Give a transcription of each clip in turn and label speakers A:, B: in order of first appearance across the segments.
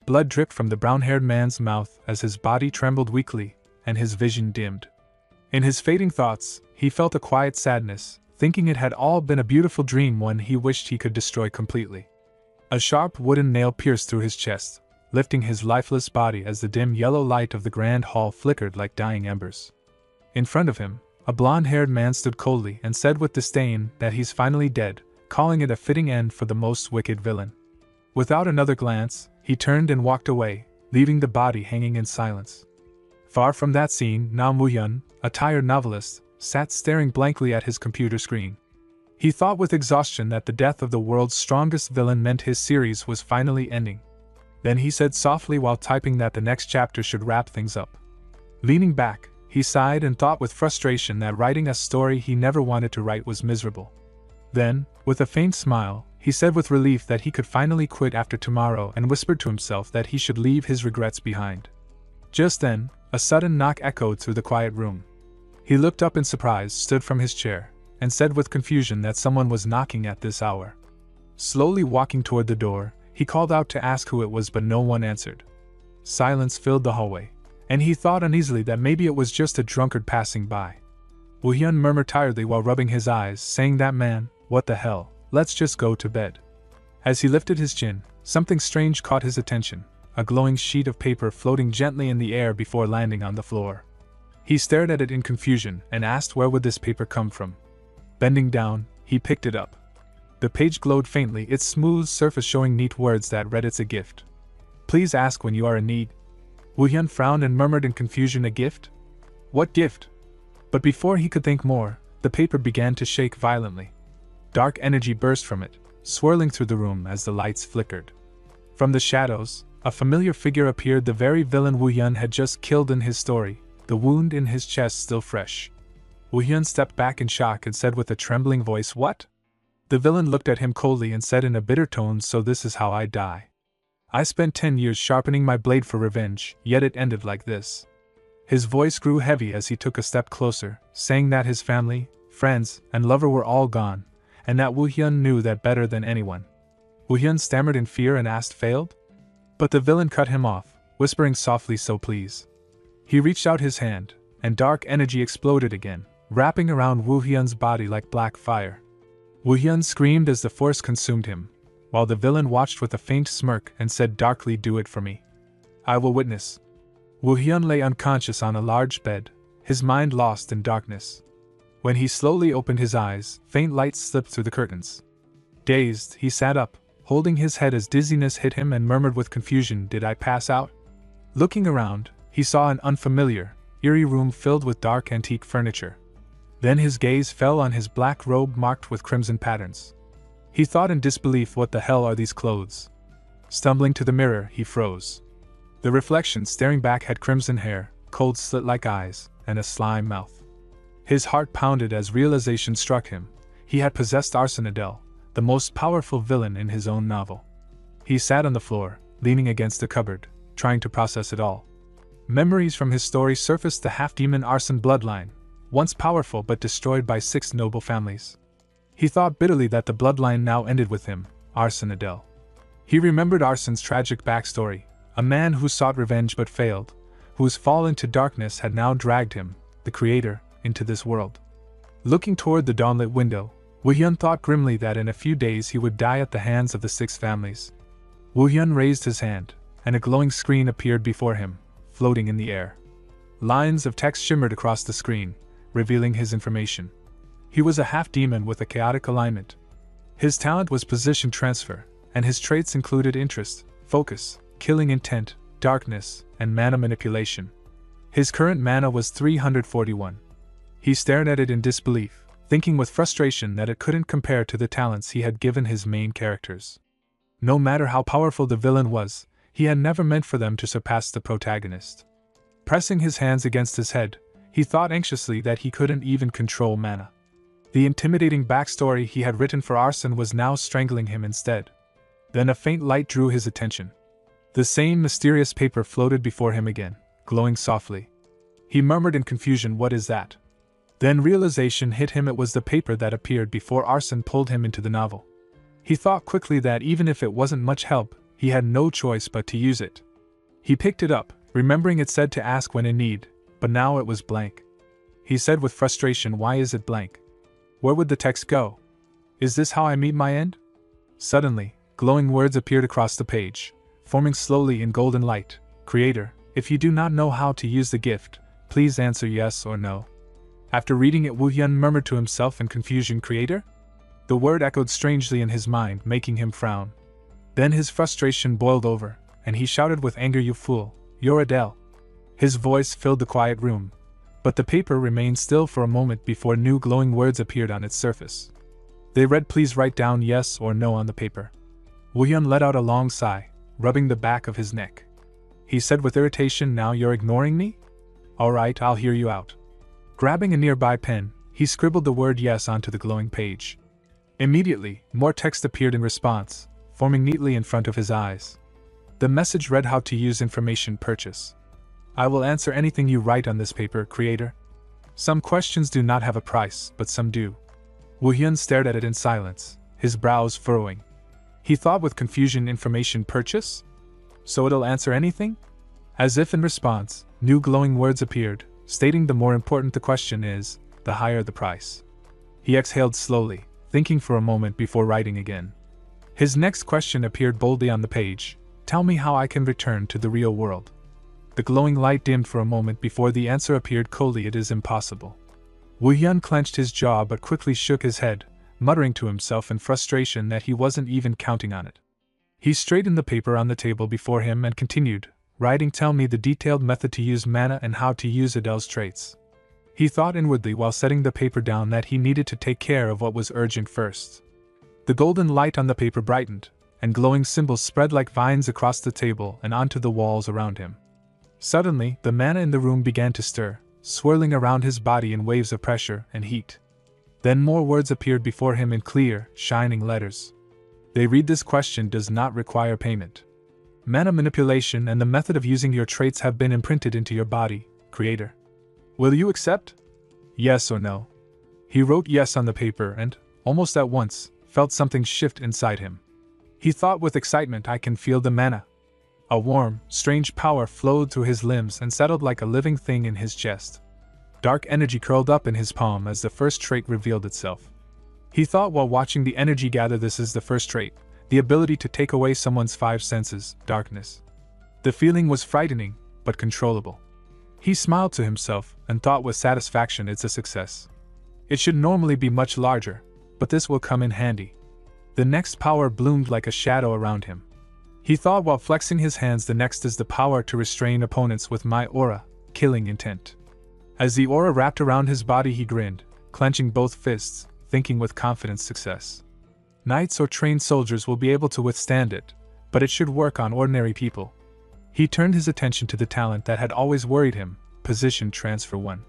A: Blood dripped from the brown-haired man's mouth as his body trembled weakly, and his vision dimmed. In his fading thoughts, he felt a quiet sadness, thinking it had all been a beautiful dream one he wished he could destroy completely. A sharp wooden nail pierced through his chest, lifting his lifeless body as the dim yellow light of the grand hall flickered like dying embers. In front of him, a blond-haired man stood coldly and said with disdain that he's finally dead, calling it a fitting end for the most wicked villain. Without another glance, he turned and walked away, leaving the body hanging in silence. Far from that scene, Nam Woo-hyun, a tired novelist, sat staring blankly at his computer screen. He thought with exhaustion that the death of the world's strongest villain meant his series was finally ending. Then he said softly while typing that the next chapter should wrap things up. Leaning back, he sighed and thought with frustration that writing a story he never wanted to write was miserable. Then, with a faint smile, he said with relief that he could finally quit after tomorrow and whispered to himself that he should leave his regrets behind. Just then, a sudden knock echoed through the quiet room. He looked up in surprise, stood from his chair, and said with confusion that someone was knocking at this hour. Slowly walking toward the door, he called out to ask who it was, but no one answered. Silence filled the hallway, and he thought uneasily that maybe it was just a drunkard passing by. Woo-hyun murmured tiredly while rubbing his eyes, saying, "That man, what the hell, let's just go to bed." As he lifted his chin, something strange caught his attention, a glowing sheet of paper floating gently in the air before landing on the floor. He stared at it in confusion and asked where would this paper come from. Bending down, he picked it up. The page glowed faintly, its smooth surface showing neat words that read, "It's a gift. Please ask when you are in need." Woo-hyun frowned and murmured in confusion, "A gift? What gift?" But before he could think more, the paper began to shake violently. Dark energy burst from it, swirling through the room as the lights flickered. From the shadows, a familiar figure appeared, the very villain Woo-hyun had just killed in his story, the wound in his chest still fresh. Woo-hyun stepped back in shock and said with a trembling voice, "What?" The villain looked at him coldly and said in a bitter tone, "So this is how I die. I spent 10 years sharpening my blade for revenge, yet it ended like this." His voice grew heavy as he took a step closer, saying that his family, friends, and lover were all gone, and that Woo-hyun knew that better than anyone. Woo-hyun stammered in fear and asked, "Failed?" But the villain cut him off, whispering softly, "So please." He reached out his hand, and dark energy exploded again, wrapping around Woo-hyun's body like black fire. Woo-hyun screamed as the force consumed him, while the villain watched with a faint smirk and said darkly, "Do it for me. I will witness." Woo-hyun lay unconscious on a large bed, his mind lost in darkness. When he slowly opened his eyes, faint lights slipped through the curtains. Dazed, he sat up, holding his head as dizziness hit him and murmured with confusion, "Did I pass out?" Looking around, he saw an unfamiliar, eerie room filled with dark antique furniture. Then his gaze fell on his black robe marked with crimson patterns. He thought in disbelief, "What the hell are these clothes?" Stumbling to the mirror, he froze. The reflection staring back had crimson hair, cold slit-like eyes, and a sly mouth. His heart pounded as realization struck him. He had possessed Arsene Adel, the most powerful villain in his own novel. He sat on the floor, leaning against the cupboard, trying to process it all. Memories from his story surfaced: the half-demon Arsene bloodline, once powerful but destroyed by 6 noble families. He thought bitterly that the bloodline now ended with him, Arsene Adel. He remembered Arsene's tragic backstory, a man who sought revenge but failed, whose fall into darkness had now dragged him, the creator, into this world. Looking toward the dawnlit window, Woo-hyun thought grimly that in a few days he would die at the hands of the 6 families. Woo-hyun raised his hand, and a glowing screen appeared before him, floating in the air. Lines of text shimmered across the screen, revealing his information. He was a half-demon with a chaotic alignment. His talent was position transfer, and his traits included interest, focus, killing intent, darkness, and mana manipulation. His current mana was 341. He stared at it in disbelief, thinking with frustration that it couldn't compare to the talents he had given his main characters. No matter how powerful the villain was, he had never meant for them to surpass the protagonist. Pressing his hands against his head, he thought anxiously that he couldn't even control mana. The intimidating backstory he had written for Arsene was now strangling him instead. Then a faint light drew his attention. The same mysterious paper floated before him again, glowing softly. He murmured in confusion, "What is that?" Then realization hit him: it was the paper that appeared before Arsene pulled him into the novel. He thought quickly that even if it wasn't much help, He had no choice but to use it. He picked it up, remembering it said to ask when in need, but now it was blank. He said with frustration, "Why is it blank? Where would the text go? Is this how I meet my end?" Suddenly, glowing words appeared across the page, forming slowly in golden light. "Creator, if you do not know how to use the gift, please answer yes or no." After reading it, Wu Yun murmured to himself in confusion, "Creator?" The word echoed strangely in his mind, making him frown. Then his frustration boiled over, and he shouted with anger, "You fool, you're Adele." His voice filled the quiet room, but the paper remained still for a moment before new glowing words appeared on its surface. They read, "Please write down yes or no on the paper." Wu Yun let out a long sigh, rubbing the back of his neck. He said with irritation, "Now you're ignoring me? Alright, I'll hear you out." Grabbing a nearby pen, he scribbled the word yes onto the glowing page. Immediately, more text appeared in response, forming neatly in front of his eyes. The message read, "How to use information purchase. I will answer anything you write on this paper, Creator." Some questions do not have a price, but some do. Wu Yun stared at it in silence, his brows furrowing. He thought with confusion, "Information purchase? So it'll answer anything?" As if in response, new glowing words appeared, stating the more important the question is, the higher the price. He exhaled slowly, thinking for a moment before writing again. His next question appeared boldly on the page, "Tell me how I can return to the real world." The glowing light dimmed for a moment before the answer appeared coldly, "It is impossible." Wu Yun clenched his jaw but quickly shook his head, muttering to himself in frustration that he wasn't even counting on it. He straightened the paper on the table before him and continued, writing, "Tell me the detailed method to use mana and how to use Adele's traits." He thought inwardly while setting the paper down that he needed to take care of what was urgent first. The golden light on the paper brightened, and glowing symbols spread like vines across the table and onto the walls around him. Suddenly, the mana in the room began to stir, swirling around his body in waves of pressure and heat. Then more words appeared before him in clear, shining letters. They read, "This question does not require payment. Mana manipulation and the method of using your traits have been imprinted into your body, Creator. Will you accept? Yes or no?" He wrote yes on the paper and, almost at once, felt something shift inside him. He thought with excitement, "I can feel the mana." A warm, strange power flowed through his limbs and settled like a living thing in his chest. Dark energy curled up in his palm as the first trait revealed itself. He thought while watching the energy gather, "This is the first trait, the ability to take away someone's 5 senses, darkness." The feeling was frightening, but controllable. He smiled to himself and thought with satisfaction, "It's a success. It should normally be much larger, but this will come in handy." The next power bloomed like a shadow around him. He thought while flexing his hands, "The next is the power to restrain opponents with my aura, killing intent." As the aura wrapped around his body, he grinned, clenching both fists, thinking with confidence, "Success. Knights or trained soldiers will be able to withstand it, but it should work on ordinary people." He turned his attention to the talent that had always worried him, Position Transfer 1.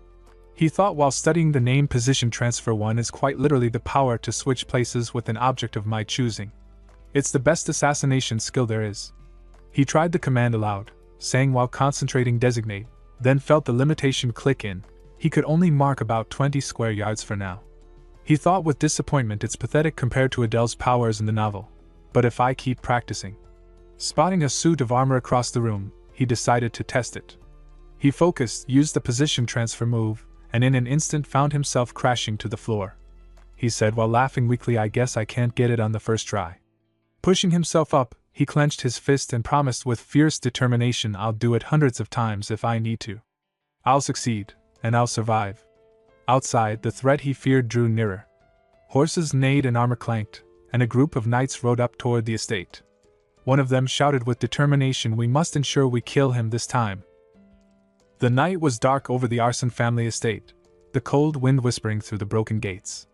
A: He thought while studying the name Position Transfer 1 is quite literally the power to switch places with an object of my choosing. It's the best assassination skill there is. He tried the command aloud, saying while concentrating "Designate," then felt the limitation click in. He could only mark about 20 square yards for now. He thought with disappointment, "It's pathetic compared to Adele's powers in the novel. But if I keep practicing." Spotting a suit of armor across the room, he decided to test it. He focused, used the position transfer move, and in an instant found himself crashing to the floor. He said while laughing weakly, "I guess I can't get it on the first try." Pushing himself up, he clenched his fist and promised with fierce determination, "I'll do it hundreds of times if I need to. I'll succeed, and I'll survive." Outside, the threat he feared drew nearer. Horses neighed and armor clanked, and a group of knights rode up toward the estate. One of them shouted with determination, "We must ensure we kill him this time." The night was dark over the Arson family estate, the cold wind whispering through the broken gates.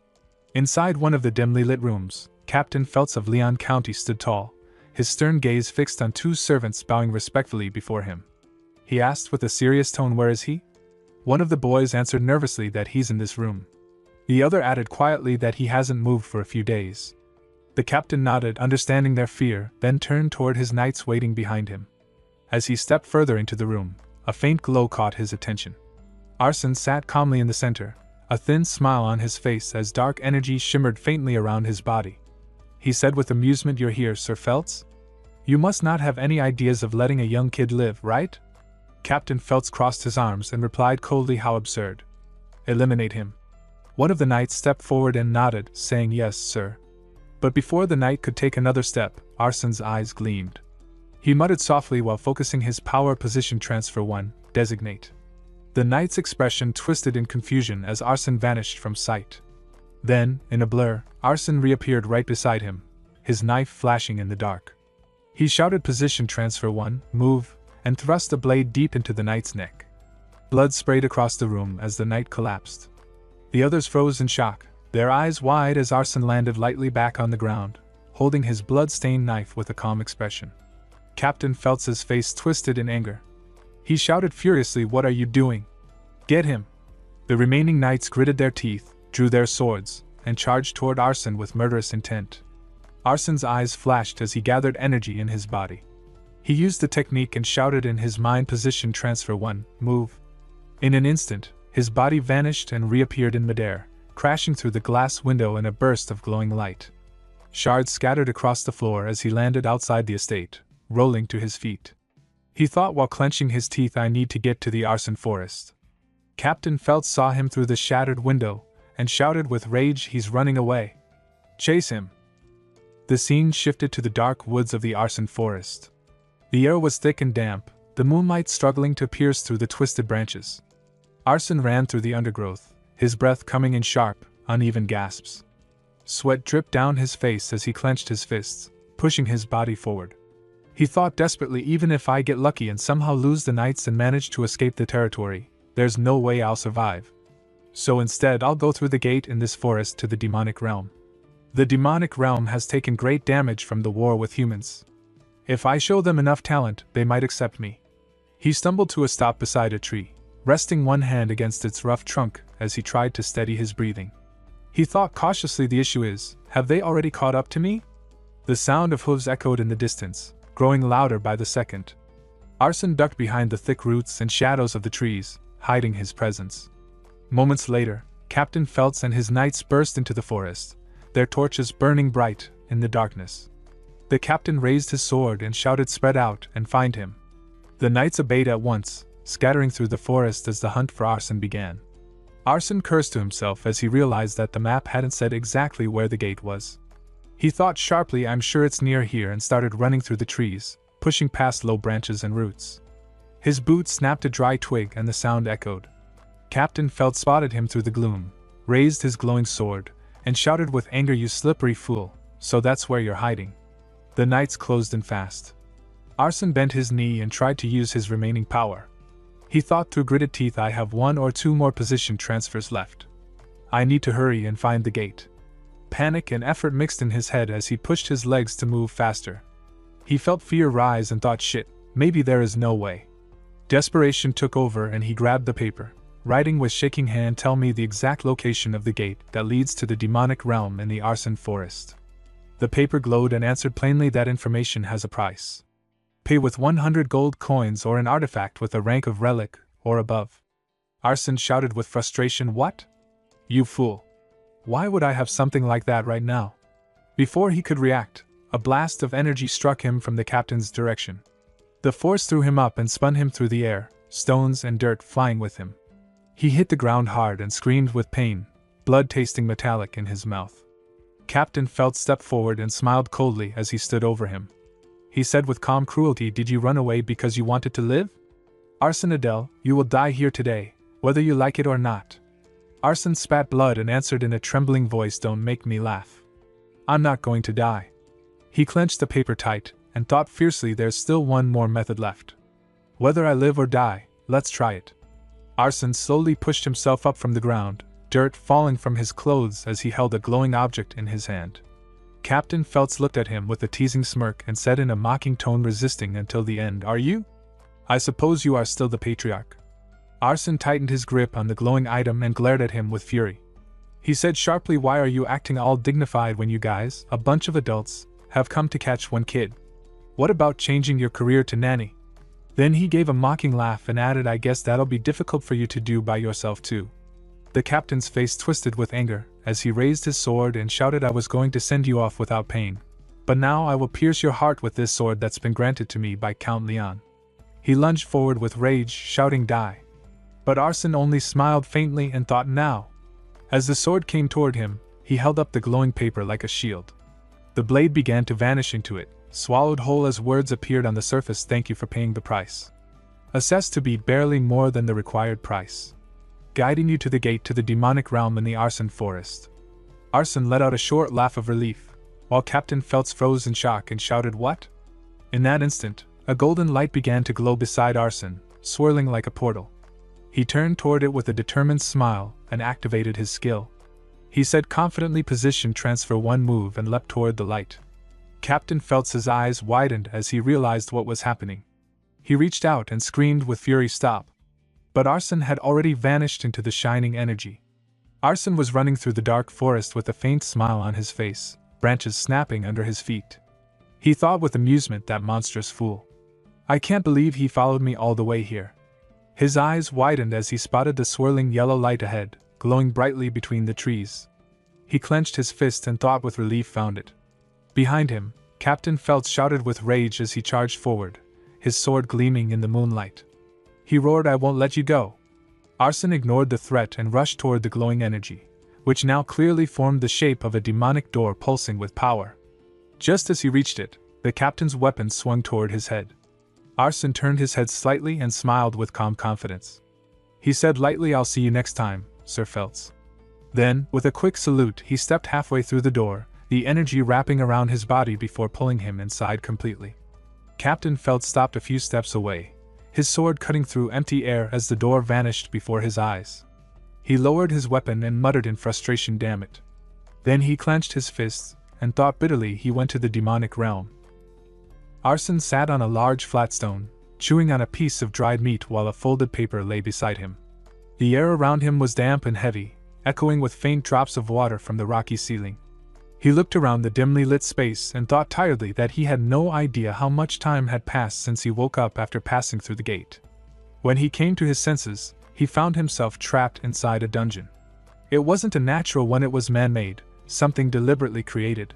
A: Inside one of the dimly lit rooms, Captain Feltz of Leon County stood tall, his stern gaze fixed on 2 servants bowing respectfully before him. He asked with a serious tone, "Where is he?" One of the boys answered nervously that he's in this room. The other added quietly that he hasn't moved for a few days. The captain nodded, understanding their fear, then turned toward his knights waiting behind him. As he stepped further into the room, a faint glow caught his attention. Arson sat calmly in the center, a thin smile on his face as dark energy shimmered faintly around his body. He said with amusement, "You're here, Sir Feltz?" You must not have any ideas of letting a young kid live, right? Captain Phelps crossed his arms and replied coldly, how absurd. Eliminate him. One of the knights stepped forward and nodded, saying yes, sir. But before the knight could take another step, Arsen's eyes gleamed. He muttered softly while focusing his power position transfer 1, designate. The knight's expression twisted in confusion as Arsen vanished from sight. Then, in a blur, Arsen reappeared right beside him, his knife flashing in the dark. He shouted position transfer 1, move, and thrust the blade deep into the knight's neck. Blood sprayed across the room as the knight collapsed. The others froze in shock, their eyes wide as Arsen landed lightly back on the ground, holding his blood-stained knife with a calm expression. Captain Phelps's face twisted in anger. He shouted furiously, what are you doing? Get him! The remaining knights gritted their teeth, drew their swords, and charged toward Arsen with murderous intent. Arsen's eyes flashed as he gathered energy in his body. He used the technique and shouted in his mind position transfer 1, move. In an instant, his body vanished and reappeared in midair, crashing through the glass window in a burst of glowing light. Shards scattered across the floor as he landed outside the estate, rolling to his feet. He thought while clenching his teeth, I need to get to the Arsen forest. Captain Phelps saw him through the shattered window, and shouted with rage, he's running away. Chase him. The scene shifted to the dark woods of the Arsen forest. The air was thick and damp, the moonlight struggling to pierce through the twisted branches. Arsen ran through the undergrowth, his breath coming in sharp, uneven gasps. Sweat dripped down his face as he clenched his fists, pushing his body forward. He thought desperately, even if I get lucky and somehow lose the knights and manage to escape the territory, there's no way I'll survive. So instead I'll go through the gate in this forest to the demonic realm. The demonic realm has taken great damage from the war with humans. If I show them enough talent, they might accept me. He stumbled to a stop beside a tree, resting one hand against its rough trunk as he tried to steady his breathing. He thought cautiously, the issue is, have they already caught up to me? The sound of hooves echoed in the distance, growing louder by the second. Arsen ducked behind the thick roots and shadows of the trees, hiding his presence. Moments later, Captain Phelps and his knights burst into the forest, their torches burning bright in the darkness. The captain raised his sword and shouted, spread out and find him. The knights obeyed at once, scattering through the forest as the hunt for Arsen began. Arsen cursed to himself as he realized that the map hadn't said exactly where the gate was. He thought sharply, I'm sure it's near here, and started running through the trees, pushing past low branches and roots. His boot snapped a dry twig and the sound echoed. Captain Phelps spotted him through the gloom, raised his glowing sword, and shouted with anger, you slippery fool, so that's where you're hiding. The knights closed in fast. Arsen bent his knee and tried to use his remaining power. He thought through gritted teeth, I have 1 or 2 more position transfers left. I need to hurry and find the gate. Panic and effort mixed in his head as he pushed his legs to move faster. He felt fear rise and thought, shit, maybe there is no way. Desperation took over and he grabbed the paper, writing with shaking hand, tell me the exact location of the gate that leads to the demonic realm in the Arsen forest. The paper glowed and answered plainly, that information has a price. Pay with 100 gold coins or an artifact with a rank of relic or above. Arsen shouted with frustration, what? You fool. Why would I have something like that right now? Before he could react, a blast of energy struck him from the captain's direction. The force threw him up and spun him through the air, stones and dirt flying with him. He hit the ground hard and screamed with pain, blood tasting metallic in his mouth. Captain Phelps stepped forward and smiled coldly as he stood over him. He said with calm cruelty, did you run away because you wanted to live? Arsen Adel, you will die here today, whether you like it or not. Arsen spat blood and answered in a trembling voice, don't make me laugh. I'm not going to die. He clenched the paper tight and thought fiercely, there's still one more method left. Whether I live or die, let's try it. Arsen slowly pushed himself up from the ground, dirt falling from his clothes as he held a glowing object in his hand. Captain Phelps looked at him with a teasing smirk and said in a mocking tone, resisting until the end, are you? I suppose you are still the patriarch. Arsen tightened his grip on the glowing item and glared at him with fury. He said sharply, why are you acting all dignified when you guys, a bunch of adults, have come to catch one kid? What about changing your career to nanny? Then he gave a mocking laugh and added, I guess that'll be difficult for you to do by yourself too. The captain's face twisted with anger as he raised his sword and shouted, I was going to send you off without pain. But now I will pierce your heart with this sword that's been granted to me by Count Leon. He lunged forward with rage, shouting die. But Arsene only smiled faintly and thought now. As the sword came toward him, he held up the glowing paper like a shield. The blade began to vanish into it, swallowed whole as words appeared on the surface. Thank you for paying the price. Assessed to be barely more than the required price. Guiding you to the gate to the demonic realm in the Arsene forest. Arsene let out a short laugh of relief, while Captain Feltz froze in shock and shouted, "What?" In that instant, a golden light began to glow beside Arsene, swirling like a portal. He turned toward it with a determined smile and activated his skill. He said confidently, "Position transfer 1 move," and leapt toward the light. Captain Feltz's eyes widened as he realized what was happening. He reached out and screamed with fury, "Stop!" But Arsene had already vanished into the shining energy. Arsene was running through the dark forest with a faint smile on his face, branches snapping under his feet. He thought with amusement, that monstrous fool. I can't believe he followed me all the way here. His eyes widened as he spotted the swirling yellow light ahead, glowing brightly between the trees. He clenched his fist and thought with relief found it. Behind him, Captain Feltz shouted with rage as he charged forward, his sword gleaming in the moonlight. He roared, "I won't let you go." Arsene ignored the threat and rushed toward the glowing energy, which now clearly formed the shape of a demonic door pulsing with power. Just as he reached it, the captain's weapon swung toward his head. Arsene turned his head slightly and smiled with calm confidence. He said lightly, "I'll see you next time, Sir Feltz." Then, with a quick salute, he stepped halfway through the door, the energy wrapping around his body before pulling him inside completely. Captain Feltz stopped a few steps away, his sword cutting through empty air as the door vanished before his eyes. He lowered his weapon and muttered in frustration, "Damn it." Then he clenched his fists and thought bitterly. He went to the demonic realm. Arsene sat on a large flat stone, chewing on a piece of dried meat while a folded paper lay beside him. The air around him was damp and heavy, echoing with faint drops of water from the rocky ceiling. He looked around the dimly lit space and thought tiredly that he had no idea how much time had passed since he woke up after passing through the gate. When he came to his senses, he found himself trapped inside a dungeon. It wasn't a natural one, it was man-made, something deliberately created.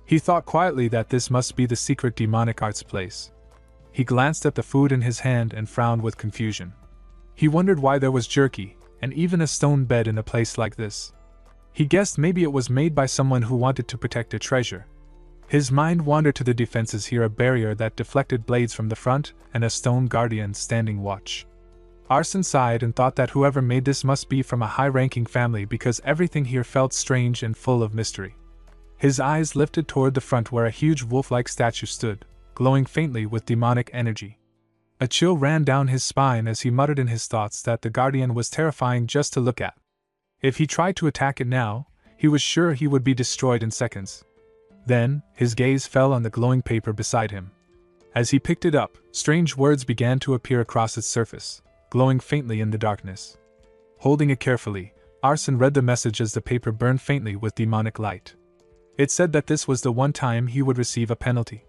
A: He thought quietly that this must be the secret demonic arts place. He glanced at the food in his hand and frowned with confusion. He wondered why there was jerky, and even a stone bed in a place like this. He guessed maybe it was made by someone who wanted to protect a treasure. His mind wandered to the defenses here, a barrier that deflected blades from the front, and a stone guardian standing watch. Arsene sighed and thought that whoever made this must be from a high-ranking family because everything here felt strange and full of mystery. His eyes lifted toward the front where a huge wolf-like statue stood, glowing faintly with demonic energy. A chill ran down his spine as he muttered in his thoughts that the guardian was terrifying just to look at. If he tried to attack it now, he was sure he would be destroyed in seconds. Then, his gaze fell on the glowing paper beside him. As he picked it up, strange words began to appear across its surface, glowing faintly in the darkness. Holding it carefully, Arsene read the message as the paper burned faintly with demonic light. It said that this was the one time he would receive a penalty.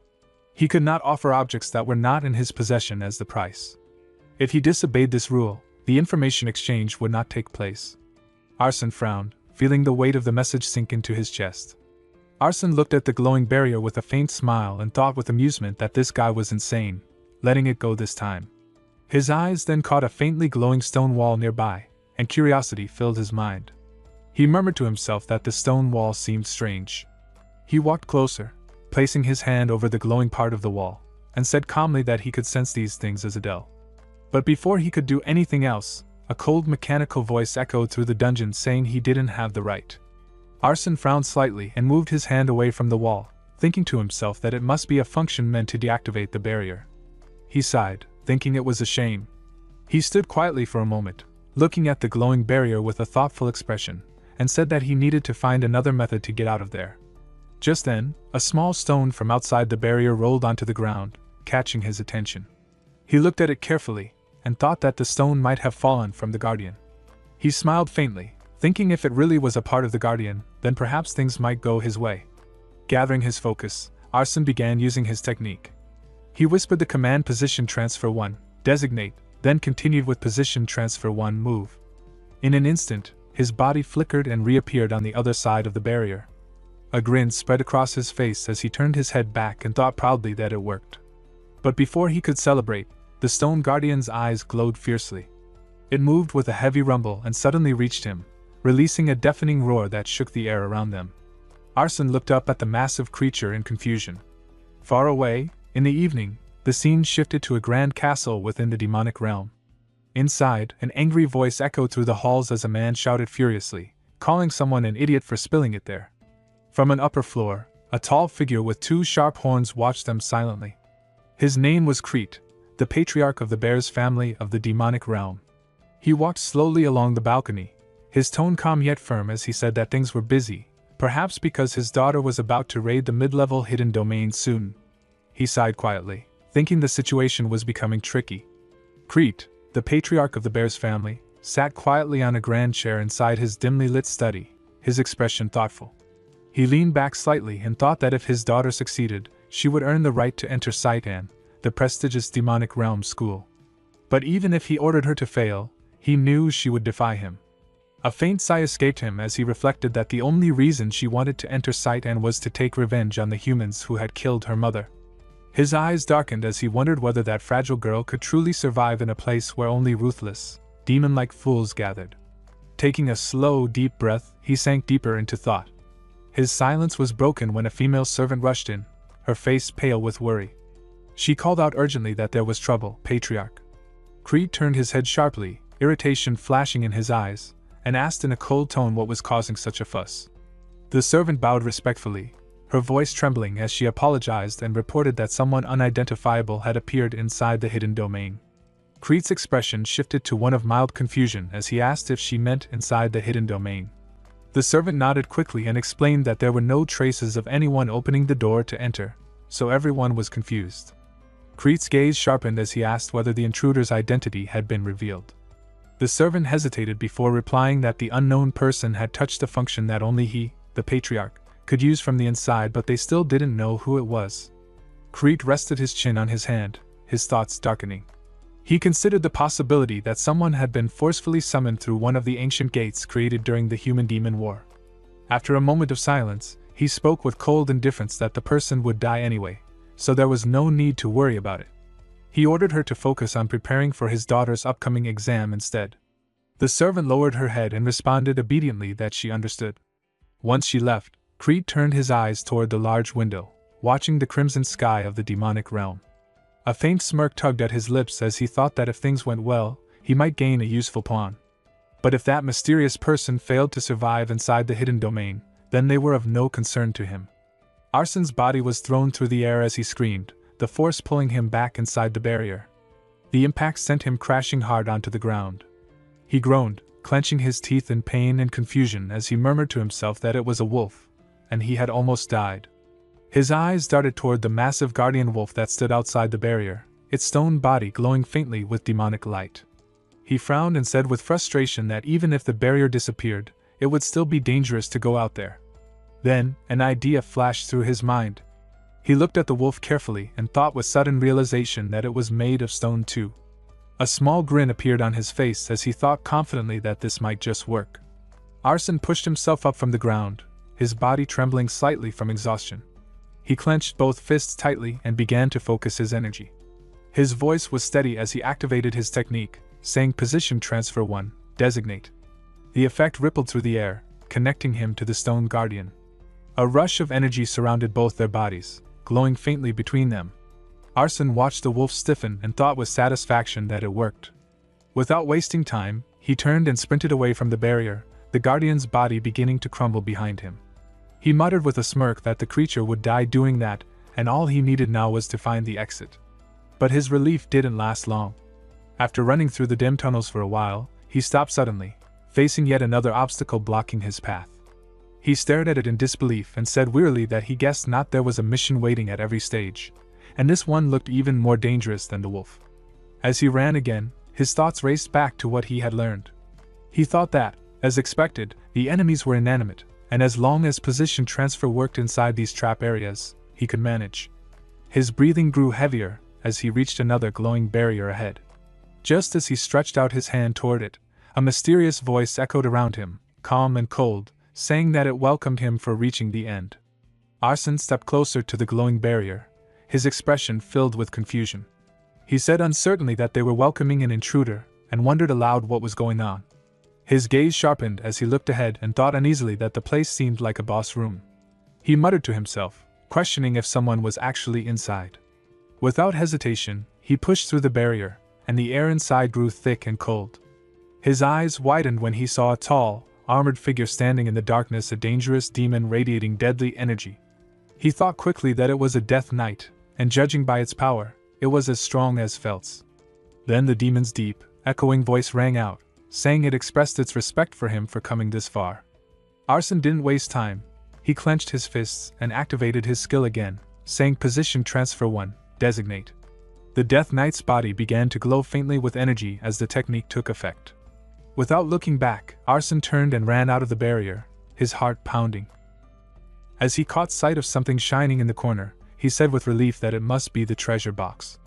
A: He could not offer objects that were not in his possession as the price. If he disobeyed this rule, the information exchange would not take place. Arsene frowned, feeling the weight of the message sink into his chest. Arsene looked at the glowing barrier with a faint smile and thought with amusement that this guy was insane, letting it go this time. His eyes then caught a faintly glowing stone wall nearby, and curiosity filled his mind. He murmured to himself that the stone wall seemed strange. He walked closer, placing his hand over the glowing part of the wall, and said calmly that he could sense these things as Adele. But before he could do anything else, a cold mechanical voice echoed through the dungeon saying he didn't have the right. Arsene frowned slightly and moved his hand away from the wall, thinking to himself that it must be a function meant to deactivate the barrier. He sighed, thinking it was a shame. He stood quietly for a moment, looking at the glowing barrier with a thoughtful expression, and said that he needed to find another method to get out of there. Just then, a small stone from outside the barrier rolled onto the ground, catching his attention. He looked at it carefully, and thought that the stone might have fallen from the guardian. He smiled faintly, thinking if it really was a part of the guardian, then perhaps things might go his way. Gathering his focus, Arsene began using his technique. He whispered the command "Position Transfer 1, designate," then continued with "Position Transfer 1, move." In an instant, his body flickered and reappeared on the other side of the barrier. A grin spread across his face as he turned his head back and thought proudly that it worked. But before he could celebrate, the stone guardian's eyes glowed fiercely. It moved with a heavy rumble and suddenly reached him, releasing a deafening roar that shook the air around them. Arsene looked up at the massive creature in confusion. Far away, in the evening, the scene shifted to a grand castle within the demonic realm. Inside, an angry voice echoed through the halls as a man shouted furiously, calling someone an idiot for spilling it there. From an upper floor, a tall figure with two sharp horns watched them silently. His name was Crete, the patriarch of the bear's family of the demonic realm. He walked slowly along the balcony, his tone calm yet firm as he said that things were busy, perhaps because his daughter was about to raid the mid-level hidden domain soon. He sighed quietly, thinking the situation was becoming tricky. Crete, the patriarch of the bear's family, sat quietly on a grand chair inside his dimly lit study, his expression thoughtful. He leaned back slightly and thought that if his daughter succeeded, she would earn the right to enter Saitan, the prestigious demonic realm school. But even if he ordered her to fail, he knew she would defy him. A faint sigh escaped him as he reflected that the only reason she wanted to enter Saitan was to take revenge on the humans who had killed her mother. His eyes darkened as he wondered whether that fragile girl could truly survive in a place where only ruthless, demon-like fools gathered. Taking a slow, deep breath, he sank deeper into thought. His silence was broken when a female servant rushed in, her face pale with worry. She called out urgently that there was trouble, Patriarch. Crete turned his head sharply, irritation flashing in his eyes, and asked in a cold tone what was causing such a fuss. The servant bowed respectfully, her voice trembling as she apologized and reported that someone unidentifiable had appeared inside the hidden domain. Crete's expression shifted to one of mild confusion as he asked if she meant inside the hidden domain. The servant nodded quickly and explained that there were no traces of anyone opening the door to enter, so everyone was confused. Crete's gaze sharpened as he asked whether the intruder's identity had been revealed. The servant hesitated before replying that the unknown person had touched a function that only he, the patriarch, could use from the inside, but they still didn't know who it was. Crete rested his chin on his hand, his thoughts darkening. He considered the possibility that someone had been forcefully summoned through one of the ancient gates created during the Human-Demon War. After a moment of silence, he spoke with cold indifference that the person would die anyway, so there was no need to worry about it. He ordered her to focus on preparing for his daughter's upcoming exam instead. The servant lowered her head and responded obediently that she understood. Once she left, Crete turned his eyes toward the large window, watching the crimson sky of the demonic realm. A faint smirk tugged at his lips as he thought that if things went well, he might gain a useful pawn. But if that mysterious person failed to survive inside the hidden domain, then they were of no concern to him. Arsene's body was thrown through the air as he screamed, the force pulling him back inside the barrier. The impact sent him crashing hard onto the ground. He groaned, clenching his teeth in pain and confusion as he murmured to himself that it was a wolf, and he had almost died. His eyes darted toward the massive guardian wolf that stood outside the barrier, its stone body glowing faintly with demonic light. He frowned and said with frustration that even if the barrier disappeared, it would still be dangerous to go out there. Then, an idea flashed through his mind. He looked at the wolf carefully and thought with sudden realization that it was made of stone too. A small grin appeared on his face as he thought confidently that this might just work. Arsene pushed himself up from the ground, his body trembling slightly from exhaustion. He clenched both fists tightly and began to focus his energy. His voice was steady as he activated his technique, saying Position Transfer 1, Designate. The effect rippled through the air, connecting him to the stone guardian. A rush of energy surrounded both their bodies, glowing faintly between them. Arsene watched the wolf stiffen and thought with satisfaction that it worked. Without wasting time, he turned and sprinted away from the barrier, the guardian's body beginning to crumble behind him. He muttered with a smirk that the creature would die doing that, and all he needed now was to find the exit. But his relief didn't last long. After running through the dim tunnels for a while, he stopped suddenly, facing yet another obstacle blocking his path. He stared at it in disbelief and said wearily that he guessed not there was a mission waiting at every stage, and this one looked even more dangerous than the wolf. As he ran again, his thoughts raced back to what he had learned. He thought that, as expected, the enemies were inanimate, and as long as position transfer worked inside these trap areas, he could manage. His breathing grew heavier as he reached another glowing barrier ahead. Just as he stretched out his hand toward it, a mysterious voice echoed around him, calm and cold, saying that it welcomed him for reaching the end. Arson stepped closer to the glowing barrier, his expression filled with confusion. He said uncertainly that they were welcoming an intruder, and wondered aloud what was going on. His gaze sharpened as he looked ahead and thought uneasily that the place seemed like a boss room. He muttered to himself, questioning if someone was actually inside. Without hesitation, he pushed through the barrier, and the air inside grew thick and cold. His eyes widened when he saw a tall, armored figure standing in the darkness, a dangerous demon radiating deadly energy. He thought quickly that it was a Death Knight, and judging by its power, it was as strong as Felt's. Then the demon's deep, echoing voice rang out, saying it expressed its respect for him for coming this far. Arson didn't waste time. He clenched his fists and activated his skill again, saying Position Transfer 1, designate. The Death Knight's body began to glow faintly with energy as the technique took effect. Without looking back, Arson turned and ran out of the barrier, his heart pounding. As he caught sight of something shining in the corner, he said with relief that it must be the treasure box.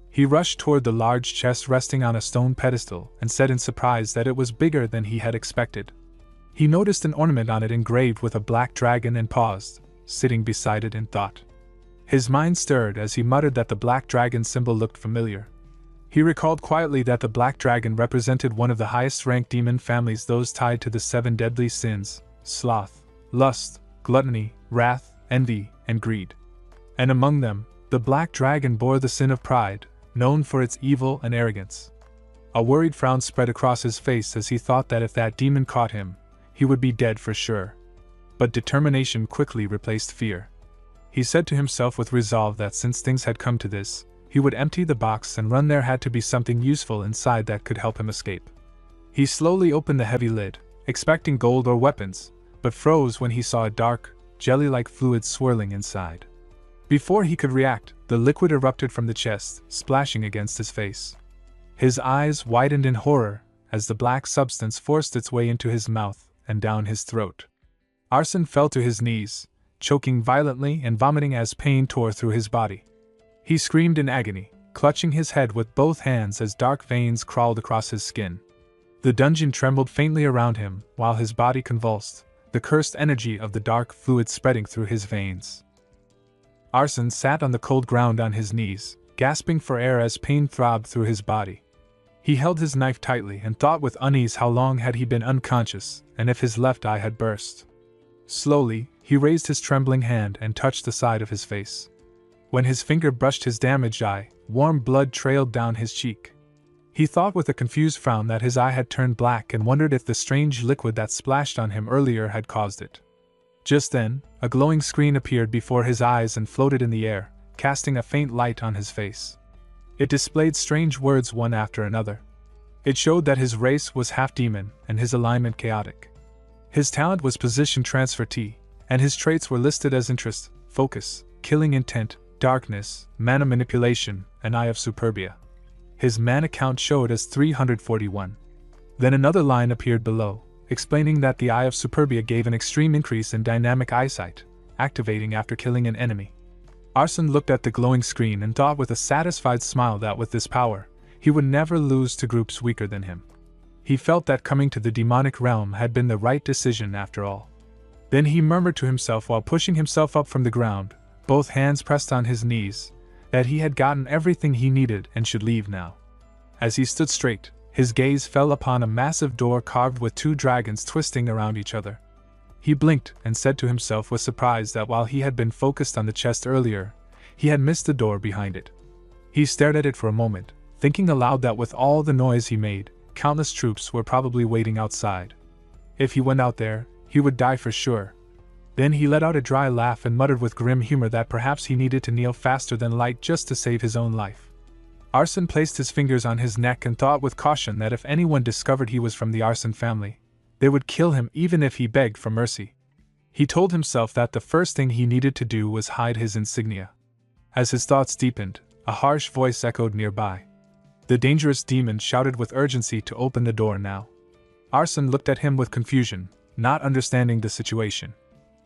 A: He rushed toward the large chest resting on a stone pedestal and said in surprise that it was bigger than he had expected. He noticed an ornament on it engraved with a black dragon and paused, sitting beside it in thought. His mind stirred as he muttered that the black dragon symbol looked familiar. He recalled quietly that the black dragon represented one of the highest-ranked demon families, those tied to the 7 deadly sins: sloth, lust, gluttony, wrath, envy, and greed. And among them, the black dragon bore the sin of pride, known for its evil and arrogance. A worried frown spread across his face as he thought that if that demon caught him, he would be dead for sure. But determination quickly replaced fear. He said to himself with resolve that since things had come to this, he would empty the box and run. There had to be something useful inside that could help him escape. He slowly opened the heavy lid, expecting gold or weapons, but froze when he saw a dark, jelly-like fluid swirling inside. Before he could react, the liquid erupted from the chest, splashing against his face. His eyes widened in horror as the black substance forced its way into his mouth and down his throat. Arson fell to his knees, choking violently and vomiting as pain tore through his body. He screamed in agony, clutching his head with both hands as dark veins crawled across his skin. The dungeon trembled faintly around him while his body convulsed, the cursed energy of the dark fluid spreading through his veins. Arson sat on the cold ground on his knees, gasping for air as pain throbbed through his body. He held his knife tightly and thought with unease how long had he been unconscious, and if his left eye had burst. Slowly, he raised his trembling hand and touched the side of his face. When his finger brushed his damaged eye, warm blood trailed down his cheek. He thought with a confused frown that his eye had turned black and wondered if the strange liquid that splashed on him earlier had caused it. Just then, a glowing screen appeared before his eyes and floated in the air, casting a faint light on his face. It displayed strange words one after another. It showed that his race was half demon and his alignment chaotic. His talent was Position Transfer T, and his traits were listed as interest, focus, killing intent, darkness, mana manipulation, and Eye of Superbia. His mana count showed as 341. Then another line appeared below, explaining that the Eye of Superbia gave an extreme increase in dynamic eyesight, activating after killing an enemy. Arson looked at the glowing screen and thought with a satisfied smile that with this power, he would never lose to groups weaker than him. He felt that coming to the demonic realm had been the right decision after all. Then he murmured to himself while pushing himself up from the ground, both hands pressed on his knees, that he had gotten everything he needed and should leave now. As he stood straight, his gaze fell upon a massive door carved with 2 dragons twisting around each other. He blinked and said to himself with surprise that while he had been focused on the chest earlier, he had missed the door behind it. He stared at it for a moment, thinking aloud that with all the noise he made, countless troops were probably waiting outside. If he went out there, he would die for sure. Then he let out a dry laugh and muttered with grim humor that perhaps he needed to kneel faster than light just to save his own life. Arson placed his fingers on his neck and thought with caution that if anyone discovered he was from the Arson family, they would kill him even if he begged for mercy. He told himself that the first thing he needed to do was hide his insignia. As his thoughts deepened, a harsh voice echoed nearby. The dangerous demon shouted with urgency to open the door now. Arson looked at him with confusion, not understanding the situation.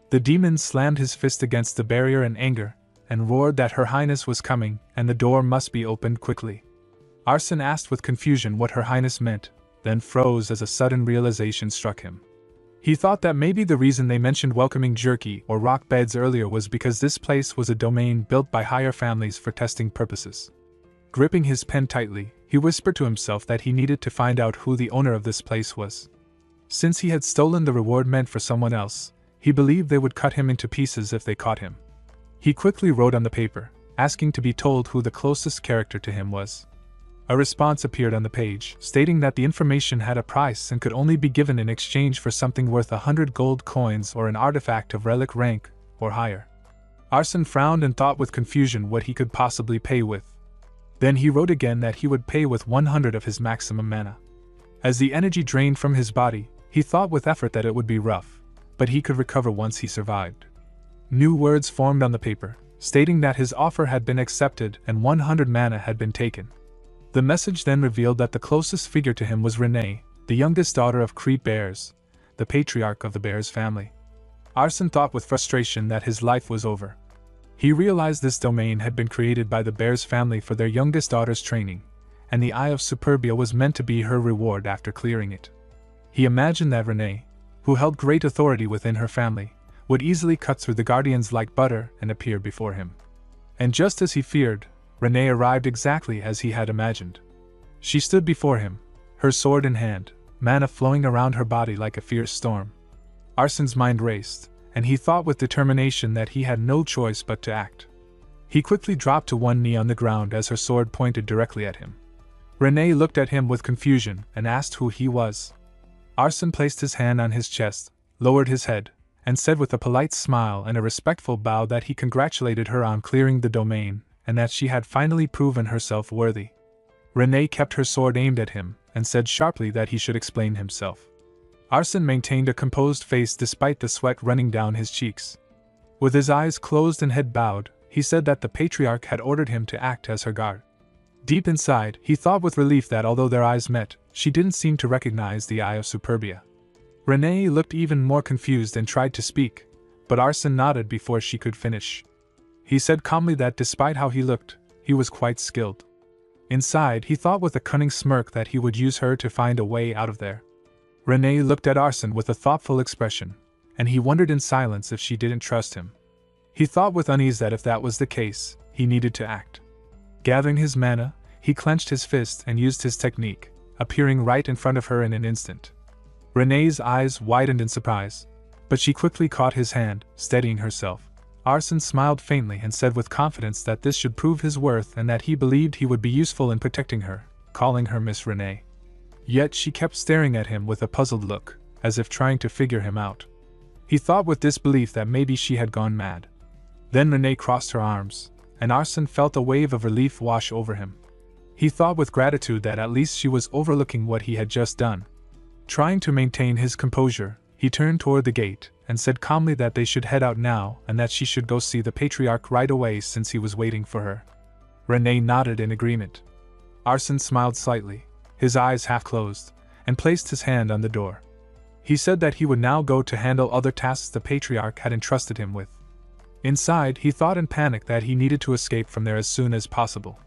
A: The demon slammed his fist against the barrier in anger, and roared that Her Highness was coming and the door must be opened quickly. Arson asked with confusion what Her Highness meant, then froze as a sudden realization struck him. He thought that maybe the reason they mentioned welcoming jerky or rock beds earlier was because this place was a domain built by higher families for testing purposes. Gripping his pen tightly, he whispered to himself that he needed to find out who the owner of this place was. Since he had stolen the reward meant for someone else, he believed they would cut him into pieces if they caught him. He quickly wrote on the paper, asking to be told who the closest character to him was. A response appeared on the page, stating that the information had a price and could only be given in exchange for something worth 100 gold coins or an artifact of relic rank or higher. Arsene frowned and thought with confusion what he could possibly pay with. Then he wrote again that he would pay with 100 of his maximum mana. As the energy drained from his body, he thought with effort that it would be rough, but he could recover once he survived. New words formed on the paper, stating that his offer had been accepted and 100 mana had been taken. The message then revealed that the closest figure to him was Renee, the youngest daughter of Crete Bears, the patriarch of the Bears family. Arsene thought with frustration that his life was over. He realized this domain had been created by the Bears family for their youngest daughter's training, and the Eye of Superbia was meant to be her reward after clearing it. He imagined that Renee, who held great authority within her family, would easily cut through the guardians like butter and appear before him. And just as he feared, Renee arrived exactly as he had imagined. She stood before him, her sword in hand, mana flowing around her body like a fierce storm. Arsene's mind raced, and he thought with determination that he had no choice but to act. He quickly dropped to one knee on the ground as her sword pointed directly at him. Renee looked at him with confusion and asked who he was. Arsene placed his hand on his chest, lowered his head, and said with a polite smile and a respectful bow that he congratulated her on clearing the domain, and that she had finally proven herself worthy. Renee kept her sword aimed at him, and said sharply that he should explain himself. Arsene maintained a composed face despite the sweat running down his cheeks. With his eyes closed and head bowed, he said that the patriarch had ordered him to act as her guard. Deep inside, he thought with relief that although their eyes met, she didn't seem to recognize the Eye of Superbia. Renee looked even more confused and tried to speak, but Arsene nodded before she could finish. He said calmly that despite how he looked, he was quite skilled. Inside, he thought with a cunning smirk that he would use her to find a way out of there. Renee looked at Arsene with a thoughtful expression, and he wondered in silence if she didn't trust him. He thought with unease that if that was the case, he needed to act. Gathering his mana, he clenched his fist and used his technique, appearing right in front of her in an instant. Renee's eyes widened in surprise, but she quickly caught his hand, steadying herself. Arsene smiled faintly and said with confidence that this should prove his worth and that he believed he would be useful in protecting her, calling her Miss Renee. Yet she kept staring at him with a puzzled look, as if trying to figure him out. He thought with disbelief that maybe she had gone mad. Then Renee crossed her arms, and Arsene felt a wave of relief wash over him. He thought with gratitude that at least she was overlooking what he had just done. Trying to maintain his composure, he turned toward the gate and said calmly that they should head out now and that she should go see the patriarch right away since he was waiting for her. Renee nodded in agreement. Arsene smiled slightly, his eyes half closed, and placed his hand on the door. He said that he would now go to handle other tasks the patriarch had entrusted him with. Inside, he thought in panic that he needed to escape from there as soon as possible.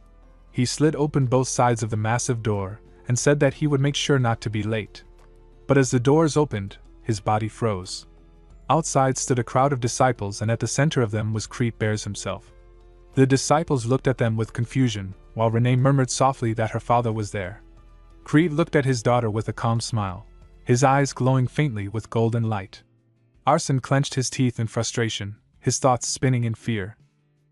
A: He slid open both sides of the massive door and said that he would make sure not to be late. But as the doors opened, his body froze. Outside stood a crowd of disciples, and at the center of them was Crete Bears himself. The disciples looked at them with confusion, while Renee murmured softly that her father was there. Crete looked at his daughter with a calm smile, his eyes glowing faintly with golden light. Arsene clenched his teeth in frustration, his thoughts spinning in fear.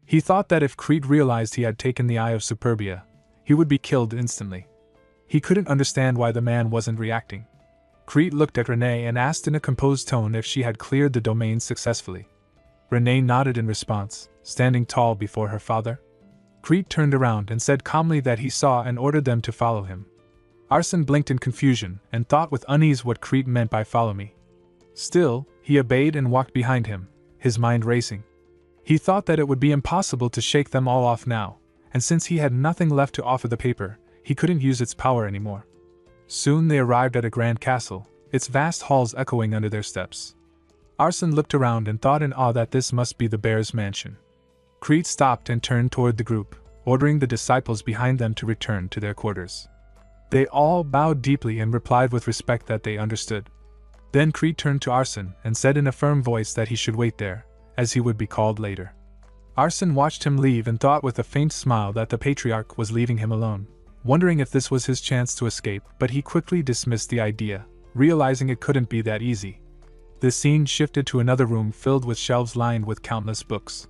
A: He thought that if Crete realized he had taken the Eye of Superbia, he would be killed instantly. He couldn't understand why the man wasn't reacting. Crete looked at Renee and asked in a composed tone if she had cleared the domain successfully. Renee nodded in response, standing tall before her father. Crete turned around and said calmly that he saw and ordered them to follow him. Arsene blinked in confusion and thought with unease what Crete meant by follow me. Still, he obeyed and walked behind him, his mind racing. He thought that it would be impossible to shake them all off now, and since he had nothing left to offer the paper, he couldn't use its power anymore. Soon they arrived at a grand castle, its vast halls echoing under their steps. Arsene looked around and thought in awe that this must be the Bear's mansion. Crete stopped and turned toward the group, ordering the disciples behind them to return to their quarters. They all bowed deeply and replied with respect that they understood. Then Crete turned to Arsene and said in a firm voice that he should wait there, as he would be called later. Arsene watched him leave and thought with a faint smile that the patriarch was leaving him alone, wondering if this was his chance to escape, but he quickly dismissed the idea, realizing it couldn't be that easy. The scene shifted to another room filled with shelves lined with countless books.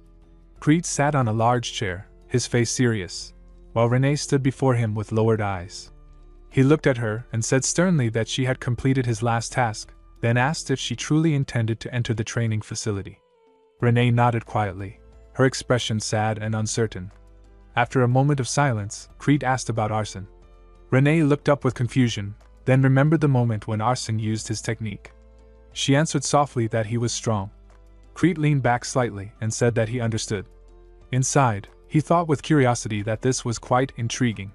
A: Crete sat on a large chair, his face serious, while Renee stood before him with lowered eyes. He looked at her and said sternly that she had completed his last task, then asked if she truly intended to enter the training facility. Renee nodded quietly, her expression sad and uncertain. After a moment of silence, Crete asked about Arsene. Renee looked up with confusion, then remembered the moment when Arsene used his technique. She answered softly that he was strong. Crete leaned back slightly and said that he understood. Inside, he thought with curiosity that this was quite intriguing.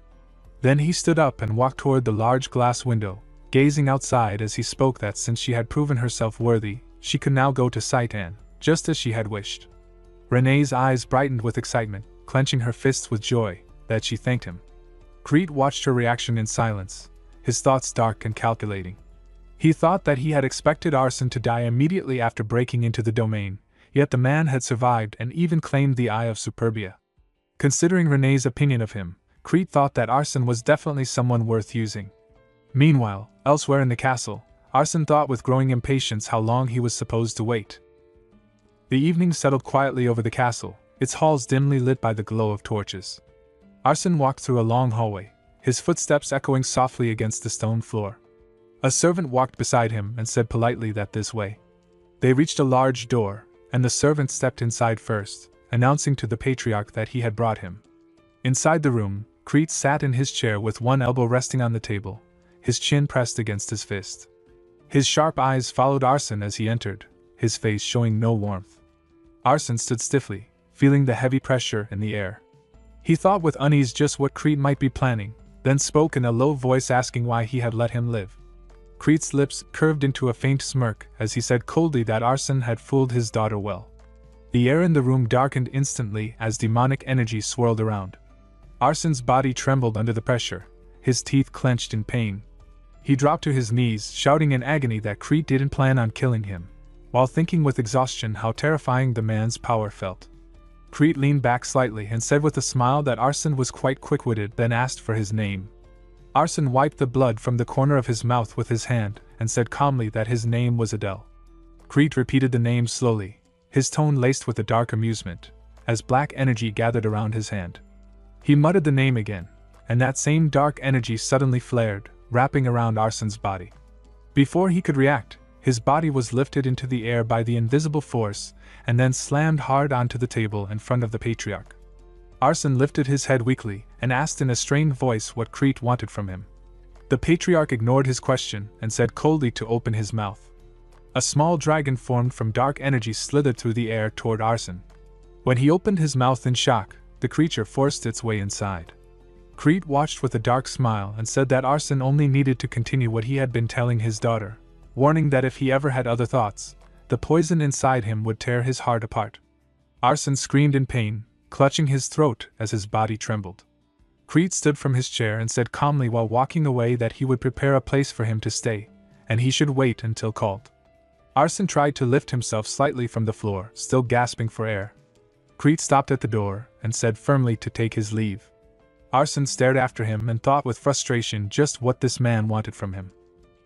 A: Then he stood up and walked toward the large glass window, gazing outside as he spoke that since she had proven herself worthy, she could now go to Saitan, just as she had wished. Renee's eyes brightened with excitement, clenching her fists with joy, that she thanked him. Crete watched her reaction in silence, his thoughts dark and calculating. He thought that he had expected Arsene to die immediately after breaking into the domain, yet the man had survived and even claimed the Eye of Superbia. Considering Renee's opinion of him, Crete thought that Arsene was definitely someone worth using. Meanwhile, elsewhere in the castle, Arsene thought with growing impatience how long he was supposed to wait. The evening settled quietly over the castle, its halls dimly lit by the glow of torches. Arsene walked through a long hallway, his footsteps echoing softly against the stone floor. A servant walked beside him and said politely that this way. They reached a large door, and the servant stepped inside first, announcing to the patriarch that he had brought him. Inside the room, Crete sat in his chair with one elbow resting on the table, his chin pressed against his fist. His sharp eyes followed Arsene as he entered, his face showing no warmth. Arsene stood stiffly, feeling the heavy pressure in the air. He thought with unease just what Crete might be planning, then spoke in a low voice asking why he had let him live. Crete's lips curved into a faint smirk as he said coldly that Arsene had fooled his daughter well. The air in the room darkened instantly as demonic energy swirled around. Arsene's body trembled under the pressure, his teeth clenched in pain. He dropped to his knees, shouting in agony that Crete didn't plan on killing him, while thinking with exhaustion how terrifying the man's power felt. Crete leaned back slightly and said with a smile that Arsene was quite quick-witted, then asked for his name. Arsene wiped the blood from the corner of his mouth with his hand and said calmly that his name was Adele. Crete repeated the name slowly, his tone laced with a dark amusement, as black energy gathered around his hand. He muttered the name again, and that same dark energy suddenly flared, wrapping around Arsene's body. Before he could react, his body was lifted into the air by the invisible force and then slammed hard onto the table in front of the patriarch. Arsene lifted his head weakly and asked in a strained voice what Crete wanted from him. The patriarch ignored his question and said coldly to open his mouth. A small dragon formed from dark energy slithered through the air toward Arsene. When he opened his mouth in shock, the creature forced its way inside. Crete watched with a dark smile and said that Arsene only needed to continue what he had been telling his daughter, warning that if he ever had other thoughts, the poison inside him would tear his heart apart. Arsene screamed in pain, clutching his throat as his body trembled. Crete stood from his chair and said calmly while walking away that he would prepare a place for him to stay, and he should wait until called. Arsene tried to lift himself slightly from the floor, still gasping for air. Crete stopped at the door and said firmly to take his leave. Arsene stared after him and thought with frustration just what this man wanted from him.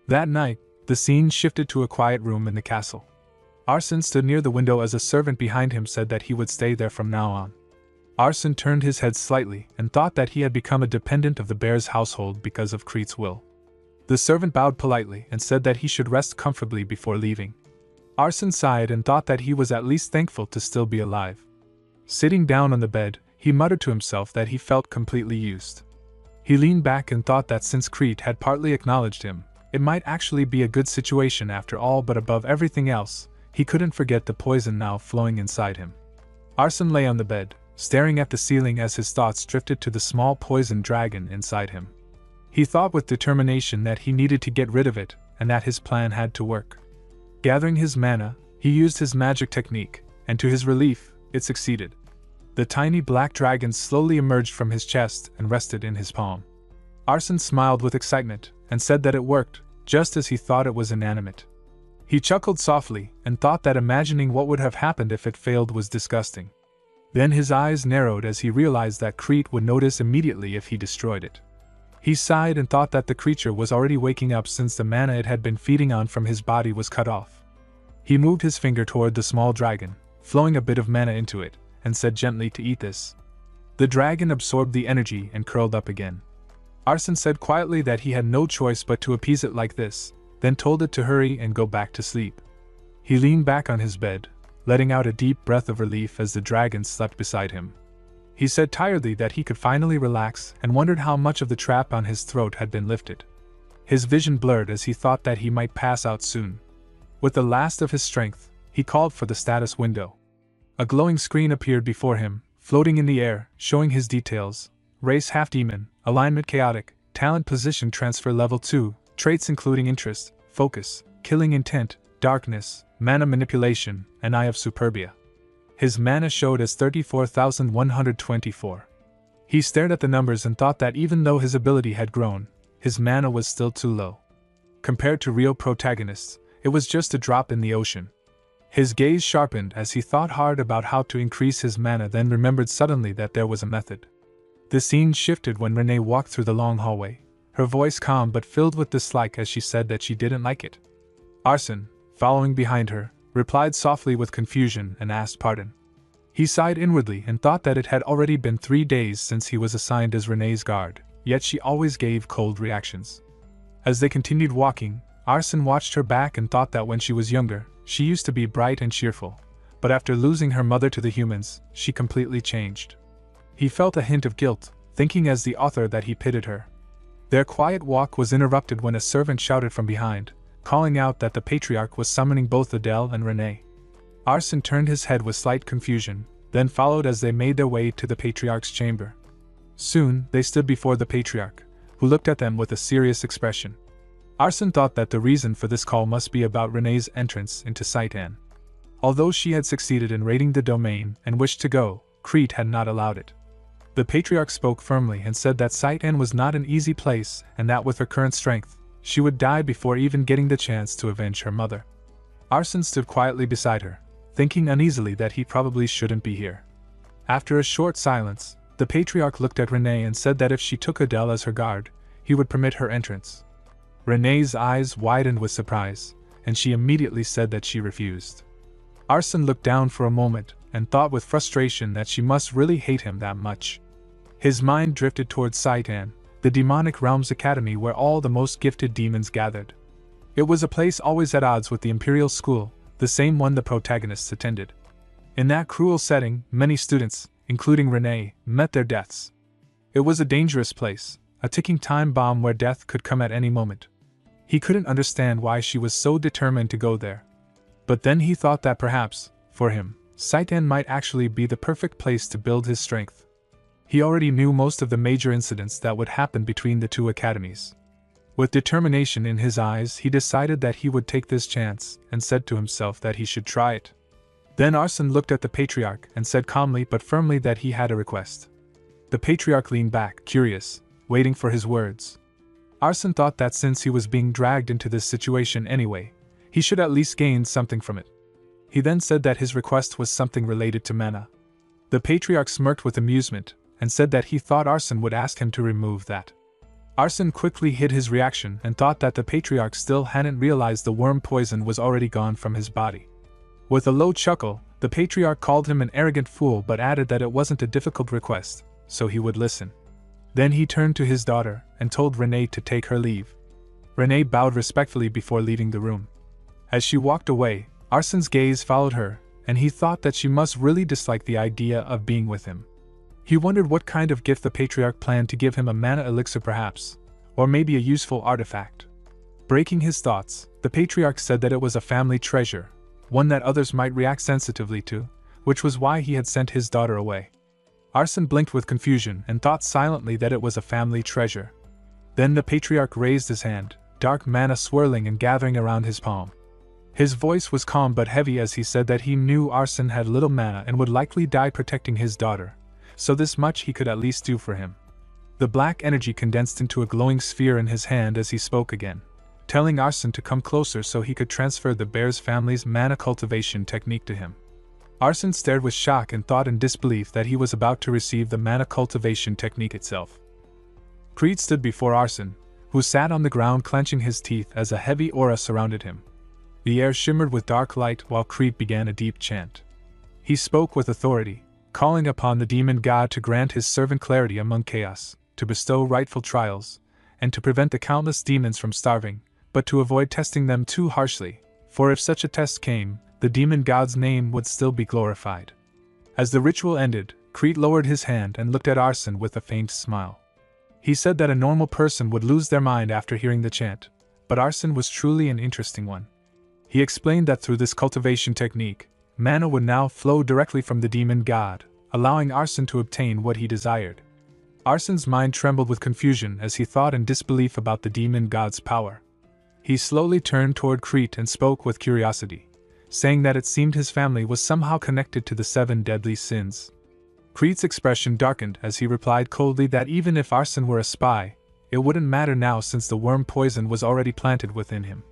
A: That night, the scene shifted to a quiet room in the castle. Arsene stood near the window as a servant behind him said that he would stay there from now on. Arsene turned his head slightly and thought that he had become a dependent of the bear's household because of Crete's will. The servant bowed politely and said that he should rest comfortably before leaving. Arsene sighed and thought that he was at least thankful to still be alive. Sitting down on the bed, he muttered to himself that he felt completely used. He leaned back and thought that since Crete had partly acknowledged him, it might actually be a good situation after all, but above everything else, he couldn't forget the poison now flowing inside him. Arsene lay on the bed, staring at the ceiling as his thoughts drifted to the small poison dragon inside him. He thought with determination that he needed to get rid of it, and that his plan had to work. Gathering his mana, he used his magic technique, and to his relief, it succeeded. The tiny black dragon slowly emerged from his chest and rested in his palm. Arsene smiled with excitement, and said that it worked, just as he thought it was inanimate. He chuckled softly and thought that imagining what would have happened if it failed was disgusting. Then his eyes narrowed as he realized that Crete would notice immediately if he destroyed it. He sighed and thought that the creature was already waking up since the mana it had been feeding on from his body was cut off. He moved his finger toward the small dragon, flowing a bit of mana into it, and said gently to eat this. The dragon absorbed the energy and curled up again. Arsene said quietly that he had no choice but to appease it like this, then told it to hurry and go back to sleep. He leaned back on his bed, letting out a deep breath of relief as the dragon slept beside him. He said tiredly that he could finally relax and wondered how much of the trap on his throat had been lifted. His vision blurred as he thought that he might pass out soon. With the last of his strength, he called for the status window. A glowing screen appeared before him, floating in the air, showing his details: race half-demon, alignment chaotic, talent position transfer level 2, traits including interest, focus, killing intent, darkness, mana manipulation, and eye of superbia. His mana showed as 34,124. He stared at the numbers and thought that even though his ability had grown, his mana was still too low. Compared to real protagonists, it was just a drop in the ocean. His gaze sharpened as he thought hard about how to increase his mana, then remembered suddenly that there was a method. The scene shifted when Renee walked through the long hallway, her voice calm but filled with dislike as she said that she didn't like it. Arsene, following behind her, replied softly with confusion and asked pardon. He sighed inwardly and thought that it had already been 3 days since he was assigned as Renee's guard, yet she always gave cold reactions. As they continued walking, Arsene watched her back and thought that when she was younger, she used to be bright and cheerful, but after losing her mother to the humans, she completely changed. He felt a hint of guilt, thinking as the author that he pitied her. Their quiet walk was interrupted when a servant shouted from behind, calling out that the Patriarch was summoning both Adele and Renee. Arsene turned his head with slight confusion, then followed as they made their way to the Patriarch's chamber. Soon, they stood before the Patriarch, who looked at them with a serious expression. Arsene thought that the reason for this call must be about Renee's entrance into Saitan. Although she had succeeded in raiding the domain and wished to go, Crete had not allowed it. The Patriarch spoke firmly and said that Saitan was not an easy place and that with her current strength, she would die before even getting the chance to avenge her mother. Arsene stood quietly beside her, thinking uneasily that he probably shouldn't be here. After a short silence, the Patriarch looked at Renee and said that if she took Adele as her guard, he would permit her entrance. Renee's eyes widened with surprise, and she immediately said that she refused. Arsene looked down for a moment and thought with frustration that she must really hate him that much. His mind drifted towards Saitan, the demonic realm's academy where all the most gifted demons gathered. It was a place always at odds with the Imperial School, the same one the protagonists attended. In that cruel setting, many students, including Renee, met their deaths. It was a dangerous place, a ticking time bomb where death could come at any moment. He couldn't understand why she was so determined to go there. But then he thought that perhaps, for him, Saitan might actually be the perfect place to build his strength. He already knew most of the major incidents that would happen between the two academies. With determination in his eyes, he decided that he would take this chance and said to himself that he should try it. Then Arsene looked at the Patriarch and said calmly but firmly that he had a request. The Patriarch leaned back, curious, waiting for his words. Arsene thought that since he was being dragged into this situation anyway, he should at least gain something from it. He then said that his request was something related to mana. The Patriarch smirked with amusement and said that he thought Arsene would ask him to remove that. Arsene quickly hid his reaction and thought that the Patriarch still hadn't realized the worm poison was already gone from his body. With a low chuckle, the Patriarch called him an arrogant fool but added that it wasn't a difficult request, so he would listen. Then he turned to his daughter and told Renee to take her leave. Renee bowed respectfully before leaving the room. As she walked away, Arsene's gaze followed her, and he thought that she must really dislike the idea of being with him. He wondered what kind of gift the Patriarch planned to give him, a mana elixir perhaps, or maybe a useful artifact. Breaking his thoughts, the Patriarch said that it was a family treasure, one that others might react sensitively to, which was why he had sent his daughter away. Arsene blinked with confusion and thought silently that it was a family treasure. Then the Patriarch raised his hand, dark mana swirling and gathering around his palm. His voice was calm but heavy as he said that he knew Arsene had little mana and would likely die protecting his daughter, so this much he could at least do for him. The black energy condensed into a glowing sphere in his hand as he spoke again. telling Arsene to come closer so he could transfer the bear's family's mana cultivation technique to him. Arsene stared with shock and thought in disbelief that he was about to receive the mana cultivation technique itself. Creed stood before Arsene, who sat on the ground clenching his teeth as a heavy aura surrounded him. The air shimmered with dark light while Creed began a deep chant. He spoke with authority, calling upon the demon god to grant his servant clarity among chaos, to bestow rightful trials, and to prevent the countless demons from starving, but to avoid testing them too harshly, for if such a test came, the demon god's name would still be glorified. As the ritual ended, Creed lowered his hand and looked at Arsene with a faint smile. He said that a normal person would lose their mind after hearing the chant, but Arsene was truly an interesting one. He explained that through this cultivation technique, mana would now flow directly from the demon god, allowing Arsene to obtain what he desired. Arsene's mind trembled with confusion as he thought in disbelief about the demon god's power. He slowly turned toward Creed and spoke with curiosity, saying that it seemed his family was somehow connected to the 7 deadly sins. Creed's expression darkened as he replied coldly that even if Arsene were a spy, it wouldn't matter now since the worm poison was already planted within him.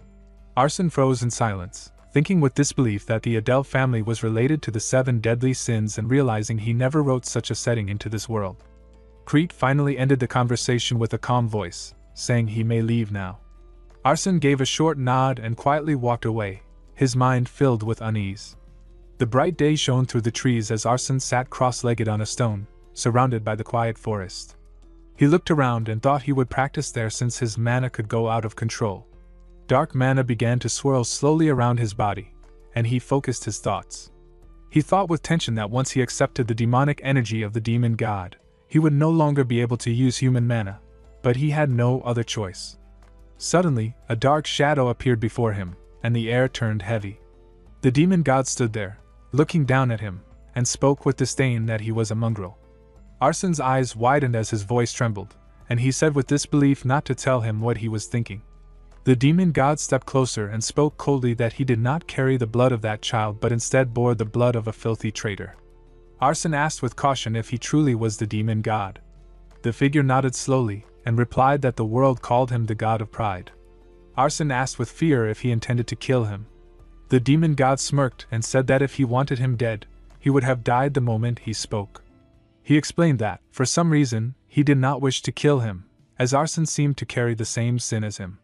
A: Arsene froze in silence, thinking with disbelief that the Adele family was related to the 7 deadly sins and realizing he never wrote such a setting into this world. Creed finally ended the conversation with a calm voice, saying he may leave now. Arsene gave a short nod and quietly walked away, his mind filled with unease. The bright day shone through the trees as Arsene sat cross-legged on a stone, surrounded by the quiet forest. He looked around and thought he would practice there since his mana could go out of control. Dark mana began to swirl slowly around his body, and he focused his thoughts. He thought with tension that once he accepted the demonic energy of the demon god, he would no longer be able to use human mana, but he had no other choice. Suddenly, a dark shadow appeared before him, and the air turned heavy. The demon god stood there, looking down at him, and spoke with disdain that he was a mongrel. Arsene's eyes widened as his voice trembled, and he said with disbelief not to tell him what he was thinking. The demon god stepped closer and spoke coldly that he did not carry the blood of that child but instead bore the blood of a filthy traitor. Arsene asked with caution if he truly was the demon god. The figure nodded slowly, and replied that the world called him the god of pride. Arsene asked with fear if he intended to kill him. The demon god smirked and said that if he wanted him dead, he would have died the moment he spoke. He explained that, for some reason, he did not wish to kill him, as Arsene seemed to carry the same sin as him.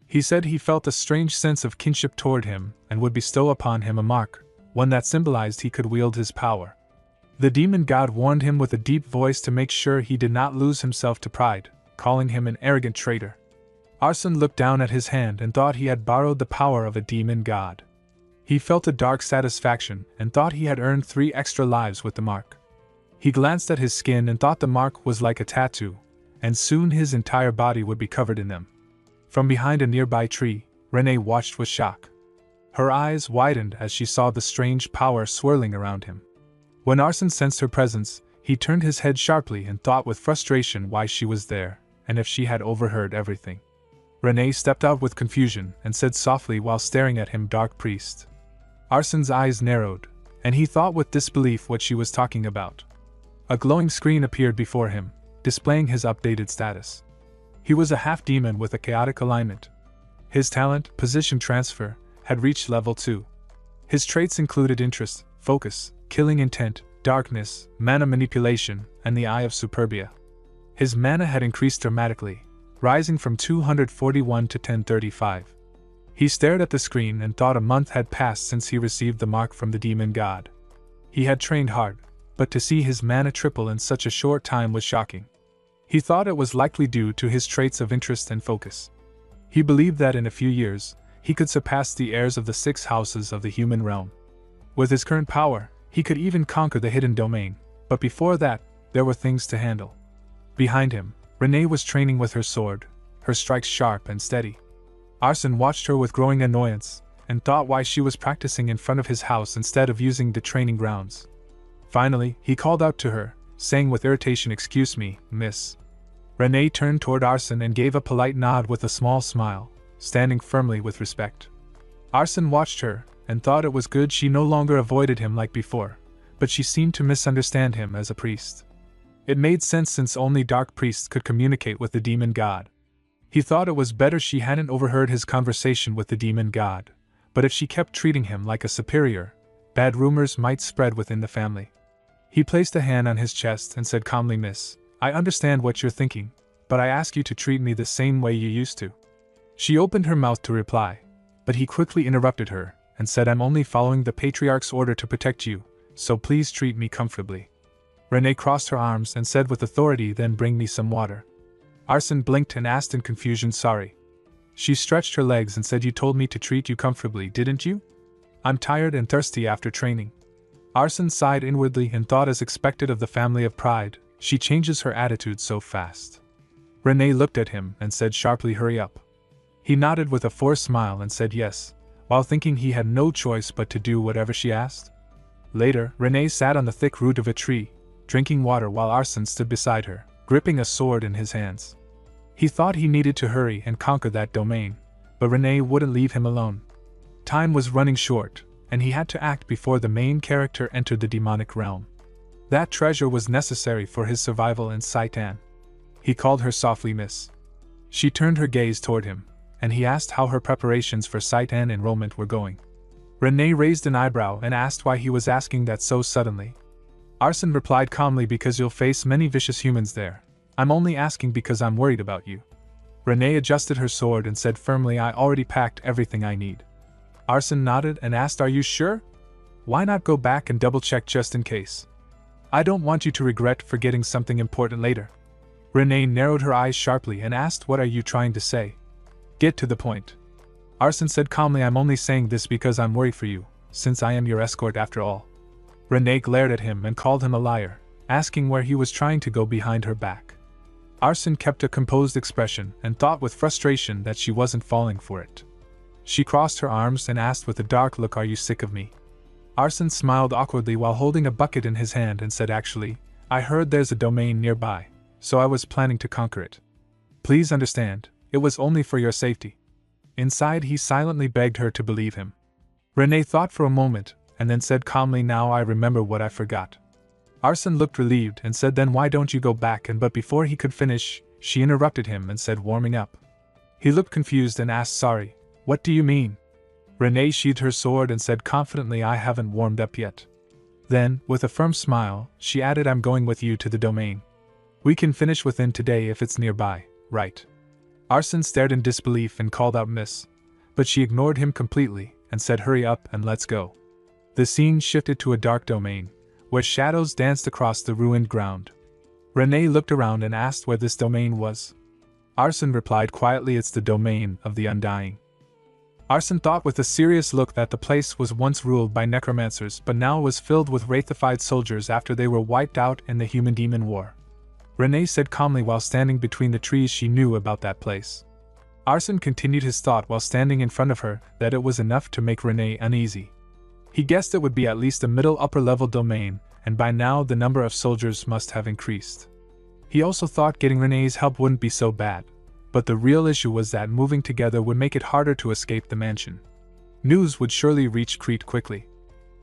A: He said he felt a strange sense of kinship toward him and would bestow upon him a mark, one that symbolized he could wield his power. The demon god warned him with a deep voice to make sure he did not lose himself to pride, calling him an arrogant traitor. Arsene looked down at his hand and thought he had borrowed the power of a demon god. He felt a dark satisfaction and thought he had earned 3 extra lives with the mark. He glanced at his skin and thought the mark was like a tattoo, and soon his entire body would be covered in them. From behind a nearby tree, Renee watched with shock. Her eyes widened as she saw the strange power swirling around him. When Arsene sensed her presence, he turned his head sharply and thought with frustration why she was there, and if she had overheard everything. Renee stepped out with confusion and said softly while staring at him, "Dark Priest." Arsene's eyes narrowed, and he thought with disbelief what she was talking about. A glowing screen appeared before him, displaying his updated status. He was a half-demon with a chaotic alignment. His talent, position transfer, had reached level 2. His traits included interest, focus, killing intent, darkness, mana manipulation, and the Eye of Superbia. His mana had increased dramatically, rising from 241 to 1035. He stared at the screen and thought a month had passed since he received the mark from the demon god. He had trained hard, but to see his mana triple in such a short time was shocking. He thought it was likely due to his traits of interest and focus. He believed that in a few years, he could surpass the heirs of the 6 houses of the human realm. With his current power, he could even conquer the hidden domain, but before that, there were things to handle. Behind him, Renee was training with her sword, her strikes sharp and steady. Arsene watched her with growing annoyance, and thought why she was practicing in front of his house instead of using the training grounds. Finally, he called out to her, saying with irritation, "Excuse me, miss." Renee turned toward Arsene and gave a polite nod with a small smile, standing firmly with respect. Arsene watched her, and thought it was good she no longer avoided him like before, but she seemed to misunderstand him as a priest. It made sense since only dark priests could communicate with the demon god. He thought it was better she hadn't overheard his conversation with the demon god, but if she kept treating him like a superior, bad rumors might spread within the family. He placed a hand on his chest and said calmly, "Miss, I understand what you're thinking, but I ask you to treat me the same way you used to." She opened her mouth to reply, but he quickly interrupted her and said, "I'm only following the patriarch's order to protect you, so please treat me comfortably." Renee crossed her arms and said with authority, "Then bring me some water." Arsène blinked and asked in confusion, "Sorry." She stretched her legs and said, "You told me to treat you comfortably, didn't you? I'm tired and thirsty after training." Arsène sighed inwardly and thought, as expected of the family of Pride, she changes her attitude so fast. Renee looked at him and said sharply, "Hurry up." He nodded with a forced smile and said yes, while thinking he had no choice but to do whatever she asked. Later, Renee sat on the thick root of a tree, drinking water while Arsène stood beside her, gripping a sword in his hands. He thought he needed to hurry and conquer that domain, but Renee wouldn't leave him alone. Time was running short, and he had to act before the main character entered the demonic realm. That treasure was necessary for his survival in Saitan. He called her softly Miss. She turned her gaze toward him, and he asked how her preparations for Saitan enrollment were going. Renee raised an eyebrow and asked why he was asking that so suddenly. Arsène replied calmly, "Because you'll face many vicious humans there. I'm only asking because I'm worried about you." Renee adjusted her sword and said firmly, "I already packed everything I need." Arsène nodded and asked, "Are you sure? Why not go back and double-check just in case? I don't want you to regret forgetting something important later." Renee narrowed her eyes sharply and asked, "What are you trying to say? Get to the point." Arsène said calmly, "I'm only saying this because I'm worried for you, since I am your escort after all." Renee glared at him and called him a liar, asking where he was trying to go behind her back. Arsène kept a composed expression and thought with frustration that she wasn't falling for it. She crossed her arms and asked with a dark look, "Are you sick of me?" Arsène smiled awkwardly while holding a bucket in his hand and said, "Actually, I heard there's a domain nearby, so I was planning to conquer it. Please understand, it was only for your safety." Inside, he silently begged her to believe him. Renee thought for a moment, and then said calmly, "Now I remember what I forgot." Arsène looked relieved and said, "Then why don't you go back?" But before he could finish, she interrupted him and said, "Warming up." He looked confused and asked, "Sorry, what do you mean?" Renee sheathed her sword and said confidently, "I haven't warmed up yet." Then, with a firm smile, she added, "I'm going with you to the domain. We can finish within today if it's nearby, right?" Arsène stared in disbelief and called out, "Miss," but she ignored him completely and said, "Hurry up and let's go." The scene shifted to a dark domain, where shadows danced across the ruined ground. Renee looked around and asked where this domain was. Arsène replied quietly, "It's the domain of the Undying." Arsène thought with a serious look that the place was once ruled by necromancers but now was filled with wraithified soldiers after they were wiped out in the Human-Demon War. Renee said calmly while standing between the trees she knew about that place. Arsène continued his thought while standing in front of her that it was enough to make Renee uneasy. He guessed it would be at least a middle upper level domain, and by now the number of soldiers must have increased. He also thought getting Renee's help wouldn't be so bad, but the real issue was that moving together would make it harder to escape the mansion. News would surely reach Crete quickly.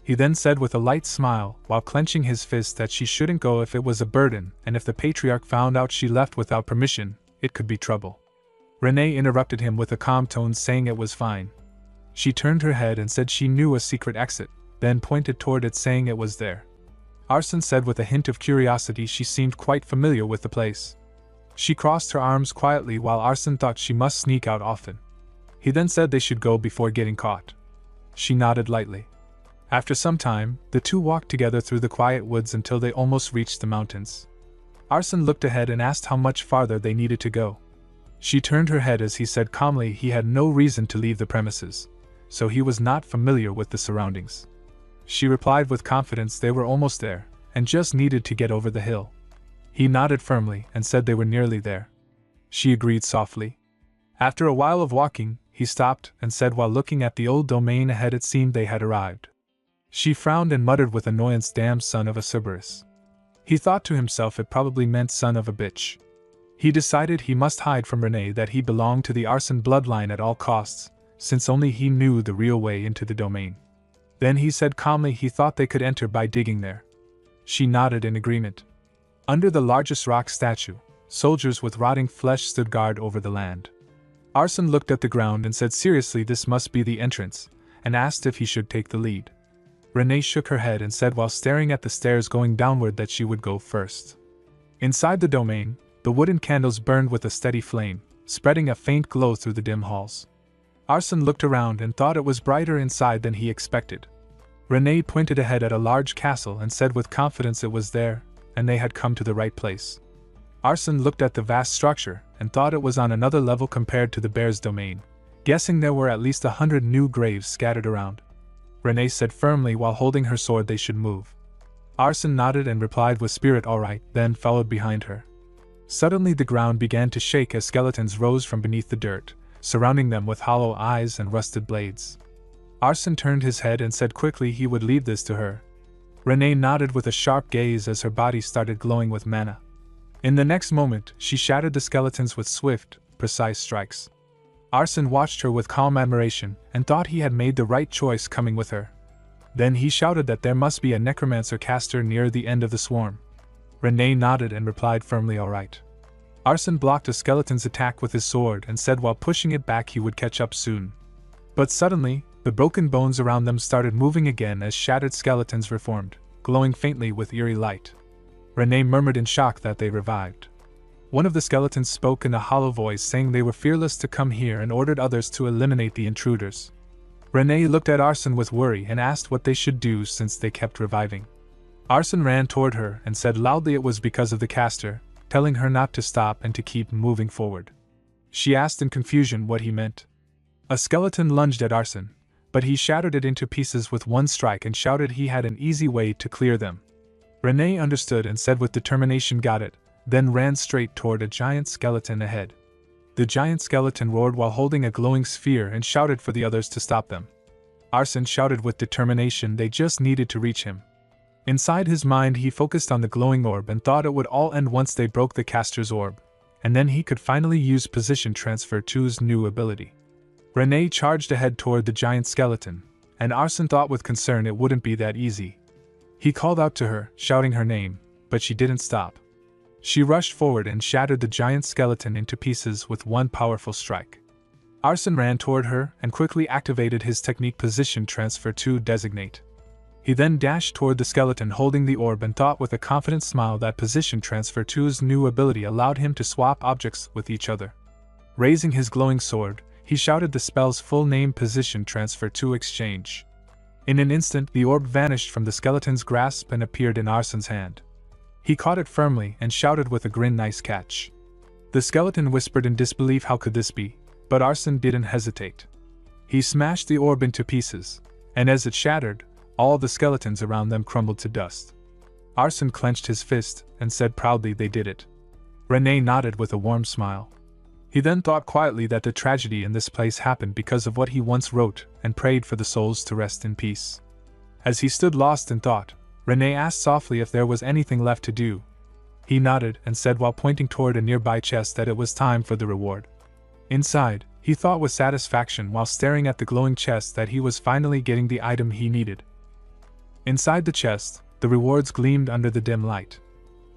A: He then said with a light smile, while clenching his fist, that she shouldn't go if it was a burden, and if the patriarch found out she left without permission, it could be trouble. Renee interrupted him with a calm tone, saying it was fine. She turned her head and said she knew a secret exit, then pointed toward it, saying it was there. Arsène said with a hint of curiosity she seemed quite familiar with the place. She crossed her arms quietly while Arsène thought she must sneak out often. He then said they should go before getting caught. She nodded lightly. After some time, the two walked together through the quiet woods until they almost reached the mountains. Arsène looked ahead and asked how much farther they needed to go. She turned her head as he said calmly he had no reason to leave the premises, so he was not familiar with the surroundings. She replied with confidence they were almost there, and just needed to get over the hill. He nodded firmly and said they were nearly there. She agreed softly. After a while of walking, he stopped and said while looking at the old domain ahead it seemed they had arrived. She frowned and muttered with annoyance, "Damn son of a Cerberus." He thought to himself it probably meant son of a bitch. He decided he must hide from Renee that he belonged to the Arsène bloodline at all costs, since only he knew the real way into the domain. Then he said calmly he thought they could enter by digging there. She nodded in agreement. Under the largest rock statue, soldiers with rotting flesh stood guard over the land. Arson looked at the ground and said seriously this must be the entrance, and asked if he should take the lead. Renee shook her head and said while staring at the stairs going downward that she would go first. Inside the domain, the wooden candles burned with a steady flame, spreading a faint glow through the dim halls. Arson looked around and thought it was brighter inside than he expected. Renee pointed ahead at a large castle and said with confidence it was there, and they had come to the right place. Arson looked at the vast structure and thought it was on another level compared to the bear's domain, guessing there were at least 100 new graves scattered around. Renee said firmly while holding her sword they should move. Arson nodded and replied with spirit all right, then followed behind her. Suddenly the ground began to shake as skeletons rose from beneath the dirt, surrounding them with hollow eyes and rusted blades. Arson turned his head and said quickly he would leave this to her. Renee nodded with a sharp gaze as her body started glowing with mana. In the next moment, she shattered the skeletons with swift, precise strikes. Arson watched her with calm admiration and thought he had made the right choice coming with her. Then he shouted that there must be a necromancer caster near the end of the swarm. Renee nodded and replied firmly all right. Arson blocked a skeleton's attack with his sword and said while pushing it back he would catch up soon. But suddenly, the broken bones around them started moving again as shattered skeletons reformed, glowing faintly with eerie light. Renee murmured in shock that they revived. One of the skeletons spoke in a hollow voice saying they were fearless to come here and ordered others to eliminate the intruders. Renee looked at Arson with worry and asked what they should do since they kept reviving. Arson ran toward her and said loudly it was because of the caster, telling her not to stop and to keep moving forward. She asked in confusion what he meant. A skeleton lunged at Arson, but he shattered it into pieces with one strike and shouted he had an easy way to clear them. Renee understood and said with determination got it, then ran straight toward a giant skeleton ahead. The giant skeleton roared while holding a glowing sphere and shouted for the others to stop them. Arson shouted with determination they just needed to reach him. Inside his mind he focused on the glowing orb and thought it would all end once they broke the caster's orb, and then he could finally use Position Transfer 2's new ability. Renee charged ahead toward the giant skeleton, and Arson thought with concern it wouldn't be that easy. He called out to her, shouting her name, but she didn't stop. She rushed forward and shattered the giant skeleton into pieces with one powerful strike. Arson ran toward her and quickly activated his technique Position Transfer 2 Designate. He then dashed toward the skeleton holding the orb and thought with a confident smile that Position Transfer 2's new ability allowed him to swap objects with each other. Raising his glowing sword, he shouted the spell's full name Position Transfer 2 Exchange. In an instant the orb vanished from the skeleton's grasp and appeared in Arson's hand. He caught it firmly and shouted with a grin nice catch. The skeleton whispered in disbelief how could this be, but Arson didn't hesitate. He smashed the orb into pieces, and as it shattered, all the skeletons around them crumbled to dust. Arson clenched his fist and said proudly they did it. Renee nodded with a warm smile. He then thought quietly that the tragedy in this place happened because of what he once wrote and prayed for the souls to rest in peace. As he stood lost in thought, Renee asked softly if there was anything left to do. He nodded and said while pointing toward a nearby chest that it was time for the reward. Inside, he thought with satisfaction while staring at the glowing chest that he was finally getting the item he needed. Inside the chest, the rewards gleamed under the dim light.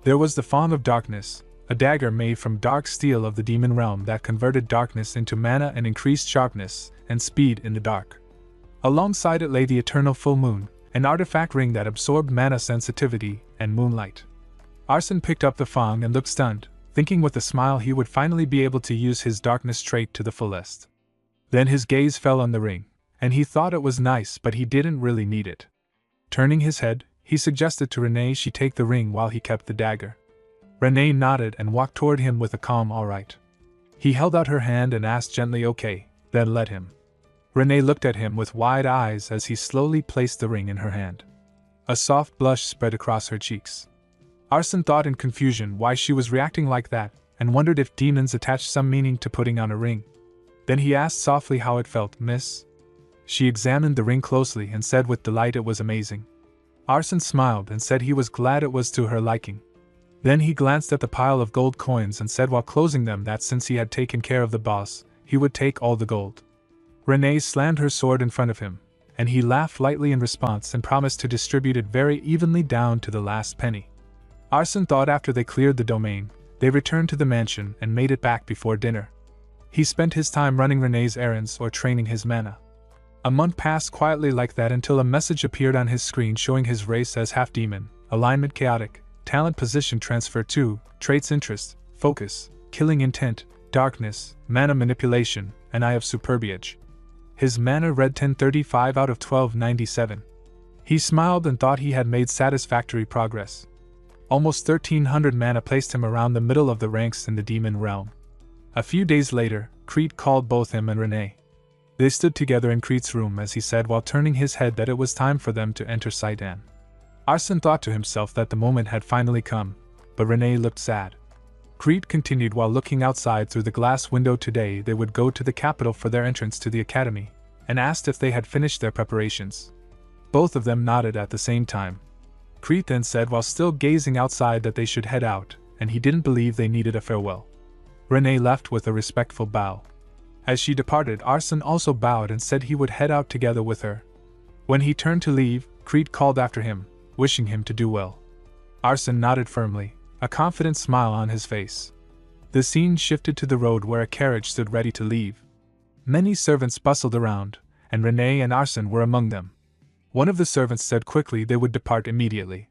A: There was the Fawn of Darkness, a dagger made from dark steel of the demon realm that converted darkness into mana and increased sharpness and speed in the dark. Alongside it lay the Eternal Full Moon, an artifact ring that absorbed mana sensitivity and moonlight. Arson picked up the Fawn and looked stunned, thinking with a smile he would finally be able to use his darkness trait to the fullest. Then his gaze fell on the ring, and he thought it was nice but he didn't really need it. Turning his head, he suggested to Renee she take the ring while he kept the dagger. Renee nodded and walked toward him with a calm all right. He held out her hand and asked gently okay, then let him. Renee looked at him with wide eyes as he slowly placed the ring in her hand. A soft blush spread across her cheeks. Arson thought in confusion why she was reacting like that and wondered if demons attached some meaning to putting on a ring. Then he asked softly how it felt, miss. She examined the ring closely and said with delight it was amazing. Arson smiled and said he was glad it was to her liking. Then he glanced at the pile of gold coins and said while closing them that since he had taken care of the boss, he would take all the gold. Renee slammed her sword in front of him, and he laughed lightly in response and promised to distribute it very evenly down to the last penny. Arson thought after they cleared the domain, they returned to the mansion and made it back before dinner. He spent his time running Renee's errands or training his mana. A month passed quietly like that until a message appeared on his screen showing his race as half-demon, alignment chaotic, talent position transfer 2, traits interest, focus, killing intent, darkness, mana manipulation, and eye of superbiage. His mana read 1035 out of 1297. He smiled and thought he had made satisfactory progress. Almost 1300 mana placed him around the middle of the ranks in the demon realm. A few days later, Crete called both him and Renee. They stood together in Crete's room as he said while turning his head that it was time for them to enter Saitan. Arsene thought to himself that the moment had finally come, but Renee looked sad. Crete continued while looking outside through the glass window. Today they would go to the capital for their entrance to the academy, and asked if they had finished their preparations. Both of them nodded at the same time. Crete then said while still gazing outside that they should head out, and he didn't believe they needed a farewell. Renee left with a respectful bow. As she departed, Arsene also bowed and said he would head out together with her. When he turned to leave, Crete called after him, wishing him to do well. Arsene nodded firmly, a confident smile on his face. The scene shifted to the road where a carriage stood ready to leave. Many servants bustled around, and Renee and Arsene were among them. One of the servants said quickly they would depart immediately.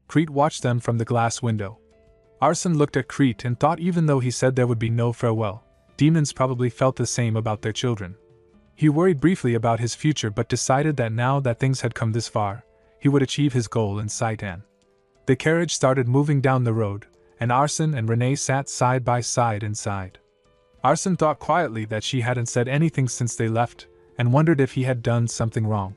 A: Crete watched them from the glass window. Arsene looked at Crete and thought even though he said there would be no farewell, demons probably felt the same about their children. He worried briefly about his future but decided that now that things had come this far, he would achieve his goal in Saitan. The carriage started moving down the road, and Arsene and Renee sat side by side inside. Arsene thought quietly that she hadn't said anything since they left, and wondered if he had done something wrong.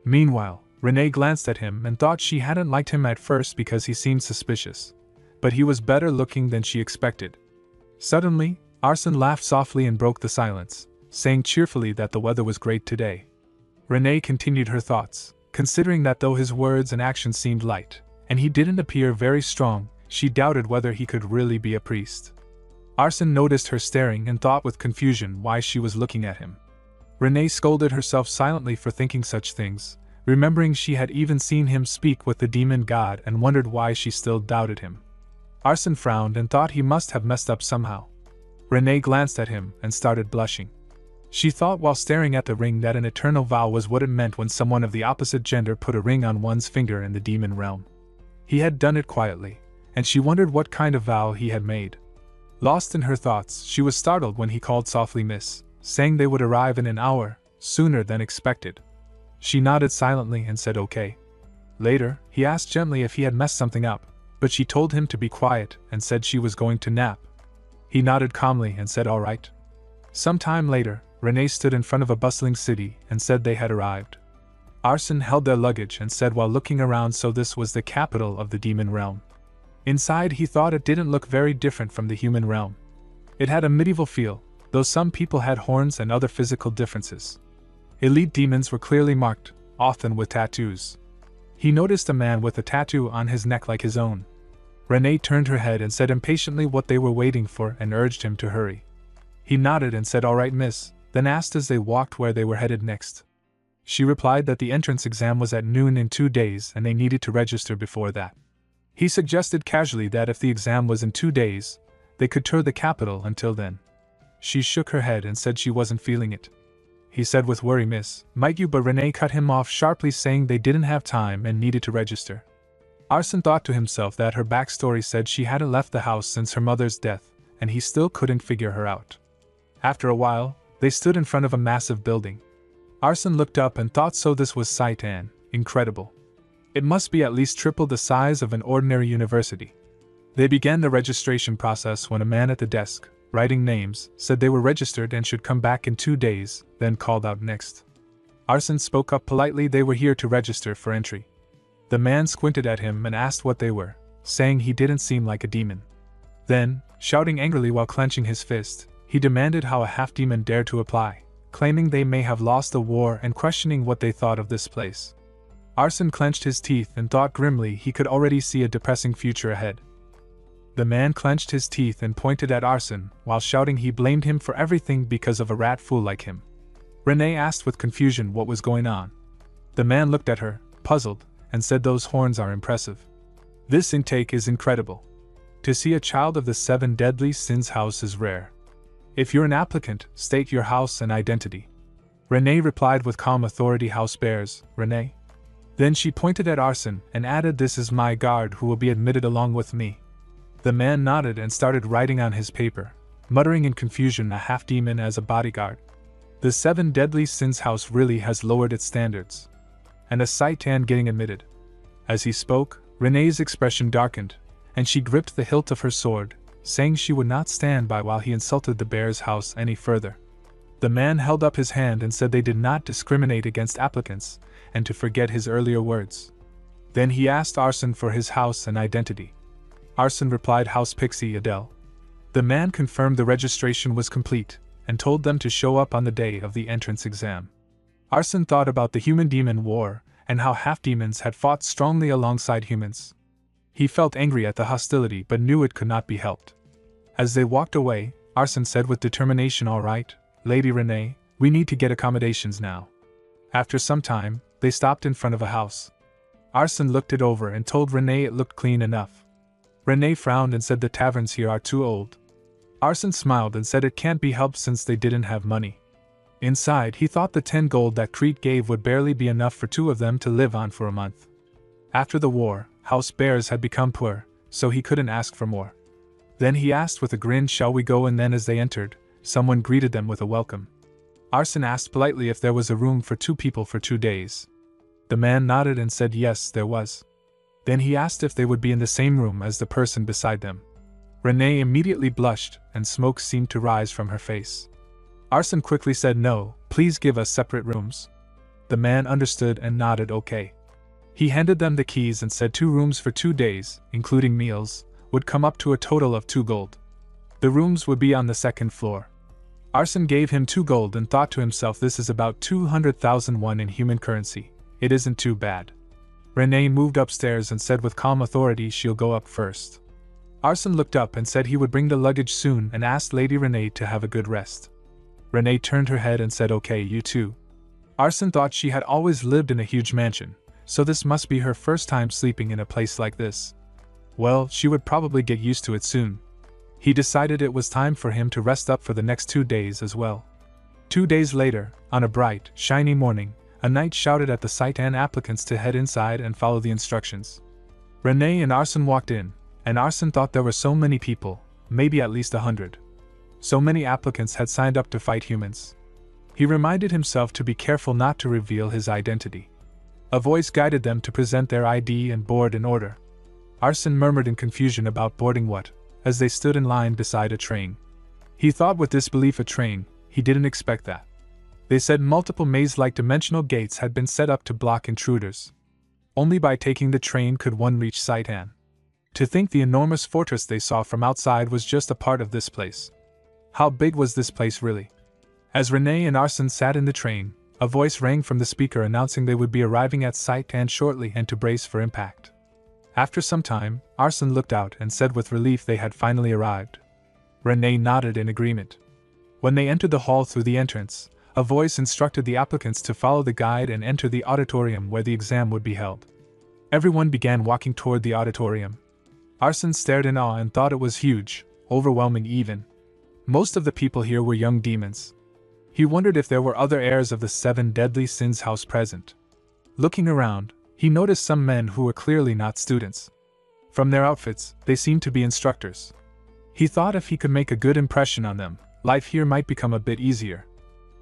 A: Meanwhile, Renee glanced at him and thought she hadn't liked him at first because he seemed suspicious. But he was better looking than she expected. Suddenly, Arsene laughed softly and broke the silence, saying cheerfully that the weather was great today. Renee continued her thoughts, considering that though his words and actions seemed light, and he didn't appear very strong, she doubted whether he could really be a priest. Arsene noticed her staring and thought with confusion why she was looking at him. Renee scolded herself silently for thinking such things, remembering she had even seen him speak with the demon god and wondered why she still doubted him. Arsene frowned and thought he must have messed up somehow. Renee glanced at him and started blushing. She thought while staring at the ring that an eternal vow was what it meant when someone of the opposite gender put a ring on one's finger in the demon realm. He had done it quietly, and she wondered what kind of vow he had made. Lost in her thoughts, she was startled when he called softly Miss, saying they would arrive in an hour, sooner than expected. She nodded silently and said okay. Later, he asked gently if he had messed something up, but she told him to be quiet and said she was going to nap. He nodded calmly and said all right. Some time later, Renee stood in front of a bustling city and said they had arrived. Arsene held their luggage and said while looking around so this was the capital of the demon realm. Inside he thought it didn't look very different from the human realm. It had a medieval feel, though some people had horns and other physical differences. Elite demons were clearly marked, often with tattoos. He noticed a man with a tattoo on his neck like his own. Renee turned her head and said impatiently what they were waiting for and urged him to hurry. He nodded and said all right miss, then asked as they walked where they were headed next. She replied that the entrance exam was at noon in 2 days and they needed to register before that. He suggested casually that if the exam was in 2 days, they could tour the capital until then. She shook her head and said she wasn't feeling it. He said with worry miss, might you, but Renee cut him off sharply saying they didn't have time and needed to register. Arsene thought to himself that her backstory said she hadn't left the house since her mother's death, and he still couldn't figure her out. After a while, they stood in front of a massive building. Arsene looked up and thought so this was Saitan, incredible. It must be at least triple the size of an ordinary university. They began the registration process when a man at the desk, writing names, said they were registered and should come back in 2 days, then called out next. Arsene spoke up politely they were here to register for entry. The man squinted at him and asked what they were, saying he didn't seem like a demon. Then, shouting angrily while clenching his fist, he demanded how a half-demon dared to apply, claiming they may have lost the war and questioning what they thought of this place. Arsene clenched his teeth and thought grimly he could already see a depressing future ahead. The man clenched his teeth and pointed at Arsene, while shouting he blamed him for everything because of a rat fool like him. Renee asked with confusion what was going on. The man looked at her, puzzled, and said those horns are impressive. This intake is incredible. To see a child of the 7 deadly sins house is rare. If you're an applicant, state your house and identity. Renee replied with calm authority. House bears, Renee. Then she pointed at Arsene and added, this is my guard who will be admitted along with me. The man nodded and started writing on his paper, muttering in confusion, a half-demon as a bodyguard. The 7 Deadly Sins house really has lowered its standards. And a Saitan getting admitted. As he spoke, Renee's expression darkened, and she gripped the hilt of her sword, saying she would not stand by while he insulted the bear's house any further. The man held up his hand and said they did not discriminate against applicants, and to forget his earlier words. Then he asked Arsene for his house and identity. Arsene replied, House Pixie Adele. The man confirmed the registration was complete, and told them to show up on the day of the entrance exam. Arsene thought about the human-demon war, and how half-demons had fought strongly alongside humans. He felt angry at the hostility but knew it could not be helped. As they walked away, Arsene said with determination, all right, Lady Renee, we need to get accommodations now. After some time, they stopped in front of a house. Arsene looked it over and told Renee it looked clean enough. Renee frowned and said the taverns here are too old. Arsene smiled and said it can't be helped since they didn't have money. Inside, he thought the 10 gold that Crete gave would barely be enough for 2 of them to live on for a month. After the war, House Bears had become poor, so he couldn't ask for more. Then he asked with a grin, shall we go? And then as they entered, someone greeted them with a welcome. Arsene asked politely if there was a room for 2 people for 2 days. The man nodded and said yes, there was. Then he asked if they would be in the same room as the person beside them. Renee immediately blushed, and smoke seemed to rise from her face. Arsene quickly said no, please give us separate rooms. The man understood and nodded okay. He handed them the keys and said 2 rooms for 2 days, including meals, would come up to a total of 2 gold. The rooms would be on the 2nd floor. Arsene gave him 2 gold and thought to himself, this is about 200,000 won in human currency. It isn't too bad. Renee moved upstairs and said with calm authority, she'll go up first. Arsene looked up and said he would bring the luggage soon and asked Lady Renee to have a good rest. Renee turned her head and said okay, you too. Arsene thought she had always lived in a huge mansion, so this must be her first time sleeping in a place like this. Well, she would probably get used to it soon. He decided it was time for him to rest up for the next 2 days as well. 2 days later, on a bright, shiny morning, a knight shouted at the Saitan applicants to head inside and follow the instructions. Renee and Arsene walked in, and Arsene thought there were so many people, maybe at least 100. So many applicants had signed up to fight humans. He reminded himself to be careful not to reveal his identity. A voice guided them to present their ID and board in order. Arsene murmured in confusion about boarding what, as they stood in line beside a train. He thought with disbelief, a train, he didn't expect that. They said multiple maze-like dimensional gates had been set up to block intruders. Only by taking the train could one reach Saitan. To think the enormous fortress they saw from outside was just a part of this place. How big was this place really? As Renee and Arsene sat in the train, a voice rang from the speaker announcing they would be arriving at Saitan shortly and to brace for impact. After some time, Arsene looked out and said with relief they had finally arrived. Renee nodded in agreement. When they entered the hall through the entrance, a voice instructed the applicants to follow the guide and enter the auditorium where the exam would be held. Everyone began walking toward the auditorium. Arsene stared in awe and thought it was huge, overwhelming even. Most of the people here were young demons. He wondered if there were other heirs of the 7 Deadly Sins house present. Looking around, he noticed some men who were clearly not students. From their outfits, they seemed to be instructors. He thought if he could make a good impression on them, life here might become a bit easier.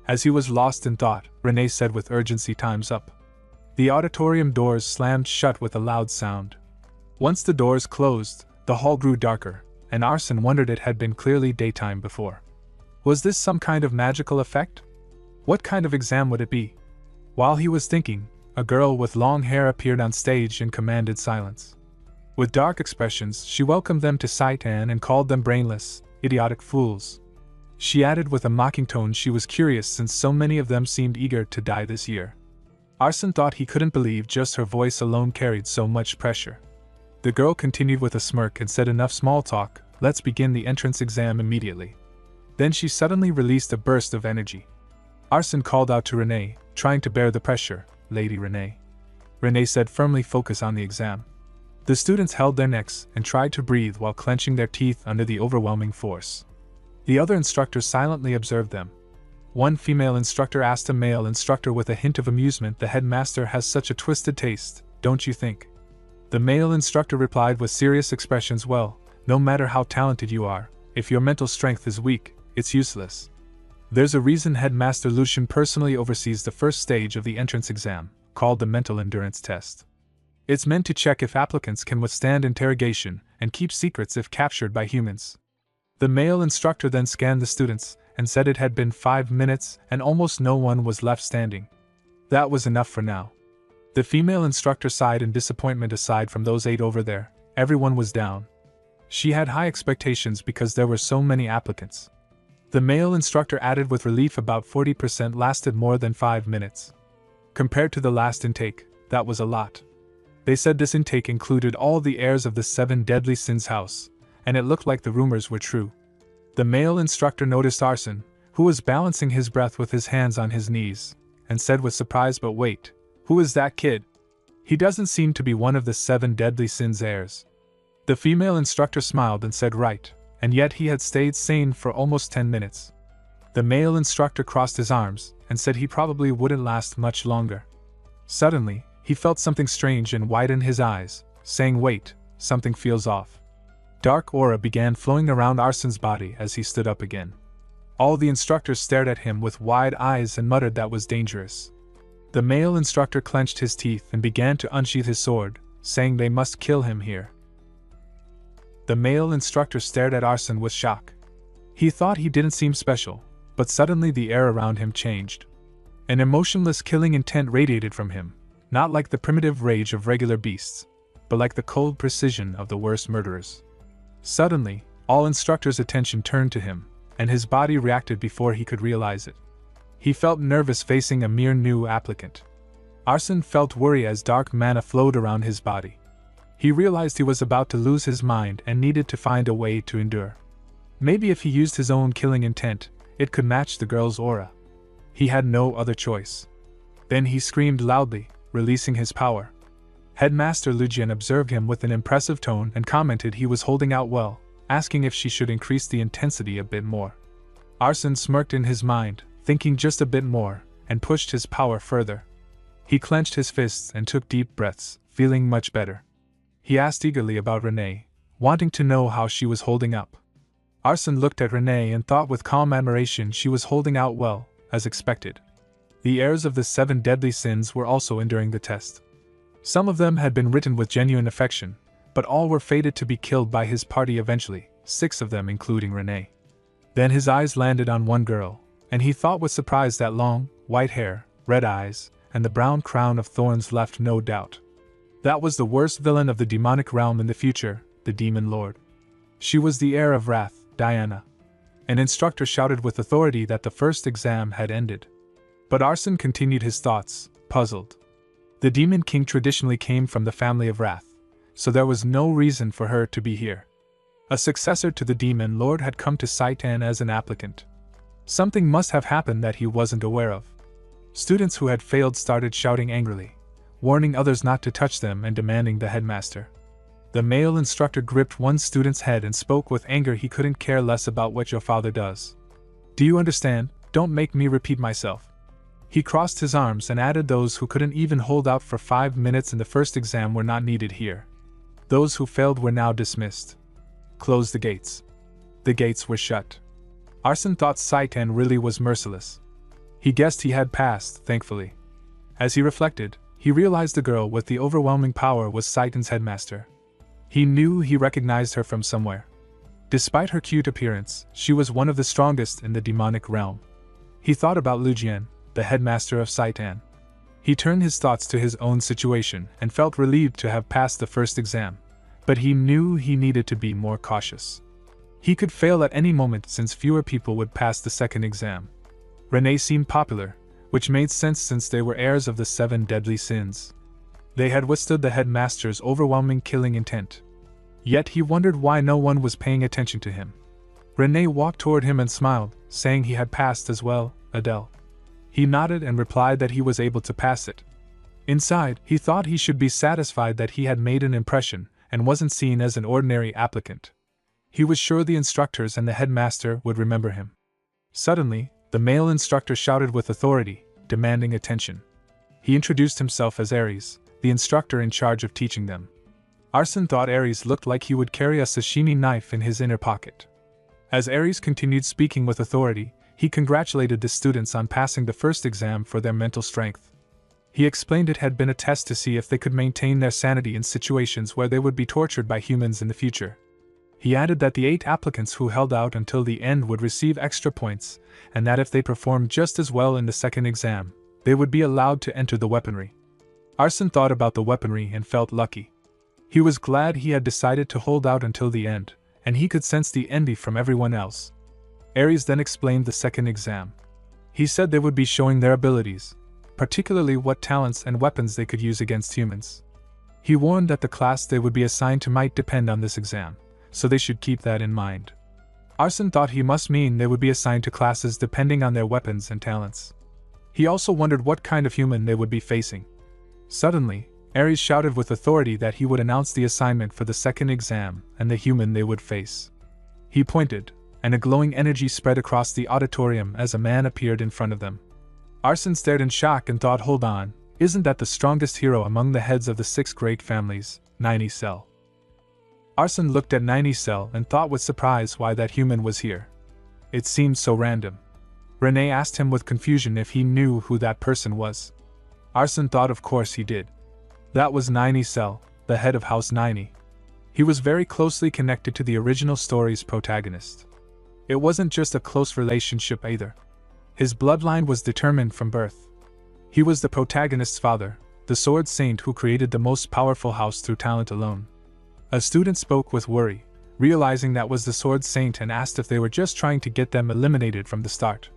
A: As he was lost in thought, Renee said with urgency, time's up. The auditorium doors slammed shut with a loud sound. Once the doors closed, the hall grew darker, and Arsene wondered it had been clearly daytime before. Was this some kind of magical effect? What kind of exam would it be? While he was thinking, a girl with long hair appeared on stage and commanded silence. With dark expressions, she welcomed them to Saitan and called them brainless, idiotic fools. She added with a mocking tone she was curious since so many of them seemed eager to die this year. Arsene thought he couldn't believe just her voice alone carried so much pressure. The girl continued with a smirk and said, enough small talk, let's begin the entrance exam immediately. Then she suddenly released a burst of energy. Arsene called out to Renee, trying to bear the pressure, Lady Renee. Renee said firmly, focus on the exam. The students held their necks and tried to breathe while clenching their teeth under the overwhelming force. The other instructors silently observed them. One female instructor asked a male instructor with a hint of amusement, "The headmaster has such a twisted taste, don't you think?" The male instructor replied with serious expressions, "Well, no matter how talented you are, if your mental strength is weak, it's useless. There's a reason Headmaster Lucian personally oversees the first stage of the entrance exam, called the mental endurance test. It's meant to check if applicants can withstand interrogation and keep secrets if captured by humans." The male instructor then scanned the students and said it had been 5 minutes and almost no one was left standing. That was enough for now. The female instructor sighed in disappointment. Aside from those 8 over there, everyone was down. She had high expectations because there were so many applicants. The male instructor added with relief, about 40% lasted more than 5 minutes. Compared to the last intake, that was a lot. They said this intake included all the heirs of the 7 deadly sins house, and it looked like the rumors were true. The male instructor noticed Arson, who was balancing his breath with his hands on his knees, and said with surprise, "But wait, who is that kid? He doesn't seem to be one of the 7 deadly sins heirs." The female instructor smiled and said, "Right, and yet he had stayed sane for almost 10 minutes. The male instructor crossed his arms and said he probably wouldn't last much longer. Suddenly, he felt something strange and widened his eyes, saying, "Wait, something feels off." Dark aura began flowing around Arson's body as he stood up again. All the instructors stared at him with wide eyes and muttered that was dangerous. The male instructor clenched his teeth and began to unsheath his sword, saying they must kill him here. The male instructor stared at Arson with shock. He thought he didn't seem special, but suddenly the air around him changed. An emotionless killing intent radiated from him, not like the primitive rage of regular beasts, but like the cold precision of the worst murderers. Suddenly, all instructors' attention turned to him, and his body reacted before he could realize it. He felt nervous facing a mere new applicant. Arson felt worry as dark mana flowed around his body. He realized he was about to lose his mind and needed to find a way to endure. Maybe if he used his own killing intent, it could match the girl's aura. He had no other choice. Then he screamed loudly, releasing his power. Headmaster Lucian observed him with an impressive tone and commented he was holding out well, asking if she should increase the intensity a bit more. Arson smirked in his mind, thinking just a bit more, and pushed his power further. He clenched his fists and took deep breaths, feeling much better. He asked eagerly about Renee, wanting to know how she was holding up. Arson looked at Renee and thought with calm admiration she was holding out well, as expected. The heirs of the 7 deadly sins were also enduring the test. Some of them had been written with genuine affection, but all were fated to be killed by his party eventually, 6 of them including Renee. Then his eyes landed on one girl, and he thought with surprise that long, white hair, red eyes, and the brown crown of thorns left no doubt. That was the worst villain of the demonic realm in the future, the Demon Lord. She was the heir of Wrath, Diana. An instructor shouted with authority that the first exam had ended. But Arson continued his thoughts, puzzled. The Demon King traditionally came from the family of Wrath, so there was no reason for her to be here. A successor to the Demon Lord had come to Saitan as an applicant. Something must have happened that he wasn't aware of. Students who had failed started shouting angrily, warning others not to touch them and demanding the headmaster. The male instructor gripped one student's head and spoke with anger. "He couldn't care less about what your father does. Do you understand? Don't make me repeat myself." He crossed his arms and added, "Those who couldn't even hold out for 5 minutes in the first exam were not needed here. Those who failed were now dismissed. Close the gates." The gates were shut. Arson thought Saitan really was merciless. He guessed he had passed, thankfully. As he reflected, he realized the girl with the overwhelming power was Saitan's headmaster. He knew he recognized her from somewhere. Despite her cute appearance, she was one of the strongest in the demonic realm. He thought about Lucian, the headmaster of Saitan. He turned his thoughts to his own situation and felt relieved to have passed the first exam, but he knew he needed to be more cautious. He could fail at any moment since fewer people would pass the second exam. Renee seemed popular, which made sense since they were heirs of the 7 deadly sins. They had withstood the headmaster's overwhelming killing intent. Yet he wondered why no one was paying attention to him. Renee walked toward him and smiled, saying he had passed as well, Adele. He nodded and replied that he was able to pass it. Inside, he thought he should be satisfied that he had made an impression and wasn't seen as an ordinary applicant. He was sure the instructors and the headmaster would remember him. Suddenly, the male instructor shouted with authority, demanding attention. He introduced himself as Aries, the instructor in charge of teaching them. Arson thought Aries looked like he would carry a sashimi knife in his inner pocket. As Aries continued speaking with authority, he congratulated the students on passing the first exam for their mental strength. He explained it had been a test to see if they could maintain their sanity in situations where they would be tortured by humans in the future. He added that the 8 applicants who held out until the end would receive extra points, and that if they performed just as well in the second exam, they would be allowed to enter the weaponry. Arson thought about the weaponry and felt lucky. He was glad he had decided to hold out until the end, and he could sense the envy from everyone else. Aries then explained the second exam. He said they would be showing their abilities, particularly what talents and weapons they could use against humans. He warned that the class they would be assigned to might depend on this exam, so they should keep that in mind. Arson thought he must mean they would be assigned to classes depending on their weapons and talents. He also wondered what kind of human they would be facing. Suddenly, Aries shouted with authority that he would announce the assignment for the second exam and the human they would face. He pointed, and a glowing energy spread across the auditorium as a man appeared in front of them. Arson stared in shock and thought, hold on, isn't that the strongest hero among the heads of the 6 great families, 90 Cell? Arson looked at 90 Cell and thought with surprise why that human was here. It seemed so random. Renee asked him with confusion if he knew who that person was. Arson thought of course he did. That was 90 Cell, the head of House 90. He was very closely connected to the original story's protagonist. It wasn't just a close relationship either. His bloodline was determined from birth. He was the protagonist's father, the Sword Saint who created the most powerful house through talent alone. A student spoke with worry, realizing that was the Sword Saint, and asked if they were just trying to get them eliminated from the start.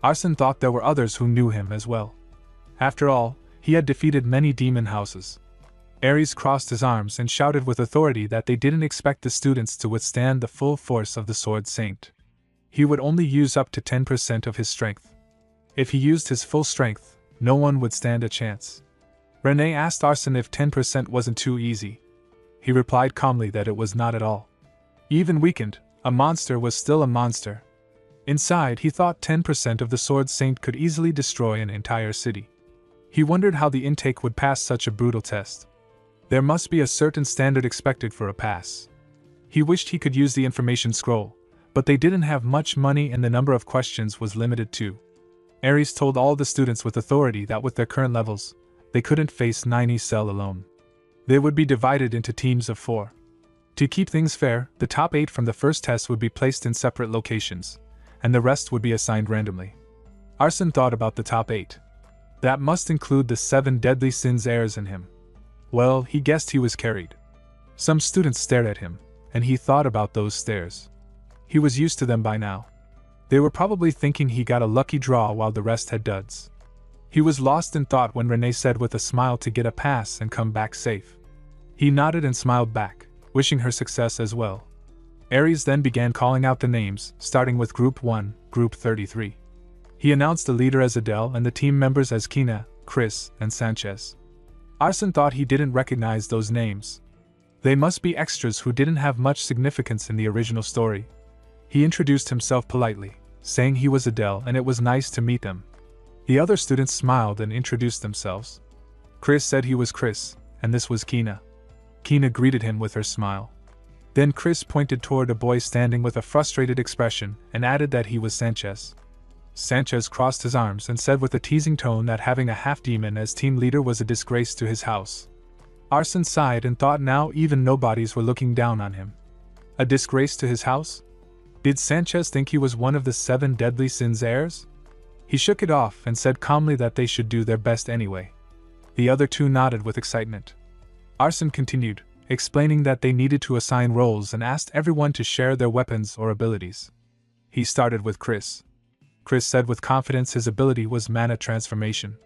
A: Arson thought there were others who knew him as well. After all, he had defeated many demon houses. Aries crossed his arms and shouted with authority that they didn't expect the students to withstand the full force of the Sword Saint. He would only use up to 10% of his strength. If he used his full strength, no one would stand a chance. Renee asked Arson if 10% wasn't too easy. He replied calmly that it was not at all. Even weakened, a monster was still a monster. Inside, he thought 10% of the Sword Saint could easily destroy an entire city. He wondered how the intake would pass such a brutal test. There must be a certain standard expected for a pass. He wished he could use the information scroll, but they didn't have much money and the number of questions was limited too. Aries told all the students with authority that with their current levels, they couldn't face 90 Cell alone. They would be divided into teams of 4. To keep things fair, the top 8 from the first test would be placed in separate locations, and the rest would be assigned randomly. Arson thought about the top 8. That must include the 7 deadly sins heirs in him. Well, he guessed he was carried. Some students stared at him, and he thought about those stares. He was used to them by now. They were probably thinking he got a lucky draw while the rest had duds. He was lost in thought when Renee said with a smile to get a pass and come back safe. He nodded and smiled back, wishing her success as well. Aries then began calling out the names, starting with Group 1, Group 33. He announced the leader as Adele and the team members as Kina, Chris, and Sanchez. Arson thought he didn't recognize those names. They must be extras who didn't have much significance in the original story. He introduced himself politely, saying he was Adele and it was nice to meet them. The other students smiled and introduced themselves. Chris said he was Chris, and this was Kina. Kina greeted him with her smile. Then Chris pointed toward a boy standing with a frustrated expression and added that he was Sanchez. Sanchez crossed his arms and said with a teasing tone that having a half-demon as team leader was a disgrace to his house. Arson sighed and thought now even nobodies were looking down on him. A disgrace to his house? Did Sanchez think he was one of the 7 deadly sins heirs? He shook it off and said calmly that they should do their best anyway. The other 2 nodded with excitement. Arson continued, explaining that they needed to assign roles and asked everyone to share their weapons or abilities. He started with Chris. Chris said with confidence his ability was mana transformation.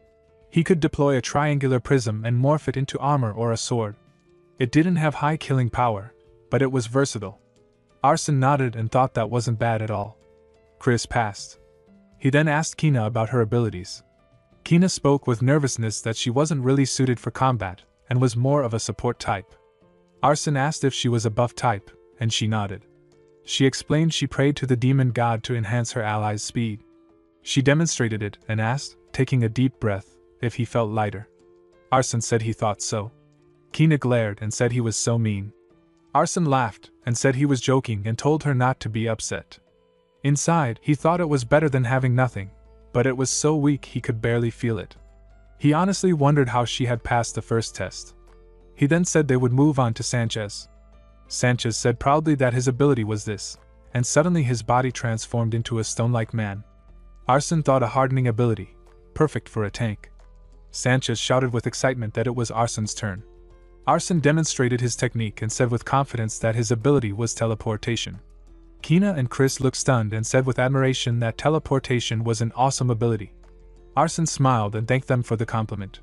A: He could deploy a triangular prism and morph it into armor or a sword. It didn't have high killing power, but it was versatile. Arson nodded and thought that wasn't bad at all. Chris passed. He then asked Kina about her abilities. Kina spoke with nervousness that she wasn't really suited for combat, and was more of a support type. Arson asked if she was a buff type, and she nodded. She explained she prayed to the demon god to enhance her allies' speed. She demonstrated it and asked, taking a deep breath, if he felt lighter. Arson said he thought so. Kina glared and said he was so mean. Arson laughed and said he was joking and told her not to be upset. Inside, he thought it was better than having nothing, but it was so weak he could barely feel it. He honestly wondered how she had passed the first test. He then said they would move on to Sanchez. Sanchez said proudly that his ability was this, and suddenly his body transformed into a stone-like man. Arson thought a hardening ability, perfect for a tank. Sanchez shouted with excitement that it was Arson's turn. Arson demonstrated his technique and said with confidence that his ability was teleportation. Kina and Chris looked stunned and said with admiration that teleportation was an awesome ability. Arson smiled and thanked them for the compliment.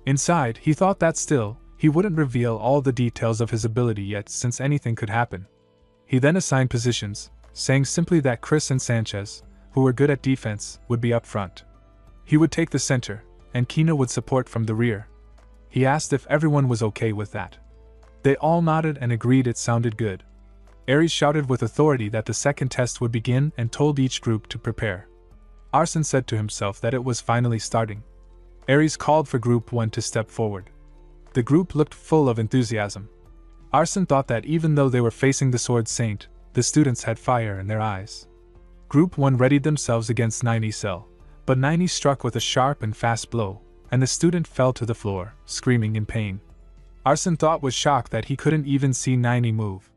A: Inside, he thought that still, he wouldn't reveal all the details of his ability yet since anything could happen. He then assigned positions, saying simply that Chris and Sanchez, who were good at defense, would be up front. He would take the center, and Kina would support from the rear. He asked if everyone was okay with that. They all nodded and agreed it sounded good. Ares shouted with authority that the second test would begin and told each group to prepare. Arson said to himself that it was finally starting. Ares called for Group 1 to step forward. The group looked full of enthusiasm. Arson thought that even though they were facing the Sword Saint, the students had fire in their eyes. Group 1 readied themselves against 90 Cell, but 90 struck with a sharp and fast blow, and the student fell to the floor, screaming in pain. Arson thought was shocked that he couldn't even see 90 move.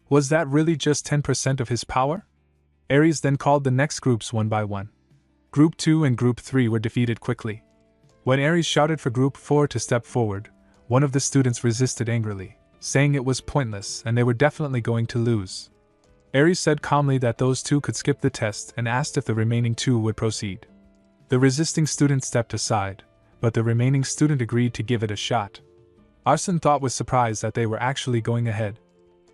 A: Was that really just 10% of his power? Ares then called the next groups one by one. Group 2 and Group 3 were defeated quickly. When Ares shouted for Group 4 to step forward, one of the students resisted angrily, saying it was pointless and they were definitely going to lose. Ares said calmly that those two could skip the test and asked if the remaining two would proceed. The resisting student stepped aside, but the remaining student agreed to give it a shot. Arson thought with surprise that they were actually going ahead.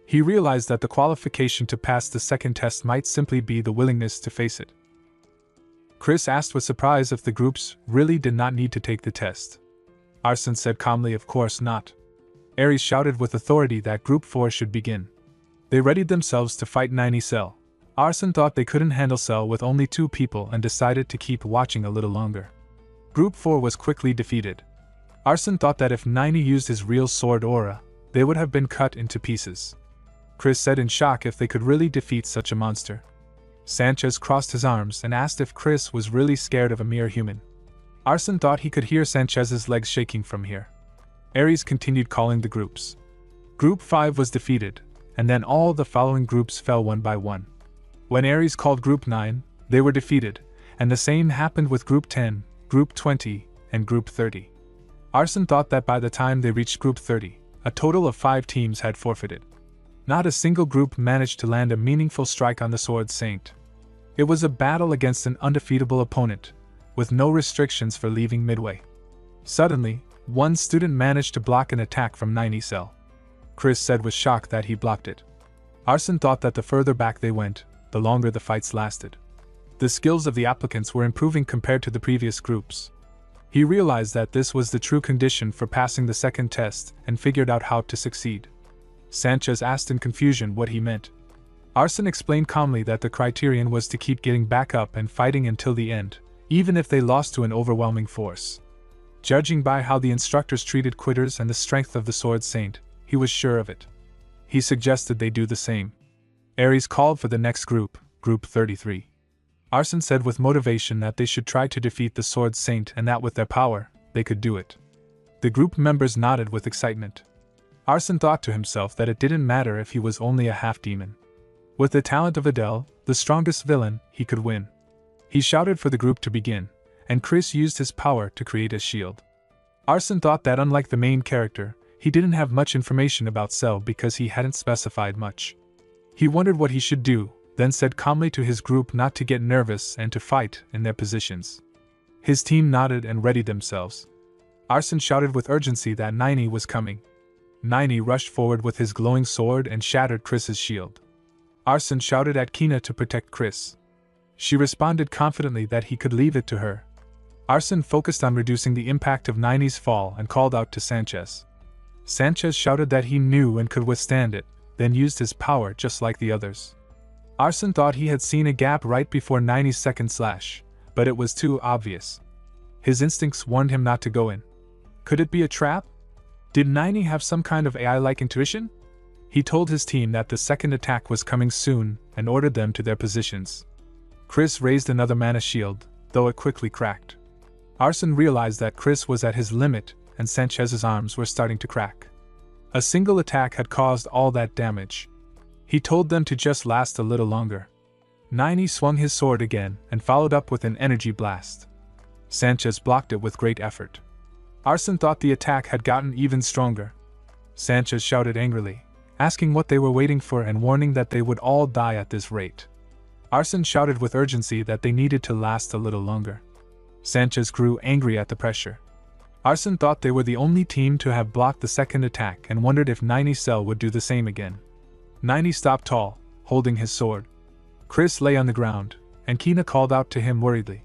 A: He realized that the qualification to pass the second test might simply be the willingness to face it. Chris asked with surprise if the groups really did not need to take the test. Arson said calmly of course not. Ares shouted with authority that Group 4 should begin. They readied themselves to fight 90 Cell. Arson thought they couldn't handle Cell with only 2 people and decided to keep watching a little longer. Group 4 was quickly defeated. Arson thought that if 90 used his real sword aura, they would have been cut into pieces. Chris said in shock if they could really defeat such a monster. Sanchez crossed his arms and asked if Chris was really scared of a mere human. Arson thought he could hear Sanchez's legs shaking from here. Ares continued calling the groups. Group 5 was defeated, and then all the following groups fell one by one. When Ares called Group 9, they were defeated, and the same happened with Group 10, Group 20, and Group 30. Arson thought that by the time they reached Group 30, a total of 5 teams had forfeited. Not a single group managed to land a meaningful strike on the Sword Saint. It was a battle against an undefeatable opponent, with no restrictions for leaving midway. Suddenly, one student managed to block an attack from 90 Cell. Chris said with shock that he blocked it. Arson thought that the further back they went, the longer the fights lasted. The skills of the applicants were improving compared to the previous groups. He realized that this was the true condition for passing the second test and figured out how to succeed. Sanchez asked in confusion what he meant. Arson explained calmly that the criterion was to keep getting back up and fighting until the end, even if they lost to an overwhelming force. Judging by how the instructors treated quitters and the strength of the Sword Saint, he was sure of it. He suggested they do the same. Ares called for the next group, Group 33. Arson said with motivation that they should try to defeat the Sword Saint and that with their power, they could do it. The group members nodded with excitement. Arson thought to himself that it didn't matter if he was only a half-demon. With the talent of Adele, the strongest villain, he could win. He shouted for the group to begin, and Chris used his power to create a shield. Arson thought that unlike the main character, he didn't have much information about Cell because he hadn't specified much. He wondered what he should do, then said calmly to his group not to get nervous and to fight in their positions. His team nodded and readied themselves. Arson shouted with urgency that 90 was coming. 90 rushed forward with his glowing sword and shattered Chris's shield. Arson shouted at Kina to protect Chris. She responded confidently that he could leave it to her. Arson focused on reducing the impact of 90's fall and called out to Sanchez. Sanchez shouted that he knew and could withstand it, then used his power just like the others. Arson thought he had seen a gap right before 90's second slash, but it was too obvious. His instincts warned him not to go in. Could it be a trap? Did 90 have some kind of AI-like intuition? He told his team that the second attack was coming soon and ordered them to their positions. Chris raised another mana shield, though it quickly cracked. Arson realized that Chris was at his limit and Sanchez's arms were starting to crack. A single attack had caused all that damage. He told them to just last a little longer. 90 swung his sword again and followed up with an energy blast. Sanchez blocked it with great effort. Arson thought the attack had gotten even stronger. Sanchez shouted angrily, asking what they were waiting for and warning that they would all die at this rate. Arson shouted with urgency that they needed to last a little longer. Sanchez grew angry at the pressure. Arson thought they were the only team to have blocked the second attack and wondered if 90's cell would do the same again. 90 stopped tall, holding his sword. Chris lay on the ground, and Kina called out to him worriedly.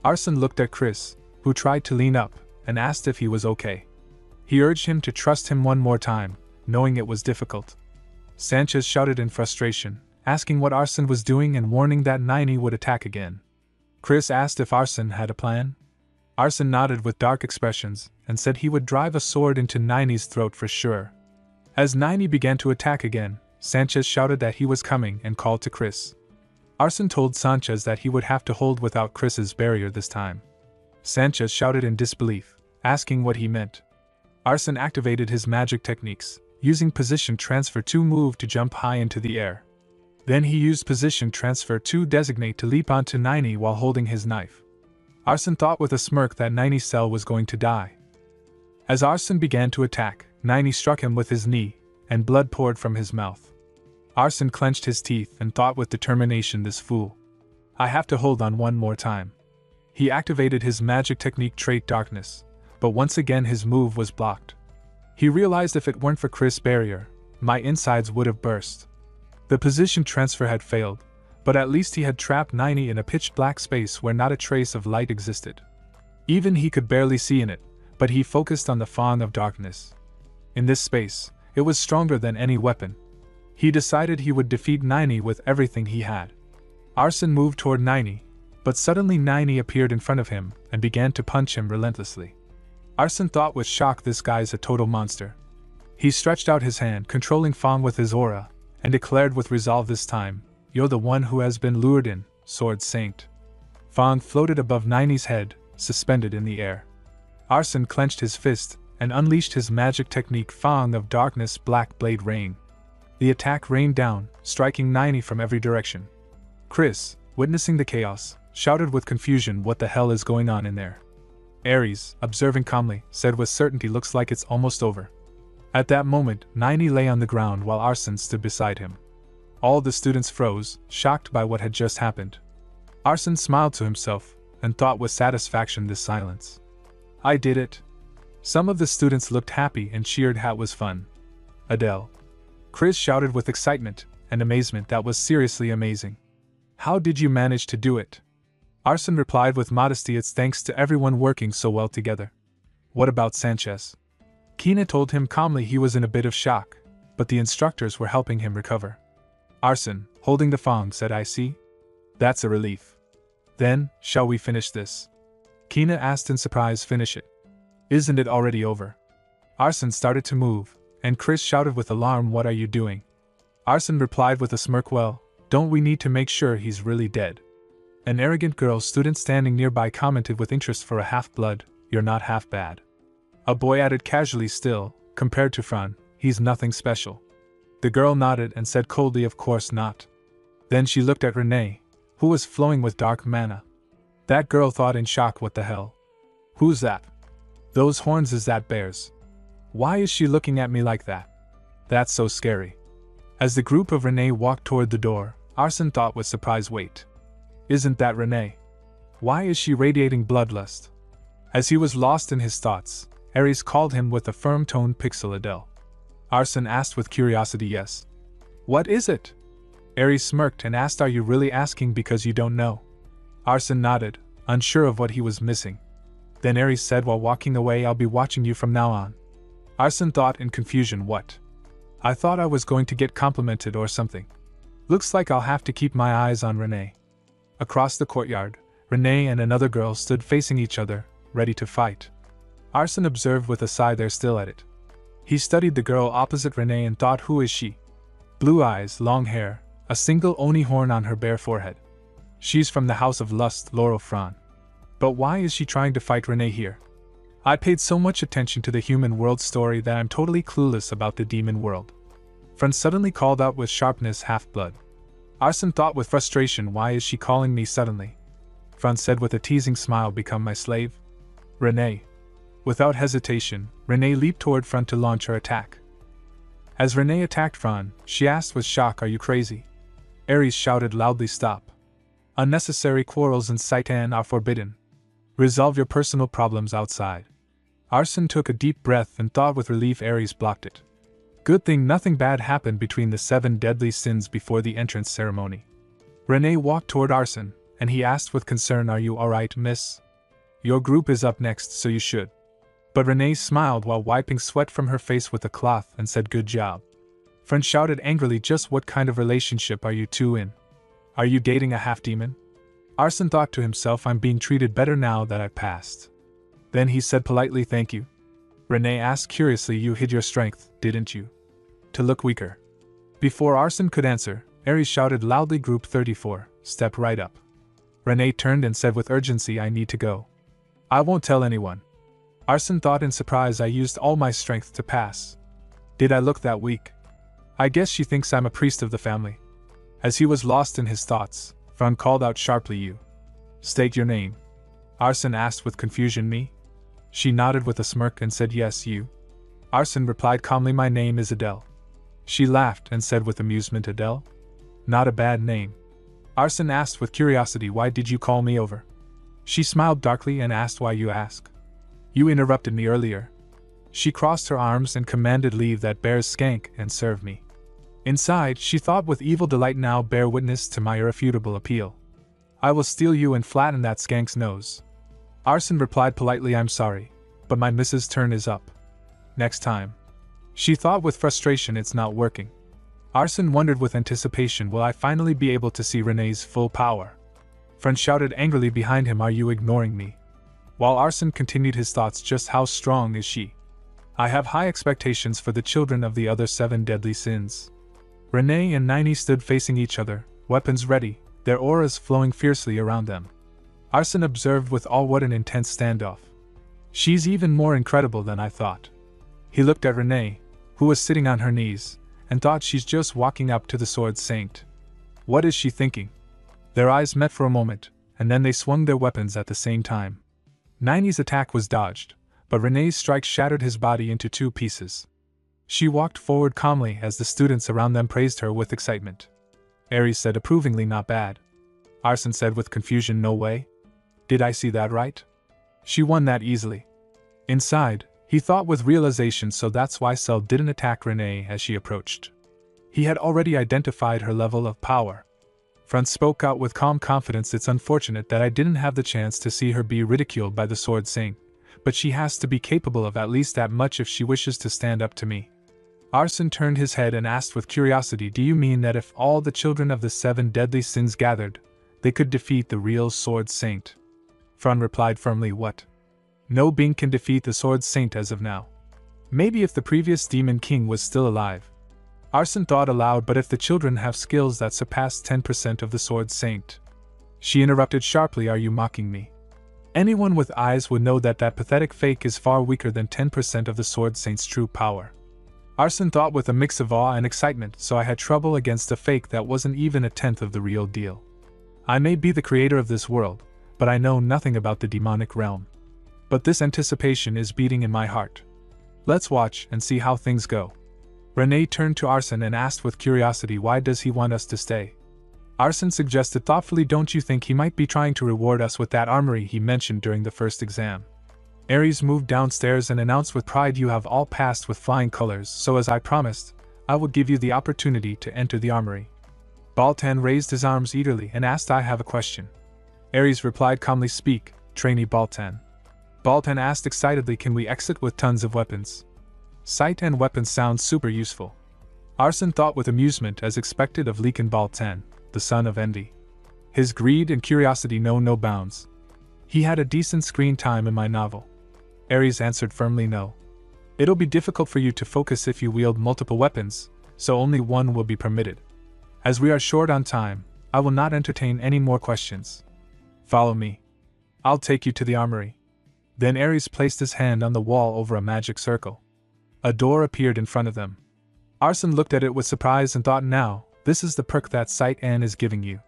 A: Arson looked at Chris, who tried to lean up, and asked if he was okay. He urged him to trust him one more time, knowing it was difficult. Sanchez shouted in frustration, asking what Arson was doing and warning that 90 would attack again. Chris asked if Arson had a plan. Arson nodded with dark expressions and said he would drive a sword into 90's throat for sure. As 90 began to attack again, Sanchez shouted that he was coming and called to Chris. Arson told Sanchez that he would have to hold without Chris's barrier this time. Sanchez shouted in disbelief, asking what he meant. Arson activated his magic techniques, using Position Transfer 2 move to jump high into the air. Then he used Position Transfer 2 Designate to leap onto 90 while holding his knife. Arson thought with a smirk that 90's cell was going to die. As Arson began to attack, 90 struck him with his knee, and blood poured from his mouth. Arson clenched his teeth and thought with determination, this fool. I have to hold on one more time. He activated his magic technique trait Darkness, but once again his move was blocked. He realized if it weren't for Chris' barrier, my insides would have burst. The position transfer had failed, but at least he had trapped 90 in a pitch-black space where not a trace of light existed. Even he could barely see in it, but he focused on the Fang of Darkness. In this space, it was stronger than any weapon. He decided he would defeat 90 with everything he had. Arson moved toward 90, but suddenly 90 appeared in front of him and began to punch him relentlessly. Arson thought with shock, this guy's a total monster. He stretched out his hand, controlling Fang with his aura, and declared with resolve, this time, you're the one who has been lured in, Sword Saint. Fang floated above 90's head, suspended in the air. Arson clenched his fist and unleashed his magic technique Fang of Darkness Black Blade Rain. The attack rained down, striking 90 from every direction. Chris, witnessing the chaos, shouted with confusion, what the hell is going on in there? Ares, observing calmly, said with certainty, looks like it's almost over. At that moment, 90 lay on the ground while Arson stood beside him. All the students froze, shocked by what had just happened. Arson smiled to himself, and thought with satisfaction, this silence. I did it. Some of the students looked happy and cheered. That was fun. Adele. Chris shouted with excitement and amazement, that was seriously amazing. How did you manage to do it? Arson replied with modesty, it's thanks to everyone working so well together. What about Sanchez? Kina told him calmly he was in a bit of shock, but the instructors were helping him recover. Arson, holding the Fang, said, I see. That's a relief. Then, shall we finish this? Kina asked in surprise. Finish it? Isn't it already over? Arson started to move, and Chris shouted with alarm, what are you doing? Arson replied with a smirk, well, don't we need to make sure he's really dead? An arrogant girl student standing nearby commented with interest, for a half-blood, you're not half bad. A boy added casually, still, compared to Fran, he's nothing special. The girl nodded and said coldly, of course not. Then she looked at Renee, who was flowing with dark mana. That girl thought in shock, what the hell? Who's that? Those horns, is that bears? Why is she looking at me like that? That's so scary. As the group of Renee walked toward the door, Arson thought with surprise, wait. Isn't that Renee? Why is she radiating bloodlust? As he was lost in his thoughts, Ares called him with a firm tone, Pixel Adele. Arson asked with curiosity, yes. What is it? Ares smirked and asked, are you really asking because you don't know? Arson nodded, unsure of what he was missing. Then Ares said while walking away, I'll be watching you from now on. Arson thought in confusion, what? I thought I was going to get complimented or something. Looks like I'll have to keep my eyes on Renee. Across the courtyard, Renee and another girl stood facing each other, ready to fight. Arsene observed with a sigh they're still at it. He studied the girl opposite Renee and thought, who is she? Blue eyes, long hair, a single oni horn on her bare forehead. She's from the House of Lust, Laurel Fran. But why is she trying to fight Renee here? I paid so much attention to the human world story that I'm totally clueless about the demon world. Fran suddenly called out with sharpness, half-blood. Arsene thought with frustration, why is she calling me suddenly? Fran said with a teasing smile, become my slave? Renee. Without hesitation, Renee leaped toward Fran to launch her attack. As Renee attacked Fran, she asked with shock, are you crazy? Ares shouted loudly, stop. Unnecessary quarrels in Saitan are forbidden. Resolve your personal problems outside. Arsene took a deep breath and thought with relief. Ares blocked it. Good thing nothing bad happened between the 7 deadly sins before the entrance ceremony. Renee walked toward Arsene, and he asked with concern, are you alright, miss? Your group is up next, so you should. But Renee smiled while wiping sweat from her face with a cloth and said, good job. Fran shouted angrily, just what kind of relationship are you two in? Are you dating a half-demon? Arsene thought to himself, I'm being treated better now that I've passed. Then he said politely, thank you. Renee asked curiously, you hid your strength, didn't you? To look weaker. Before Arsene could answer, Ares shouted loudly, group 34, step right up. Renee turned and said with urgency, I need to go. I won't tell anyone. Arsene thought in surprise, I used all my strength to pass. Did I look that weak? I guess she thinks I'm a priest of the family. As he was lost in his thoughts, Fran called out sharply, you. State your name. Arsene asked with confusion, me? She nodded with a smirk and said, yes, you. Arsene replied calmly, my name is Adele. She laughed and said with amusement, Adele? Not a bad name. Arsene asked with curiosity, why did you call me over? She smiled darkly and asked, why you ask? You interrupted me earlier. She crossed her arms and commanded, leave that bear's skank and serve me. Inside, she thought with evil delight, now bear witness to my irrefutable appeal. I will steal you and flatten that skank's nose. Arsene replied politely, I'm sorry, but my missus' turn is up. Next time. She thought with frustration, it's not working. Arsene wondered with anticipation, will I finally be able to see Renee's full power? Fran shouted angrily behind him, are you ignoring me? While Arsene continued his thoughts, just how strong is she? I have high expectations for the children of the other 7 deadly sins. Renee and Nini stood facing each other, weapons ready, their auras flowing fiercely around them. Arsene observed with awe, what an intense standoff. She's even more incredible than I thought. He looked at Renee, who was sitting on her knees, and thought she's just walking up to the sword saint. What is she thinking? Their eyes met for a moment, and then they swung their weapons at the same time. Nini's attack was dodged, but Renee's strike shattered his body into 2 pieces. She walked forward calmly as the students around them praised her with excitement. Ares said approvingly, not bad. Arsene said with confusion, no way. Did I see that right? She won that easily. Inside, he thought with realization, so that's why Cell didn't attack Renee as she approached. He had already identified her level of power. Fran spoke out with calm confidence, it's unfortunate that I didn't have the chance to see her be ridiculed by the sword saint, but she has to be capable of at least that much if she wishes to stand up to me. Arsene turned his head and asked with curiosity, do you mean that if all the children of the 7 deadly sins gathered, they could defeat the real sword saint? Fran replied firmly, what? No being can defeat the sword saint as of now. Maybe if the previous demon king was still alive. Arsene thought aloud, but if the children have skills that surpass 10% of the sword saint. She interrupted sharply, are you mocking me? Anyone with eyes would know that that pathetic fake is far weaker than 10% of the sword saint's true power. Arsene thought with a mix of awe and excitement, so I had trouble against a fake that wasn't even a tenth of the real deal. I may be the creator of this world, but I know nothing about the demonic realm. But this anticipation is beating in my heart. Let's watch and see how things go. Renee turned to Arsene and asked with curiosity, why does he want us to stay? Arsene suggested thoughtfully, don't you think he might be trying to reward us with that armory he mentioned during the first exam? Ares moved downstairs and announced with pride, you have all passed with flying colors, so as I promised, I will give you the opportunity to enter the armory. Baltan raised his arms eagerly and asked, I have a question. Ares replied calmly, speak, trainee Baltan. Baltan asked excitedly, can we exit with tons of weapons? Sight and weapons sound super useful. Arson thought with amusement as expected of Leakin Baltan, the son of Envy. His greed and curiosity know no bounds. He had a decent screen time in my novel. Ares answered firmly no. It'll be difficult for you to focus if you wield multiple weapons, so only one will be permitted. As we are short on time, I will not entertain any more questions. Follow me. I'll take you to the armory. Then Ares placed his hand on the wall over a magic circle. A door appeared in front of them. Arson looked at it with surprise and thought, now, this is the perk that Sight Ann is giving you.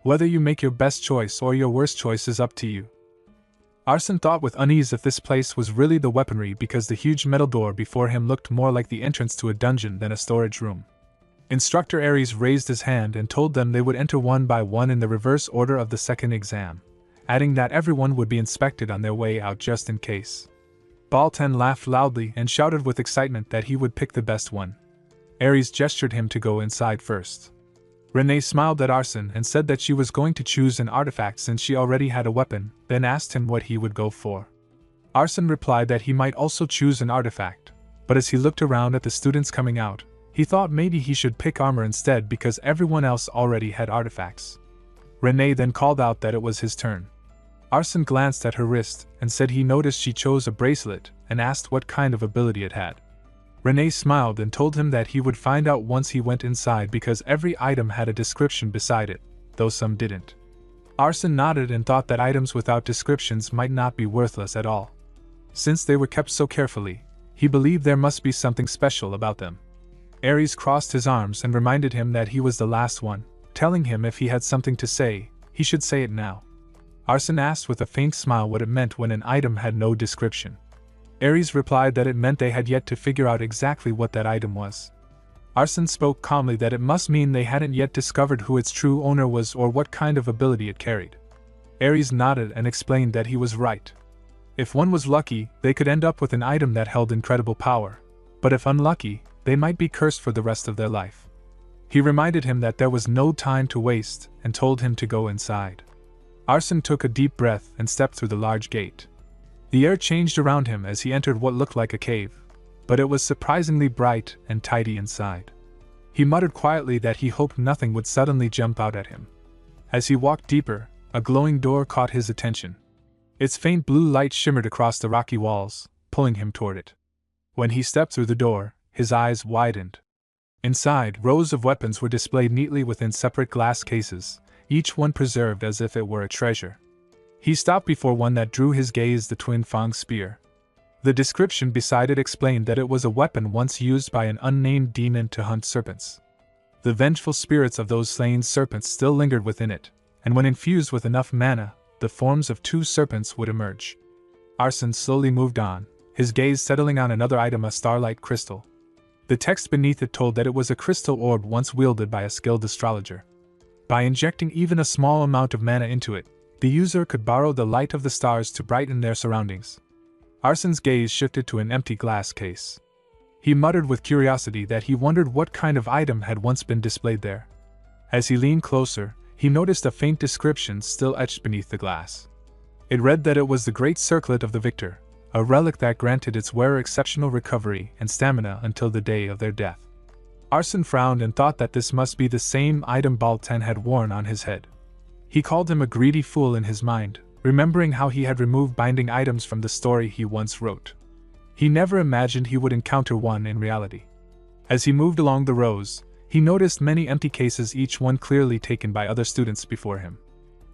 A: Whether you make your best choice or your worst choice is up to you. Arson thought with unease if this place was really the weaponry because the huge metal door before him looked more like the entrance to a dungeon than a storage room. Instructor Ares raised his hand and told them they would enter one by one in the reverse order of the second exam, adding that everyone would be inspected on their way out just in case. Baltan laughed loudly and shouted with excitement that he would pick the best one. Ares gestured him to go inside first. Renee smiled at Arson and said that she was going to choose an artifact since she already had a weapon, then asked him what he would go for. Arson replied that he might also choose an artifact, but as he looked around at the students coming out, he thought maybe he should pick armor instead because everyone else already had artifacts. Renee then called out that it was his turn. Arson glanced at her wrist and said he noticed she chose a bracelet and asked what kind of ability it had. Renee smiled and told him that he would find out once he went inside because every item had a description beside it, though some didn't. Arson nodded and thought that items without descriptions might not be worthless at all. Since they were kept so carefully, he believed there must be something special about them. Ares crossed his arms and reminded him that he was the last one, telling him if he had something to say, he should say it now. Arson asked with a faint smile what it meant when an item had no description. Ares replied that it meant they had yet to figure out exactly what that item was. Arson spoke calmly that it must mean they hadn't yet discovered who its true owner was or what kind of ability it carried. Ares nodded and explained that he was right. If one was lucky, they could end up with an item that held incredible power, but if unlucky, they might be cursed for the rest of their life. He reminded him that there was no time to waste and told him to go inside. Arson took a deep breath and stepped through the large gate. The air changed around him as he entered what looked like a cave, but it was surprisingly bright and tidy inside. He muttered quietly that he hoped nothing would suddenly jump out at him. As he walked deeper, a glowing door caught his attention. Its faint blue light shimmered across the rocky walls, pulling him toward it. When he stepped through the door, his eyes widened. Inside, rows of weapons were displayed neatly within separate glass cases, each one preserved as if it were a treasure. He stopped before one that drew his gaze, the Twin Fang spear. The description beside it explained that it was a weapon once used by an unnamed demon to hunt serpents. The vengeful spirits of those slain serpents still lingered within it, and when infused with enough mana, the forms of two serpents would emerge. Arson slowly moved on, his gaze settling on another item, a starlight crystal. The text beneath it told that it was a crystal orb once wielded by a skilled astrologer. By injecting even a small amount of mana into it, the user could borrow the light of the stars to brighten their surroundings. Arson's gaze shifted to an empty glass case. He muttered with curiosity that he wondered what kind of item had once been displayed there. As he leaned closer, he noticed a faint description still etched beneath the glass. It read that it was the Great Circlet of the Victor, a relic that granted its wearer exceptional recovery and stamina until the day of their death. Arson frowned and thought that this must be the same item Baltan had worn on his head. He called him a greedy fool in his mind, remembering how he had removed binding items from the story he once wrote. He never imagined he would encounter one in reality. As he moved along the rows, he noticed many empty cases, each one clearly taken by other students before him.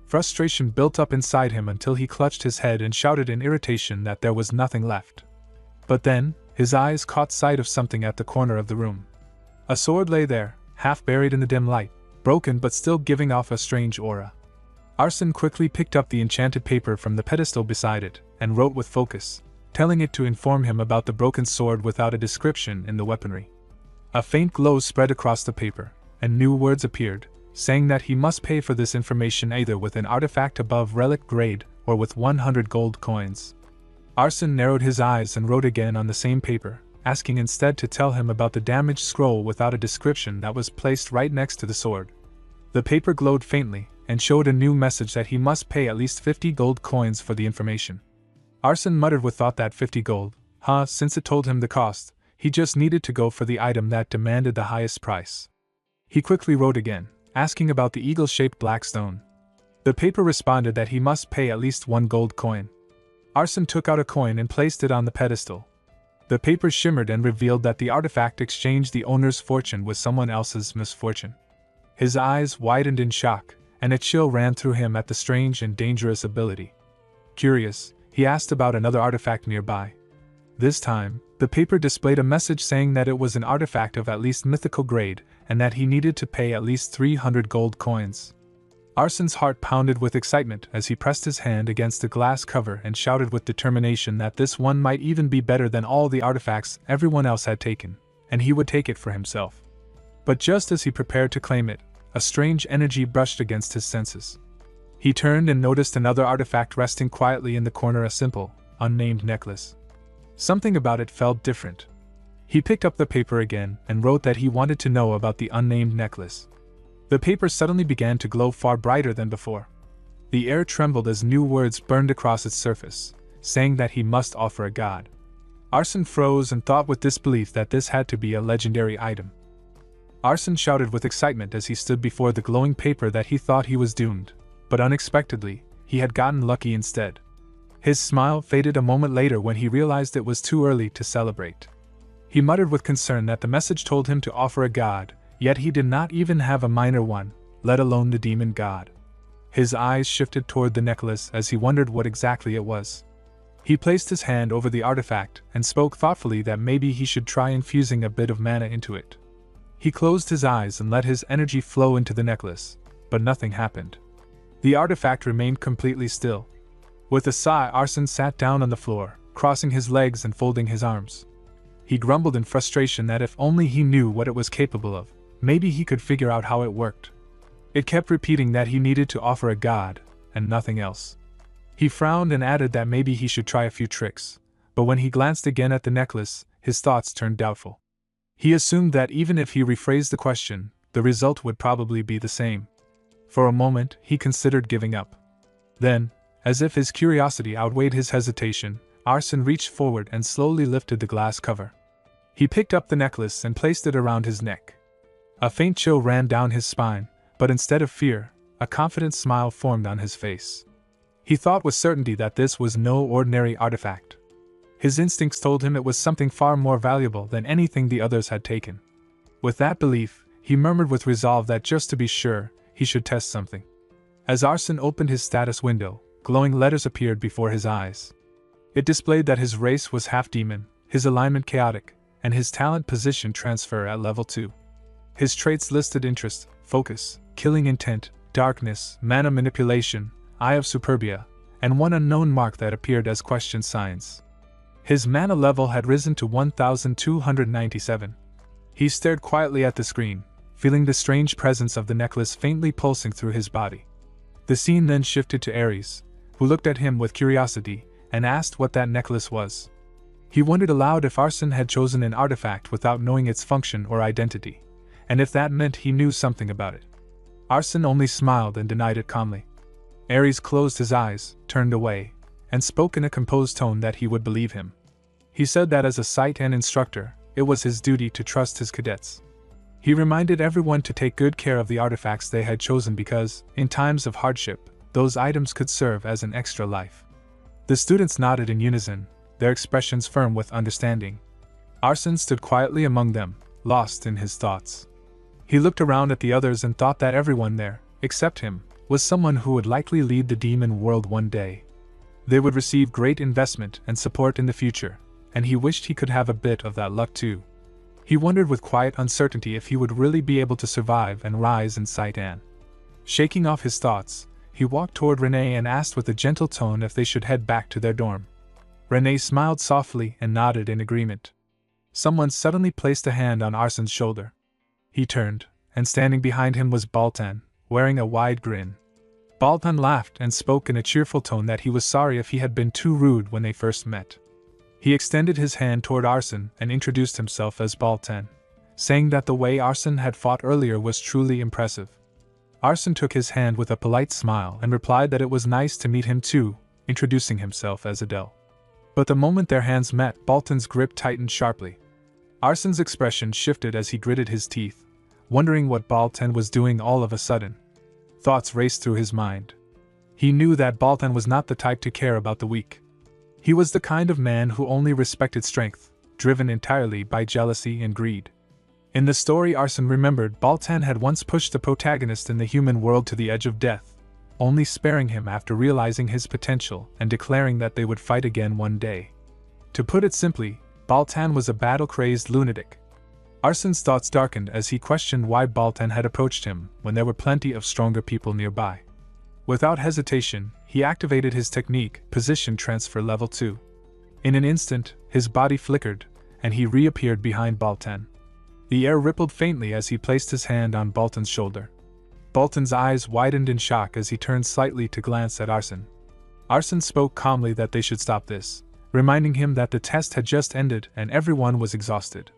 A: Frustration built up inside him until he clutched his head and shouted in irritation that there was nothing left. But then, his eyes caught sight of something at the corner of the room. A sword lay there, half buried in the dim light, broken but still giving off a strange aura. Arson quickly picked up the enchanted paper from the pedestal beside it, and wrote with focus, telling it to inform him about the broken sword without a description in the weaponry. A faint glow spread across the paper, and new words appeared, saying that he must pay for this information either with an artifact above relic grade or with 100 gold coins. Arson narrowed his eyes and wrote again on the same paper, asking instead to tell him about the damaged scroll without a description that was placed right next to the sword. The paper glowed faintly, and showed a new message that he must pay at least 50 gold coins for the information. Arson muttered with thought that 50 gold, since it told him the cost, he just needed to go for the item that demanded the highest price. He quickly wrote again, asking about the eagle-shaped black stone. The paper responded that he must pay at least 1 gold coin. Arsene took out a coin and placed it on the pedestal. The paper shimmered and revealed that the artifact exchanged the owner's fortune with someone else's misfortune. His eyes widened in shock, and a chill ran through him at the strange and dangerous ability. Curious, he asked about another artifact nearby. This time, the paper displayed a message saying that it was an artifact of at least mythical grade, and that he needed to pay at least 300 gold coins. Arsene's heart pounded with excitement as he pressed his hand against the glass cover and shouted with determination that this one might even be better than all the artifacts everyone else had taken, and he would take it for himself. But just as he prepared to claim it, a strange energy brushed against his senses. He turned and noticed another artifact resting quietly in the corner, a simple, unnamed necklace. Something about it felt different. He picked up the paper again and wrote that he wanted to know about the unnamed necklace. The paper suddenly began to glow far brighter than before. The air trembled as new words burned across its surface, saying that he must offer a god. Arsene froze and thought with disbelief that this had to be a legendary item. Arsene shouted with excitement as he stood before the glowing paper that he thought he was doomed, but unexpectedly, he had gotten lucky instead. His smile faded a moment later when he realized it was too early to celebrate. He muttered with concern that the message told him to offer a god, yet he did not even have a minor one, let alone the demon god. His eyes shifted toward the necklace as he wondered what exactly it was. He placed his hand over the artifact and spoke thoughtfully that maybe he should try infusing a bit of mana into it. He closed his eyes and let his energy flow into the necklace, but nothing happened. The artifact remained completely still. With a sigh, Arsene sat down on the floor, crossing his legs and folding his arms. He grumbled in frustration that if only he knew what it was capable of, maybe he could figure out how it worked. It kept repeating that he needed to offer a god, and nothing else. He frowned and added that maybe he should try a few tricks, but when he glanced again at the necklace, his thoughts turned doubtful. He assumed that even if he rephrased the question, the result would probably be the same. For a moment, he considered giving up. Then, as if his curiosity outweighed his hesitation, Arsene reached forward and slowly lifted the glass cover. He picked up the necklace and placed it around his neck. A faint chill ran down his spine, but instead of fear, a confident smile formed on his face. He thought with certainty that this was no ordinary artifact. His instincts told him it was something far more valuable than anything the others had taken. With that belief, he murmured with resolve that just to be sure, he should test something. As Arsene opened his status window, glowing letters appeared before his eyes. It displayed that his race was half demon, his alignment chaotic, and his talent position transfer at level 2. His traits listed interest, focus, killing intent, darkness, mana manipulation, eye of superbia, and one unknown mark that appeared as question signs. His mana level had risen to 1297. He stared quietly at the screen, feeling the strange presence of the necklace faintly pulsing through his body. The scene then shifted to Ares, who looked at him with curiosity and asked what that necklace was. He wondered aloud if Arsene had chosen an artifact without knowing its function or identity, and if that meant he knew something about it. Arsene only smiled and denied it calmly. Ares closed his eyes, turned away, and spoke in a composed tone that he would believe him. He said that as a site and instructor, it was his duty to trust his cadets. He reminded everyone to take good care of the artifacts they had chosen because, in times of hardship, those items could serve as an extra life. The students nodded in unison, their expressions firm with understanding. Arsene stood quietly among them, lost in his thoughts. He looked around at the others and thought that everyone there, except him, was someone who would likely lead the demon world one day. They would receive great investment and support in the future, and he wished he could have a bit of that luck too. He wondered with quiet uncertainty if he would really be able to survive and rise in sight and. Shaking off his thoughts, he walked toward Renee and asked with a gentle tone if they should head back to their dorm. Renee smiled softly and nodded in agreement. Someone suddenly placed a hand on Arsene's shoulder. He turned, and standing behind him was Baltan, wearing a wide grin. Baltan laughed and spoke in a cheerful tone that he was sorry if he had been too rude when they first met. He extended his hand toward Arsene and introduced himself as Baltan, saying that the way Arsene had fought earlier was truly impressive. Arsene took his hand with a polite smile and replied that it was nice to meet him too, introducing himself as Adele. But the moment their hands met, Baltan's grip tightened sharply. Arsen's expression shifted as he gritted his teeth, wondering what Baltan was doing all of a sudden. Thoughts raced through his mind. He knew that Baltan was not the type to care about the weak. He was the kind of man who only respected strength, driven entirely by jealousy and greed. In the story, Arsen remembered Baltan had once pushed the protagonist in the human world to the edge of death, only sparing him after realizing his potential and declaring that they would fight again one day. To put it simply, Baltan was a battle-crazed lunatic. Arsen's thoughts darkened as he questioned why Baltan had approached him when there were plenty of stronger people nearby. Without hesitation, he activated his technique, Position Transfer Level 2. In an instant, his body flickered, and he reappeared behind Baltan. The air rippled faintly as he placed his hand on Baltan's shoulder. Baltan's eyes widened in shock as he turned slightly to glance at Arsen. Arsen spoke calmly that they should stop this, reminding him that the test had just ended and everyone was exhausted.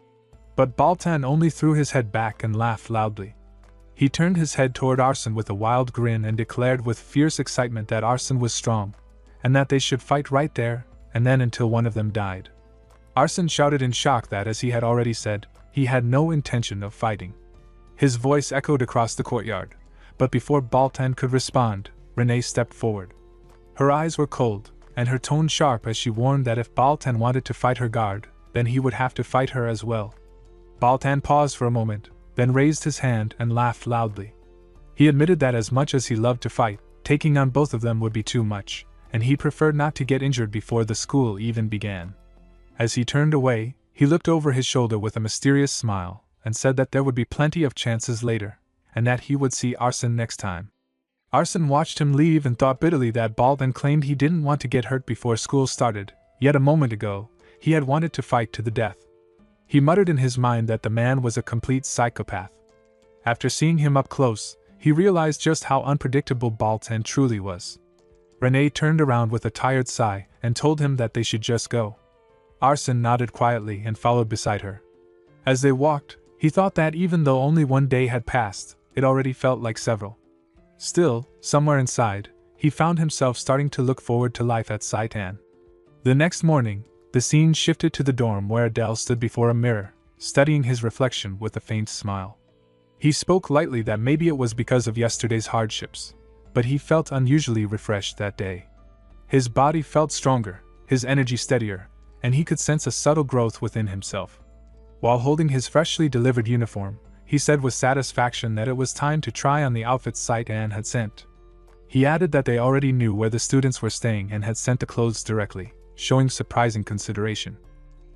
A: But Baltan only threw his head back and laughed loudly. He turned his head toward Arsen with a wild grin and declared with fierce excitement that Arsen was strong, and that they should fight right there and then until one of them died. Arsen shouted in shock that, as he had already said, he had no intention of fighting. His voice echoed across the courtyard, but before Baltan could respond, Renee stepped forward. Her eyes were cold, and her tone sharp as she warned that if Baltan wanted to fight her guard, then he would have to fight her as well. Baltan paused for a moment, then raised his hand and laughed loudly. He admitted that as much as he loved to fight, taking on both of them would be too much, and he preferred not to get injured before the school even began. As he turned away, he looked over his shoulder with a mysterious smile, and said that there would be plenty of chances later, and that he would see Arsen next time. Arsen watched him leave and thought bitterly that Baltan claimed he didn't want to get hurt before school started, yet a moment ago, he had wanted to fight to the death. He muttered in his mind that the man was a complete psychopath. After seeing him up close, he realized just how unpredictable Baltan truly was. Renee turned around with a tired sigh and told him that they should just go. Arsen nodded quietly and followed beside her. As they walked, he thought that even though only one day had passed, it already felt like several. Still, somewhere inside, he found himself starting to look forward to life at Saitan. The next morning, the scene shifted to the dorm where Adele stood before a mirror, studying his reflection with a faint smile. He spoke lightly that maybe it was because of yesterday's hardships, but he felt unusually refreshed that day. His body felt stronger, his energy steadier, and he could sense a subtle growth within himself. While holding his freshly delivered uniform, he said with satisfaction that it was time to try on the outfits Saitan had sent. He added that they already knew where the students were staying and had sent the clothes directly, showing surprising consideration.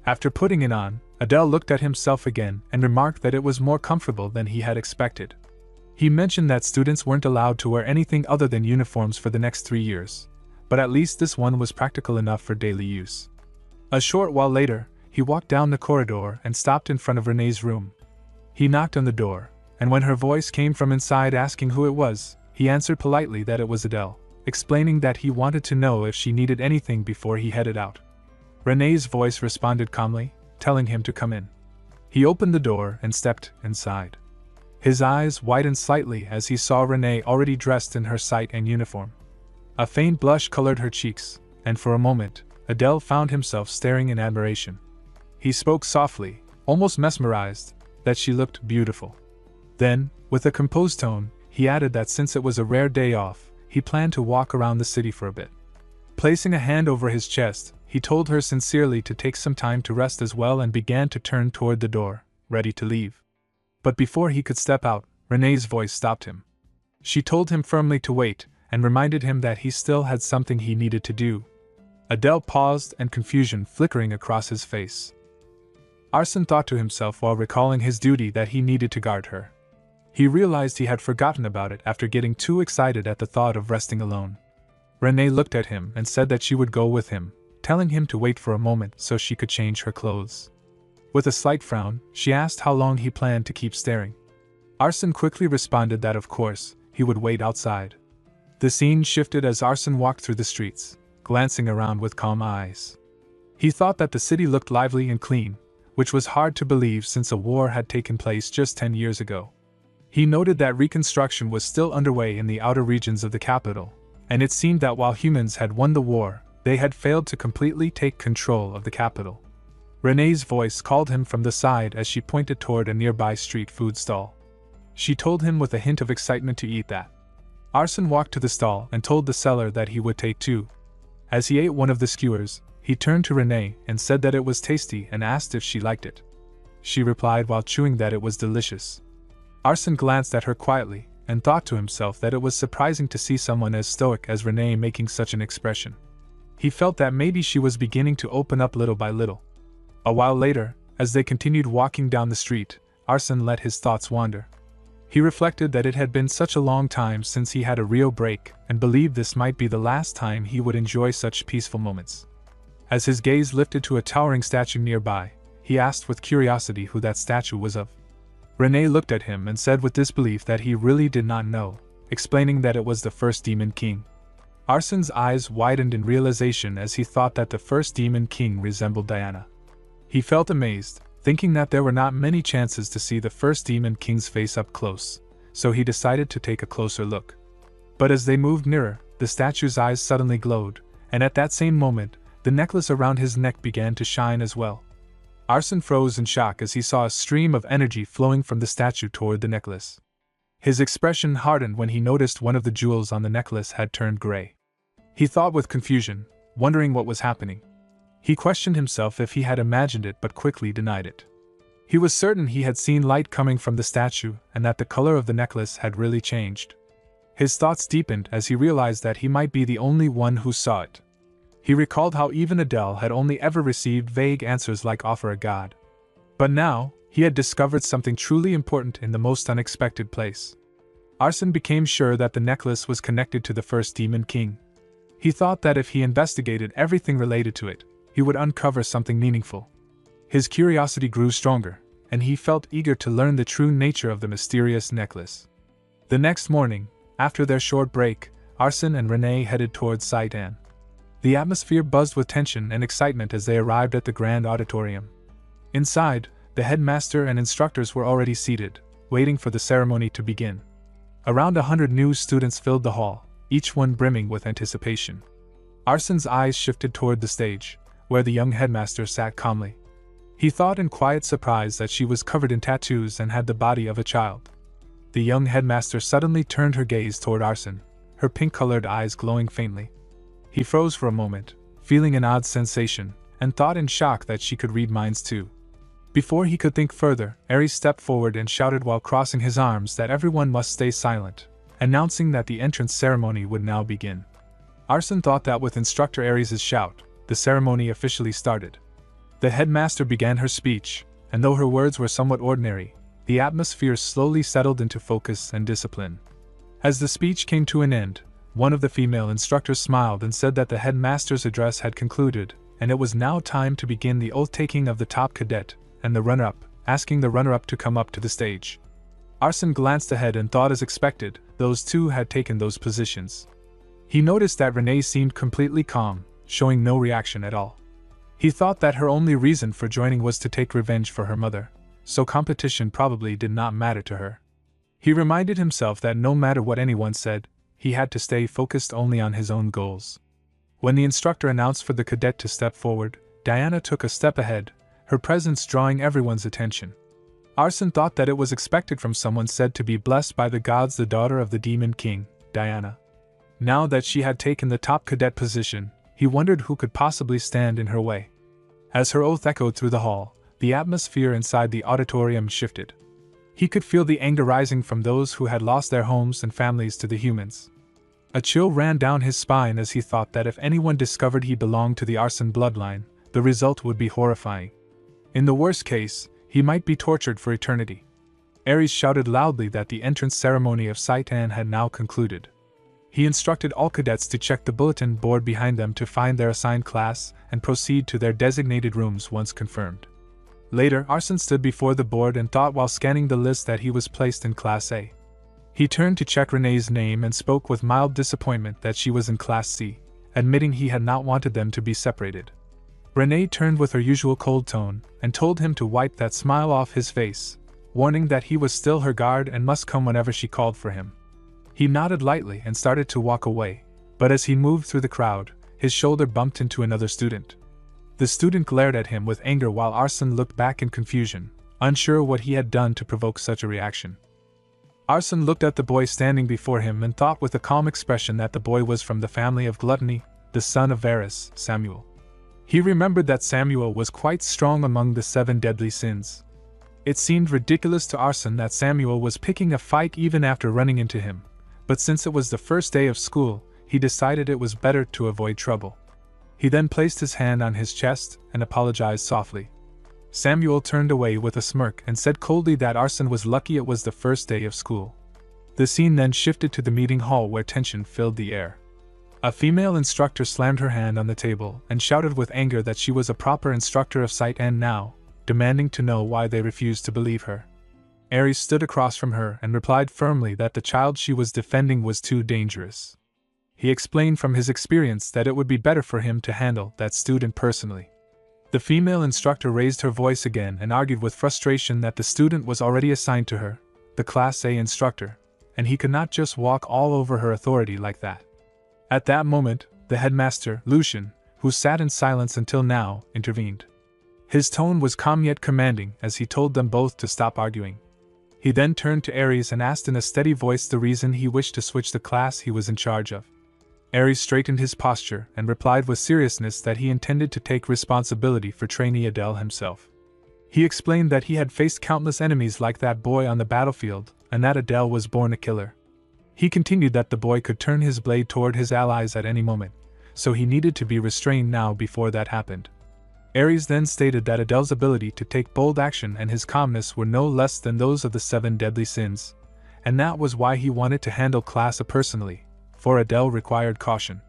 A: After putting it on, Adele looked at himself again and remarked that it was more comfortable than he had expected. He mentioned that students weren't allowed to wear anything other than uniforms for the next 3 years, but at least this one was practical enough for daily use. A short while later, he walked down the corridor and stopped in front of Renee's room. He knocked on the door, and when her voice came from inside asking who it was, he answered politely that it was Adele, explaining that he wanted to know if she needed anything before he headed out. Renee's voice responded calmly, telling him to come in. He opened the door and stepped inside. His eyes widened slightly as he saw Renee already dressed in her Saitan uniform. A faint blush colored her cheeks, and for a moment, Adele found himself staring in admiration. He spoke softly, almost mesmerized, that she looked beautiful. Then, with a composed tone, he added that since it was a rare day off, he planned to walk around the city for a bit. Placing a hand over his chest, he told her sincerely to take some time to rest as well and began to turn toward the door, ready to leave. But before he could step out, Renee's voice stopped him. She told him firmly to wait, and reminded him that he still had something he needed to do. Adele paused and confusion flickering across his face. Arsen thought to himself while recalling his duty that he needed to guard her. He realized he had forgotten about it after getting too excited at the thought of resting alone. Renee looked at him and said that she would go with him, telling him to wait for a moment so she could change her clothes. With a slight frown, she asked how long he planned to keep staring. Arsen quickly responded that of course, he would wait outside. The scene shifted as Arsen walked through the streets, glancing around with calm eyes. He thought that the city looked lively and clean, which was hard to believe since a war had taken place just 10 years ago. He noted that reconstruction was still underway in the outer regions of the capital, and it seemed that while humans had won the war, they had failed to completely take control of the capital. Renee's voice called him from the side as she pointed toward a nearby street food stall. She told him with a hint of excitement to eat that. Arsène walked to the stall and told the seller that he would take two. As he ate one of the skewers, he turned to Renee and said that it was tasty and asked if she liked it. She replied while chewing that it was delicious. Arsène glanced at her quietly and thought to himself that it was surprising to see someone as stoic as Renee making such an expression. He felt that maybe she was beginning to open up little by little. A while later, as they continued walking down the street, Arsène let his thoughts wander. He reflected that it had been such a long time since he had a real break and believed this might be the last time he would enjoy such peaceful moments. As his gaze lifted to a towering statue nearby, he asked with curiosity who that statue was of. Renee looked at him and said with disbelief that he really did not know, explaining that it was the first Demon King. Arsène's eyes widened in realization as he thought that the first Demon King resembled Diana. He felt amazed, thinking that there were not many chances to see the first Demon King's face up close, so he decided to take a closer look. But as they moved nearer, the statue's eyes suddenly glowed, and at that same moment, the necklace around his neck began to shine as well. Arsène froze in shock as he saw a stream of energy flowing from the statue toward the necklace. His expression hardened when he noticed one of the jewels on the necklace had turned gray. He thought with confusion, wondering what was happening. He questioned himself if he had imagined it but quickly denied it. He was certain he had seen light coming from the statue and that the color of the necklace had really changed. His thoughts deepened as he realized that he might be the only one who saw it. He recalled how even Adele had only ever received vague answers like "offer a god." But now, he had discovered something truly important in the most unexpected place. Arsène became sure that the necklace was connected to the first Demon King. He thought that if he investigated everything related to it, he would uncover something meaningful. His curiosity grew stronger, and he felt eager to learn the true nature of the mysterious necklace. The next morning, after their short break, Arsène and Renee headed towards Saitan. The atmosphere buzzed with tension and excitement as they arrived at the grand auditorium. Inside, the headmaster and instructors were already seated, waiting for the ceremony to begin. Around 100 new students filled the hall, each one brimming with anticipation. Arsène's eyes shifted toward the stage, where the young headmaster sat calmly. He thought in quiet surprise that she was covered in tattoos and had the body of a child. The young headmaster suddenly turned her gaze toward Arsène, her pink-colored eyes glowing faintly. He froze for a moment, feeling an odd sensation, and thought in shock that she could read minds too. Before he could think further, Aries stepped forward and shouted while crossing his arms that everyone must stay silent, announcing that the entrance ceremony would now begin. Arsène thought that with Instructor Aries' shout, the ceremony officially started. The headmaster began her speech, and though her words were somewhat ordinary, the atmosphere slowly settled into focus and discipline. As the speech came to an end, one of the female instructors smiled and said that the headmaster's address had concluded, and it was now time to begin the oath-taking of the top cadet and the runner-up, asking the runner-up to come up to the stage. Arsène glanced ahead and thought as expected, those two had taken those positions. He noticed that Renee seemed completely calm, showing no reaction at all. He thought that her only reason for joining was to take revenge for her mother, so competition probably did not matter to her. He reminded himself that no matter what anyone said, he had to stay focused only on his own goals. When the instructor announced for the cadet to step forward, Diana took a step ahead, her presence drawing everyone's attention. Arsène thought that it was expected from someone said to be blessed by the gods, the daughter of the Demon King, Diana. Now that she had taken the top cadet position, he wondered who could possibly stand in her way. As her oath echoed through the hall, the atmosphere inside the auditorium shifted. He could feel the anger rising from those who had lost their homes and families to the humans. A chill ran down his spine as he thought that if anyone discovered he belonged to the Arsène bloodline, the result would be horrifying. In the worst case, he might be tortured for eternity. Aries shouted loudly that the entrance ceremony of Saitan had now concluded. He instructed all cadets to check the bulletin board behind them to find their assigned class and proceed to their designated rooms once confirmed. Later, Arsène stood before the board and thought while scanning the list that he was placed in Class A. He turned to check Renee's name and spoke with mild disappointment that she was in Class C, admitting he had not wanted them to be separated. Renee turned with her usual cold tone and told him to wipe that smile off his face, warning that he was still her guard and must come whenever she called for him. He nodded lightly and started to walk away, but as he moved through the crowd, his shoulder bumped into another student. The student glared at him with anger while Arsene looked back in confusion, unsure what he had done to provoke such a reaction. Arsene looked at the boy standing before him and thought with a calm expression that the boy was from the family of gluttony, the son of Varus, Samuel. He remembered that Samuel was quite strong among the 7 deadly sins. It seemed ridiculous to Arsene that Samuel was picking a fight even after running into him, but since it was the first day of school, he decided it was better to avoid trouble. He then placed his hand on his chest and apologized softly. Samuel turned away with a smirk and said coldly that Arsene was lucky it was the first day of school. The scene then shifted to the meeting hall where tension filled the air. A female instructor slammed her hand on the table and shouted with anger that she was a proper instructor of sight and now, demanding to know why they refused to believe her. Aries stood across from her and replied firmly that the child she was defending was too dangerous. He explained from his experience that it would be better for him to handle that student personally. The female instructor raised her voice again and argued with frustration that the student was already assigned to her, the Class A instructor, and he could not just walk all over her authority like that. At that moment, the headmaster, Lucian, who sat in silence until now, intervened. His tone was calm yet commanding as he told them both to stop arguing. He then turned to Aries and asked in a steady voice the reason he wished to switch the class he was in charge of. Aries straightened his posture and replied with seriousness that he intended to take responsibility for trainee Adele himself. He explained that he had faced countless enemies like that boy on the battlefield, and that Adele was born a killer. He continued that the boy could turn his blade toward his allies at any moment, so he needed to be restrained now before that happened. Aries then stated that Adele's ability to take bold action and his calmness were no less than those of the 7 deadly sins, and that was why he wanted to handle Class A personally, for Adele required caution.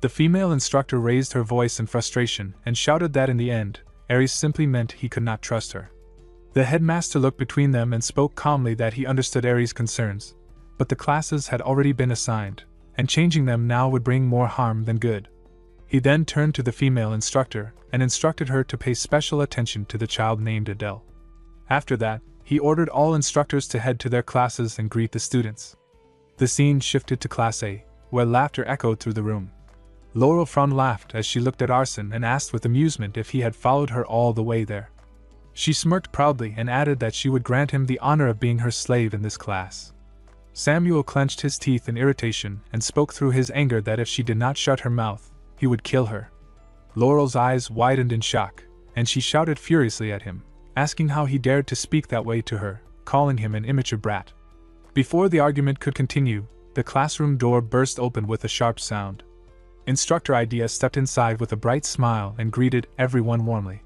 A: The female instructor raised her voice in frustration and shouted that in the end, Aries simply meant he could not trust her. The headmaster looked between them and spoke calmly that he understood Aries' concerns, but the classes had already been assigned, and changing them now would bring more harm than good. He then turned to the female instructor and instructed her to pay special attention to the child named Adele. After that, he ordered all instructors to head to their classes and greet the students. The scene shifted to Class A, where laughter echoed through the room. Laurel Frown laughed as she looked at Arsene and asked with amusement if he had followed her all the way there. She smirked proudly and added that she would grant him the honor of being her slave in this class. Samuel clenched his teeth in irritation and spoke through his anger that if she did not shut her mouth, he would kill her. Laurel's eyes widened in shock, and she shouted furiously at him, asking how he dared to speak that way to her, calling him an immature brat. Before the argument could continue, the classroom door burst open with a sharp sound. Instructor Idea stepped inside with a bright smile and greeted everyone warmly.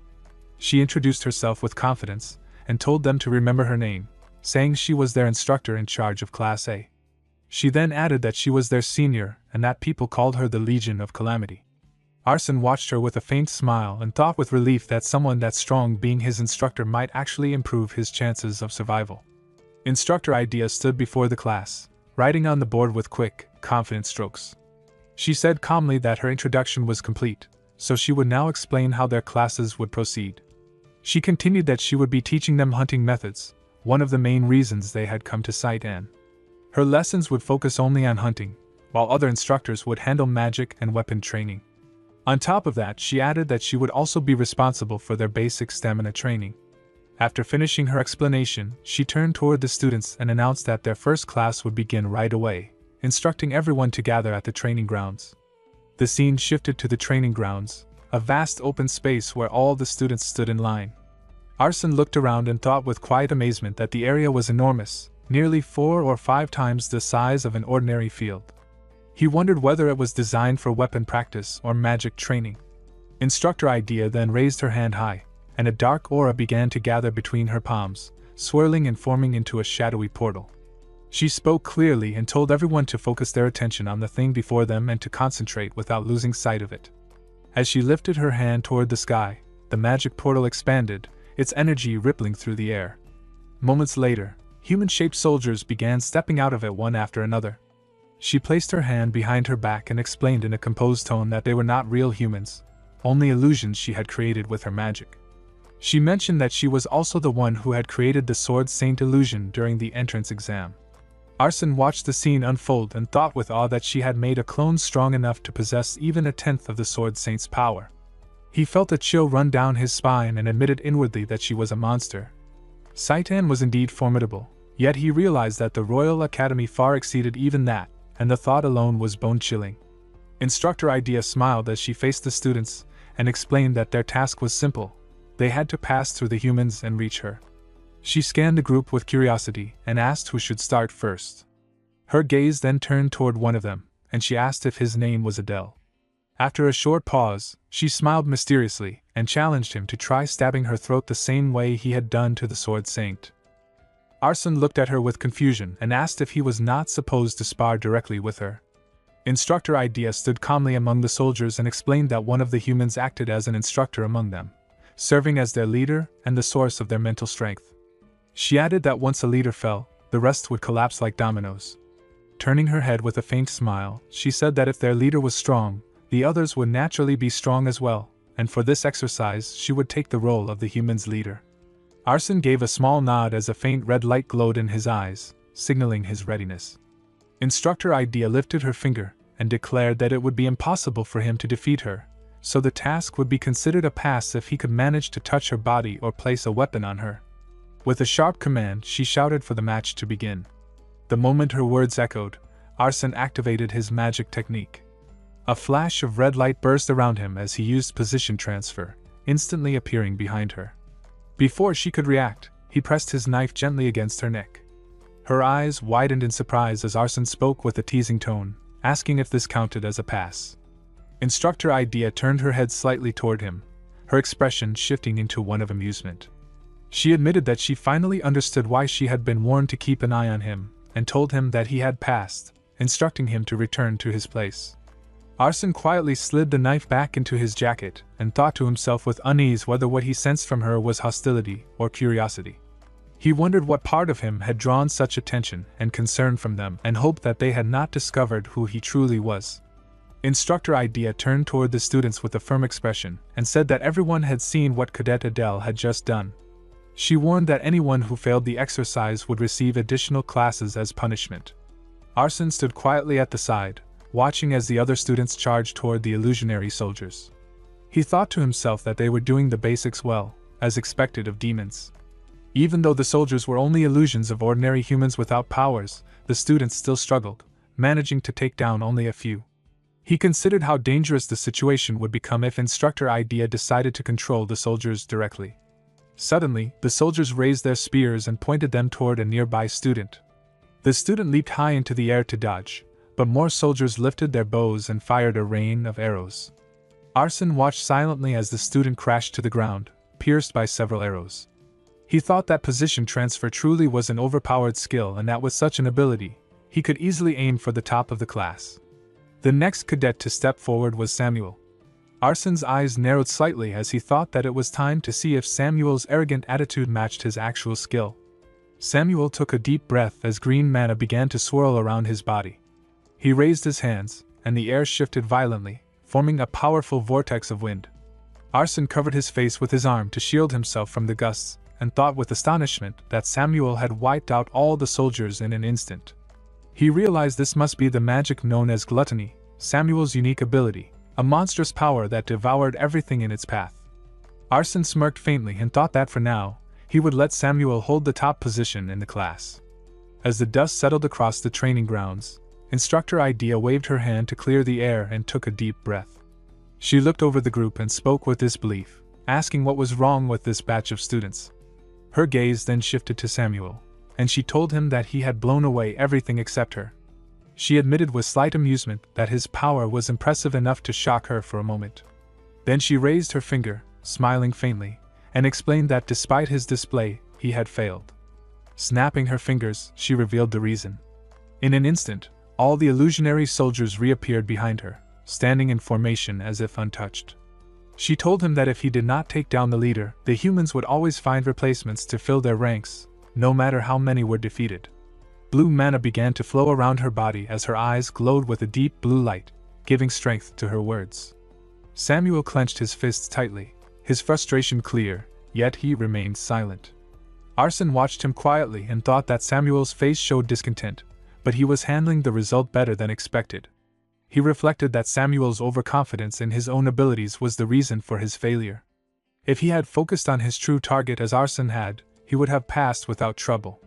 A: She introduced herself with confidence and told them to remember her name, saying she was their instructor in charge of Class A. She then added that she was their senior and that people called her the Legion of Calamity. Arsene watched her with a faint smile and thought with relief that someone that strong being his instructor might actually improve his chances of survival. Instructor Idea stood before the class, writing on the board with quick, confident strokes. She said calmly that her introduction was complete, so she would now explain how their classes would proceed. She continued that she would be teaching them hunting methods, one of the main reasons they had come to Site N. Her lessons would focus only on hunting, while other instructors would handle magic and weapon training. On top of that, she added that she would also be responsible for their basic stamina training. After finishing her explanation, she turned toward the students and announced that their first class would begin right away, instructing everyone to gather at the training grounds. The scene shifted to the training grounds, a vast open space where all the students stood in line. Arsene looked around and thought with quiet amazement that the area was enormous, nearly 4 or 5 times the size of an ordinary field. He wondered whether it was designed for weapon practice or magic training. Instructor Idea then raised her hand high, and a dark aura began to gather between her palms, swirling and forming into a shadowy portal. She spoke clearly and told everyone to focus their attention on the thing before them and to concentrate without losing sight of it. As she lifted her hand toward the sky, the magic portal expanded, its energy rippling through the air. Moments later, human-shaped soldiers began stepping out of it one after another. She placed her hand behind her back and explained in a composed tone that they were not real humans, only illusions she had created with her magic. She mentioned that she was also the one who had created the Sword Saint illusion during the entrance exam. Arsene watched the scene unfold and thought with awe that she had made a clone strong enough to possess even a tenth of the Sword Saint's power. He felt a chill run down his spine and admitted inwardly that she was a monster. Saitan was indeed formidable, yet he realized that the Royal Academy far exceeded even that, and the thought alone was bone-chilling. Instructor Idea smiled as she faced the students and explained that their task was simple. They had to pass through the humans and reach her. She scanned the group with curiosity and asked who should start first. Her gaze then turned toward one of them, and she asked if his name was Adele. After a short pause, she smiled mysteriously and challenged him to try stabbing her throat the same way he had done to the Sword Saint. Arsene looked at her with confusion and asked if he was not supposed to spar directly with her. Instructor Idea stood calmly among the soldiers and explained that one of the humans acted as an instructor among them, serving as their leader and the source of their mental strength. She added that once a leader fell, the rest would collapse like dominoes. Turning her head with a faint smile, she said that if their leader was strong, the others would naturally be strong as well, and for this exercise she would take the role of the human's leader. Arsene gave a small nod as a faint red light glowed in his eyes, signaling his readiness. Instructor Idea lifted her finger and declared that it would be impossible for him to defeat her, so the task would be considered a pass if he could manage to touch her body or place a weapon on her. With a sharp command, she shouted for the match to begin. The moment her words echoed, Arsene activated his magic technique. A flash of red light burst around him as he used position transfer, instantly appearing behind her. Before she could react, he pressed his knife gently against her neck. Her eyes widened in surprise as Arsene spoke with a teasing tone, asking if this counted as a pass. Instructor Idea turned her head slightly toward him, her expression shifting into one of amusement. She admitted that she finally understood why she had been warned to keep an eye on him, and told him that he had passed, instructing him to return to his place. Arsene quietly slid the knife back into his jacket and thought to himself with unease whether what he sensed from her was hostility or curiosity. He wondered what part of him had drawn such attention and concern from them and hoped that they had not discovered who he truly was. Instructor Idea turned toward the students with a firm expression and said that everyone had seen what Cadet Adele had just done. She warned that anyone who failed the exercise would receive additional classes as punishment. Arsene stood quietly at the side, watching as the other students charged toward the illusionary soldiers. He thought to himself that they were doing the basics well, as expected of demons. Even though the soldiers were only illusions of ordinary humans without powers, the students still struggled, managing to take down only a few. He considered how dangerous the situation would become if Instructor Idea decided to control the soldiers directly. Suddenly, the soldiers raised their spears and pointed them toward a nearby student. The student leaped high into the air to dodge, but more soldiers lifted their bows and fired a rain of arrows. Arsene watched silently as the student crashed to the ground, pierced by several arrows. He thought that position transfer truly was an overpowered skill and that with such an ability, he could easily aim for the top of the class. The next cadet to step forward was Samuel. Arsene's eyes narrowed slightly as he thought that it was time to see if Samuel's arrogant attitude matched his actual skill. Samuel took a deep breath as green mana began to swirl around his body. He raised his hands, and the air shifted violently, forming a powerful vortex of wind. Arsene covered his face with his arm to shield himself from the gusts, and thought with astonishment that Samuel had wiped out all the soldiers in an instant. He realized this must be the magic known as gluttony, Samuel's unique ability, a monstrous power that devoured everything in its path. Arsene smirked faintly and thought that for now, he would let Samuel hold the top position in the class. As the dust settled across the training grounds, Instructor Idea waved her hand to clear the air and took a deep breath. She looked over the group and spoke with disbelief, asking what was wrong with this batch of students. Her gaze then shifted to Samuel, and she told him that he had blown away everything except her. She admitted with slight amusement that his power was impressive enough to shock her for a moment. Then she raised her finger, smiling faintly, and explained that despite his display, he had failed. Snapping her fingers, she revealed the reason. In an instant, all the illusionary soldiers reappeared behind her, standing in formation as if untouched. She told him that if he did not take down the leader, the humans would always find replacements to fill their ranks, no matter how many were defeated. Blue mana began to flow around her body as her eyes glowed with a deep blue light, giving strength to her words. Samuel clenched his fists tightly, his frustration clear, yet he remained silent. Arsene watched him quietly and thought that Samuel's face showed discontent, but he was handling the result better than expected. He reflected that Samuel's overconfidence in his own abilities was the reason for his failure. If he had focused on his true target as Arson had, he would have passed without trouble.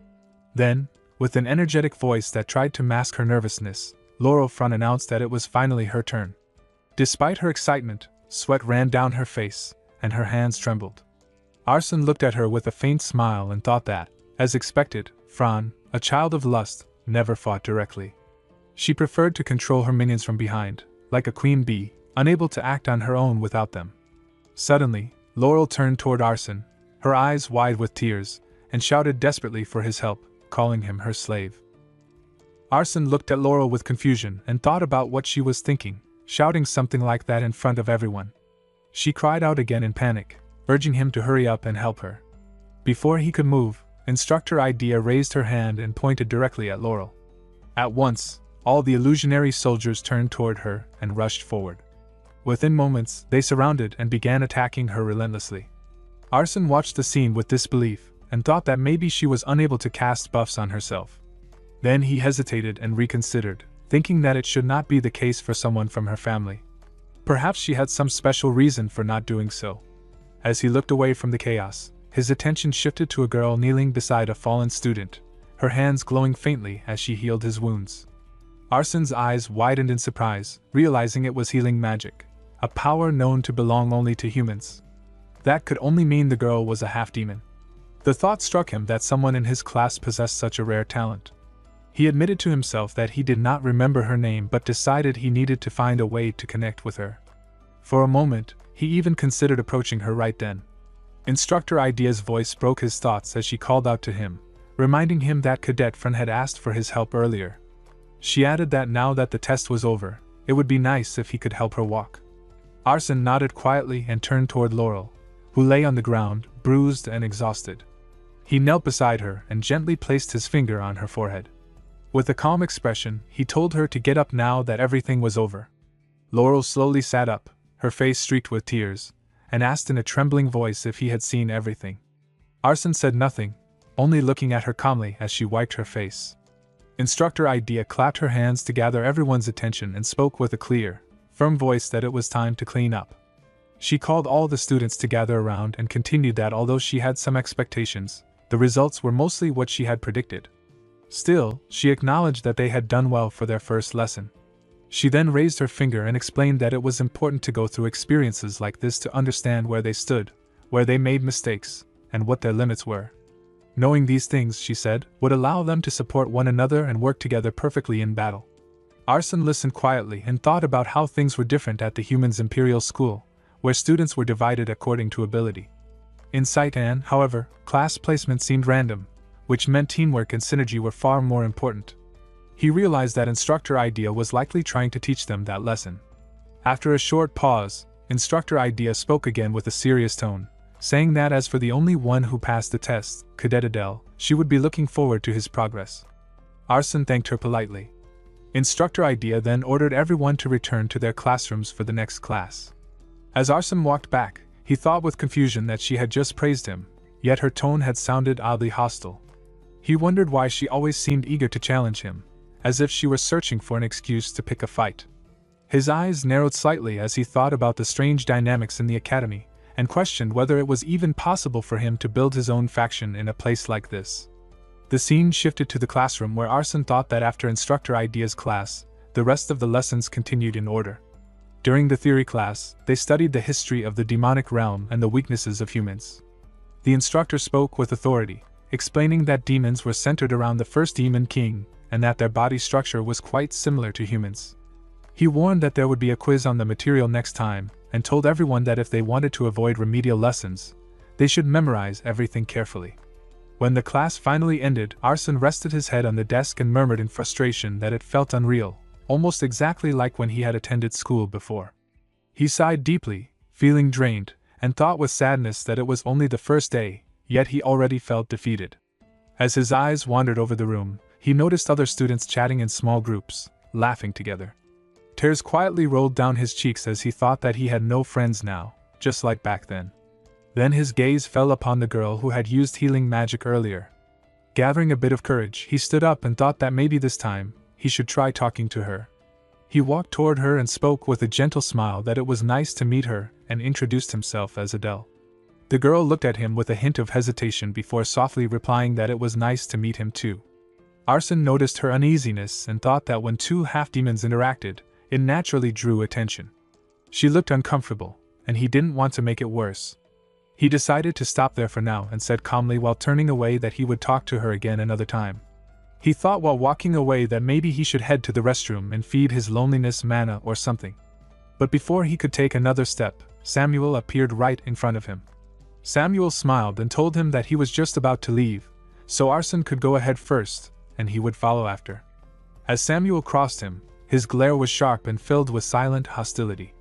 A: Then, with an energetic voice that tried to mask her nervousness, Laurel Front announced that it was finally her turn. Despite her excitement, sweat ran down her face, and her hands trembled. Arson looked at her with a faint smile and thought that, as expected, Fran, a child of lust, never fought directly. She preferred to control her minions from behind, like a queen bee, unable to act on her own without them. Suddenly, Laurel turned toward Arson, her eyes wide with tears, and shouted desperately for his help, calling him her slave. Arson looked at Laurel with confusion and thought about what she was thinking, shouting something like that in front of everyone. She cried out again in panic, urging him to hurry up and help her. Before he could move, Instructor Idea raised her hand and pointed directly at Laurel. At once, all the illusionary soldiers turned toward her and rushed forward. Within moments, they surrounded and began attacking her relentlessly. Arson watched the scene with disbelief and thought that maybe she was unable to cast buffs on herself. Then he hesitated and reconsidered, thinking that it should not be the case for someone from her family. Perhaps she had some special reason for not doing so. As he looked away from the chaos, his attention shifted to a girl kneeling beside a fallen student, her hands glowing faintly as she healed his wounds. Arson's eyes widened in surprise, realizing it was healing magic, a power known to belong only to humans. That could only mean the girl was a half-demon. The thought struck him that someone in his class possessed such a rare talent. He admitted to himself that he did not remember her name but decided he needed to find a way to connect with her. For a moment, he even considered approaching her right then. Instructor Idea's voice broke his thoughts as she called out to him, reminding him that Cadet Friend had asked for his help earlier. She added that now that the test was over, it would be nice if he could help her walk. Arson nodded quietly and turned toward Laurel, who lay on the ground, bruised and exhausted. He knelt beside her and gently placed his finger on her forehead. With a calm expression, he told her to get up now that everything was over. Laurel slowly sat up, her face streaked with tears, and asked in a trembling voice if he had seen everything. Arson said nothing, only looking at her calmly as she wiped her face. Instructor Idea clapped her hands to gather everyone's attention and spoke with a clear, firm voice that it was time to clean up. She called all the students to gather around and continued that although she had some expectations, the results were mostly what she had predicted. Still, she acknowledged that they had done well for their first lesson. She then raised her finger and explained that it was important to go through experiences like this to understand where they stood, where they made mistakes, and what their limits were. Knowing these things, she said, would allow them to support one another and work together perfectly in battle. Arson listened quietly and thought about how things were different at the Humans' Imperial School, where students were divided according to ability. In Saitan, however, class placement seemed random, which meant teamwork and synergy were far more important. He realized that Instructor Idea was likely trying to teach them that lesson. After a short pause, Instructor Idea spoke again with a serious tone, saying that as for the only one who passed the test, Cadet Adele, she would be looking forward to his progress. Arson thanked her politely. Instructor Idea then ordered everyone to return to their classrooms for the next class. As Arson walked back, he thought with confusion that she had just praised him, yet her tone had sounded oddly hostile. He wondered why she always seemed eager to challenge him, as if she were searching for an excuse to pick a fight. His eyes narrowed slightly as he thought about the strange dynamics in the academy, and questioned whether it was even possible for him to build his own faction in a place like this. The scene shifted to the classroom where Arson thought that after Instructor Idea's class, the rest of the lessons continued in order. During the theory class, they studied the history of the demonic realm and the weaknesses of humans. The instructor spoke with authority, explaining that demons were centered around the first demon king, and that their body structure was quite similar to humans. He warned that there would be a quiz on the material next time, and told everyone that if they wanted to avoid remedial lessons, they should memorize everything carefully. When the class finally ended, Arson rested his head on the desk and murmured in frustration that it felt unreal, almost exactly like when he had attended school before. He sighed deeply, feeling drained, and thought with sadness that it was only the first day, yet he already felt defeated. As his eyes wandered over the room, he noticed other students chatting in small groups, laughing together. Tears quietly rolled down his cheeks as he thought that he had no friends now, just like back then. Then his gaze fell upon the girl who had used healing magic earlier. Gathering a bit of courage, he stood up and thought that maybe this time, he should try talking to her. He walked toward her and spoke with a gentle smile that it was nice to meet her, and introduced himself as Adele. The girl looked at him with a hint of hesitation before softly replying that it was nice to meet him too. Arsène noticed her uneasiness and thought that when two half-demons interacted, it naturally drew attention. She looked uncomfortable, and he didn't want to make it worse. He decided to stop there for now and said calmly while turning away that he would talk to her again another time. He thought while walking away that maybe he should head to the restroom and feed his loneliness manna or something. But before he could take another step, Samuel appeared right in front of him. Samuel smiled and told him that he was just about to leave, so Arsène could go ahead first, and he would follow after. As Samuel crossed him, his glare was sharp and filled with silent hostility.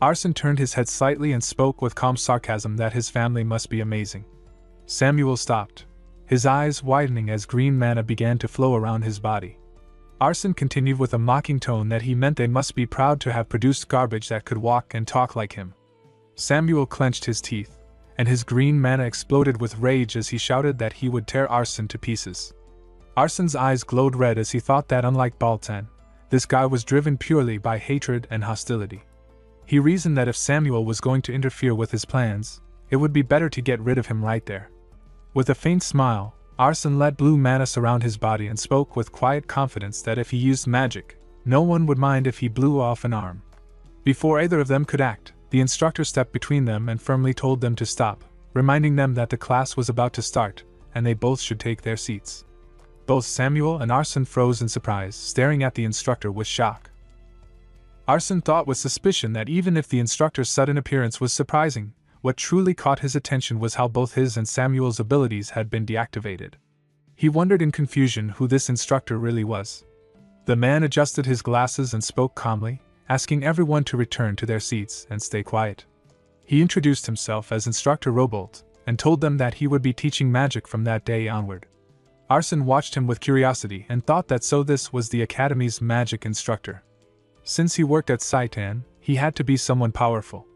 A: Arsène turned his head slightly and spoke with calm sarcasm that his family must be amazing. Samuel stopped, his eyes widening as green manna began to flow around his body. Arsène continued with a mocking tone that he meant they must be proud to have produced garbage that could walk and talk like him. Samuel clenched his teeth, and his green manna exploded with rage as he shouted that he would tear Arsène to pieces. Arsène's eyes glowed red as he thought that unlike Baltan, this guy was driven purely by hatred and hostility. He reasoned that if Samuel was going to interfere with his plans, it would be better to get rid of him right there. With a faint smile, Arsène let blue manna surround his body and spoke with quiet confidence that if he used magic, no one would mind if he blew off an arm. Before either of them could act, the instructor stepped between them and firmly told them to stop, reminding them that the class was about to start, and they both should take their seats. Both Samuel and Arsène froze in surprise, staring at the instructor with shock. Arsène thought with suspicion that even if the instructor's sudden appearance was surprising, what truly caught his attention was how both his and Samuel's abilities had been deactivated. He wondered in confusion who this instructor really was. The man adjusted his glasses and spoke calmly, asking everyone to return to their seats and stay quiet. He introduced himself as Instructor Robolt, and told them that he would be teaching magic from that day onward. Arsène watched him with curiosity and thought that so this was the Academy's magic instructor. Since he worked at Saitan, he had to be someone powerful.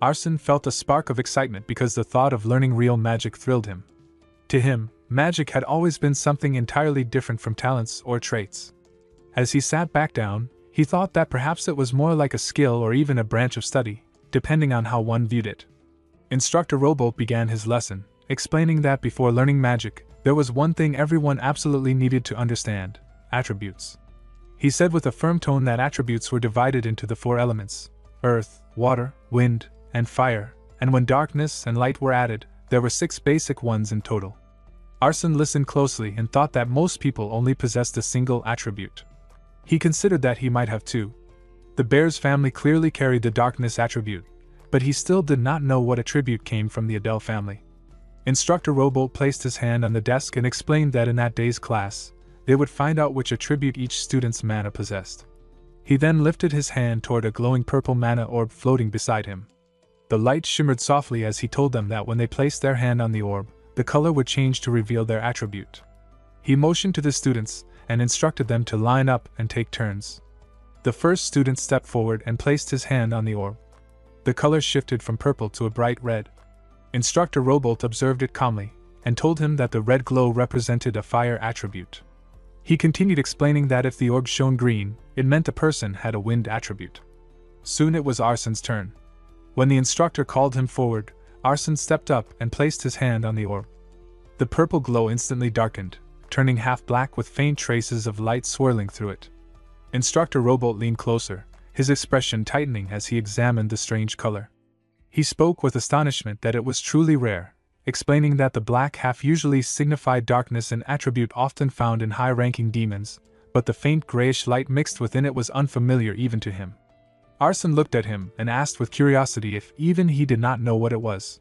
A: Arsène felt a spark of excitement because the thought of learning real magic thrilled him. To him, magic had always been something entirely different from talents or traits. As he sat back down, he thought that perhaps it was more like a skill or even a branch of study, depending on how one viewed it. Instructor Robolt began his lesson, explaining that before learning magic, there was one thing everyone absolutely needed to understand: attributes. He said with a firm tone that attributes were divided into the 4 elements: earth, water, wind, and fire, and when darkness and light were added, there were 6 basic ones in total. Arsène listened closely and thought that most people only possessed a single attribute. He considered that he might have 2. The bear's family clearly carried the darkness attribute, but he still did not know what attribute came from the Adele family. Instructor Robolt placed his hand on the desk and explained that in that day's class, they would find out which attribute each student's mana possessed. He then lifted his hand toward a glowing purple mana orb floating beside him. The light shimmered softly as he told them that when they placed their hand on the orb, the color would change to reveal their attribute. He motioned to the students and instructed them to line up and take turns. The first student stepped forward and placed his hand on the orb. The color shifted from purple to a bright red. Instructor Robolt observed it calmly, and told him that the red glow represented a fire attribute. He continued explaining that if the orb shone green, it meant the person had a wind attribute. Soon it was Arsène's turn. When the instructor called him forward, Arsène stepped up and placed his hand on the orb. The purple glow instantly darkened, turning half black with faint traces of light swirling through it. Instructor Robolt leaned closer, his expression tightening as he examined the strange color. He spoke with astonishment that it was truly rare, explaining that the black half usually signified darkness, an attribute often found in high-ranking demons, but the faint grayish light mixed within it was unfamiliar even to him. Arsène looked at him and asked with curiosity if even he did not know what it was.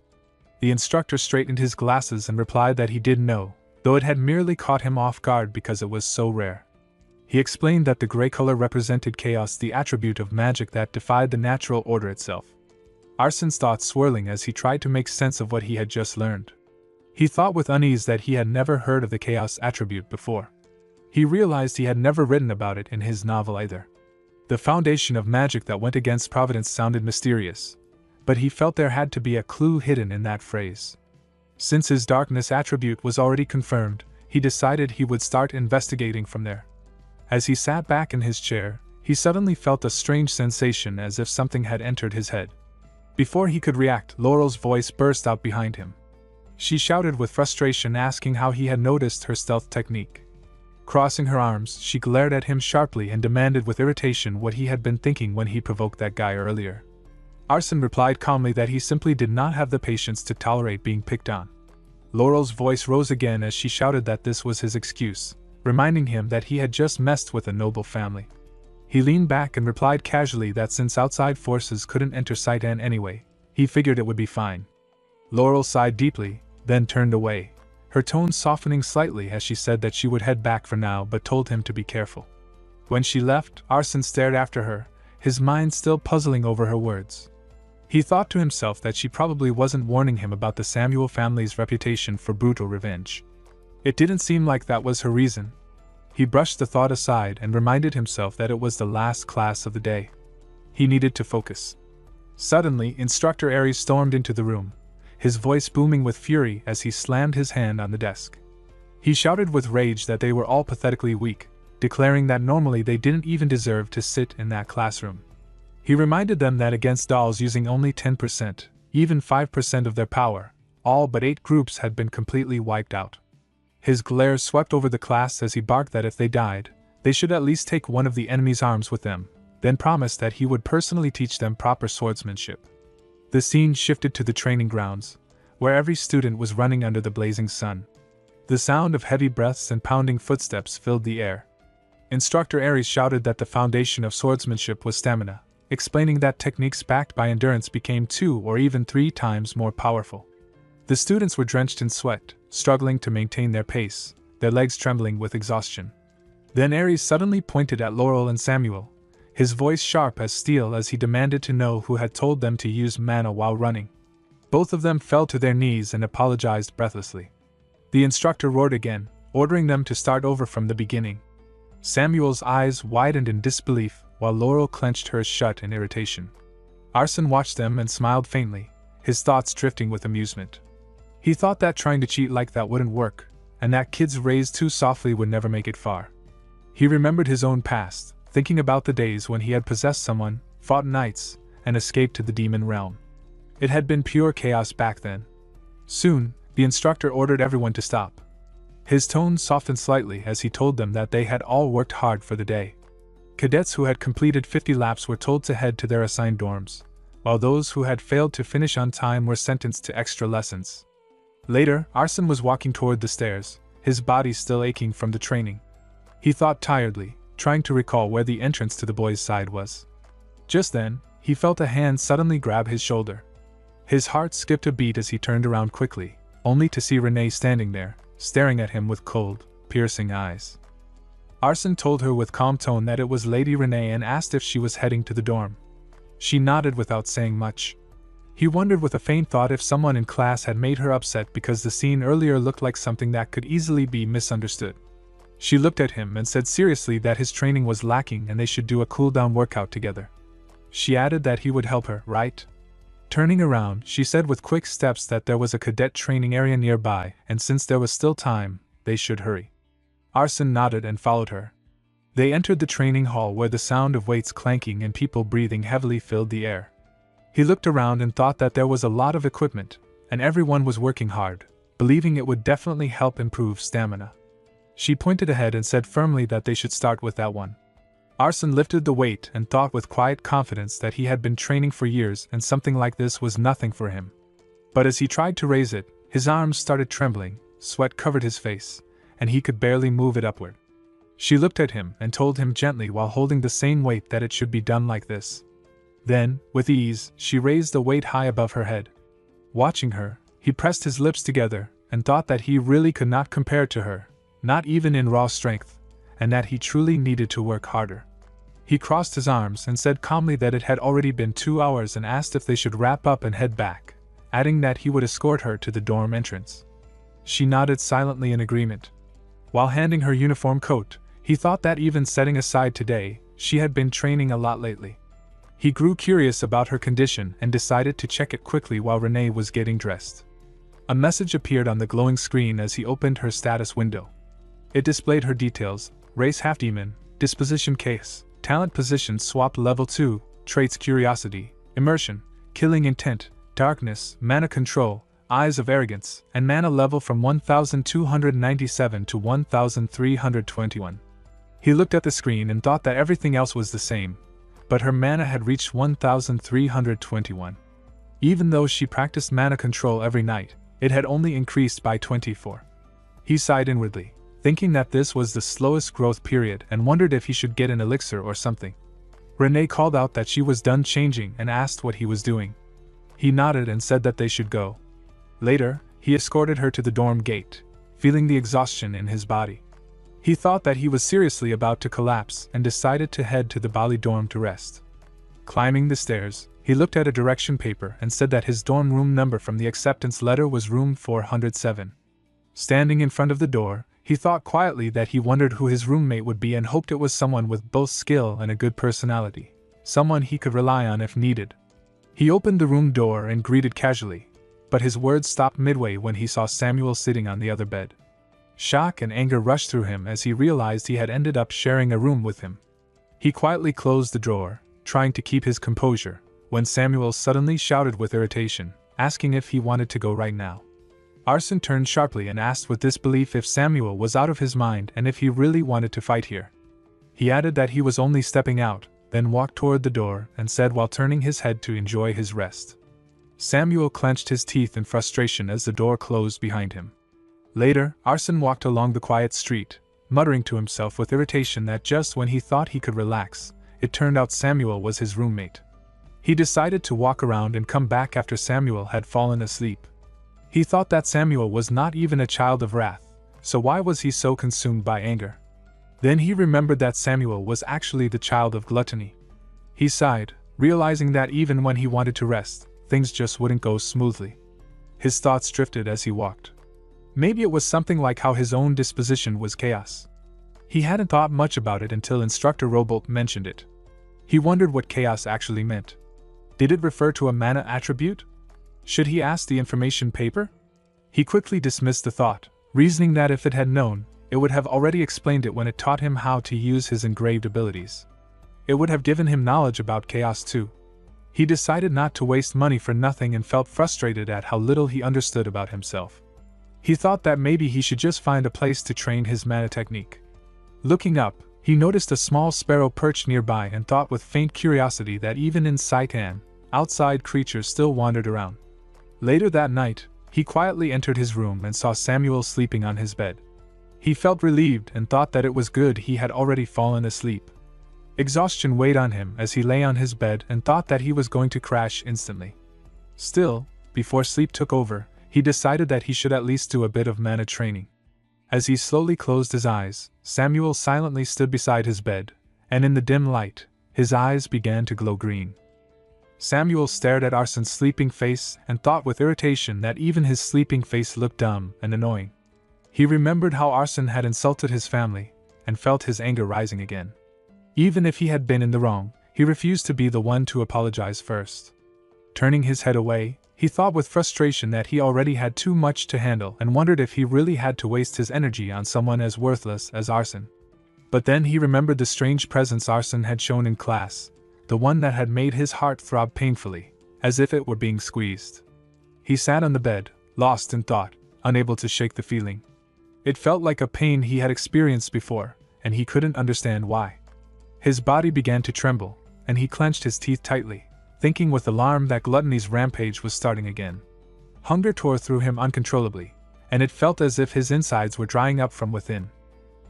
A: The instructor straightened his glasses and replied that he did know, though it had merely caught him off guard because it was so rare. He explained that the gray color represented chaos, the attribute of magic that defied the natural order itself. Arsène's thoughts swirling as he tried to make sense of what he had just learned. He thought with unease that he had never heard of the chaos attribute before. He realized he had never written about it in his novel either. The foundation of magic that went against providence sounded mysterious, but he felt there had to be a clue hidden in that phrase. Since his darkness attribute was already confirmed, he decided he would start investigating from there. As he sat back in his chair, He suddenly felt a strange sensation as if something had entered his head. Before he could react, Laurel's voice burst out behind him. She shouted with frustration, asking how he had noticed her stealth technique. Crossing her arms, she glared at him sharply and demanded with irritation what he had been thinking when he provoked that guy earlier. Arson replied calmly that he simply did not have the patience to tolerate being picked on. Laurel's voice rose again as she shouted that this was his excuse, reminding him that he had just messed with a noble family. He leaned back and replied casually that since outside forces couldn't enter Saitan anyway, he figured it would be fine. Laurel sighed deeply, then turned away, her tone softening slightly as she said that she would head back for now but told him to be careful. When she left, Arson stared after her, his mind still puzzling over her words. He thought to himself that she probably wasn't warning him about the Samuel family's reputation for brutal revenge. It didn't seem like that was her reason. He brushed the thought aside and reminded himself that it was the last class of the day. He needed to focus. Suddenly, Instructor Aries stormed into the room, his voice booming with fury as he slammed his hand on the desk. He shouted with rage that they were all pathetically weak, declaring that normally they didn't even deserve to sit in that classroom. He reminded them that against dolls using only 10%, even 5% of their power, all but 8 groups had been completely wiped out. His glare swept over the class as he barked that if they died, they should at least take one of the enemy's arms with them, then promised that he would personally teach them proper swordsmanship. The scene shifted to the training grounds, where every student was running under the blazing sun. The sound of heavy breaths and pounding footsteps filled the air. Instructor Aries shouted that the foundation of swordsmanship was stamina, explaining that techniques backed by endurance became 2 or even 3 times more powerful. The students were drenched in sweat, struggling to maintain their pace, their legs trembling with exhaustion. Then Aries suddenly pointed at Laurel and Samuel, his voice sharp as steel as he demanded to know who had told them to use Manhwa while running. Both of them fell to their knees and apologized breathlessly. The instructor roared again, ordering them to start over from the beginning. Samuel's eyes widened in disbelief, while Laurel clenched hers shut in irritation. Arson watched them and smiled faintly, his thoughts drifting with amusement. He thought that trying to cheat like that wouldn't work, and that kids raised too softly would never make it far. He remembered his own past, thinking about the days when he had possessed someone, fought knights, and escaped to the demon realm. It had been pure chaos back then. Soon, the instructor ordered everyone to stop. His tone softened slightly as he told them that they had all worked hard for the day. Cadets who had completed 50 laps were told to head to their assigned dorms, while those who had failed to finish on time were sentenced to extra lessons. Later, Arson was walking toward the stairs, his body still aching from the training. He thought tiredly, trying to recall where the entrance to the boys' side was. Just then, he felt a hand suddenly grab his shoulder. His heart skipped a beat as he turned around quickly, only to see Renee standing there, staring at him with cold, piercing eyes. Arson told her with calm tone that it was Lady Renee and asked if she was heading to the dorm. She nodded without saying much. He wondered with a faint thought if someone in class had made her upset because the scene earlier looked like something that could easily be misunderstood. She looked at him and said seriously that his training was lacking and they should do a cool-down workout together. She added that he would help her, right? Turning around, she said with quick steps that there was a cadet training area nearby, and since there was still time, they should hurry. Arson nodded and followed her. They entered the training hall where the sound of weights clanking and people breathing heavily filled the air. He looked around and thought that there was a lot of equipment, and everyone was working hard, believing it would definitely help improve stamina. She pointed ahead and said firmly that they should start with that one. Arson lifted the weight and thought with quiet confidence that he had been training for years and something like this was nothing for him. But as he tried to raise it, his arms started trembling, sweat covered his face, and he could barely move it upward. She looked at him and told him gently while holding the same weight that it should be done like this. Then, with ease, she raised the weight high above her head. Watching her, he pressed his lips together and thought that he really could not compare to her, not even in raw strength, and that he truly needed to work harder. He crossed his arms and said calmly that it had already been 2 hours and asked if they should wrap up and head back, adding that he would escort her to the dorm entrance. She nodded silently in agreement. While handing her uniform coat, he thought that even setting aside today, she had been training a lot lately. He grew curious about her condition and decided to check it quickly while Renee was getting dressed. A message appeared on the glowing screen as he opened her status window. It displayed her details: race half-demon, disposition case, Talent position swap level 2, traits curiosity, immersion, killing intent, darkness, mana control, eyes of arrogance, and mana level from 1297 to 1321. He looked at the screen and thought that everything else was the same, but her mana had reached 1321. Even though she practiced mana control every night, it had only increased by 24. He sighed inwardly, thinking that this was the slowest growth period and wondered if he should get an elixir or something. Renee called out that she was done changing and asked what he was doing. He nodded and said that they should go. Later, he escorted her to the dorm gate, feeling the exhaustion in his body. He thought that he was seriously about to collapse and decided to head to the Bali dorm to rest. Climbing the stairs, he looked at a direction paper and said that his dorm room number from the acceptance letter was room 407. Standing in front of the door, he thought quietly that he wondered who his roommate would be and hoped it was someone with both skill and a good personality, someone he could rely on if needed. He opened the room door and greeted casually, but his words stopped midway when he saw Samuel sitting on the other bed. Shock and anger rushed through him as he realized he had ended up sharing a room with him. He quietly closed the drawer, trying to keep his composure, when Samuel suddenly shouted with irritation, asking if he wanted to go right now. Arson turned sharply and asked with disbelief if Samuel was out of his mind and if he really wanted to fight here. He added that he was only stepping out, then walked toward the door and said while turning his head to enjoy his rest. Samuel clenched his teeth in frustration as the door closed behind him. Later, Arson walked along the quiet street, muttering to himself with irritation that just when he thought he could relax, it turned out Samuel was his roommate. He decided to walk around and come back after Samuel had fallen asleep. He thought that Samuel was not even a child of wrath, so why was he so consumed by anger? Then he remembered that Samuel was actually the child of gluttony. He sighed, realizing that even when he wanted to rest, things just wouldn't go smoothly. His thoughts drifted as he walked. Maybe it was something like how his own disposition was chaos. He hadn't thought much about it until Instructor Robolt mentioned it. He wondered what chaos actually meant. Did it refer to a mana attribute? Should he ask the information paper? He quickly dismissed the thought, reasoning that if it had known, it would have already explained it when it taught him how to use his engraved abilities. It would have given him knowledge about chaos too. He decided not to waste money for nothing and felt frustrated at how little he understood about himself. He thought that maybe he should just find a place to train his mana technique. Looking up, he noticed a small sparrow perched nearby and thought with faint curiosity that even in Saitan, outside creatures still wandered around. Later that night, he quietly entered his room and saw Samuel sleeping on his bed. He felt relieved and thought that it was good he had already fallen asleep. Exhaustion weighed on him as he lay on his bed and thought that he was going to crash instantly. Still, before sleep took over, he decided that he should at least do a bit of mana training. As he slowly closed his eyes, Samuel silently stood beside his bed, and in the dim light, his eyes began to glow green. Samuel stared at Arson's sleeping face and thought with irritation that even his sleeping face looked dumb and annoying. He remembered how Arson had insulted his family, and felt his anger rising again. Even if he had been in the wrong, he refused to be the one to apologize first. Turning his head away, he thought with frustration that he already had too much to handle and wondered if he really had to waste his energy on someone as worthless as Arson. But then he remembered the strange presence Arson had shown in class, the one that had made his heart throb painfully, as if it were being squeezed. He sat on the bed, lost in thought, unable to shake the feeling. It felt like a pain he had experienced before, and he couldn't understand why. His body began to tremble, and he clenched his teeth tightly, thinking with alarm that gluttony's rampage was starting again. Hunger tore through him uncontrollably, and it felt as if his insides were drying up from within.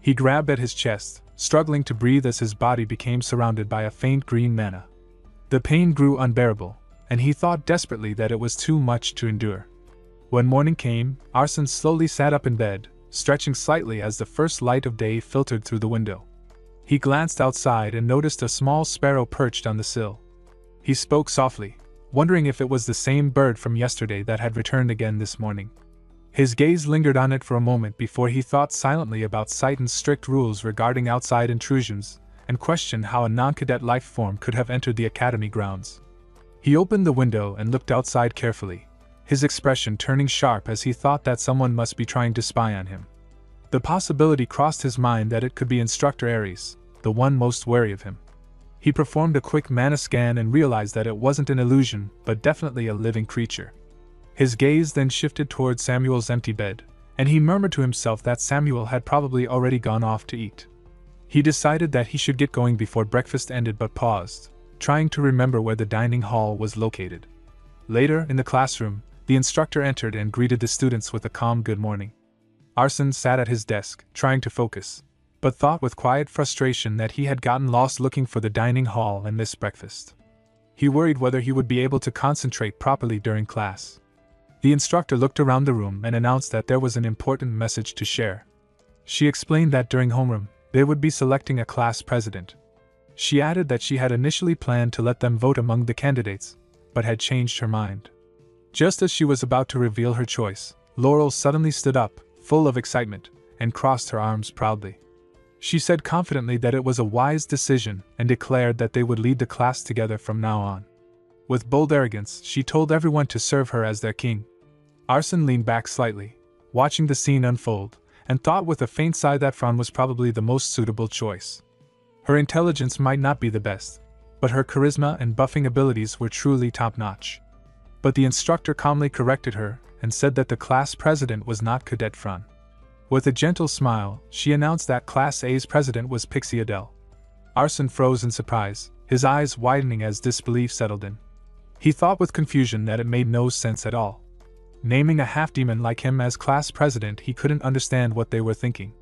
A: He grabbed at his chest, struggling to breathe as his body became surrounded by a faint green mana. The pain grew unbearable, and he thought desperately that it was too much to endure. When morning came, Arson slowly sat up in bed, stretching slightly as the first light of day filtered through the window. He glanced outside and noticed a small sparrow perched on the sill. He spoke softly, wondering if it was the same bird from yesterday that had returned again this morning. His gaze lingered on it for a moment before he thought silently about Saitan's strict rules regarding outside intrusions, and questioned how a non-cadet life form could have entered the academy grounds. He opened the window and looked outside carefully, his expression turning sharp as he thought that someone must be trying to spy on him. The possibility crossed his mind that it could be Instructor Ares, the one most wary of him. He performed a quick mana scan and realized that it wasn't an illusion, but definitely a living creature. His gaze then shifted toward Samuel's empty bed, and he murmured to himself that Samuel had probably already gone off to eat. He decided that he should get going before breakfast ended but paused, trying to remember where the dining hall was located. Later, in the classroom, the instructor entered and greeted the students with a calm good morning. Arsène sat at his desk, trying to focus, but thought with quiet frustration that he had gotten lost looking for the dining hall and missed breakfast. He worried whether he would be able to concentrate properly during class. The instructor looked around the room and announced that there was an important message to share. She explained that during homeroom, they would be selecting a class president. She added that she had initially planned to let them vote among the candidates, but had changed her mind. Just as she was about to reveal her choice, Laurel suddenly stood up, full of excitement, and crossed her arms proudly. She said confidently that it was a wise decision and declared that they would lead the class together from now on. With bold arrogance, she told everyone to serve her as their king. Arsène leaned back slightly, watching the scene unfold, and thought with a faint sigh that Fran was probably the most suitable choice. Her intelligence might not be the best, but her charisma and buffing abilities were truly top-notch. But the instructor calmly corrected her and said that the class president was not Cadet Fran. With a gentle smile, she announced that Class A's president was Pixie Adele. Arsène froze in surprise, his eyes widening as disbelief settled in. He thought with confusion that it made no sense at all. Naming a half-demon like him as class president, he couldn't understand what they were thinking.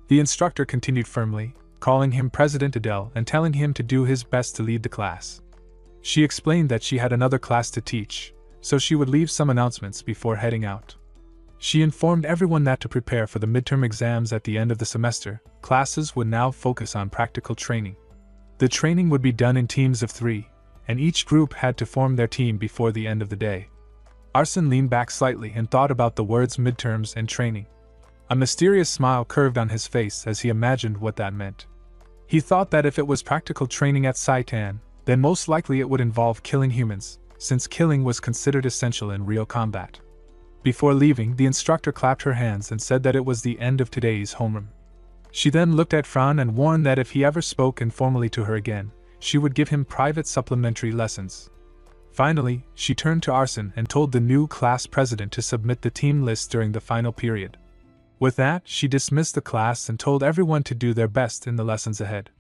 A: The instructor continued firmly, calling him President Adele and telling him to do his best to lead the class. She explained that she had another class to teach, so she would leave some announcements before heading out. She informed everyone that to prepare for the midterm exams at the end of the semester, classes would now focus on practical training. The training would be done in teams of 3, and each group had to form their team before the end of the day. Arsène leaned back slightly and thought about the words midterms and training. A mysterious smile curved on his face as he imagined what that meant. He thought that if it was practical training at Saitan, then most likely it would involve killing humans, since killing was considered essential in real combat. Before leaving, the instructor clapped her hands and said that it was the end of today's homeroom. She then looked at Fran and warned that if he ever spoke informally to her again, she would give him private supplementary lessons. Finally, she turned to Arsène and told the new class president to submit the team list during the final period. With that, she dismissed the class and told everyone to do their best in the lessons ahead.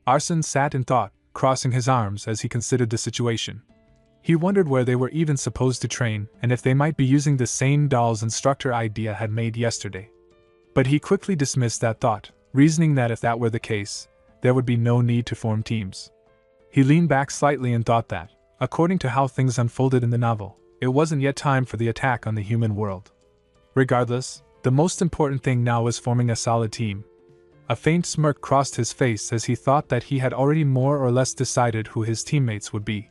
A: Arsène sat in thought, crossing his arms as he considered the situation. He wondered where they were even supposed to train and if they might be using the same doll's instructor idea had made yesterday. But he quickly dismissed that thought, reasoning that if that were the case, there would be no need to form teams. He leaned back slightly and thought that, according to how things unfolded in the novel, it wasn't yet time for the attack on the human world. Regardless, the most important thing now was forming a solid team. A faint smirk crossed his face as he thought that he had already more or less decided who his teammates would be.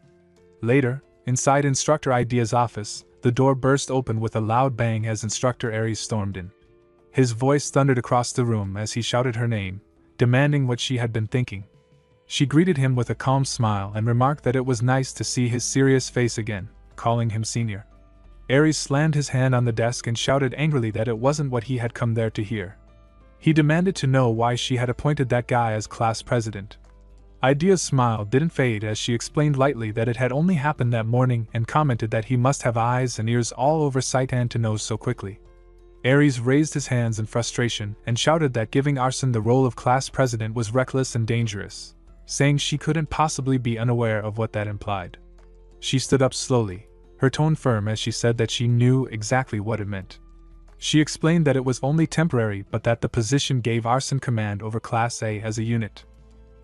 A: Later, inside Instructor Idea's office, the door burst open with a loud bang as Instructor Aries stormed in. His voice thundered across the room as he shouted her name, demanding what she had been thinking. She greeted him with a calm smile and remarked that it was nice to see his serious face again, calling him senior. Aries slammed his hand on the desk and shouted angrily that it wasn't what he had come there to hear. He demanded to know why she had appointed that guy as class president. Idea's smile didn't fade as she explained lightly that it had only happened that morning and commented that he must have eyes and ears all over Saitan to know so quickly. Aries raised his hands in frustration and shouted that giving Arsène the role of class president was reckless and dangerous, saying she couldn't possibly be unaware of what that implied. She stood up slowly, her tone firm as she said that she knew exactly what it meant. She explained that it was only temporary but that the position gave Arsène command over Class A as a unit.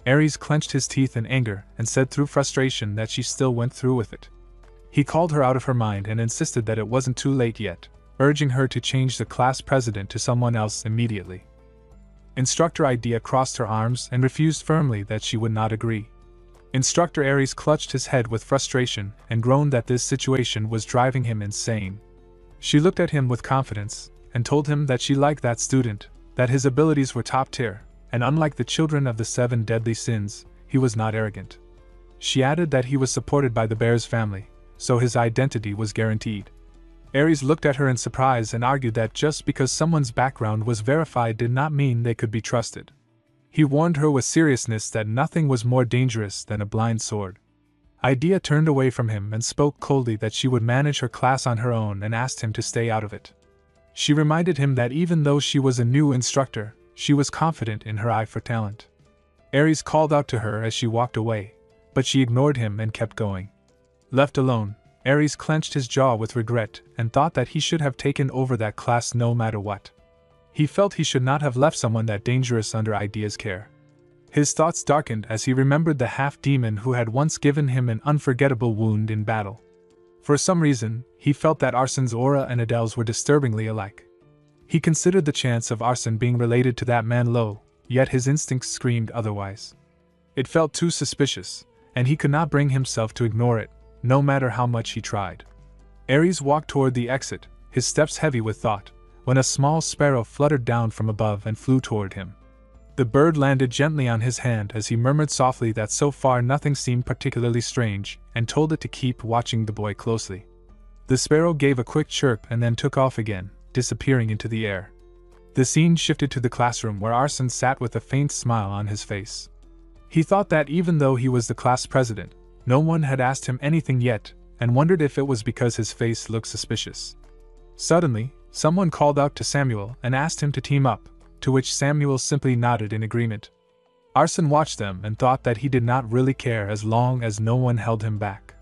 A: Aries clenched his teeth in anger and said through frustration that she still went through with it. He called her out of her mind and insisted that it wasn't too late yet, urging her to change the class president to someone else immediately. Instructor Idea crossed her arms and refused firmly that she would not agree. Instructor Aries clutched his head with frustration and groaned that this situation was driving him insane. She looked at him with confidence and told him that she liked that student, that his abilities were top tier, and unlike the children of the 7 deadly sins, he was not arrogant. She added that he was supported by the bear's family, so his identity was guaranteed. Aries looked at her in surprise and argued that just because someone's background was verified did not mean they could be trusted. He warned her with seriousness that nothing was more dangerous than a blind sword. Idea turned away from him and spoke coldly that she would manage her class on her own and asked him to stay out of it. She reminded him that even though she was a new instructor, she was confident in her eye for talent. Aries called out to her as she walked away, but she ignored him and kept going. Left alone, Aries clenched his jaw with regret and thought that he should have taken over that class no matter what. He felt he should not have left someone that dangerous under Idea's care. His thoughts darkened as he remembered the half-demon who had once given him an unforgettable wound in battle. For some reason, he felt that Arsen's aura and Adele's were disturbingly alike. He considered the chance of Arsen being related to that man low, yet his instincts screamed otherwise. It felt too suspicious, and he could not bring himself to ignore it, no matter how much he tried. Aries walked toward the exit, his steps heavy with thought, when a small sparrow fluttered down from above and flew toward him. The bird landed gently on his hand as he murmured softly that so far nothing seemed particularly strange, and told it to keep watching the boy closely. The sparrow gave a quick chirp and then took off again, disappearing into the air. The scene shifted to the classroom where Arsen sat with a faint smile on his face. He thought that even though he was the class president, no one had asked him anything yet, and wondered if it was because his face looked suspicious. Suddenly, someone called out to Samuel and asked him to team up, to which Samuel simply nodded in agreement. Arsen watched them and thought that he did not really care as long as no one held him back.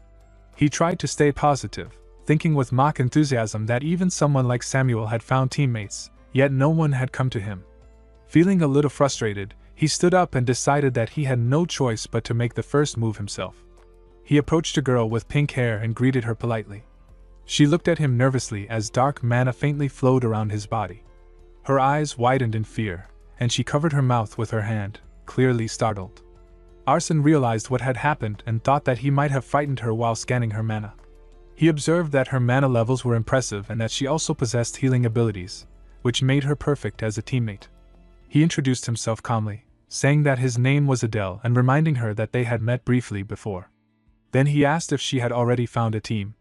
A: He tried to stay positive, thinking with mock enthusiasm that even someone like Samuel had found teammates, yet no one had come to him. Feeling a little frustrated, he stood up and decided that he had no choice but to make the first move himself. He approached a girl with pink hair and greeted her politely. She looked at him nervously as dark mana faintly flowed around his body. Her eyes widened in fear, and she covered her mouth with her hand, clearly startled. Arsen realized what had happened and thought that he might have frightened her while scanning her mana. He observed that her mana levels were impressive and that she also possessed healing abilities, which made her perfect as a teammate. He introduced himself calmly, saying that his name was Adele and reminding her that they had met briefly before. Then he asked if she had already found a team.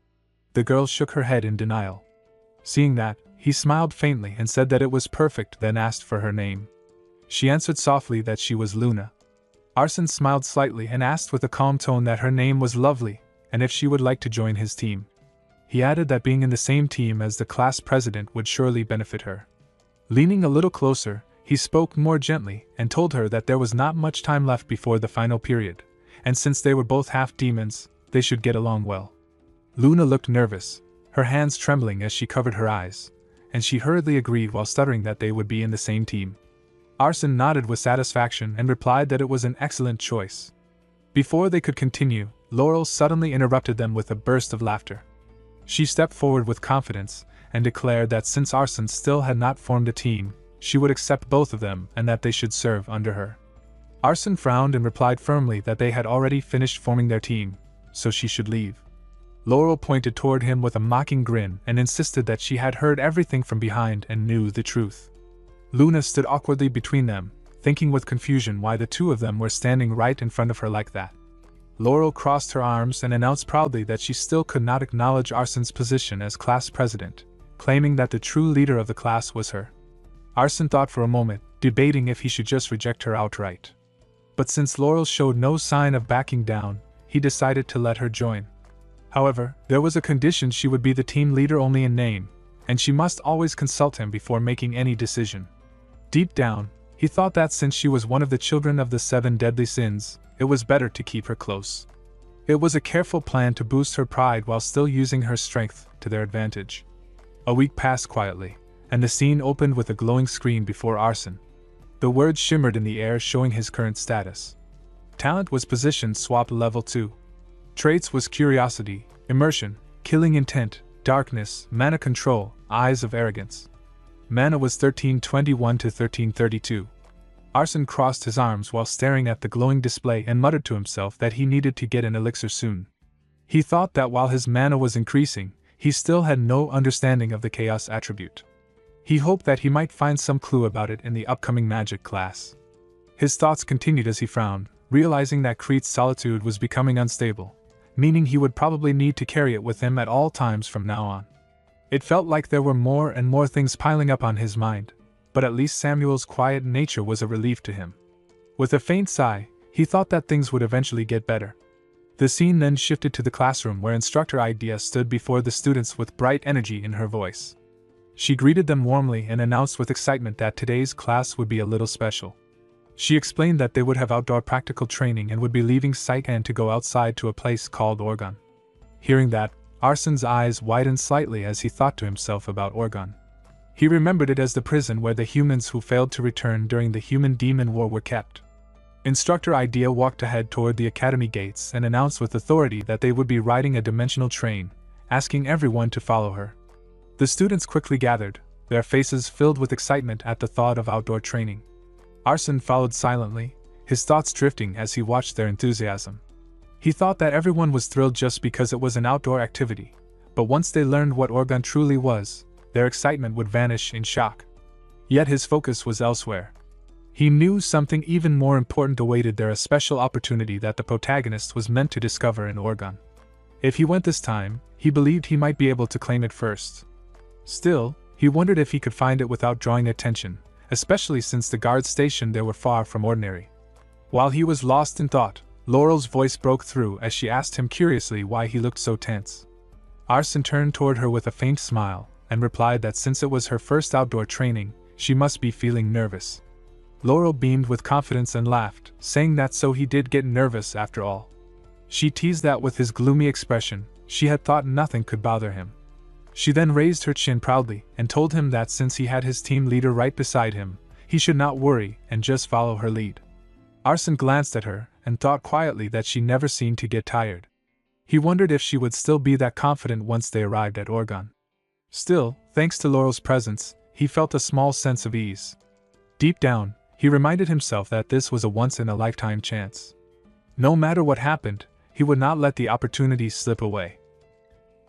A: The girl shook her head in denial. Seeing that, he smiled faintly and said that it was perfect, then asked for her name. She answered softly that she was Luna. Arsen smiled slightly and asked with a calm tone that her name was Lovely, and if she would like to join his team. He added that being in the same team as the class president would surely benefit her. Leaning a little closer, he spoke more gently and told her that there was not much time left before the final period, and since they were both half-demons, they should get along well. Luna looked nervous, her hands trembling as she covered her eyes, and she hurriedly agreed while stuttering that they would be in the same team. Arsen nodded with satisfaction and replied that it was an excellent choice. Before they could continue, Laurel suddenly interrupted them with a burst of laughter. She stepped forward with confidence and declared that since Arsen still had not formed a team, she would accept both of them and that they should serve under her. Arsen frowned and replied firmly that they had already finished forming their team, so she should leave. Laurel pointed toward him with a mocking grin and insisted that she had heard everything from behind and knew the truth. Luna stood awkwardly between them, thinking with confusion why the two of them were standing right in front of her like that. Laurel crossed her arms and announced proudly that she still could not acknowledge Arsen's position as class president, claiming that the true leader of the class was her. Arsen thought for a moment, debating if he should just reject her outright. But since Laurel showed no sign of backing down, he decided to let her join. However, there was a condition: she would be the team leader only in name, and she must always consult him before making any decision. Deep down, he thought that since she was one of the children of the 7 deadly sins, it was better to keep her close. It was a careful plan to boost her pride while still using her strength to their advantage. A week passed quietly, and the scene opened with a glowing screen before Arsen. The words shimmered in the air showing his current status. Talent was position swapped level 2. Traits was curiosity, immersion, killing intent, darkness, mana control, eyes of arrogance. Mana was 1321 to 1332. Arsen crossed his arms while staring at the glowing display and muttered to himself that he needed to get an elixir soon. He thought that while his mana was increasing, he still had no understanding of the chaos attribute. He hoped that he might find some clue about it in the upcoming magic class. His thoughts continued as he frowned, realizing that Crete's solitude was becoming unstable, meaning he would probably need to carry it with him at all times from now on. It felt like there were more and more things piling up on his mind, but at least Samuel's quiet nature was a relief to him. With a faint sigh, he thought that things would eventually get better. The scene then shifted to the classroom where Instructor Idea stood before the students with bright energy in her voice. She greeted them warmly and announced with excitement that today's class would be a little special. She explained that they would have outdoor practical training and would be leaving Saikan to go outside to a place called Orgon. Hearing that, Arsen's eyes widened slightly as he thought to himself about Orgon. He remembered it as the prison where the humans who failed to return during the Human-Demon War were kept. Instructor Idea walked ahead toward the academy gates and announced with authority that they would be riding a dimensional train, asking everyone to follow her. The students quickly gathered, their faces filled with excitement at the thought of outdoor training. Arsen followed silently, his thoughts drifting as he watched their enthusiasm. He thought that everyone was thrilled just because it was an outdoor activity, but once they learned what Orgon truly was, their excitement would vanish in shock. Yet his focus was elsewhere. He knew something even more important awaited there, a special opportunity that the protagonist was meant to discover in Orgon. If he went this time, he believed he might be able to claim it first. Still, he wondered if he could find it without drawing attention, especially since the guards stationed there were far from ordinary. While he was lost in thought, Laurel's voice broke through as she asked him curiously why he looked so tense. Arsen turned toward her with a faint smile, and replied that since it was her first outdoor training, she must be feeling nervous. Laurel beamed with confidence and laughed, saying that so he did get nervous after all. She teased that with his gloomy expression, she had thought nothing could bother him. She then raised her chin proudly and told him that since he had his team leader right beside him, he should not worry and just follow her lead. Arsen glanced at her and thought quietly that she never seemed to get tired. He wondered if she would still be that confident once they arrived at Orgon. Still, thanks to Laurel's presence, he felt a small sense of ease. Deep down, he reminded himself that this was a once-in-a-lifetime chance. No matter what happened, he would not let the opportunity slip away.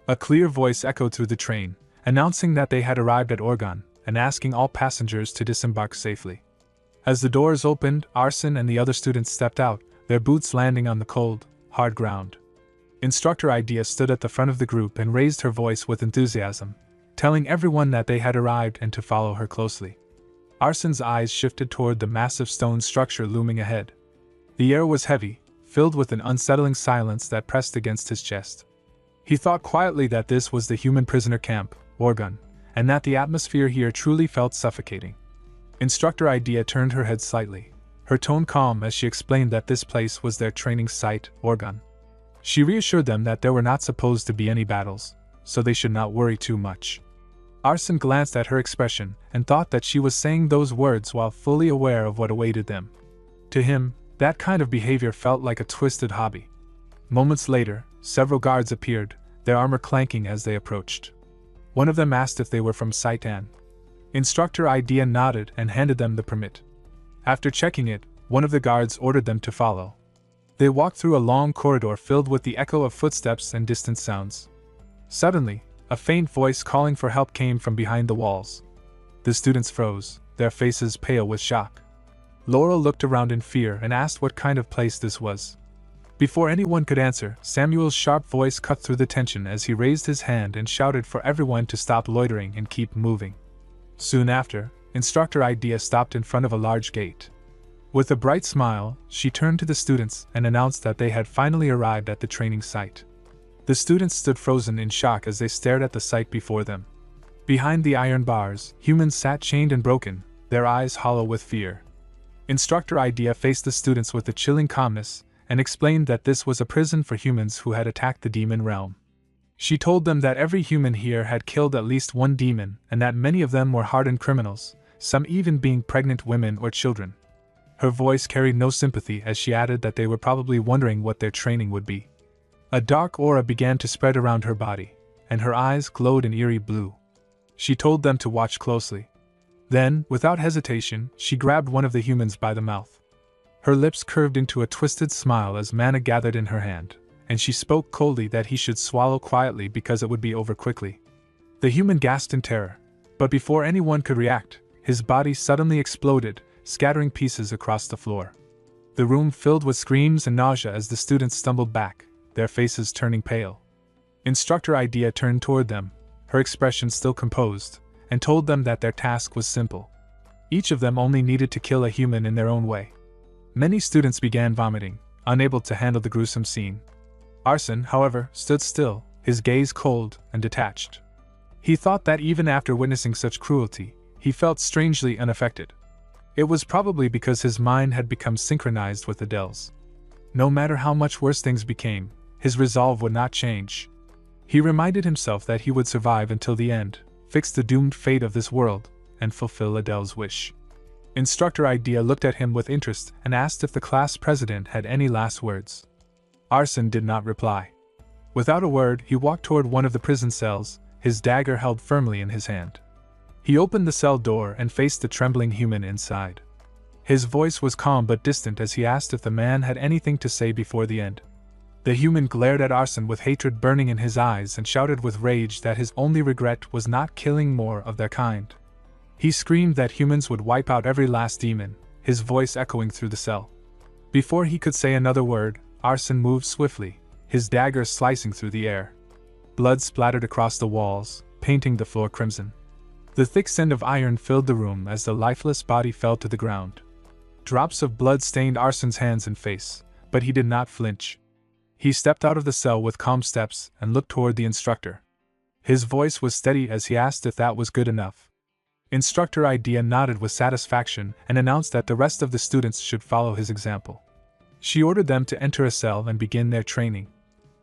A: A clear voice echoed through the train, announcing that they had arrived at Orgon, and asking all passengers to disembark safely. As the doors opened, Arsen and the other students stepped out, their boots landing on the cold, hard ground. Instructor Idea stood at the front of the group and raised her voice with enthusiasm, telling everyone that they had arrived and to follow her closely. Arsen's eyes shifted toward the massive stone structure looming ahead. The air was heavy, filled with an unsettling silence that pressed against his chest. He thought quietly that this was the human prisoner camp, Orgon, and that the atmosphere here truly felt suffocating. Instructor Idea turned her head slightly, her tone calm as she explained that this place was their training site, Orgon. She reassured them that there were not supposed to be any battles, so they should not worry too much. Arsen glanced at her expression and thought that she was saying those words while fully aware of what awaited them. To him, that kind of behavior felt like a twisted hobby. Moments later, several guards appeared, their armor clanking as they approached. One of them asked if they were from Saitan. Instructor Idea nodded and handed them the permit. After checking it, one of the guards ordered them to follow. They walked through a long corridor filled with the echo of footsteps and distant sounds. Suddenly, a faint voice calling for help came from behind the walls. The students froze, their faces pale with shock. Laurel looked around in fear and asked what kind of place this was. Before anyone could answer, Samuel's sharp voice cut through the tension as he raised his hand and shouted for everyone to stop loitering and keep moving. Soon after, Instructor Idea stopped in front of a large gate. With a bright smile, she turned to the students and announced that they had finally arrived at the training site. The students stood frozen in shock as they stared at the sight before them. Behind the iron bars, humans sat chained and broken, their eyes hollow with fear. Instructor Idea faced the students with a chilling calmness and explained that this was a prison for humans who had attacked the demon realm. She told them that every human here had killed at least one demon and that many of them were hardened criminals, some even being pregnant women or children. Her voice carried no sympathy as she added that they were probably wondering what their training would be. A dark aura began to spread around her body, and her eyes glowed an eerie blue. She told them to watch closely. Then, without hesitation, she grabbed one of the humans by the mouth. Her lips curved into a twisted smile as mana gathered in her hand, and she spoke coldly that he should swallow quietly because it would be over quickly. The human gasped in terror, but before anyone could react, his body suddenly exploded, scattering pieces across the floor. The room filled with screams and nausea as the students stumbled back, their faces turning pale. Instructor Idea turned toward them, her expression still composed, and told them that their task was simple. Each of them only needed to kill a human in their own way. Many students began vomiting, unable to handle the gruesome scene. Arson, however, stood still, his gaze cold and detached. He thought that even after witnessing such cruelty, he felt strangely unaffected. It was probably because his mind had become synchronized with Adele's. No matter how much worse things became, his resolve would not change. He reminded himself that he would survive until the end, fix the doomed fate of this world, and fulfill Adele's wish. Instructor Idea looked at him with interest and asked if the class president had any last words. Arson did not reply. Without a word, he walked toward one of the prison cells, his dagger held firmly in his hand. He opened the cell door and faced the trembling human inside. His voice was calm but distant as he asked if the man had anything to say before the end. The human glared at Arson with hatred burning in his eyes and shouted with rage that his only regret was not killing more of their kind. He screamed that humans would wipe out every last demon, his voice echoing through the cell. Before he could say another word, Arson moved swiftly, his dagger slicing through the air. Blood splattered across the walls, painting the floor crimson. The thick scent of iron filled the room as the lifeless body fell to the ground. Drops of blood stained Arson's hands and face, but he did not flinch. He stepped out of the cell with calm steps and looked toward the instructor. His voice was steady as he asked if that was good enough. Instructor Idea nodded with satisfaction and announced that the rest of the students should follow his example. She ordered them to enter a cell and begin their training.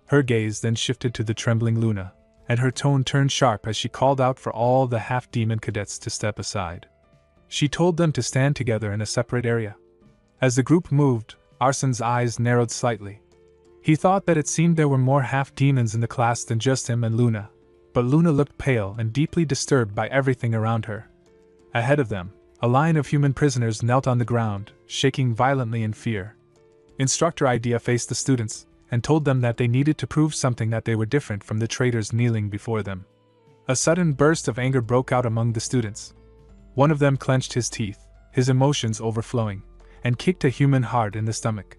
A: Her gaze then shifted to the trembling Luna, and her tone turned sharp as she called out for all the half-demon cadets to step aside. She told them to stand together in a separate area. As the group moved, Arson's eyes narrowed slightly. He thought that it seemed there were more half-demons in the class than just him and Luna, but Luna looked pale and deeply disturbed by everything around her. Ahead of them, a line of human prisoners knelt on the ground, shaking violently in fear. Instructor Idea faced the students and told them that they needed to prove something, that they were different from the traitors kneeling before them. A sudden burst of anger broke out among the students. One of them clenched his teeth, his emotions overflowing, and kicked a human hard in the stomach.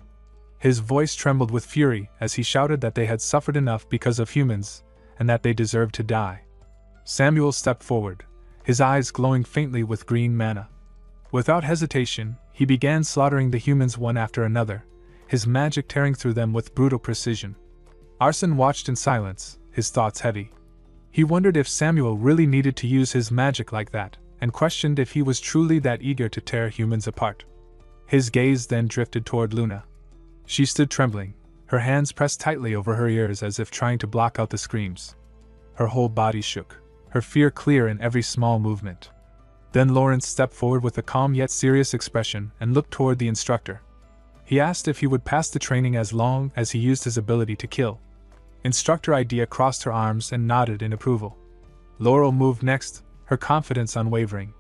A: His voice trembled with fury as he shouted that they had suffered enough because of humans, and that they deserved to die. Samuel stepped forward, his eyes glowing faintly with green mana. Without hesitation, he began slaughtering the humans one after another, his magic tearing through them with brutal precision. Arson watched in silence, his thoughts heavy. He wondered if Samuel really needed to use his magic like that, and questioned if he was truly that eager to tear humans apart. His gaze then drifted toward Luna. She stood trembling, her hands pressed tightly over her ears as if trying to block out the screams. Her whole body shook, her fear clear in every small movement. Then Lawrence stepped forward with a calm yet serious expression and looked toward the instructor. He asked if he would pass the training as long as he used his ability to kill. Instructor Idea crossed her arms and nodded in approval. Laurel moved next, her confidence unwavering.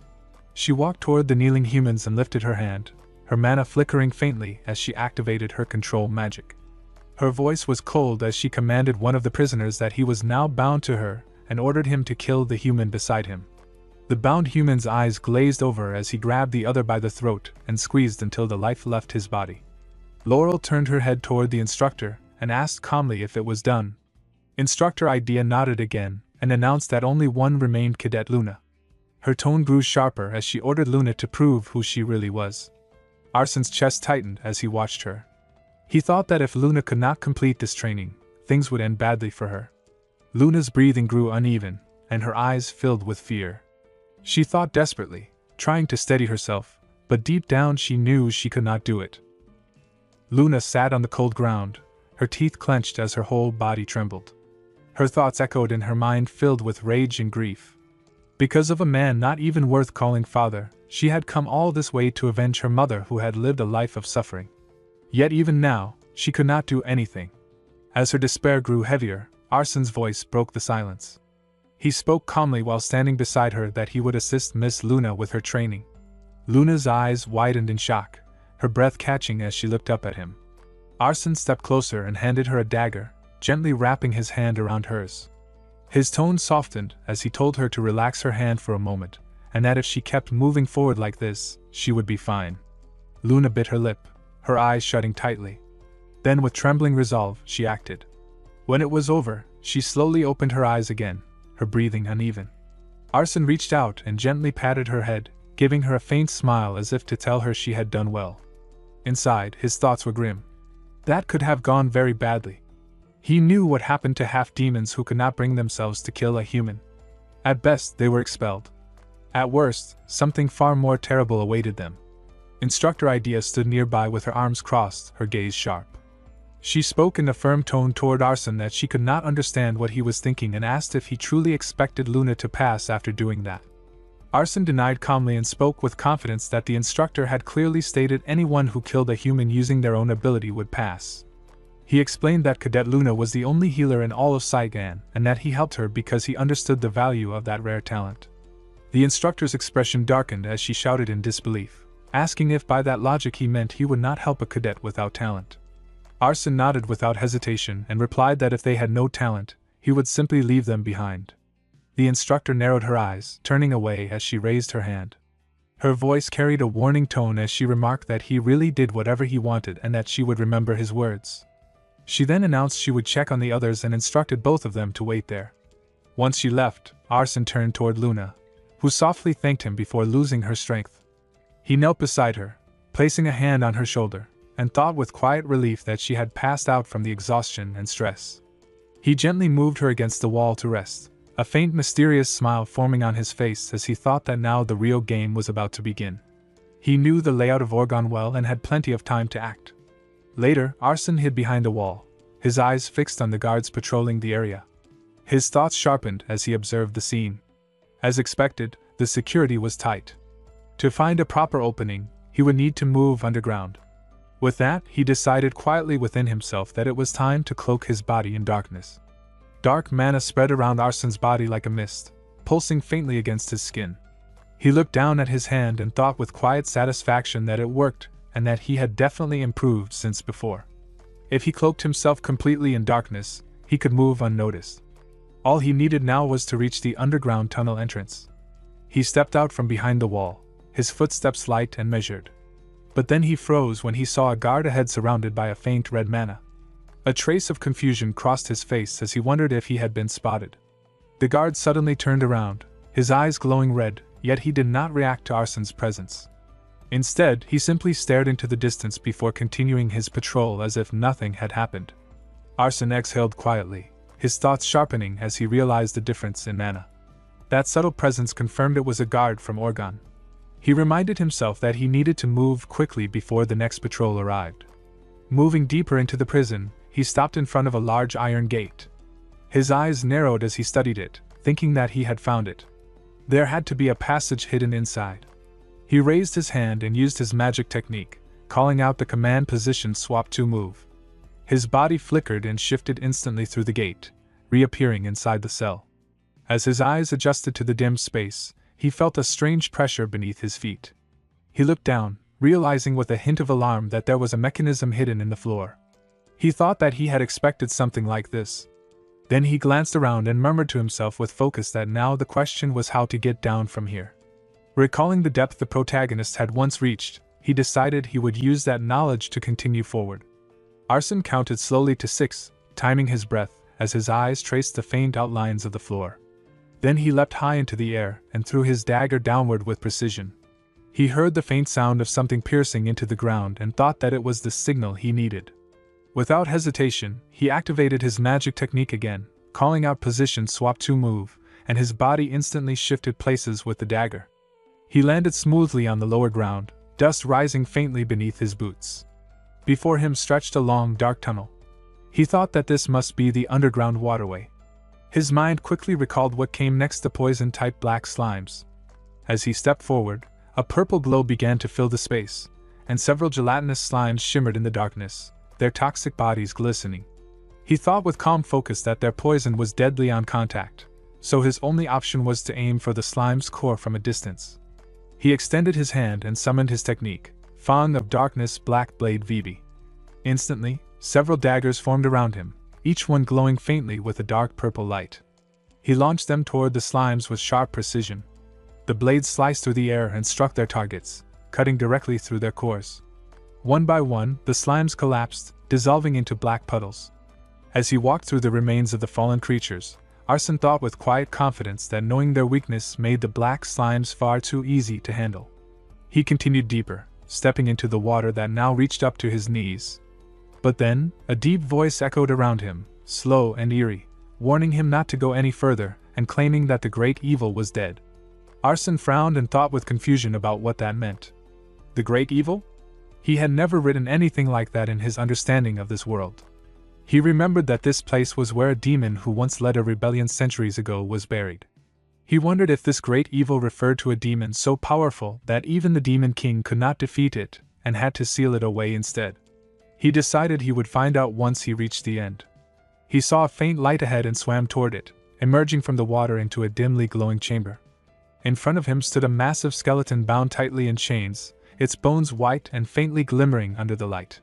A: She walked toward the kneeling humans and lifted her hand, her mana flickering faintly as she activated her control magic. Her voice was cold as she commanded one of the prisoners that he was now bound to her and ordered him to kill the human beside him. The bound human's eyes glazed over as he grabbed the other by the throat and squeezed until the life left his body. Laurel turned her head toward the instructor and asked calmly if it was done. Instructor Idea nodded again and announced that only one remained, Cadet Luna. Her tone grew sharper as she ordered Luna to prove who she really was. Arson's chest tightened as he watched her. He thought that if Luna could not complete this training, things would end badly for her. Luna's breathing grew uneven, and her eyes filled with fear. She thought desperately, trying to steady herself, but deep down she knew she could not do it. Luna sat on the cold ground, her teeth clenched as her whole body trembled. Her thoughts echoed in her mind filled with rage and grief. Because of a man not even worth calling father, she had come all this way to avenge her mother who had lived a life of suffering. Yet even now, she could not do anything. As her despair grew heavier, Arson's voice broke the silence. He spoke calmly while standing beside her that he would assist Miss Luna with her training. Luna's eyes widened in shock, her breath catching as she looked up at him. Arson stepped closer and handed her a dagger, gently wrapping his hand around hers. His tone softened as he told her to relax her hand for a moment, and that if she kept moving forward like this, she would be fine. Luna bit her lip, her eyes shutting tightly. Then with trembling resolve, she acted. When it was over, she slowly opened her eyes again, her breathing uneven. Arson reached out and gently patted her head, giving her a faint smile as if to tell her she had done well. Inside, his thoughts were grim. That could have gone very badly. He knew what happened to half-demons who could not bring themselves to kill a human. At best, they were expelled. At worst, something far more terrible awaited them. Instructor Idea stood nearby with her arms crossed, her gaze sharp. She spoke in a firm tone toward Arsene that she could not understand what he was thinking and asked if he truly expected Luna to pass after doing that. Arsene denied calmly and spoke with confidence that the instructor had clearly stated anyone who killed a human using their own ability would pass. He explained that Cadet Luna was the only healer in all of Saigon and that he helped her because he understood the value of that rare talent. The instructor's expression darkened as she shouted in disbelief, asking if by that logic he meant he would not help a cadet without talent. Arsene nodded without hesitation and replied that if they had no talent, he would simply leave them behind. The instructor narrowed her eyes, turning away as she raised her hand. Her voice carried a warning tone as she remarked that he really did whatever he wanted and that she would remember his words. She then announced she would check on the others and instructed both of them to wait there. Once she left, Arsene turned toward Luna, who softly thanked him before losing her strength. He knelt beside her, placing a hand on her shoulder, and thought with quiet relief that she had passed out from the exhaustion and stress. He gently moved her against the wall to rest, a faint mysterious smile forming on his face as he thought that now the real game was about to begin. He knew the layout of Oregon well and had plenty of time to act. Later, Arsene hid behind a wall, his eyes fixed on the guards patrolling the area. His thoughts sharpened as he observed the scene. As expected, the security was tight. To find a proper opening, he would need to move underground. With that, he decided quietly within himself that it was time to cloak his body in darkness. Dark mana spread around Arsene's body like a mist, pulsing faintly against his skin. He looked down at his hand and thought with quiet satisfaction that it worked and that he had definitely improved since before. If he cloaked himself completely in darkness, he could move unnoticed. All he needed now was to reach the underground tunnel entrance. He stepped out from behind the wall, his footsteps light and measured. But then he froze when he saw a guard ahead surrounded by a faint red mana. A trace of confusion crossed his face as he wondered if he had been spotted. The guard suddenly turned around, his eyes glowing red, yet he did not react to Arsene's presence. Instead, he simply stared into the distance before continuing his patrol as if nothing had happened. Arsene exhaled quietly, his thoughts sharpening as he realized the difference in mana. That subtle presence confirmed it was a guard from Oregon. He reminded himself that he needed to move quickly before the next patrol arrived. Moving deeper into the prison, he stopped in front of a large iron gate. His eyes narrowed as he studied it, thinking that he had found it. There had to be a passage hidden inside. He raised his hand and used his magic technique, calling out the command position swap to move. His body flickered and shifted instantly through the gate, reappearing inside the cell. As his eyes adjusted to the dim space, he felt a strange pressure beneath his feet. He looked down, realizing with a hint of alarm that there was a mechanism hidden in the floor. He thought that he had expected something like this. Then he glanced around and murmured to himself with focus that now the question was how to get down from here. Recalling the depth the protagonist had once reached, he decided he would use that knowledge to continue forward. Arsene counted slowly to 6, timing his breath as his eyes traced the faint outlines of the floor. Then he leapt high into the air and threw his dagger downward with precision. He heard the faint sound of something piercing into the ground and thought that it was the signal he needed. Without hesitation, he activated his magic technique again, calling out position swap to move, and his body instantly shifted places with the dagger. He landed smoothly on the lower ground, dust rising faintly beneath his boots. Before him stretched a long dark tunnel. He thought that this must be the underground waterway. His mind quickly recalled what came next, the poison-type black slimes. As he stepped forward, a purple glow began to fill the space, and several gelatinous slimes shimmered in the darkness, their toxic bodies glistening. He thought with calm focus that their poison was deadly on contact, so his only option was to aim for the slime's core from a distance. He extended his hand and summoned his technique, Fang of Darkness Black Blade VB. Instantly, several daggers formed around him, each one glowing faintly with a dark purple light. He launched them toward the slimes with sharp precision. The blades sliced through the air and struck their targets, cutting directly through their cores. One by one, the slimes collapsed, dissolving into black puddles. As he walked through the remains of the fallen creatures, Arsene thought with quiet confidence that knowing their weakness made the black slimes far too easy to handle. He continued deeper, stepping into the water that now reached up to his knees. But then, a deep voice echoed around him, slow and eerie, warning him not to go any further, and claiming that the great evil was dead. Arsène frowned and thought with confusion about what that meant. The great evil? He had never written anything like that in his understanding of this world. He remembered that this place was where a demon who once led a rebellion centuries ago was buried. He wondered if this great evil referred to a demon so powerful that even the Demon King could not defeat it, and had to seal it away instead. He decided he would find out once he reached the end. He saw a faint light ahead and swam toward it, emerging from the water into a dimly glowing chamber. In front of him stood a massive skeleton bound tightly in chains, its bones white and faintly glimmering under the light.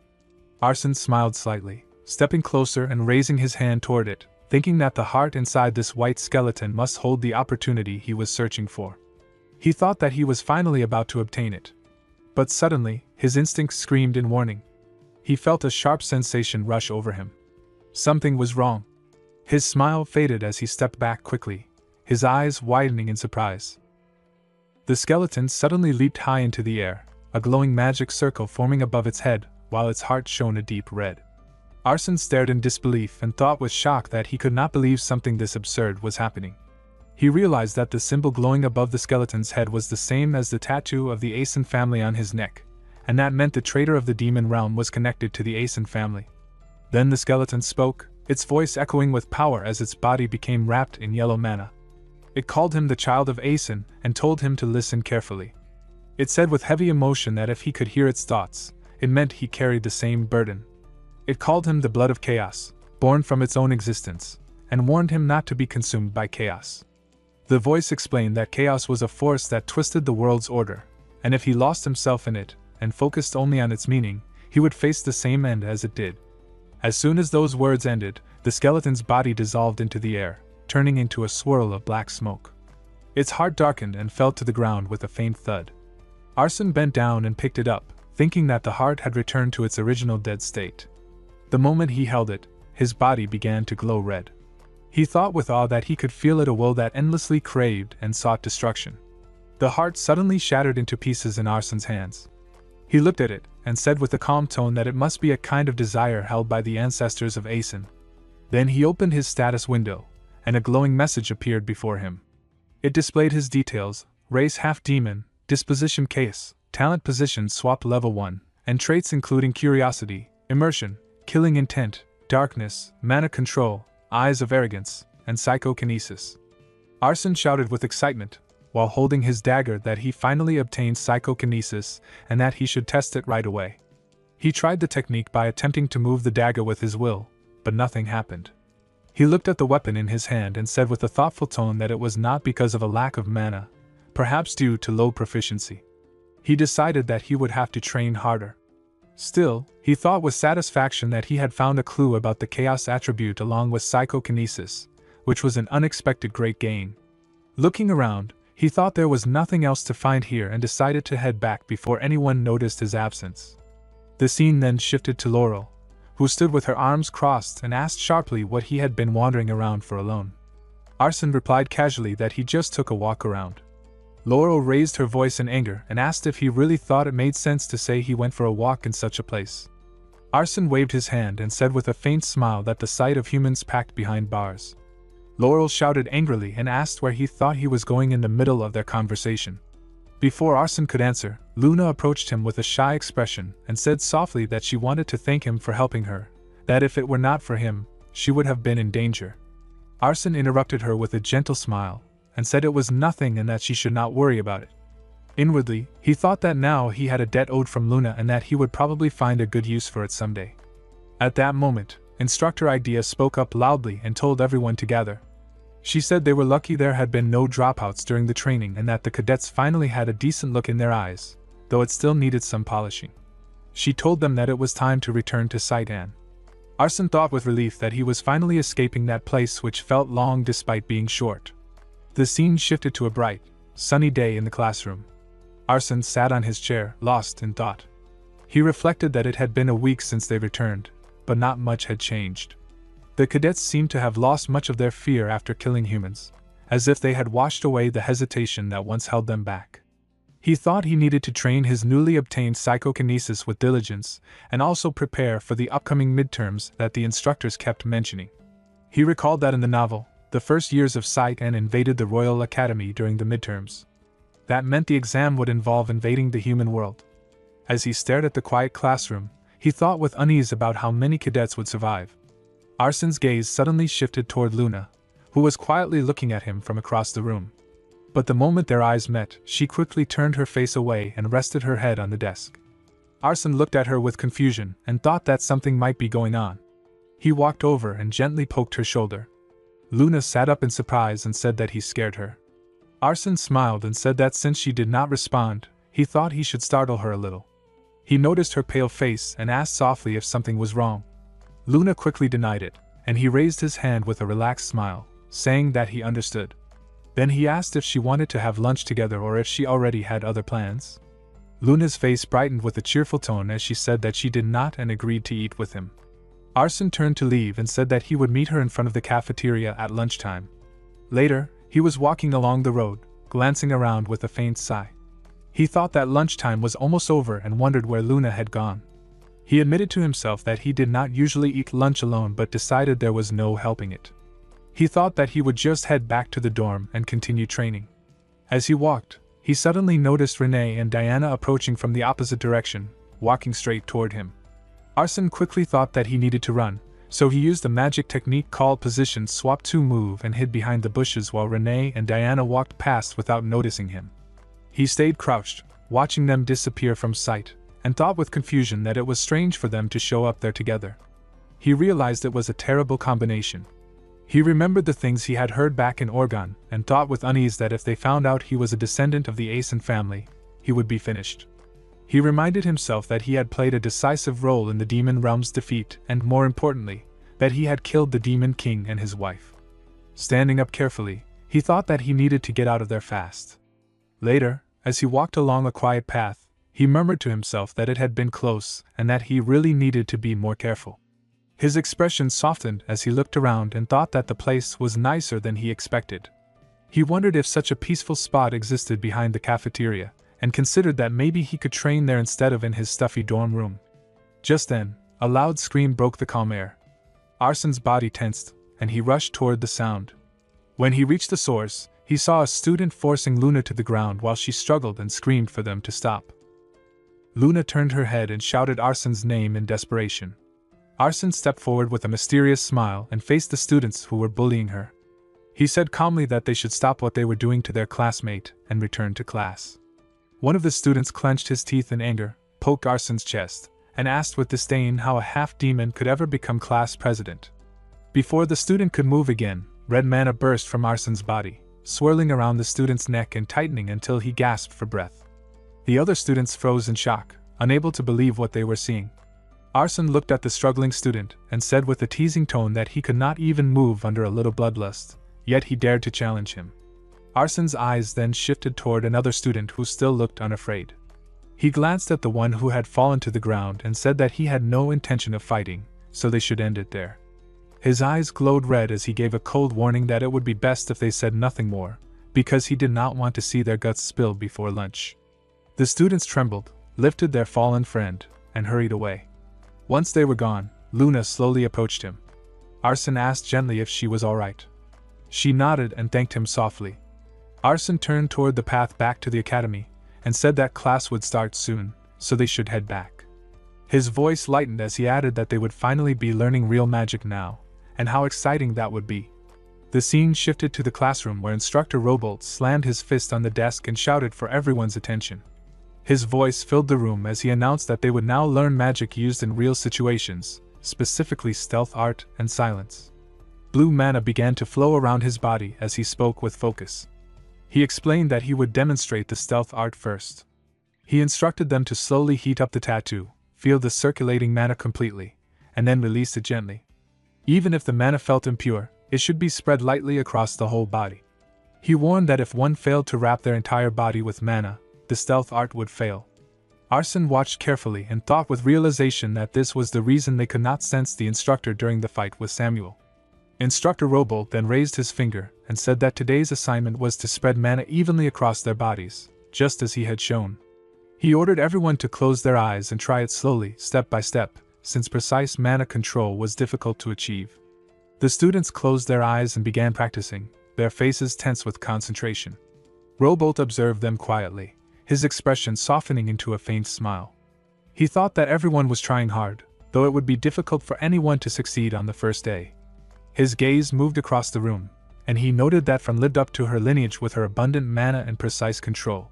A: Arsène smiled slightly, stepping closer and raising his hand toward it, thinking that the heart inside this white skeleton must hold the opportunity he was searching for. He thought that he was finally about to obtain it. But suddenly, his instincts screamed in warning. He felt a sharp sensation rush over him. Something was wrong. His smile faded as he stepped back quickly, his eyes widening in surprise. The skeleton suddenly leaped high into the air, a glowing magic circle forming above its head, while its heart shone a deep red. Arsène stared in disbelief and thought with shock that he could not believe something this absurd was happening. He realized that the symbol glowing above the skeleton's head was the same as the tattoo of the Asen family on his neck, and that meant the traitor of the demon realm was connected to the Asen family. Then the skeleton spoke, its voice echoing with power as its body became wrapped in yellow mana. It called him the child of Asen and told him to listen carefully. It said with heavy emotion that if he could hear its thoughts, it meant he carried the same burden. It called him the blood of chaos, born from its own existence, and warned him not to be consumed by chaos. The voice explained that chaos was a force that twisted the world's order, and if he lost himself in it, and focused only on its meaning, he would face the same end as it did. As soon as those words ended, the skeleton's body dissolved into the air, turning into a swirl of black smoke. Its heart darkened and fell to the ground with a faint thud. Arsène bent down and picked it up, thinking that the heart had returned to its original dead state. The moment he held it, his body began to glow red. He thought with awe that he could feel it, a will that endlessly craved and sought destruction. The heart suddenly shattered into pieces in Arsène's hands. He looked at it, and said with a calm tone that it must be a kind of desire held by the ancestors of Asen. Then he opened his status window, and a glowing message appeared before him. It displayed his details: race half-demon, disposition chaos, talent position swapped level 1, and traits including curiosity, immersion, killing intent, darkness, mana control, eyes of arrogance, and psychokinesis. Arsène shouted with excitement, while holding his dagger, that he finally obtained psychokinesis and that he should test it right away. He tried the technique by attempting to move the dagger with his will, but nothing happened. He looked at the weapon in his hand and said with a thoughtful tone that it was not because of a lack of mana, perhaps due to low proficiency. He decided that he would have to train harder. Still, he thought with satisfaction that he had found a clue about the chaos attribute along with psychokinesis, which was an unexpected great gain. Looking around, he thought there was nothing else to find here and decided to head back before anyone noticed his absence. The scene then shifted to Laurel, who stood with her arms crossed and asked sharply what he had been wandering around for alone. Arsène replied casually that he just took a walk around. Laurel raised her voice in anger and asked if he really thought it made sense to say he went for a walk in such a place. Arsène waved his hand and said with a faint smile that the sight of humans packed behind bars. Laurel shouted angrily and asked where he thought he was going in the middle of their conversation. Before Arsène could answer, Luna approached him with a shy expression and said softly that she wanted to thank him for helping her, that if it were not for him, she would have been in danger. Arsène interrupted her with a gentle smile, and said it was nothing and that she should not worry about it. Inwardly, he thought that now he had a debt owed from Luna and that he would probably find a good use for it someday. At that moment, Instructor Idea spoke up loudly and told everyone to gather. She said they were lucky there had been no dropouts during the training and that the cadets finally had a decent look in their eyes, though it still needed some polishing. She told them that it was time to return to Site Anne. Arsène thought with relief that he was finally escaping that place which felt long despite being short. The scene shifted to a bright, sunny day in the classroom. Arsène sat on his chair, lost in thought. He reflected that it had been a week since they returned, but not much had changed. The cadets seemed to have lost much of their fear after killing humans, as if they had washed away the hesitation that once held them back. He thought he needed to train his newly obtained psychokinesis with diligence, and also prepare for the upcoming midterms that the instructors kept mentioning. He recalled that in the novel, the first years of Psych N invaded the Royal Academy during the midterms. That meant the exam would involve invading the human world. As he stared at the quiet classroom, he thought with unease about how many cadets would survive. Arsen's gaze suddenly shifted toward Luna, who was quietly looking at him from across the room. But the moment their eyes met, she quickly turned her face away and rested her head on the desk. Arsen looked at her with confusion and thought that something might be going on. He walked over and gently poked her shoulder. Luna sat up in surprise and said that he scared her. Arsen smiled and said that since she did not respond, he thought he should startle her a little. He noticed her pale face and asked softly if something was wrong. Luna quickly denied it, and he raised his hand with a relaxed smile, saying that he understood. Then he asked if she wanted to have lunch together or if she already had other plans. Luna's face brightened with a cheerful tone as she said that she did not and agreed to eat with him. Arsen turned to leave and said that he would meet her in front of the cafeteria at lunchtime. Later, he was walking along the road, glancing around with a faint sigh. He thought that lunchtime was almost over and wondered where Luna had gone. He admitted to himself that he did not usually eat lunch alone but decided there was no helping it. He thought that he would just head back to the dorm and continue training. As he walked, he suddenly noticed Renee and Diana approaching from the opposite direction, walking straight toward him. Arsen quickly thought that he needed to run, so he used a magic technique called Position Swap to move and hid behind the bushes while Renee and Diana walked past without noticing him. He stayed crouched, watching them disappear from sight, and thought with confusion that it was strange for them to show up there together. He realized it was a terrible combination. He remembered the things he had heard back in Oregon, and thought with unease that if they found out he was a descendant of the Asen family, he would be finished. He reminded himself that he had played a decisive role in the demon realm's defeat and, more importantly, that he had killed the demon king and his wife. Standing up carefully, he thought that he needed to get out of there fast. Later, as he walked along a quiet path, he murmured to himself that it had been close and that he really needed to be more careful. His expression softened as he looked around and thought that the place was nicer than he expected. He wondered if such a peaceful spot existed behind the cafeteria, and considered that maybe he could train there instead of in his stuffy dorm room. Just then, a loud scream broke the calm air. Arsen's body tensed, and he rushed toward the sound. When he reached the source, he saw a student forcing Luna to the ground while she struggled and screamed for them to stop. Luna turned her head and shouted Arsen's name in desperation. Arsen stepped forward with a mysterious smile and faced the students who were bullying her. He said calmly that they should stop what they were doing to their classmate and return to class. One of the students clenched his teeth in anger, poked Arsen's chest, and asked with disdain how a half-demon could ever become class president. Before the student could move again, red mana burst from Arsen's body, swirling around the student's neck and tightening until he gasped for breath. The other students froze in shock, unable to believe what they were seeing. Arsen looked at the struggling student and said with a teasing tone that he could not even move under a little bloodlust, yet he dared to challenge him. Arsen's eyes then shifted toward another student who still looked unafraid. He glanced at the one who had fallen to the ground and said that he had no intention of fighting, so they should end it there. His eyes glowed red as he gave a cold warning that it would be best if they said nothing more, because he did not want to see their guts spill before lunch. The students trembled, lifted their fallen friend, and hurried away. Once they were gone, Luna slowly approached him. Arsen asked gently if she was all right. She nodded and thanked him softly. Arsen turned toward the path back to the academy, and said that class would start soon, so they should head back. His voice lightened as he added that they would finally be learning real magic now, and how exciting that would be. The scene shifted to the classroom where Instructor Robolt slammed his fist on the desk and shouted for everyone's attention. His voice filled the room as he announced that they would now learn magic used in real situations, specifically stealth art and silence. Blue mana began to flow around his body as he spoke with focus. He explained that he would demonstrate the stealth art first. He instructed them to slowly heat up the tattoo, feel the circulating mana completely, and then release it gently. Even if the mana felt impure, it should be spread lightly across the whole body. He warned that if one failed to wrap their entire body with mana, the stealth art would fail. Arsen watched carefully and thought with realization that this was the reason they could not sense the instructor during the fight with Samuel. Instructor Robolt then raised his finger and said that today's assignment was to spread mana evenly across their bodies, just as he had shown. He ordered everyone to close their eyes and try it slowly, step by step, since precise mana control was difficult to achieve. The students closed their eyes and began practicing, their faces tense with concentration. Robolt observed them quietly, his expression softening into a faint smile. He thought that everyone was trying hard, though it would be difficult for anyone to succeed on the first day. His gaze moved across the room, and he noted that Fran lived up to her lineage with her abundant mana and precise control.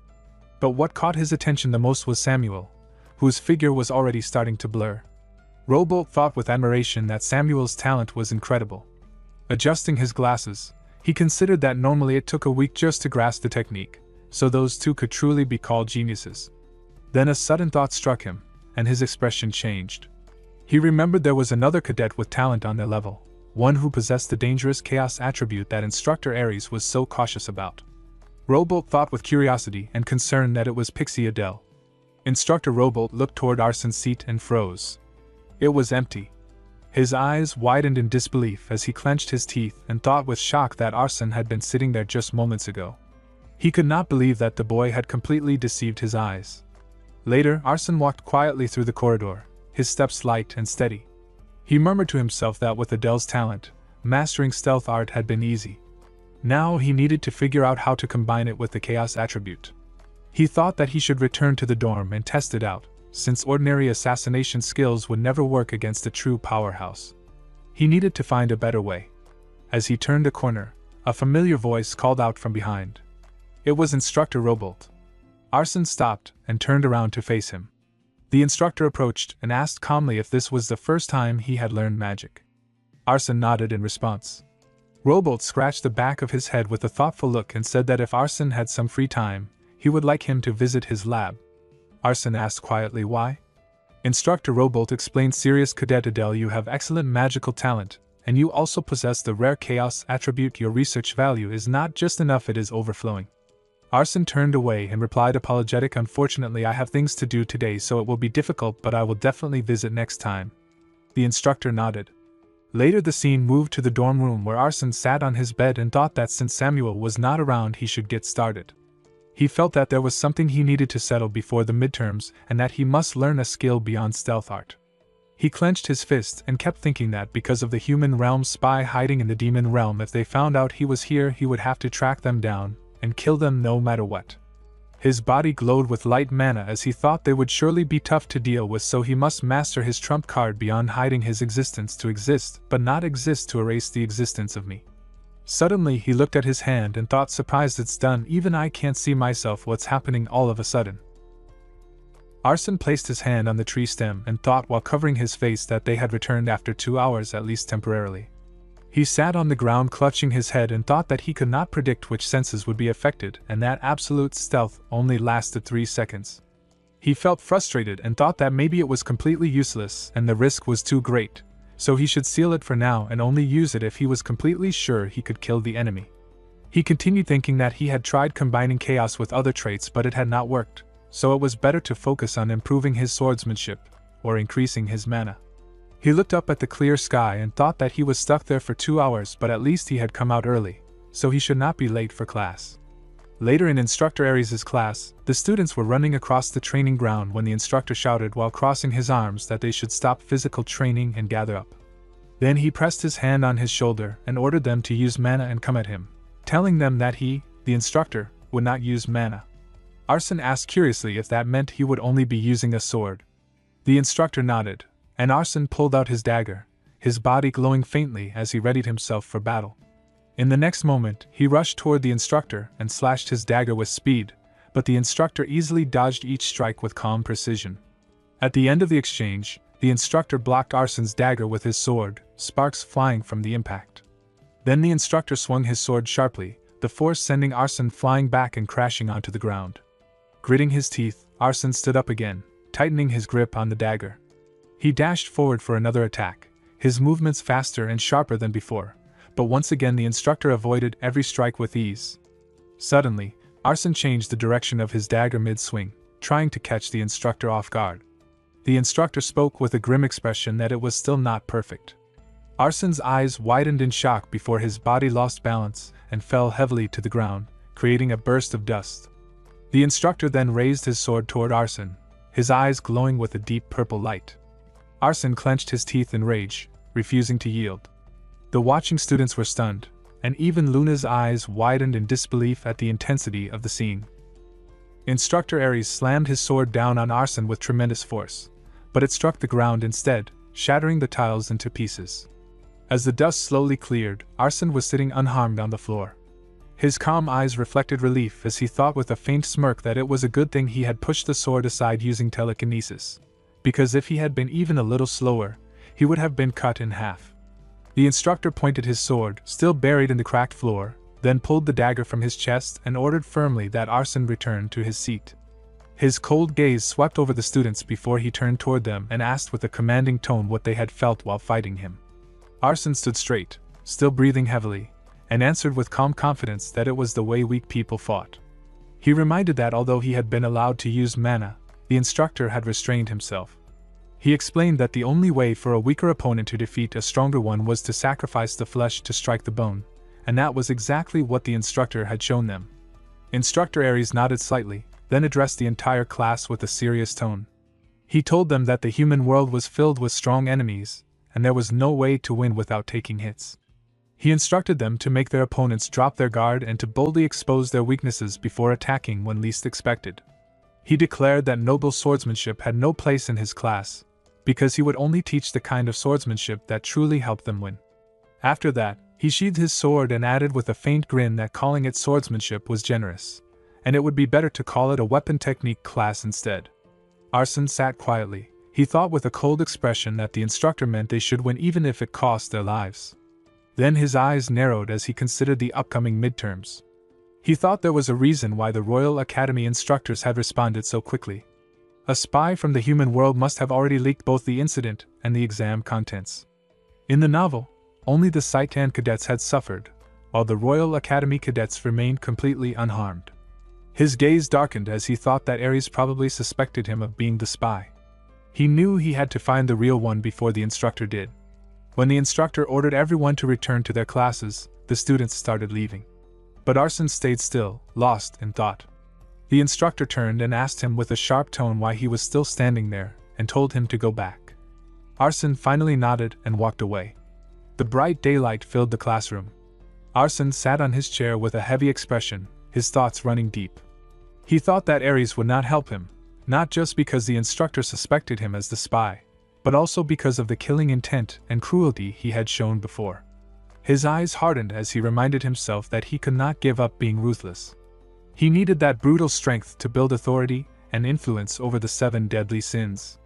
A: But what caught his attention the most was Samuel, whose figure was already starting to blur. Robolt thought with admiration that Samuel's talent was incredible. Adjusting his glasses, he considered that normally it took a week just to grasp the technique, so those two could truly be called geniuses. Then a sudden thought struck him, and his expression changed. He remembered there was another cadet with talent on their level, one who possessed the dangerous chaos attribute that Instructor Ares was so cautious about. Robolt thought with curiosity and concern that it was Pixie Adele. Instructor Robolt looked toward Arsen's seat and froze. It was empty. His eyes widened in disbelief as he clenched his teeth and thought with shock that Arsen had been sitting there just moments ago. He could not believe that the boy had completely deceived his eyes. Later, Arsen walked quietly through the corridor, his steps light and steady. He murmured to himself that with Adele's talent, mastering stealth art had been easy. Now he needed to figure out how to combine it with the chaos attribute. He thought that he should return to the dorm and test it out, since ordinary assassination skills would never work against a true powerhouse. He needed to find a better way. As he turned a corner, a familiar voice called out from behind. It was Instructor Robolt. Arsen stopped and turned around to face him. The instructor approached and asked calmly if this was the first time he had learned magic. Arsen nodded in response. Robolt scratched the back of his head with a thoughtful look and said that if Arsen had some free time, he would like him to visit his lab. Arsen asked quietly why. Instructor Robolt explained, Serious Cadet Adele, you have excellent magical talent, and you also possess the rare chaos attribute. Your research value is not just enough, it is overflowing. Arsen turned away and replied apologetic, Unfortunately I have things to do today, so it will be difficult, but I will definitely visit next time. The instructor nodded. Later the scene moved to the dorm room where Arsen sat on his bed and thought that since Samuel was not around he should get started. He felt that there was something he needed to settle before the midterms and that he must learn a skill beyond stealth art. He clenched his fist and kept thinking that because of the human realm spy hiding in the demon realm, if they found out he was here he would have to track them down and kill them no matter what. His body glowed with light mana as he thought they would surely be tough to deal with, so he must master his trump card beyond hiding his existence to exist, but not exist to erase the existence of me. Suddenly he looked at his hand and thought, surprised, it's done, even I can't see myself, what's happening all of a sudden. Arsen placed his hand on the tree stem and thought while covering his face that they had returned after 2 hours, at least temporarily. He sat on the ground clutching his head and thought that he could not predict which senses would be affected, and that absolute stealth only lasted 3 seconds. He felt frustrated and thought that maybe it was completely useless and the risk was too great, so he should seal it for now and only use it if he was completely sure he could kill the enemy. He continued thinking that he had tried combining chaos with other traits but it had not worked, so it was better to focus on improving his swordsmanship, or increasing his mana. He looked up at the clear sky and thought that he was stuck there for 2 hours, but at least he had come out early, so he should not be late for class. Later in Instructor Ares' class, the students were running across the training ground when the instructor shouted while crossing his arms that they should stop physical training and gather up. Then he pressed his hand on his shoulder and ordered them to use mana and come at him, telling them that he, the instructor, would not use mana. Arsen asked curiously if that meant he would only be using a sword. The instructor nodded, and Arsen pulled out his dagger, his body glowing faintly as he readied himself for battle. In the next moment, he rushed toward the instructor and slashed his dagger with speed, but the instructor easily dodged each strike with calm precision. At the end of the exchange, the instructor blocked Arsen's dagger with his sword, sparks flying from the impact. Then the instructor swung his sword sharply, the force sending Arsen flying back and crashing onto the ground. Gritting his teeth, Arsen stood up again, tightening his grip on the dagger. He dashed forward for another attack, his movements faster and sharper than before, but once again the instructor avoided every strike with ease. Suddenly, Arsen changed the direction of his dagger mid-swing, trying to catch the instructor off guard. The instructor spoke with a grim expression that it was still not perfect. Arsen's eyes widened in shock before his body lost balance and fell heavily to the ground, creating a burst of dust. The instructor then raised his sword toward Arsene, his eyes glowing with a deep purple light. Arsene clenched his teeth in rage, refusing to yield. The watching students were stunned, and even Luna's eyes widened in disbelief at the intensity of the scene. Instructor Ares slammed his sword down on Arsene with tremendous force, but it struck the ground instead, shattering the tiles into pieces. As the dust slowly cleared, Arsene was sitting unharmed on the floor. His calm eyes reflected relief as he thought with a faint smirk that it was a good thing he had pushed the sword aside using telekinesis, because if he had been even a little slower, he would have been cut in half. The instructor pointed his sword, still buried in the cracked floor, then pulled the dagger from his chest and ordered firmly that Arsene return to his seat. His cold gaze swept over the students before he turned toward them and asked with a commanding tone what they had felt while fighting him. Arsene stood straight, still breathing heavily, and answered with calm confidence that it was the way weak people fought. He reminded that although he had been allowed to use mana, the instructor had restrained himself. He explained that the only way for a weaker opponent to defeat a stronger one was to sacrifice the flesh to strike the bone, and that was exactly what the instructor had shown them. Instructor Ares nodded slightly, then addressed the entire class with a serious tone. He told them that the human world was filled with strong enemies, and there was no way to win without taking hits. He instructed them to make their opponents drop their guard and to boldly expose their weaknesses before attacking when least expected. He declared that noble swordsmanship had no place in his class, because he would only teach the kind of swordsmanship that truly helped them win. After that, he sheathed his sword and added with a faint grin that calling it swordsmanship was generous, and it would be better to call it a weapon technique class instead. Arsene sat quietly. He thought with a cold expression that the instructor meant they should win even if it cost their lives. Then his eyes narrowed as he considered the upcoming midterms. He thought there was a reason why the Royal Academy instructors had responded so quickly. A spy from the human world must have already leaked both the incident and the exam contents. In the novel, only the Citan cadets had suffered, while the Royal Academy cadets remained completely unharmed. His gaze darkened as he thought that Ares probably suspected him of being the spy. He knew he had to find the real one before the instructor did. When the instructor ordered everyone to return to their classes, the students started leaving. But Arsene stayed still, lost in thought. The instructor turned and asked him with a sharp tone why he was still standing there, and told him to go back. Arsene finally nodded and walked away. The bright daylight filled the classroom. Arsene sat on his chair with a heavy expression, his thoughts running deep. He thought that Ares would not help him, not just because the instructor suspected him as the spy, but also because of the killing intent and cruelty he had shown before. His eyes hardened as he reminded himself that he could not give up being ruthless. He needed that brutal strength to build authority and influence over the 7 deadly sins.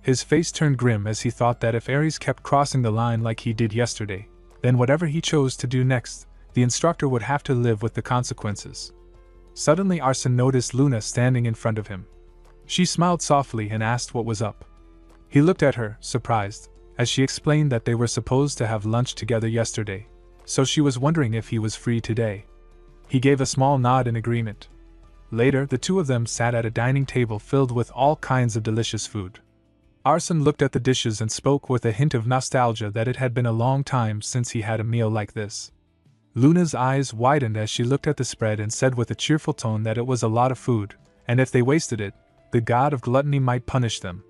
A: His face turned grim as he thought that if Ares kept crossing the line like he did yesterday, then whatever he chose to do next, the instructor would have to live with the consequences. Suddenly Arsene noticed Luna standing in front of him. She smiled softly and asked what was up. He looked at her, surprised, as she explained that they were supposed to have lunch together yesterday, so she was wondering if he was free today. He gave a small nod in agreement. Later, the two of them sat at a dining table filled with all kinds of delicious food. Arsene looked at the dishes and spoke with a hint of nostalgia that it had been a long time since he had a meal like this. Luna's eyes widened as she looked at the spread and said with a cheerful tone that it was a lot of food, and if they wasted it, the god of gluttony might punish them.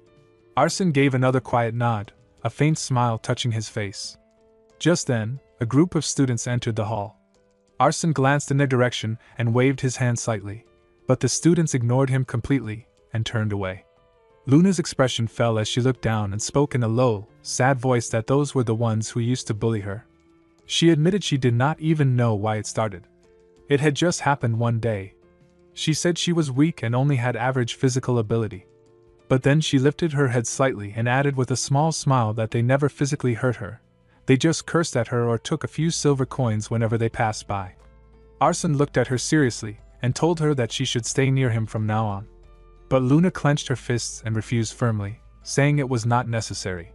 A: Arsene gave another quiet nod, a faint smile touching his face. Just then, a group of students entered the hall. Arsene glanced in their direction and waved his hand slightly, but the students ignored him completely and turned away. Luna's expression fell as she looked down and spoke in a low, sad voice that those were the ones who used to bully her. She admitted she did not even know why it started. It had just happened one day. She said she was weak and only had average physical ability. But then she lifted her head slightly and added with a small smile that they never physically hurt her. They just cursed at her or took a few silver coins whenever they passed by. Arsene looked at her seriously and told her that she should stay near him from now on. But Luna clenched her fists and refused firmly, saying it was not necessary.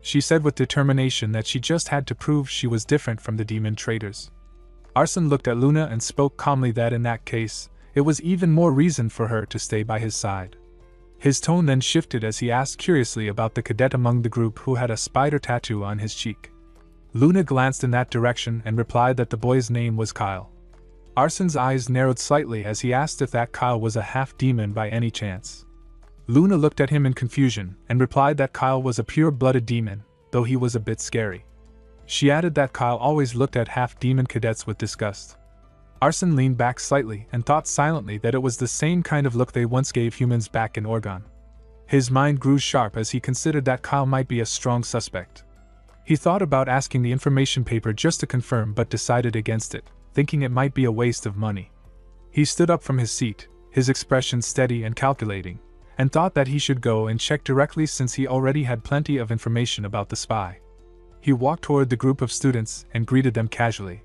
A: She said with determination that she just had to prove she was different from the demon traders. Arsene looked at Luna and spoke calmly that in that case, it was even more reason for her to stay by his side. His tone then shifted as he asked curiously about the cadet among the group who had a spider tattoo on his cheek. Luna glanced in that direction and replied that the boy's name was Kyle. Arsen's eyes narrowed slightly as he asked if that Kyle was a half-demon by any chance. Luna looked at him in confusion and replied that Kyle was a pure-blooded demon, though he was a bit scary. She added that Kyle always looked at half-demon cadets with disgust. Arsen leaned back slightly and thought silently that it was the same kind of look they once gave humans back in Oregon. His mind grew sharp as he considered that Kyle might be a strong suspect. He thought about asking the information paper just to confirm but decided against it, thinking it might be a waste of money. He stood up from his seat, his expression steady and calculating, and thought that he should go and check directly since he already had plenty of information about the spy. He walked toward the group of students and greeted them casually.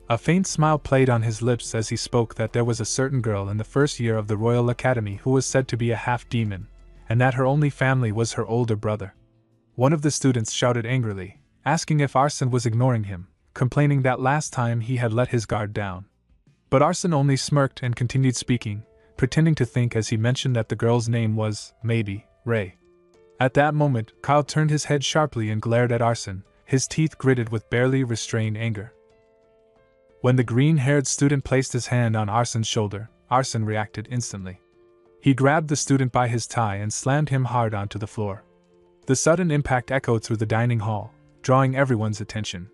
A: A faint smile played on his lips as he spoke that there was a certain girl in the first year of the Royal Academy who was said to be a half-demon, and that her only family was her older brother. One of the students shouted angrily, asking if Arsen was ignoring him, complaining that last time he had let his guard down. But Arsen only smirked and continued speaking, pretending to think as he mentioned that the girl's name was, maybe, Ray. At that moment, Kyle turned his head sharply and glared at Arsen, his teeth gritted with barely restrained anger. When the green-haired student placed his hand on Arsen's shoulder, Arsen reacted instantly. He grabbed the student by his tie and slammed him hard onto the floor. The sudden impact echoed through the dining hall, drawing everyone's attention.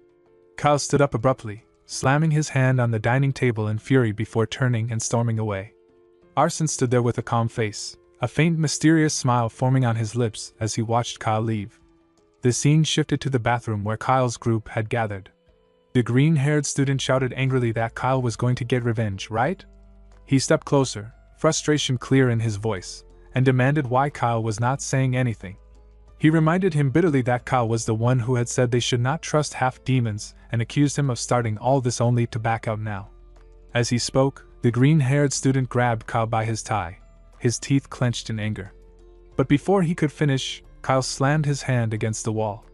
A: Kyle stood up abruptly, slamming his hand on the dining table in fury before turning and storming away. Arsen stood there with a calm face, a faint mysterious smile forming on his lips as he watched Kyle leave. The scene shifted to the bathroom where Kyle's group had gathered. The green-haired student shouted angrily that Kyle was going to get revenge, right? He stepped closer, frustration clear in his voice, and demanded why Kyle was not saying anything. He reminded him bitterly that Kyle was the one who had said they should not trust half-demons and accused him of starting all this only to back out now. As he spoke, the green-haired student grabbed Kyle by his tie, his teeth clenched in anger. But before he could finish, Kyle slammed his hand against the wall.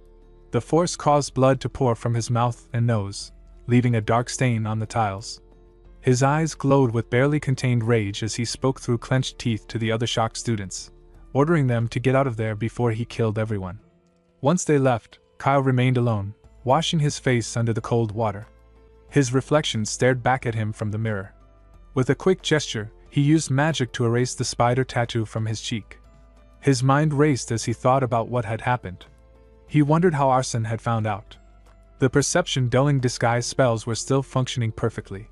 A: The force caused blood to pour from his mouth and nose, leaving a dark stain on the tiles. His eyes glowed with barely contained rage as he spoke through clenched teeth to the other shocked students, ordering them to get out of there before he killed everyone. Once they left, Kyle remained alone, washing his face under the cold water. His reflection stared back at him from the mirror. With a quick gesture, he used magic to erase the spider tattoo from his cheek. His mind raced as he thought about what had happened. He wondered how Arsen had found out. The perception-dulling disguise spells were still functioning perfectly.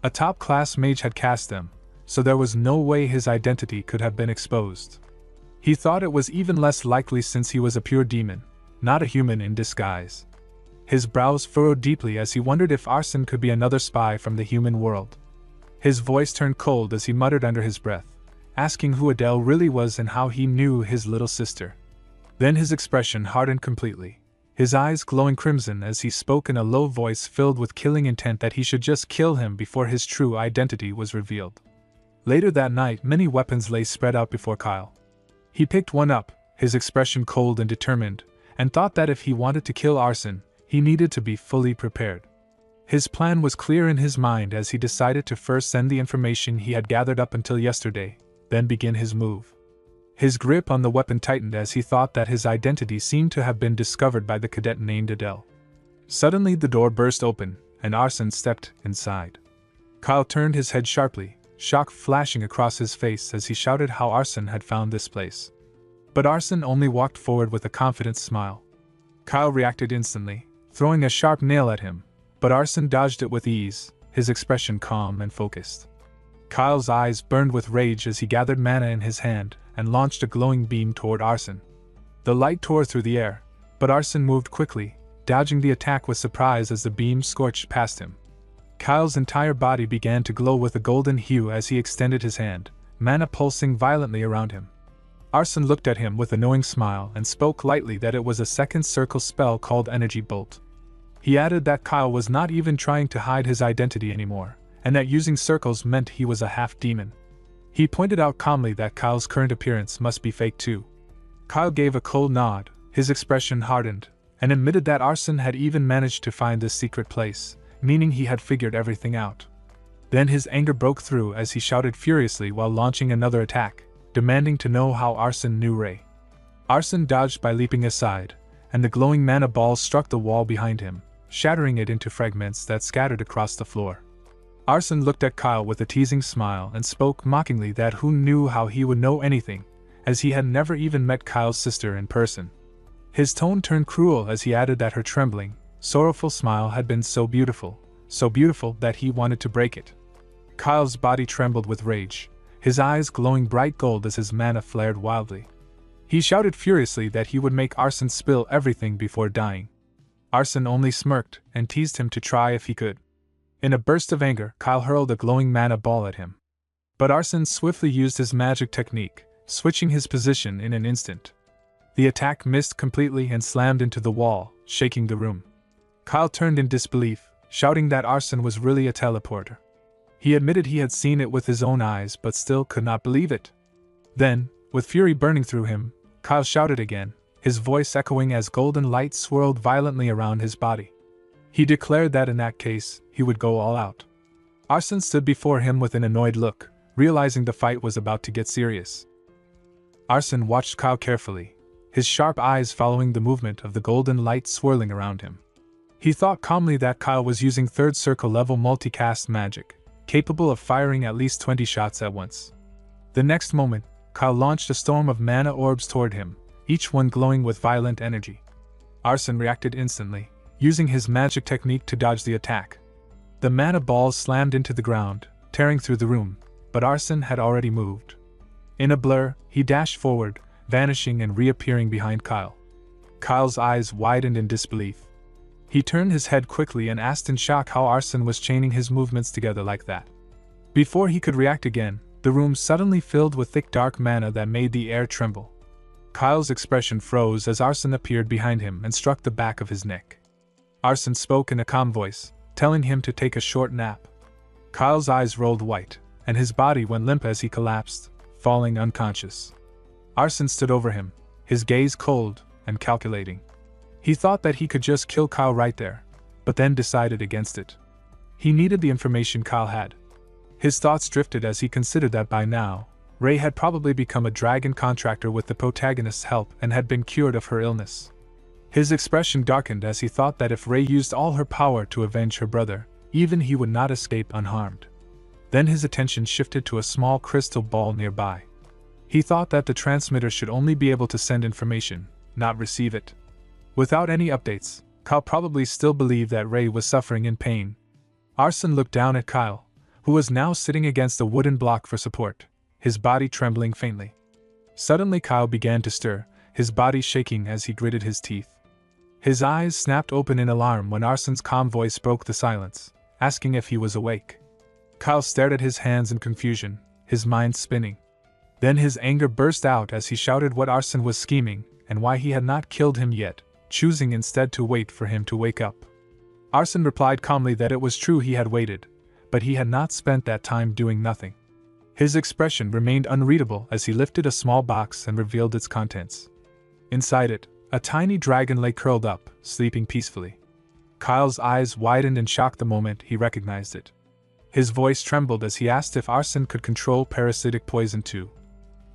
A: A top-class mage had cast them, so there was no way his identity could have been exposed. He thought it was even less likely since he was a pure demon, not a human in disguise. His brows furrowed deeply as he wondered if Arsen could be another spy from the human world. His voice turned cold as he muttered under his breath, asking who Adele really was and how he knew his little sister. Then his expression hardened completely, his eyes glowing crimson as he spoke in a low voice filled with killing intent that he should just kill him before his true identity was revealed. Later that night, many weapons lay spread out before Kyle. He picked one up, his expression cold and determined, and thought that if he wanted to kill Arsen, he needed to be fully prepared. His plan was clear in his mind as he decided to first send the information he had gathered up until yesterday, then begin his move. His grip on the weapon tightened as he thought that his identity seemed to have been discovered by the cadet named Adele. Suddenly the door burst open, and Arsen stepped inside. Kyle turned his head sharply, shock flashing across his face as he shouted how Arsen had found this place. But Arsen only walked forward with a confident smile. Kyle reacted instantly, throwing a sharp nail at him, but Arsen dodged it with ease, his expression calm and focused. Kyle's eyes burned with rage as he gathered mana in his hand and launched a glowing beam toward Arsen. The light tore through the air, but Arsen moved quickly, dodging the attack with surprise as the beam scorched past him. Kyle's entire body began to glow with a golden hue as he extended his hand, mana pulsing violently around him. Arsen looked at him with a knowing smile and spoke lightly that it was a second circle spell called Energy Bolt. He added that Kyle was not even trying to hide his identity anymore, and that using circles meant he was a half-demon. He pointed out calmly that Kyle's current appearance must be fake too. Kyle gave a cold nod, his expression hardened, and admitted that Arsen had even managed to find this secret place, meaning he had figured everything out. Then his anger broke through as he shouted furiously while launching another attack, demanding to know how Arsen knew Ray. Arsen dodged by leaping aside, and the glowing mana ball struck the wall behind him, shattering it into fragments that scattered across the floor. Arson looked at Kyle with a teasing smile and spoke mockingly that who knew how he would know anything, as he had never even met Kyle's sister in person. His tone turned cruel as he added that her trembling, sorrowful smile had been so beautiful that he wanted to break it. Kyle's body trembled with rage, his eyes glowing bright gold as his mana flared wildly. He shouted furiously that he would make Arson spill everything before dying. Arson only smirked and teased him to try if he could. In a burst of anger, Kyle hurled a glowing mana ball at him. But Arson swiftly used his magic technique, switching his position in an instant. The attack missed completely and slammed into the wall, shaking the room. Kyle turned in disbelief, shouting that Arson was really a teleporter. He admitted he had seen it with his own eyes but still could not believe it. Then, with fury burning through him, Kyle shouted again, his voice echoing as golden light swirled violently around his body. He declared that in that case, he would go all out. Arson stood before him with an annoyed look, realizing the fight was about to get serious. Arson watched Kyle carefully, his sharp eyes following the movement of the golden light swirling around him. He thought calmly that Kyle was using third circle level multicast magic, capable of firing at least 20 shots at once. The next moment, Kyle launched a storm of mana orbs toward him, each one glowing with violent energy. Arson reacted instantly, using his magic technique to dodge the attack. The mana balls slammed into the ground, tearing through the room, but Arson had already moved. In a blur, he dashed forward, vanishing and reappearing behind Kyle. Kyle's eyes widened in disbelief. He turned his head quickly and asked in shock how Arson was chaining his movements together like that. Before he could react again, the room suddenly filled with thick dark mana that made the air tremble. Kyle's expression froze as Arson appeared behind him and struck the back of his neck. Arson spoke in a calm voice, telling him to take a short nap. Kyle's eyes rolled white, and his body went limp as he collapsed, falling unconscious. Arson stood over him, his gaze cold and calculating. He thought that he could just kill Kyle right there, but then decided against it. He needed the information Kyle had. His thoughts drifted as he considered that by now, Ray had probably become a dragon contractor with the protagonist's help and had been cured of her illness. His expression darkened as he thought that if Ray used all her power to avenge her brother, even he would not escape unharmed. Then his attention shifted to a small crystal ball nearby. He thought that the transmitter should only be able to send information, not receive it. Without any updates, Kyle probably still believed that Ray was suffering in pain. Arson looked down at Kyle, who was now sitting against a wooden block for support, his body trembling faintly. Suddenly Kyle began to stir, his body shaking as he gritted his teeth. His eyes snapped open in alarm when Arson's calm voice broke the silence, asking if he was awake. Kyle stared at his hands in confusion, his mind spinning. Then his anger burst out as he shouted what Arson was scheming and why he had not killed him yet, choosing instead to wait for him to wake up. Arson replied calmly that it was true he had waited, but he had not spent that time doing nothing. His expression remained unreadable as he lifted a small box and revealed its contents. Inside it, a tiny dragon lay curled up, sleeping peacefully. Kyle's eyes widened in shock the moment he recognized it. His voice trembled as he asked if Arson could control parasitic poison too.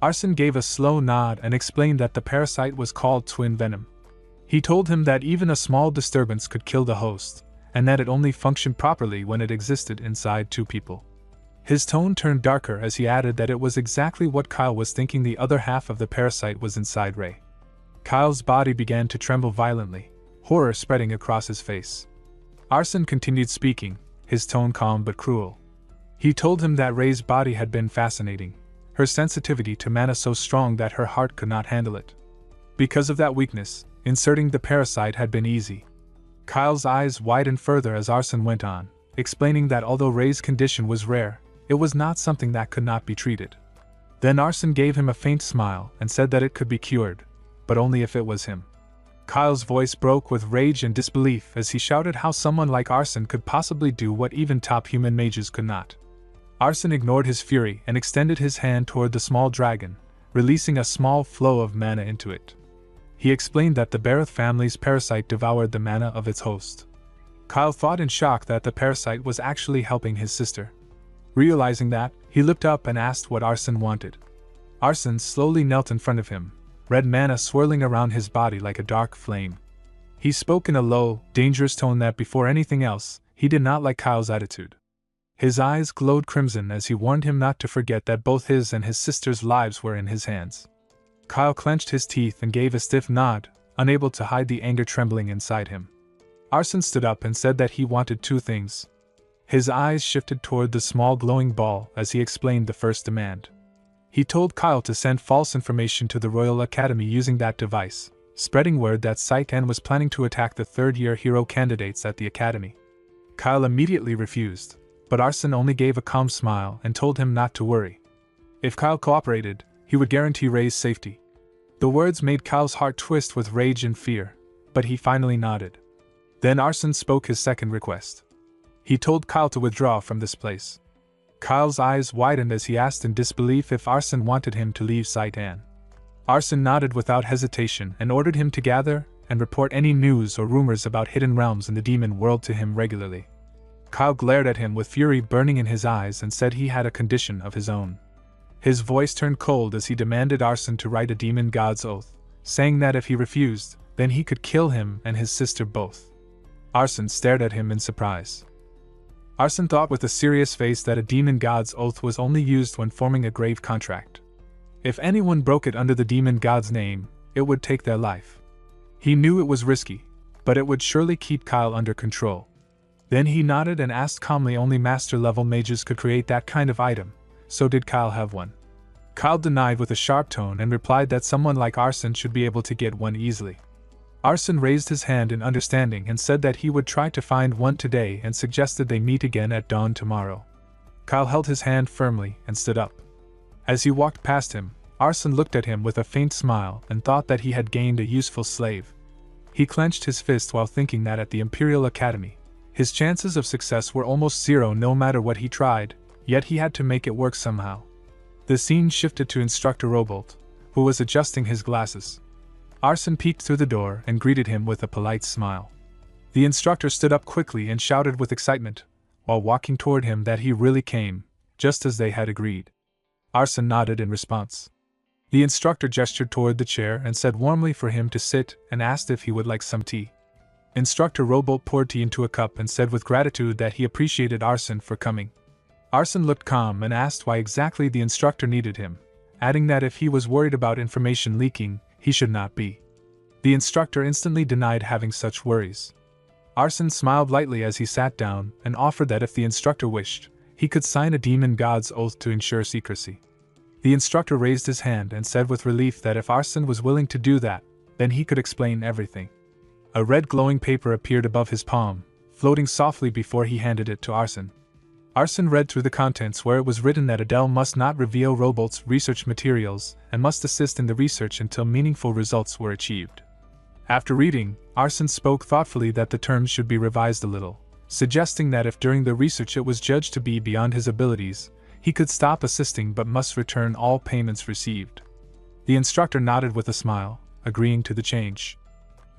A: Arson gave a slow nod and explained that the parasite was called twin venom. He told him that even a small disturbance could kill the host, and that it only functioned properly when it existed inside two people. His tone turned darker as he added that it was exactly what Kyle was thinking. The other half of the parasite was inside Ray. Kyle's body began to tremble violently, horror spreading across his face. Arson continued speaking, his tone calm but cruel. He told him that Ray's body had been fascinating, her sensitivity to mana so strong that her heart could not handle it. Because of that weakness, inserting the parasite had been easy. Kyle's eyes widened further as Arson went on, explaining that although Ray's condition was rare, it was not something that could not be treated. Then Arson gave him a faint smile and said that it could be cured, but only if it was him. Kyle's voice broke with rage and disbelief as he shouted how someone like Arson could possibly do what even top human mages could not. Arson ignored his fury and extended his hand toward the small dragon, releasing a small flow of mana into it. He explained that the Bareth family's parasite devoured the mana of its host. Kyle thought in shock that the parasite was actually helping his sister. Realizing that, he looked up and asked what Arson wanted. Arson slowly knelt in front of him, red mana swirling around his body like a dark flame. He spoke in a low, dangerous tone that before anything else, he did not like Kyle's attitude. His eyes glowed crimson as he warned him not to forget that both his and his sister's lives were in his hands. Kyle clenched his teeth and gave a stiff nod, unable to hide the anger trembling inside him. Arson stood up and said that he wanted two things. His eyes shifted toward the small glowing ball as he explained the first demand. He told Kyle to send false information to the Royal Academy using that device, spreading word that Saitan was planning to attack the third-year hero candidates at the Academy. Kyle immediately refused, but Arson only gave a calm smile and told him not to worry. If Kyle cooperated, he would guarantee Ray's safety. The words made Kyle's heart twist with rage and fear, but he finally nodded. Then Arson spoke his second request. He told Kyle to withdraw from this place. Kyle's eyes widened as he asked in disbelief if Arson wanted him to leave Saitan. Arson nodded without hesitation and ordered him to gather and report any news or rumors about hidden realms in the demon world to him regularly. Kyle glared at him with fury burning in his eyes and said he had a condition of his own. His voice turned cold as he demanded Arson to write a demon god's oath, saying that if he refused, then he could kill him and his sister both. Arson stared at him in surprise. Arson thought with a serious face that a demon god's oath was only used when forming a grave contract. If anyone broke it under the demon god's name, it would take their life. He knew it was risky, but it would surely keep Kyle under control. Then he nodded and asked calmly only master-level mages could create that kind of item, so did Kyle have one? Kyle denied with a sharp tone and replied that someone like Arson should be able to get one easily. Arson raised his hand in understanding and said that he would try to find one today and suggested they meet again at dawn tomorrow. Kyle held his hand firmly and stood up. As he walked past him, Arson looked at him with a faint smile and thought that he had gained a useful slave. He clenched his fist while thinking that at the Imperial Academy, his chances of success were almost zero no matter what he tried, yet he had to make it work somehow. The scene shifted to Instructor Robolt, who was adjusting his glasses. Arson peeked through the door and greeted him with a polite smile. The instructor stood up quickly and shouted with excitement, while walking toward him that he really came, just as they had agreed. Arson nodded in response. The instructor gestured toward the chair and said warmly for him to sit and asked if he would like some tea. Instructor Robolt poured tea into a cup and said with gratitude that he appreciated Arson for coming. Arson looked calm and asked why exactly the instructor needed him, adding that if he was worried about information leaking, he should not be. The instructor instantly denied having such worries. Arson smiled lightly as he sat down and offered that if the instructor wished, he could sign a demon god's oath to ensure secrecy. The instructor raised his hand and said with relief that if Arson was willing to do that, then he could explain everything. A red glowing paper appeared above his palm, floating softly before he handed it to Arson. Arson read through the contents where it was written that Adele must not reveal Robolt's research materials and must assist in the research until meaningful results were achieved. After reading, Arson spoke thoughtfully that the terms should be revised a little, suggesting that if during the research it was judged to be beyond his abilities, he could stop assisting but must return all payments received. The instructor nodded with a smile, agreeing to the change.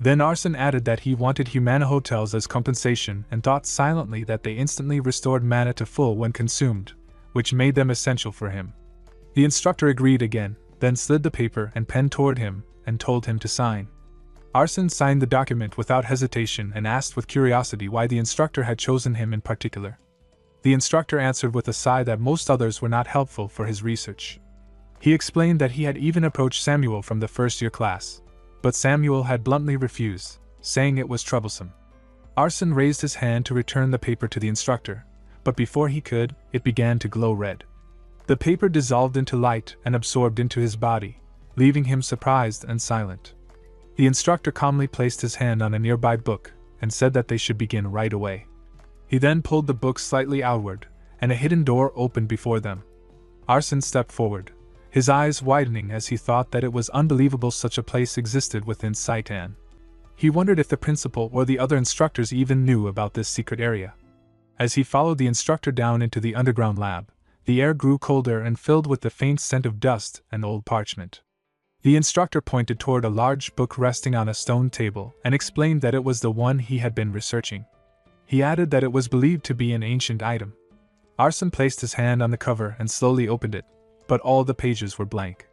A: Then Arson added that he wanted Humana hotels as compensation and thought silently that they instantly restored mana to full when consumed, which made them essential for him. The instructor agreed again, then slid the paper and pen toward him and told him to sign. Arson signed the document without hesitation and asked with curiosity why the instructor had chosen him in particular. The instructor answered with a sigh that most others were not helpful for his research. He explained that he had even approached Samuel from the first-year class, but Samuel had bluntly refused, saying it was troublesome. Arson raised his hand to return the paper to the instructor, but before he could, it began to glow red. The paper dissolved into light and absorbed into his body, leaving him surprised and silent. The instructor calmly placed his hand on a nearby book and said that they should begin right away. He then pulled the book slightly outward, and a hidden door opened before them. Arson stepped forward, his eyes widening as he thought that it was unbelievable such a place existed within Saitan. He wondered if the principal or the other instructors even knew about this secret area. As he followed the instructor down into the underground lab, the air grew colder and filled with the faint scent of dust and old parchment. The instructor pointed toward a large book resting on a stone table and explained that it was the one he had been researching. He added that it was believed to be an ancient item. Arson placed his hand on the cover and slowly opened it, but all the pages were blank.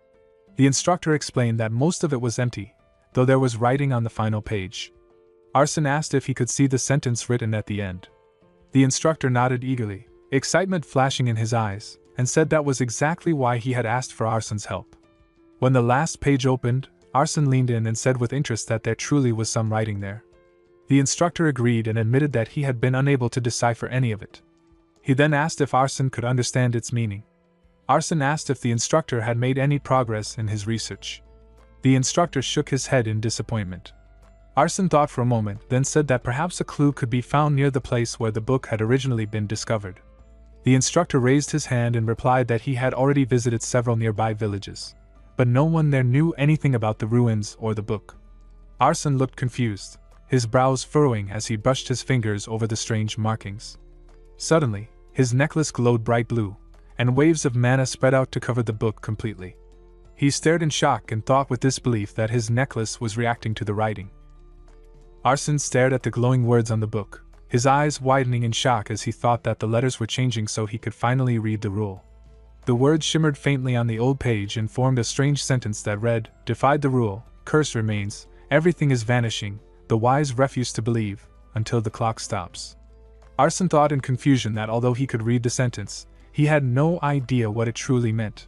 A: The instructor explained that most of it was empty, though there was writing on the final page. Arson asked if he could see the sentence written at the end. The instructor nodded eagerly, excitement flashing in his eyes, and said that was exactly why he had asked for Arsen's help. When the last page opened, Arsen leaned in and said with interest that there truly was some writing there. The instructor agreed and admitted that he had been unable to decipher any of it. He then asked if Arsen could understand its meaning. Arsen asked if the instructor had made any progress in his research. The instructor shook his head in disappointment. Arsen thought for a moment, then said that perhaps a clue could be found near the place where the book had originally been discovered. The instructor raised his hand and replied that he had already visited several nearby villages, but no one there knew anything about the ruins or the book. Arsen looked confused, his brows furrowing as he brushed his fingers over the strange markings. Suddenly, his necklace glowed bright blue, and waves of mana spread out to cover the book completely. He stared in shock and thought with disbelief that his necklace was reacting to the writing. Arsen stared at the glowing words on the book, his eyes widening in shock as he thought that the letters were changing so he could finally read the rule. The words shimmered faintly on the old page and formed a strange sentence that read, "Defied the rule, curse remains, everything is vanishing, the wise refuse to believe, until the clock stops." Arsen thought in confusion that although he could read the sentence, he had no idea what it truly meant.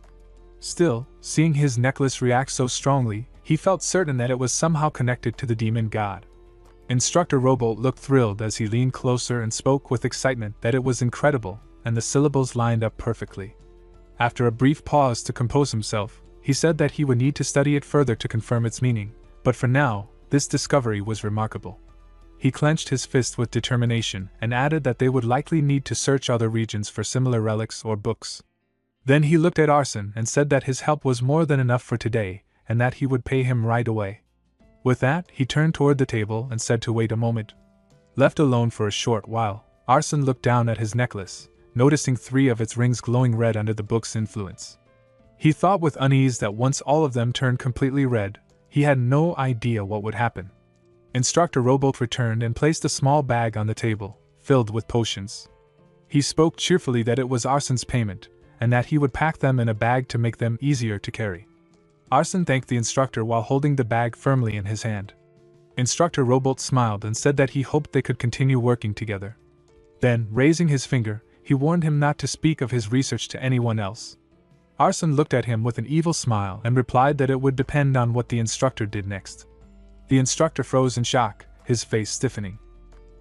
A: Still, seeing his necklace react so strongly, he felt certain that it was somehow connected to the demon god. Instructor Robolt looked thrilled as he leaned closer and spoke with excitement that it was incredible, and the syllables lined up perfectly. After a brief pause to compose himself, he said that he would need to study it further to confirm its meaning, but for now, this discovery was remarkable. He clenched his fist with determination and added that they would likely need to search other regions for similar relics or books. Then he looked at Arsen and said that his help was more than enough for today, and that he would pay him right away. With that, he turned toward the table and said to wait a moment. Left alone for a short while, Arsen looked down at his necklace, noticing 3 of its rings glowing red under the book's influence. He thought with unease that once all of them turned completely red, he had no idea what would happen. Instructor Robolt returned and placed a small bag on the table, filled with potions. He spoke cheerfully that it was Arsen's payment, and that he would pack them in a bag to make them easier to carry. Arsen thanked the instructor while holding the bag firmly in his hand. Instructor Robolt smiled and said that he hoped they could continue working together. Then, raising his finger, he warned him not to speak of his research to anyone else. Arsen looked at him with an evil smile and replied that it would depend on what the instructor did next. The instructor froze in shock, his face stiffening.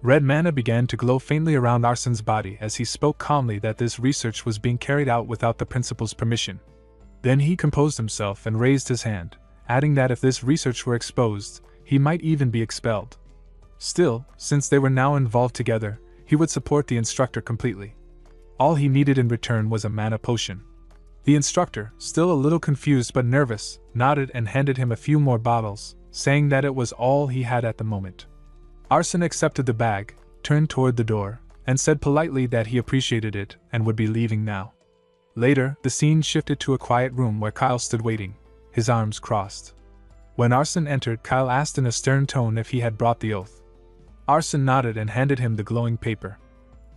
A: Red mana began to glow faintly around Arsen's body as he spoke calmly that this research was being carried out without the principal's permission. Then he composed himself and raised his hand, adding that if this research were exposed, he might even be expelled. Still, since they were now involved together, he would support the instructor completely. All he needed in return was a mana potion. The instructor, still a little confused but nervous, nodded and handed him a few more bottles, saying that it was all he had at the moment. Arsen accepted the bag, turned toward the door, and said politely that he appreciated it and would be leaving now. Later, the scene shifted to a quiet room where Kyle stood waiting, his arms crossed. When Arsen entered, Kyle asked in a stern tone if he had brought the oath. Arsen nodded and handed him the glowing paper.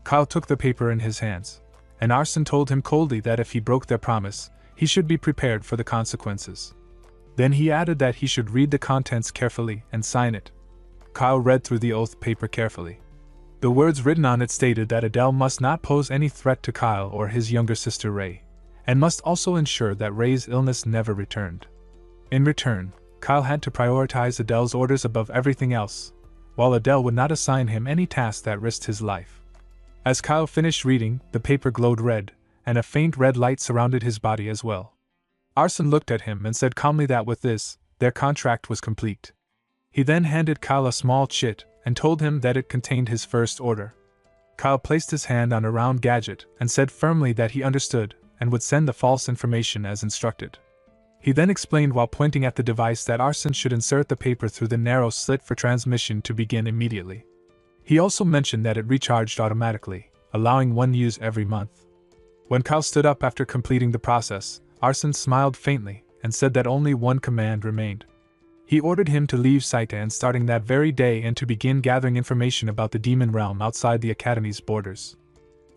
A: Kyle took the paper in his hands, and Arsen told him coldly that if he broke their promise, he should be prepared for the consequences. Then he added that he should read the contents carefully and sign it. Kyle read through the oath paper carefully. The words written on it stated that Adele must not pose any threat to Kyle or his younger sister Ray, and must also ensure that Ray's illness never returned. In return, Kyle had to prioritize Adele's orders above everything else, while Adele would not assign him any task that risked his life. As Kyle finished reading, the paper glowed red, and a faint red light surrounded his body as well. Arsen looked at him and said calmly that with this, their contract was complete. He then handed Kyle a small chit and told him that it contained his first order. Kyle placed his hand on a round gadget and said firmly that he understood and would send the false information as instructed. He then explained while pointing at the device that Arsen should insert the paper through the narrow slit for transmission to begin immediately. He also mentioned that it recharged automatically, allowing one use every month. When Kyle stood up after completing the process, Arsen smiled faintly and said that only one command remained. He ordered him to leave Saitan starting that very day and to begin gathering information about the demon realm outside the academy's borders.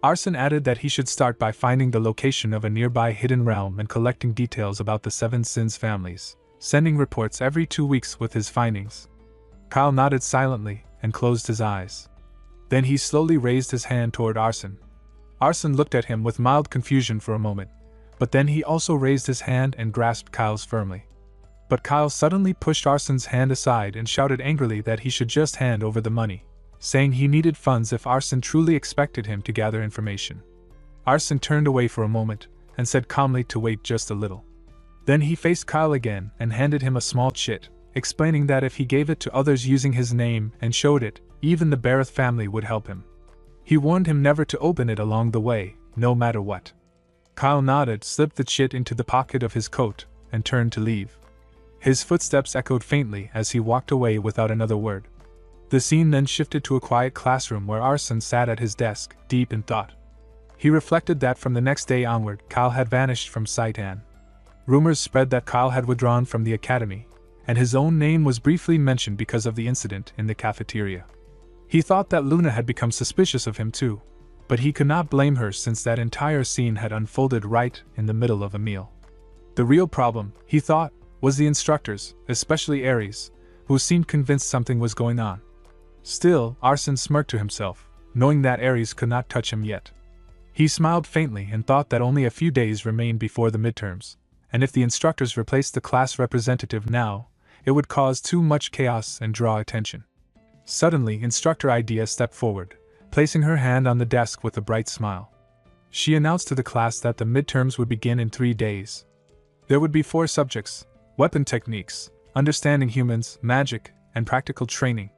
A: Arsen added that he should start by finding the location of a nearby hidden realm and collecting details about the 7 Sins families, sending reports every 2 weeks with his findings. Kyle nodded silently and closed his eyes. Then he slowly raised his hand toward Arsen. Arsene looked at him with mild confusion for a moment, but then he also raised his hand and grasped Kyle's firmly. But Kyle suddenly pushed Arsene's hand aside and shouted angrily that he should just hand over the money, saying he needed funds if Arsene truly expected him to gather information. Arsene turned away for a moment and said calmly to wait just a little. Then he faced Kyle again and handed him a small chit, explaining that if he gave it to others using his name and showed it, even the Barrett family would help him. He warned him never to open it along the way, no matter what. Kyle nodded, slipped the chit into the pocket of his coat, and turned to leave. His footsteps echoed faintly as he walked away without another word. The scene then shifted to a quiet classroom where Arsene sat at his desk, deep in thought. He reflected that from the next day onward, Kyle had vanished from sight and rumors spread that Kyle had withdrawn from the academy, and his own name was briefly mentioned because of the incident in the cafeteria. He thought that Luna had become suspicious of him too, but he could not blame her since that entire scene had unfolded right in the middle of a meal. The real problem, he thought, was the instructors, especially Aries, who seemed convinced something was going on. Still, Arsene smirked to himself, knowing that Aries could not touch him yet. He smiled faintly and thought that only a few days remained before the midterms, and if the instructors replaced the class representative now, it would cause too much chaos and draw attention. Suddenly, Instructor Idea stepped forward, placing her hand on the desk with a bright smile. She announced to the class that the midterms would begin in 3 days. There would be 4 subjects: weapon techniques, understanding humans, magic, and practical training.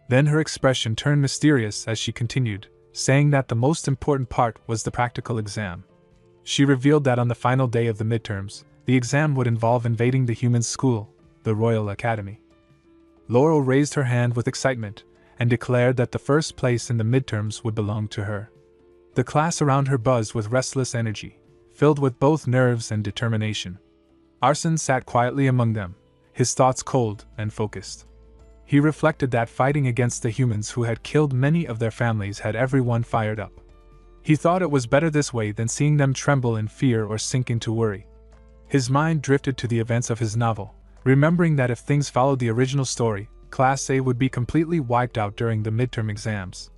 A: Then her expression turned mysterious as she continued, saying that the most important part was the practical exam. She revealed that on the final day of the midterms, the exam would involve invading the humans' school, the Royal Academy. Laurel raised her hand with excitement and declared that the first place in the midterms would belong to her. The class around her buzzed with restless energy, filled with both nerves and determination. Arsene sat quietly among them, his thoughts cold and focused. He reflected that fighting against the humans who had killed many of their families had everyone fired up. He thought it was better this way than seeing them tremble in fear or sink into worry. His mind drifted to the events of his novel, remembering that if things followed the original story, Class A would be completely wiped out during the midterm exams.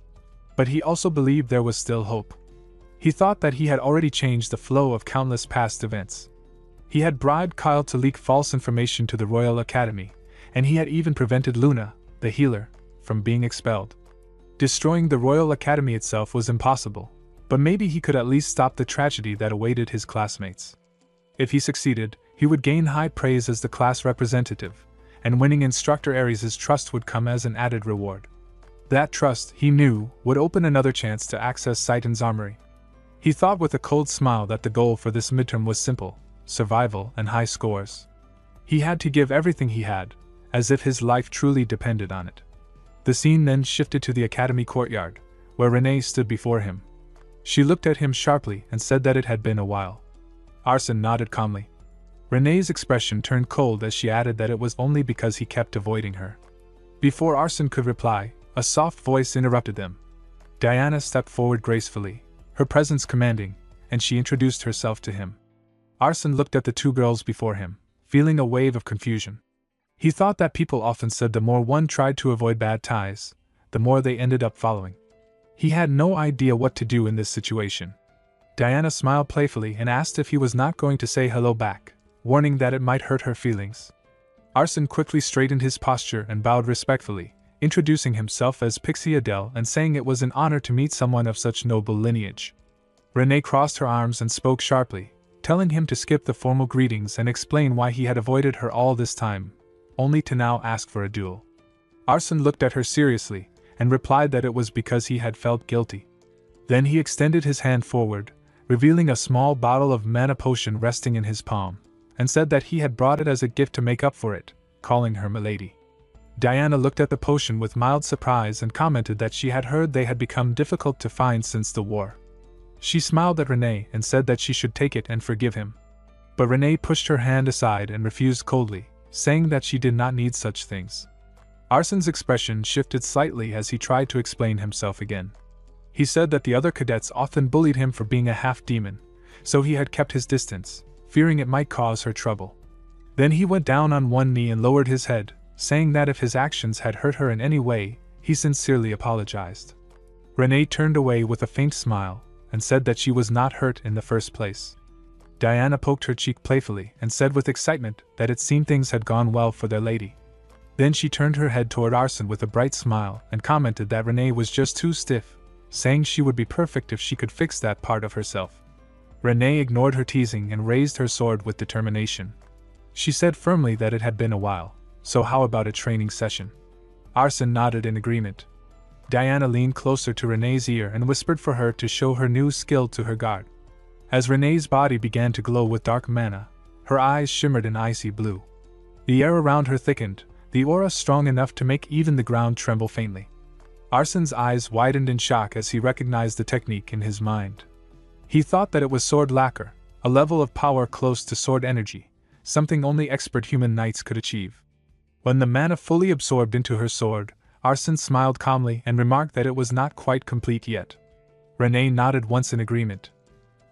A: But he also believed there was still hope. He thought that he had already changed the flow of countless past events. He had bribed Kyle to leak false information to the Royal Academy, and he had even prevented Luna, the healer, from being expelled. Destroying the Royal Academy itself was impossible, but maybe he could at least stop the tragedy that awaited his classmates. If he succeeded, he would gain high praise as the class representative, and winning Instructor Aries' trust would come as an added reward. That trust, he knew, would open another chance to access Citan's armory. He thought with a cold smile that the goal for this midterm was simple: survival and high scores. He had to give everything he had, as if his life truly depended on it. The scene then shifted to the academy courtyard, where Renee stood before him. She looked at him sharply and said that it had been a while. Arsene nodded calmly. Renee's expression turned cold as she added that it was only because he kept avoiding her. Before Arsene could reply, a soft voice interrupted them. Diana stepped forward gracefully, her presence commanding, and she introduced herself to him. Arsene looked at the 2 girls before him, feeling a wave of confusion. He thought that people often said the more one tried to avoid bad ties, the more they ended up following. He had no idea what to do in this situation. Diana smiled playfully and asked if he was not going to say hello back, warning that it might hurt her feelings. Arsene quickly straightened his posture and bowed respectfully, introducing himself as Pixie Adele and saying it was an honor to meet someone of such noble lineage. Renee crossed her arms and spoke sharply, telling him to skip the formal greetings and explain why he had avoided her all this time, only to now ask for a duel. Arsene looked at her seriously, and replied that it was because he had felt guilty. Then he extended his hand forward, revealing a small bottle of mana potion resting in his palm, and said that he had brought it as a gift to make up for it, calling her Milady. Diana looked at the potion with mild surprise and commented that she had heard they had become difficult to find since the war. She smiled at Renee and said that she should take it and forgive him. But Renee pushed her hand aside and refused coldly, saying that she did not need such things. Arsene's expression shifted slightly as he tried to explain himself again. He said that the other cadets often bullied him for being a half-demon, so he had kept his distance, fearing it might cause her trouble. Then he went down on one knee and lowered his head, saying that if his actions had hurt her in any way, he sincerely apologized. Renee turned away with a faint smile, and said that she was not hurt in the first place. Diana poked her cheek playfully and said with excitement that it seemed things had gone well for their lady. Then she turned her head toward Arsène with a bright smile and commented that Renée was just too stiff, saying she would be perfect if she could fix that part of herself. Renée ignored her teasing and raised her sword with determination. She said firmly that it had been a while, so how about a training session? Arsène nodded in agreement. Diana leaned closer to Renée's ear and whispered for her to show her new skill to her guard. As Renée's body began to glow with dark mana, her eyes shimmered in icy blue. The air around her thickened, the aura strong enough to make even the ground tremble faintly. Arsène's eyes widened in shock as he recognized the technique in his mind. He thought that it was sword lacquer, a level of power close to sword energy, something only expert human knights could achieve. When the mana fully absorbed into her sword, Arsène smiled calmly and remarked that it was not quite complete yet. Renée nodded once in agreement.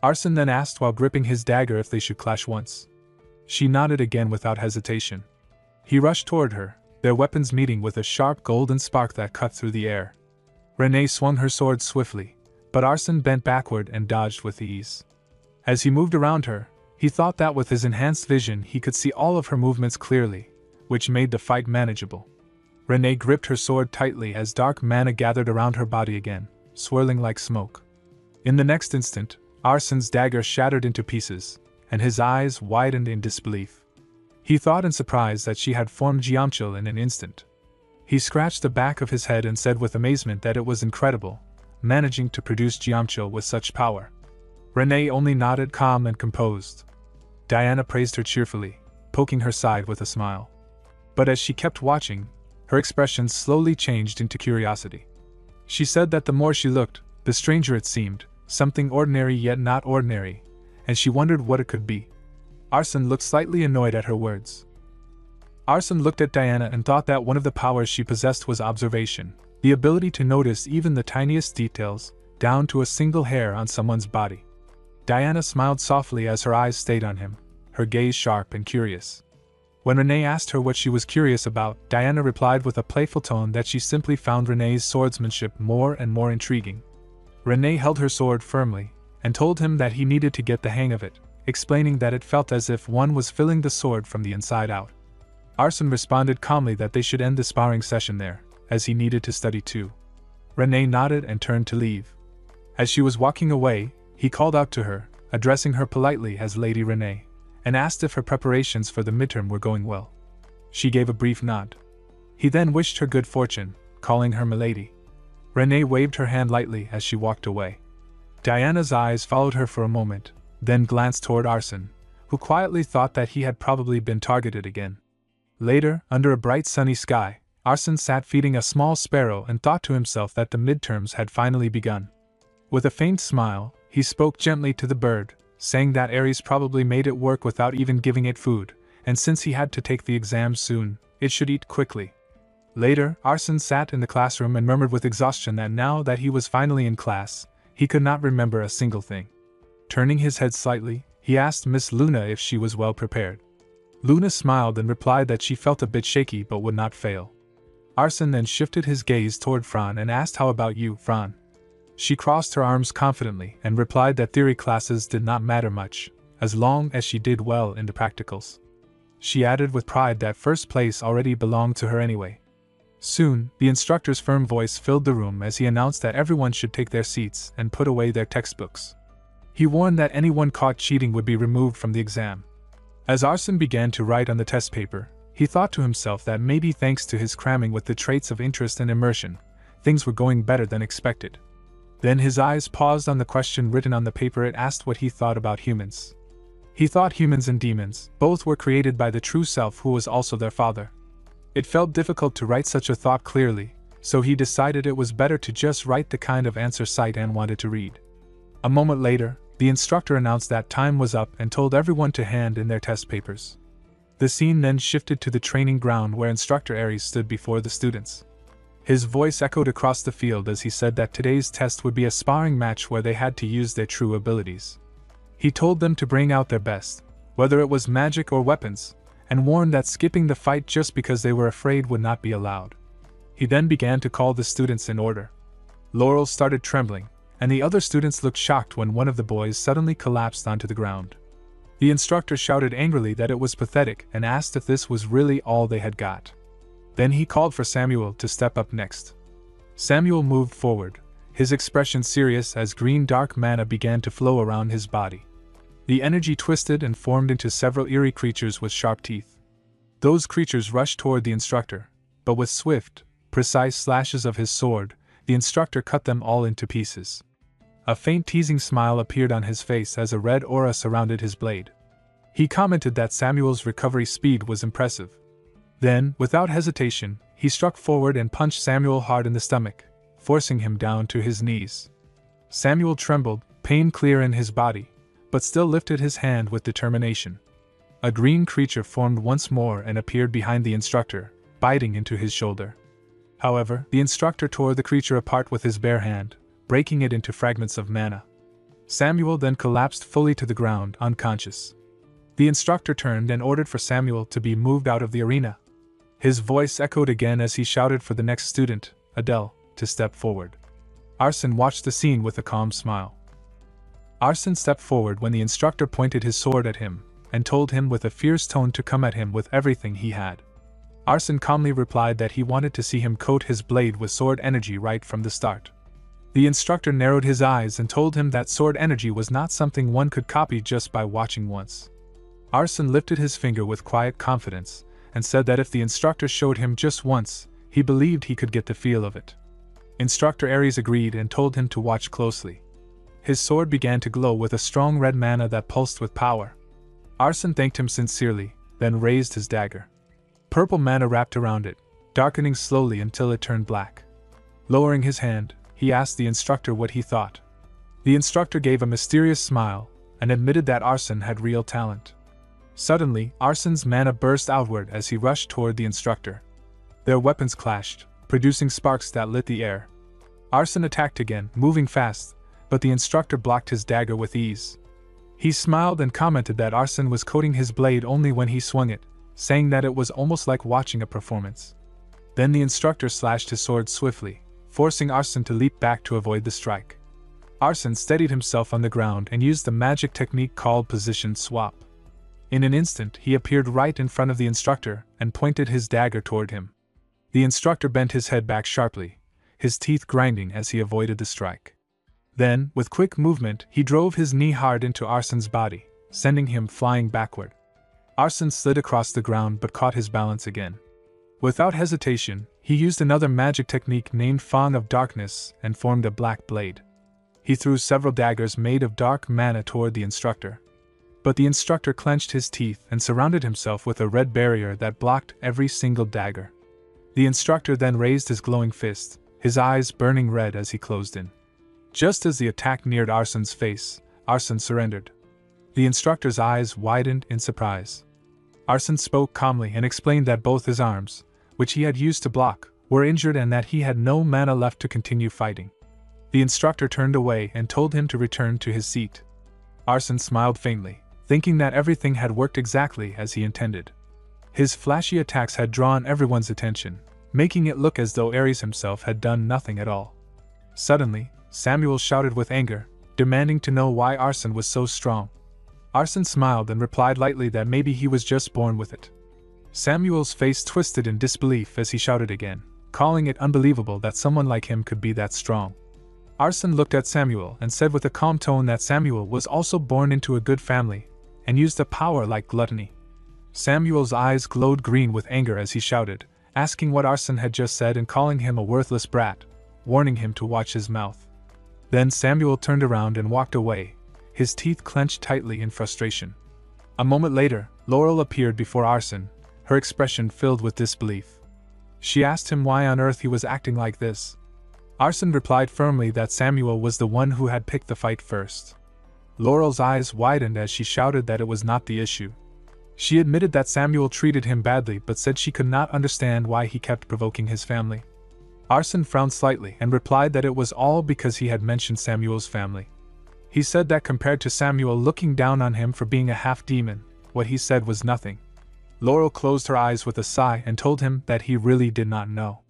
A: Arsène then asked while gripping his dagger if they should clash once. She nodded again without hesitation. He rushed toward her, their weapons meeting with a sharp golden spark that cut through the air. Renée swung her sword swiftly, but Arsène bent backward and dodged with ease. As he moved around her, he thought that with his enhanced vision he could see all of her movements clearly, which made the fight manageable. Renée gripped her sword tightly as dark mana gathered around her body again, swirling like smoke. In the next instant, Arsène's dagger shattered into pieces, and his eyes widened in disbelief. He thought in surprise that she had formed Jiamchul in an instant. He scratched the back of his head and said with amazement that it was incredible, managing to produce Jiamchul with such power. Renée only nodded calm and composed. Diana praised her cheerfully, poking her side with a smile. But as she kept watching, her expression slowly changed into curiosity. She said that the more she looked, the stranger it seemed, something ordinary yet not ordinary, and she wondered what it could be. Arsène looked slightly annoyed at her words. Arsène looked at Diana and thought that one of the powers she possessed was observation, the ability to notice even the tiniest details, down to a single hair on someone's body. Diana smiled softly as her eyes stayed on him, her gaze sharp and curious. When Renée asked her what she was curious about, Diana replied with a playful tone that she simply found Renée's swordsmanship more and more intriguing. Renée held her sword firmly, and told him that he needed to get the hang of it, explaining that it felt as if one was filling the sword from the inside out. Arsène responded calmly that they should end the sparring session there, as he needed to study too. Renée nodded and turned to leave. As she was walking away, he called out to her, addressing her politely as Lady Renée, and asked if her preparations for the midterm were going well. She gave a brief nod. He then wished her good fortune, calling her milady. Renée waved her hand lightly as she walked away. Diana's eyes followed her for a moment, then glanced toward Arsène, who quietly thought that he had probably been targeted again. Later, under a bright sunny sky, Arsène sat feeding a small sparrow and thought to himself that the midterms had finally begun. With a faint smile, he spoke gently to the bird, saying that Aries probably made it work without even giving it food, and since he had to take the exams soon, it should eat quickly. Later, Arsène sat in the classroom and murmured with exhaustion that now that he was finally in class, he could not remember a single thing. Turning his head slightly, he asked Miss Luna if she was well prepared. Luna smiled and replied that she felt a bit shaky but would not fail. Arsène then shifted his gaze toward Fran and asked, "How about you, Fran?" She crossed her arms confidently and replied that theory classes did not matter much, as long as she did well in the practicals. She added with pride that first place already belonged to her anyway. Soon, the instructor's firm voice filled the room as he announced that everyone should take their seats and put away their textbooks. He warned that anyone caught cheating would be removed from the exam. As Arsène began to write on the test paper, he thought to himself that maybe thanks to his cramming with the traits of interest and immersion, things were going better than expected. Then his eyes paused on the question written on the paper. It asked what he thought about humans. He thought humans and demons, both were created by the true self who was also their father. It felt difficult to write such a thought clearly, so he decided it was better to just write the kind of answer Saitan wanted to read. A moment later, the instructor announced that time was up and told everyone to hand in their test papers. The scene then shifted to the training ground where Instructor Aries stood before the students. His voice echoed across the field as he said that today's test would be a sparring match where they had to use their true abilities. He told them to bring out their best, whether it was magic or weapons, and warned that skipping the fight just because they were afraid would not be allowed. He then began to call the students in order. Laurel started trembling, and the other students looked shocked when one of the boys suddenly collapsed onto the ground. The instructor shouted angrily that it was pathetic and asked if this was really all they had got. Then he called for Samuel to step up next. Samuel moved forward, his expression serious as green dark mana began to flow around his body. The energy twisted and formed into several eerie creatures with sharp teeth. Those creatures rushed toward the instructor, but with swift, precise slashes of his sword, the instructor cut them all into pieces. A faint teasing smile appeared on his face as a red aura surrounded his blade. He commented that Samuel's recovery speed was impressive. Then, without hesitation, he struck forward and punched Samuel hard in the stomach, forcing him down to his knees. Samuel trembled, pain clear in his body, but still lifted his hand with determination. A green creature formed once more and appeared behind the instructor, biting into his shoulder. However, the instructor tore the creature apart with his bare hand, breaking it into fragments of mana. Samuel then collapsed fully to the ground, unconscious. The instructor turned and ordered for Samuel to be moved out of the arena. His voice echoed again as he shouted for the next student, Adele, to step forward. Arsene watched the scene with a calm smile. Arsene stepped forward when the instructor pointed his sword at him, and told him with a fierce tone to come at him with everything he had. Arsene calmly replied that he wanted to see him coat his blade with sword energy right from the start. The instructor narrowed his eyes and told him that sword energy was not something one could copy just by watching once. Arsene lifted his finger with quiet confidence, and said that if the instructor showed him just once, he believed he could get the feel of it. Instructor Ares agreed and told him to watch closely. His sword began to glow with a strong red mana that pulsed with power. Arsene thanked him sincerely, then raised his dagger. Purple mana wrapped around it, darkening slowly until it turned black. Lowering his hand, he asked the instructor what he thought. The instructor gave a mysterious smile, and admitted that Arsene had real talent. Suddenly, Arsene's mana burst outward as he rushed toward the instructor. Their weapons clashed, producing sparks that lit the air. Arsene attacked again, moving fast, but the instructor blocked his dagger with ease. He smiled and commented that Arsene was coating his blade only when he swung it, saying that it was almost like watching a performance. Then the instructor slashed his sword swiftly, forcing Arsene to leap back to avoid the strike. Arsene steadied himself on the ground and used a magic technique called position swap. In an instant, he appeared right in front of the instructor and pointed his dagger toward him. The instructor bent his head back sharply, his teeth grinding as he avoided the strike. Then, with quick movement, he drove his knee hard into Arsene's body, sending him flying backward. Arsene slid across the ground but caught his balance again. Without hesitation, he used another magic technique named Fang of Darkness and formed a black blade. He threw several daggers made of dark mana toward the instructor. But the instructor clenched his teeth and surrounded himself with a red barrier that blocked every single dagger. The instructor then raised his glowing fist, his eyes burning red as he closed in. Just as the attack neared Arsene's face, Arsene surrendered. The instructor's eyes widened in surprise. Arsene spoke calmly and explained that both his arms, which he had used to block, were injured and that he had no mana left to continue fighting. The instructor turned away and told him to return to his seat. Arsene smiled faintly, thinking that everything had worked exactly as he intended. His flashy attacks had drawn everyone's attention, making it look as though Ares himself had done nothing at all. Suddenly, Samuel shouted with anger, demanding to know why Arsene was so strong. Arsene smiled and replied lightly that maybe he was just born with it. Samuel's face twisted in disbelief as he shouted again, calling it unbelievable that someone like him could be that strong. Arsene looked at Samuel and said with a calm tone that Samuel was also born into a good family, and used a power like gluttony. Samuel's eyes glowed green with anger as he shouted, asking what Arsene had just said and calling him a worthless brat, warning him to watch his mouth. Then Samuel turned around and walked away, his teeth clenched tightly in frustration. A moment later, Laurel appeared before Arsene, her expression filled with disbelief. She asked him why on earth he was acting like this. Arsene replied firmly that Samuel was the one who had picked the fight first. Laurel's eyes widened as she shouted that it was not the issue. She admitted that Samuel treated him badly but said she could not understand why he kept provoking his family. Arsene frowned slightly and replied that it was all because he had mentioned Samuel's family. He said that compared to Samuel looking down on him for being a half-demon, what he said was nothing. Laurel closed her eyes with a sigh and told him that he really did not know.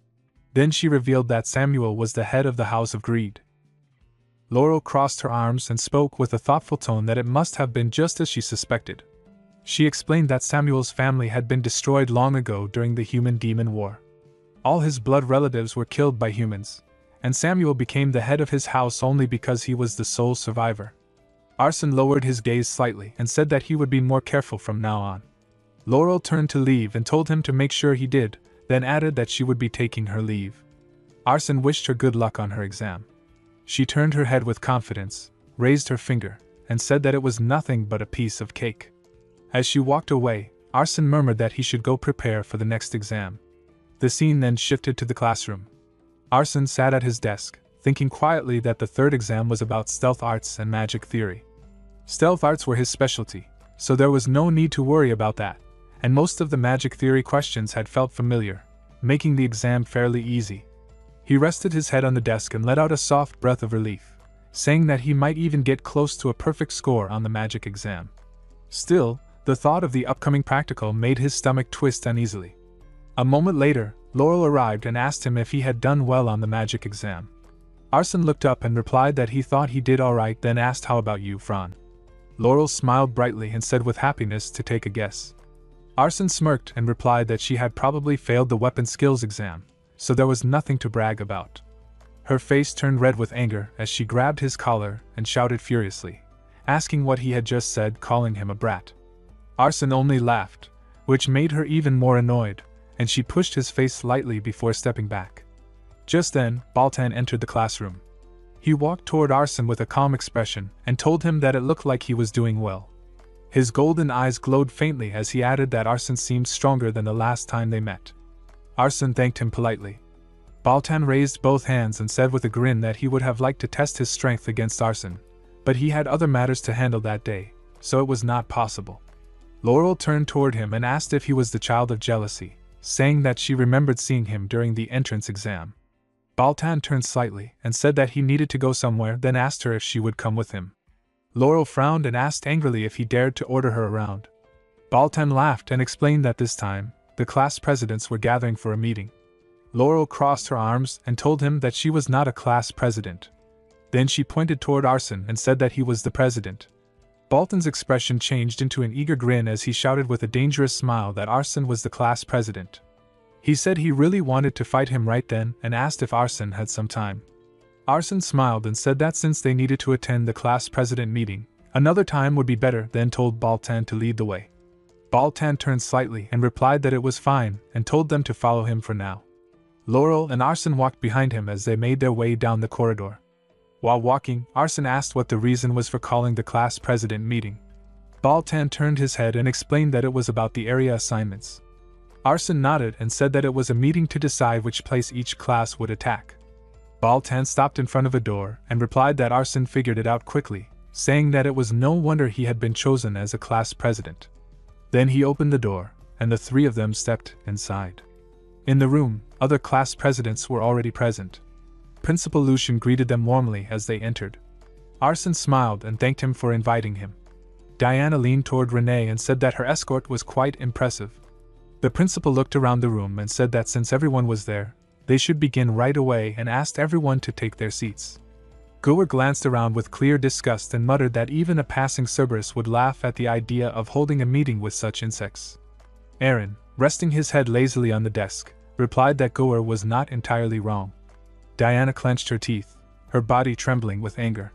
A: Then she revealed that Samuel was the head of the House of Greed. Laurel crossed her arms and spoke with a thoughtful tone that it must have been just as she suspected. She explained that Samuel's family had been destroyed long ago during the Human-Demon War. All his blood relatives were killed by humans, and Samuel became the head of his house only because he was the sole survivor. Arson lowered his gaze slightly and said that he would be more careful from now on. Laurel turned to leave and told him to make sure he did, then added that she would be taking her leave. Arson wished her good luck on her exam. She turned her head with confidence, raised her finger, and said that it was nothing but a piece of cake. As she walked away, Arson murmured that he should go prepare for the next exam. The scene then shifted to the classroom. Arson sat at his desk, thinking quietly that the third exam was about stealth arts and magic theory. Stealth arts were his specialty, so there was no need to worry about that, and most of the magic theory questions had felt familiar, making the exam fairly easy. He rested his head on the desk and let out a soft breath of relief, saying that he might even get close to a perfect score on the magic exam. Still, the thought of the upcoming practical made his stomach twist uneasily. A moment later, Laurel arrived and asked him if he had done well on the magic exam. Arson looked up and replied that he thought he did alright, then asked, "How about you, Fran?" Laurel smiled brightly and said with happiness to take a guess. Arson smirked and replied that she had probably failed the weapon skills exam, so there was nothing to brag about. Her face turned red with anger as she grabbed his collar and shouted furiously, asking what he had just said, calling him a brat. Arson only laughed, which made her even more annoyed, and she pushed his face slightly before stepping back. Just then, Baltan entered the classroom. He walked toward Arson with a calm expression and told him that it looked like he was doing well. His golden eyes glowed faintly as he added that Arson seemed stronger than the last time they met. Arson thanked him politely. Baltan raised both hands and said with a grin that he would have liked to test his strength against Arson, but he had other matters to handle that day, so it was not possible. Laurel turned toward him and asked if he was the child of jealousy, saying that she remembered seeing him during the entrance exam. Baltan turned slightly and said that he needed to go somewhere, then asked her if she would come with him. Laurel frowned and asked angrily if he dared to order her around. Baltan laughed and explained that this time, the class presidents were gathering for a meeting. Laurel crossed her arms and told him that she was not a class president. Then she pointed toward Arson and said that he was the president. Baltan's expression changed into an eager grin as he shouted with a dangerous smile that Arson was the class president. He said he really wanted to fight him right then and asked if Arson had some time. Arson smiled and said that since they needed to attend the class president meeting, another time would be better, then told Baltan to lead the way. Baltan turned slightly and replied that it was fine and told them to follow him for now. Laurel and Arson walked behind him as they made their way down the corridor. While walking, Arson asked what the reason was for calling the class president meeting. Baltan turned his head and explained that it was about the area assignments. Arson nodded and said that it was a meeting to decide which place each class would attack. Baltan stopped in front of a door and replied that Arson figured it out quickly, saying that it was no wonder he had been chosen as a class president. Then he opened the door, and the three of them stepped inside. In the room, other class presidents were already present. Principal Lucian greeted them warmly as they entered. Arson smiled and thanked him for inviting him. Diana leaned toward Renee and said that her escort was quite impressive. The principal looked around the room and said that since everyone was there, they should begin right away and asked everyone to take their seats. Gower glanced around with clear disgust and muttered that even a passing Cerberus would laugh at the idea of holding a meeting with such insects. Aaron, resting his head lazily on the desk, replied that Gower was not entirely wrong. Diana clenched her teeth, her body trembling with anger.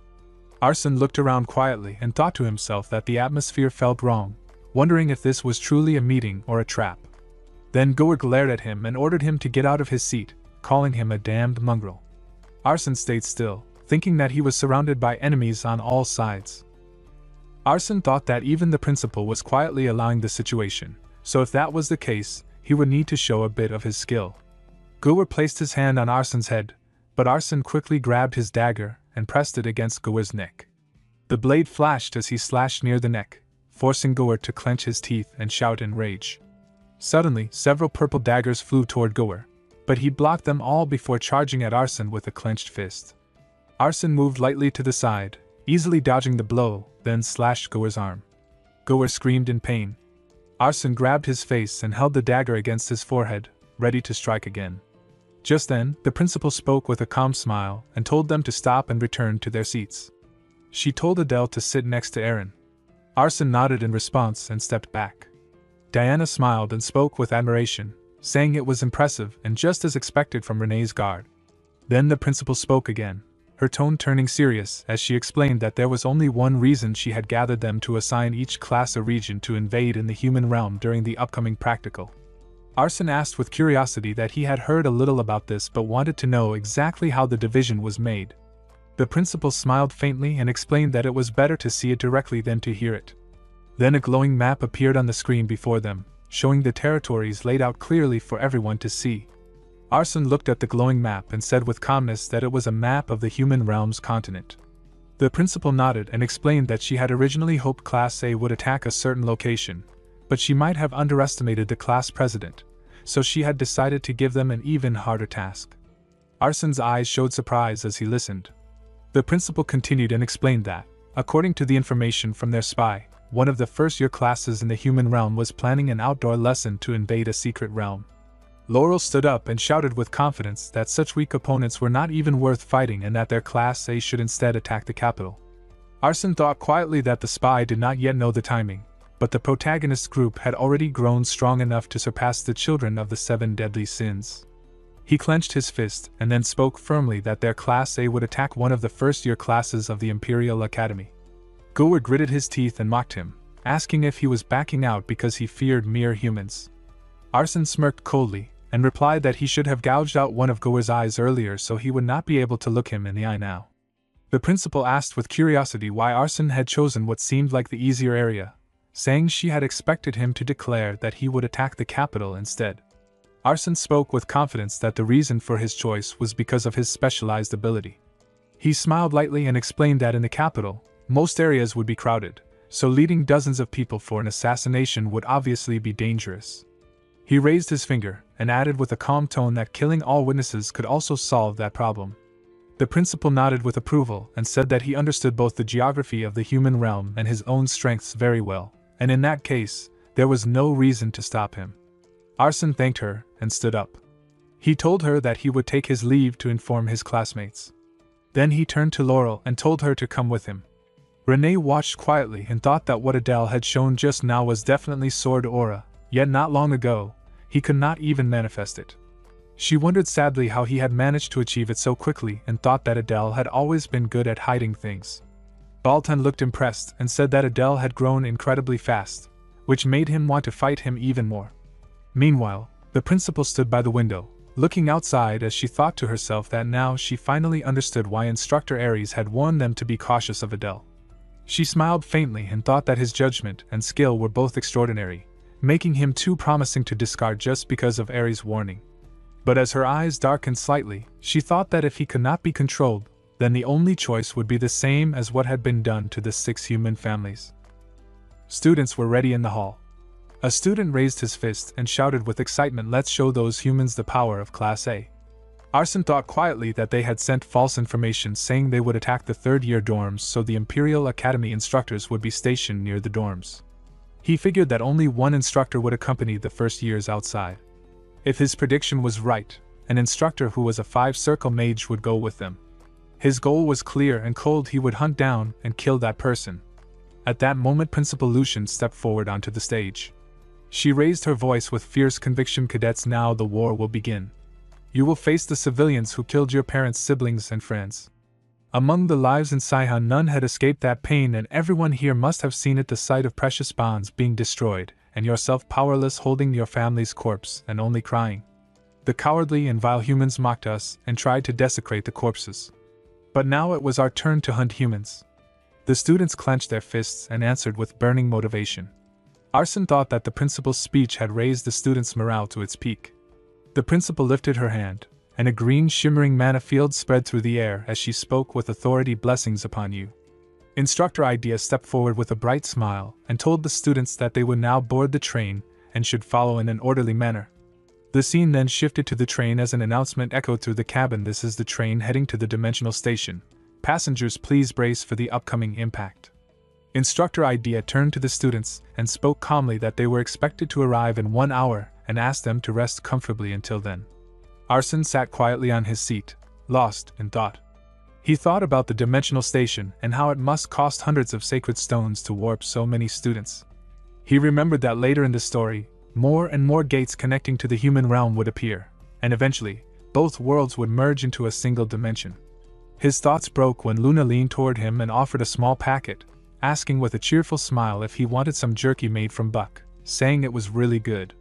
A: Arson looked around quietly and thought to himself that the atmosphere felt wrong, wondering if this was truly a meeting or a trap. Then Gower glared at him and ordered him to get out of his seat, calling him a damned mongrel. Arson stayed still, thinking that he was surrounded by enemies on all sides. Arson thought that even the principal was quietly allowing the situation, so if that was the case, he would need to show a bit of his skill. Gower placed his hand on Arson's head, but Arson quickly grabbed his dagger and pressed it against Gower's neck. The blade flashed as he slashed near the neck, forcing Gower to clench his teeth and shout in rage. Suddenly, several purple daggers flew toward Gower, but he blocked them all before charging at Arson with a clenched fist. Arson moved lightly to the side, easily dodging the blow, then slashed Gower's arm. Gower screamed in pain. Arson grabbed his face and held the dagger against his forehead, ready to strike again. Just then, the principal spoke with a calm smile and told them to stop and return to their seats. She told Adele to sit next to Aaron. Arson nodded in response and stepped back. Diana smiled and spoke with admiration, saying it was impressive and just as expected from Renee's guard. Then the principal spoke again, her tone turning serious as she explained that there was only one reason she had gathered them to assign each class a region to invade in the human realm during the upcoming practical. Arson asked with curiosity that he had heard a little about this but wanted to know exactly how the division was made. The principal smiled faintly and explained that it was better to see it directly than to hear it. Then a glowing map appeared on the screen before them, showing the territories laid out clearly for everyone to see. Arson looked at the glowing map and said with calmness that it was a map of the human realm's continent. The principal nodded and explained that she had originally hoped Class A would attack a certain location, but she might have underestimated the class president, so she had decided to give them an even harder task. Arson's eyes showed surprise as he listened. The principal continued and explained that, according to the information from their spy, one of the first-year classes in the human realm was planning an outdoor lesson to invade a secret realm. Laurel stood up and shouted with confidence that such weak opponents were not even worth fighting and that their Class A should instead attack the capital. Arson thought quietly that the spy did not yet know the timing, but the protagonist group had already grown strong enough to surpass the children of the 7 deadly sins. He clenched his fist and then spoke firmly that their Class A would attack one of the first-year classes of the Imperial Academy. Gower gritted his teeth and mocked him, asking if he was backing out because he feared mere humans. Arson smirked coldly and replied that he should have gouged out one of Gower's eyes earlier so he would not be able to look him in the eye now. The principal asked with curiosity why Arson had chosen what seemed like the easier area, saying she had expected him to declare that he would attack the capital instead. Arson spoke with confidence that the reason for his choice was because of his specialized ability. He smiled lightly and explained that in the capital, most areas would be crowded, so leading dozens of people for an assassination would obviously be dangerous. He raised his finger and added with a calm tone that killing all witnesses could also solve that problem. The principal nodded with approval and said that he understood both the geography of the human realm and his own strengths very well, and in that case, there was no reason to stop him. Arson thanked her and stood up. He told her that he would take his leave to inform his classmates. Then he turned to Laurel and told her to come with him. Renee watched quietly and thought that what Adele had shown just now was definitely sword aura, yet not long ago, he could not even manifest it. She wondered sadly how he had managed to achieve it so quickly and thought that Adele had always been good at hiding things. Baltan looked impressed and said that Adele had grown incredibly fast, which made him want to fight him even more. Meanwhile, the principal stood by the window, looking outside as she thought to herself that now she finally understood why Instructor Ares had warned them to be cautious of Adele. She smiled faintly and thought that his judgment and skill were both extraordinary, making him too promising to discard just because of Ares' warning. But as her eyes darkened slightly, she thought that if he could not be controlled, then the only choice would be the same as what had been done to the 6 human families. Students were ready in the hall. A student raised his fist and shouted with excitement, "Let's show those humans the power of Class A." Arson thought quietly that they had sent false information saying they would attack the third-year dorms, so the Imperial Academy instructors would be stationed near the dorms. He figured that only one instructor would accompany the first years outside. If his prediction was right, an instructor who was a 5-circle mage would go with them. His goal was clear and cold: he would hunt down and kill that person. At that moment, Principal Lucian stepped forward onto the stage. She raised her voice with fierce conviction, "Cadets, now the war will begin. You will face the civilians who killed your parents, siblings, and friends. Among the lives in Saihan, none had escaped that pain, and everyone here must have seen it, the sight of precious bonds being destroyed, and yourself powerless holding your family's corpse and only crying. The cowardly and vile humans mocked us and tried to desecrate the corpses. But now it was our turn to hunt humans." The students clenched their fists and answered with burning motivation. Arson thought that the principal's speech had raised the students' morale to its peak. The principal lifted her hand, and a green shimmering mana field spread through the air as she spoke with authority, "Blessings upon you." Instructor Idea stepped forward with a bright smile and told the students that they would now board the train and should follow in an orderly manner. The scene then shifted to the train as an announcement echoed through the cabin, "This is the train heading to the Dimensional Station. Passengers, please brace for the upcoming impact." Instructor Idea turned to the students and spoke calmly that they were expected to arrive in 1 hour and asked them to rest comfortably until then. Arson sat quietly on his seat, lost in thought. He thought about the dimensional station and how it must cost hundreds of sacred stones to warp so many students. He remembered that later in the story, more and more gates connecting to the human realm would appear, and eventually, both worlds would merge into a single dimension. His thoughts broke when Luna leaned toward him and offered a small packet, asking with a cheerful smile if he wanted some jerky made from buck, saying it was really good.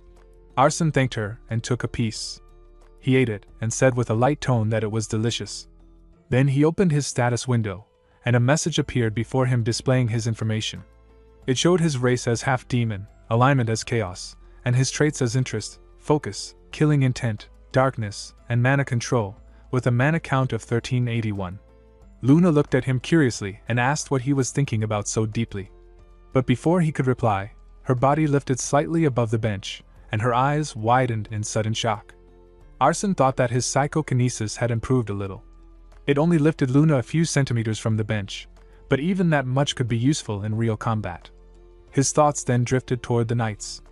A: Arson thanked her and took a piece. He ate it and said with a light tone that it was delicious. Then he opened his status window, and a message appeared before him displaying his information. It showed his race as half-demon, alignment as chaos, and his traits as interest, focus, killing intent, darkness, and mana control, with a mana count of 1381. Luna looked at him curiously and asked what he was thinking about so deeply. But before he could reply, her body lifted slightly above the bench, and her eyes widened in sudden shock. Arson thought that his psychokinesis had improved a little. It only lifted Luna a few centimeters from the bench, but even that much could be useful in real combat. His thoughts then drifted toward the knights.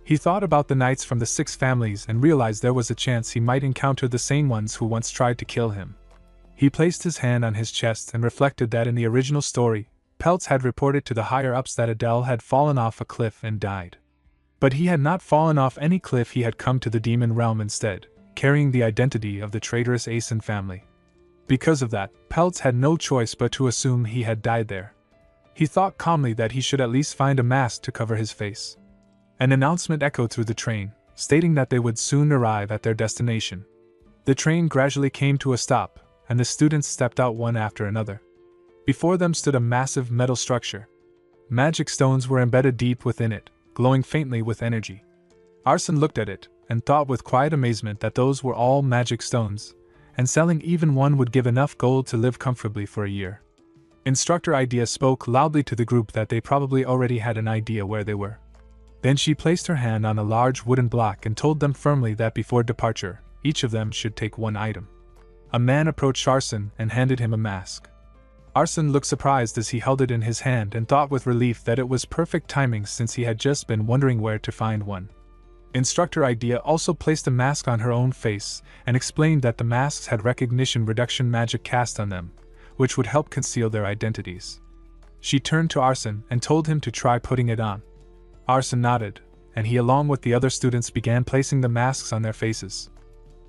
A: He thought about the knights from the 6 families and realized there was a chance he might encounter the same ones who once tried to kill him. He placed his hand on his chest and reflected that in the original story, Peltz had reported to the higher-ups that Adele had fallen off a cliff and died. But he had not fallen off any cliff, he had come to the demon realm instead, carrying the identity of the traitorous Asen family. Because of that, Peltz had no choice but to assume he had died there. He thought calmly that he should at least find a mask to cover his face. An announcement echoed through the train, stating that they would soon arrive at their destination. The train gradually came to a stop, and the students stepped out one after another. Before them stood a massive metal structure. Magic stones were embedded deep within it, glowing faintly with energy. Arson looked at it, and thought with quiet amazement that those were all magic stones, and selling even one would give enough gold to live comfortably for a year. Instructor Idea spoke loudly to the group that they probably already had an idea where they were. Then she placed her hand on a large wooden block and told them firmly that before departure, each of them should take one item. A man approached Arson and handed him a mask. Arson looked surprised as he held it in his hand and thought with relief that it was perfect timing since he had just been wondering where to find one. Instructor Idea also placed a mask on her own face and explained that the masks had recognition reduction magic cast on them, which would help conceal their identities. She turned to Arson and told him to try putting it on. Arson nodded, and he along with the other students began placing the masks on their faces.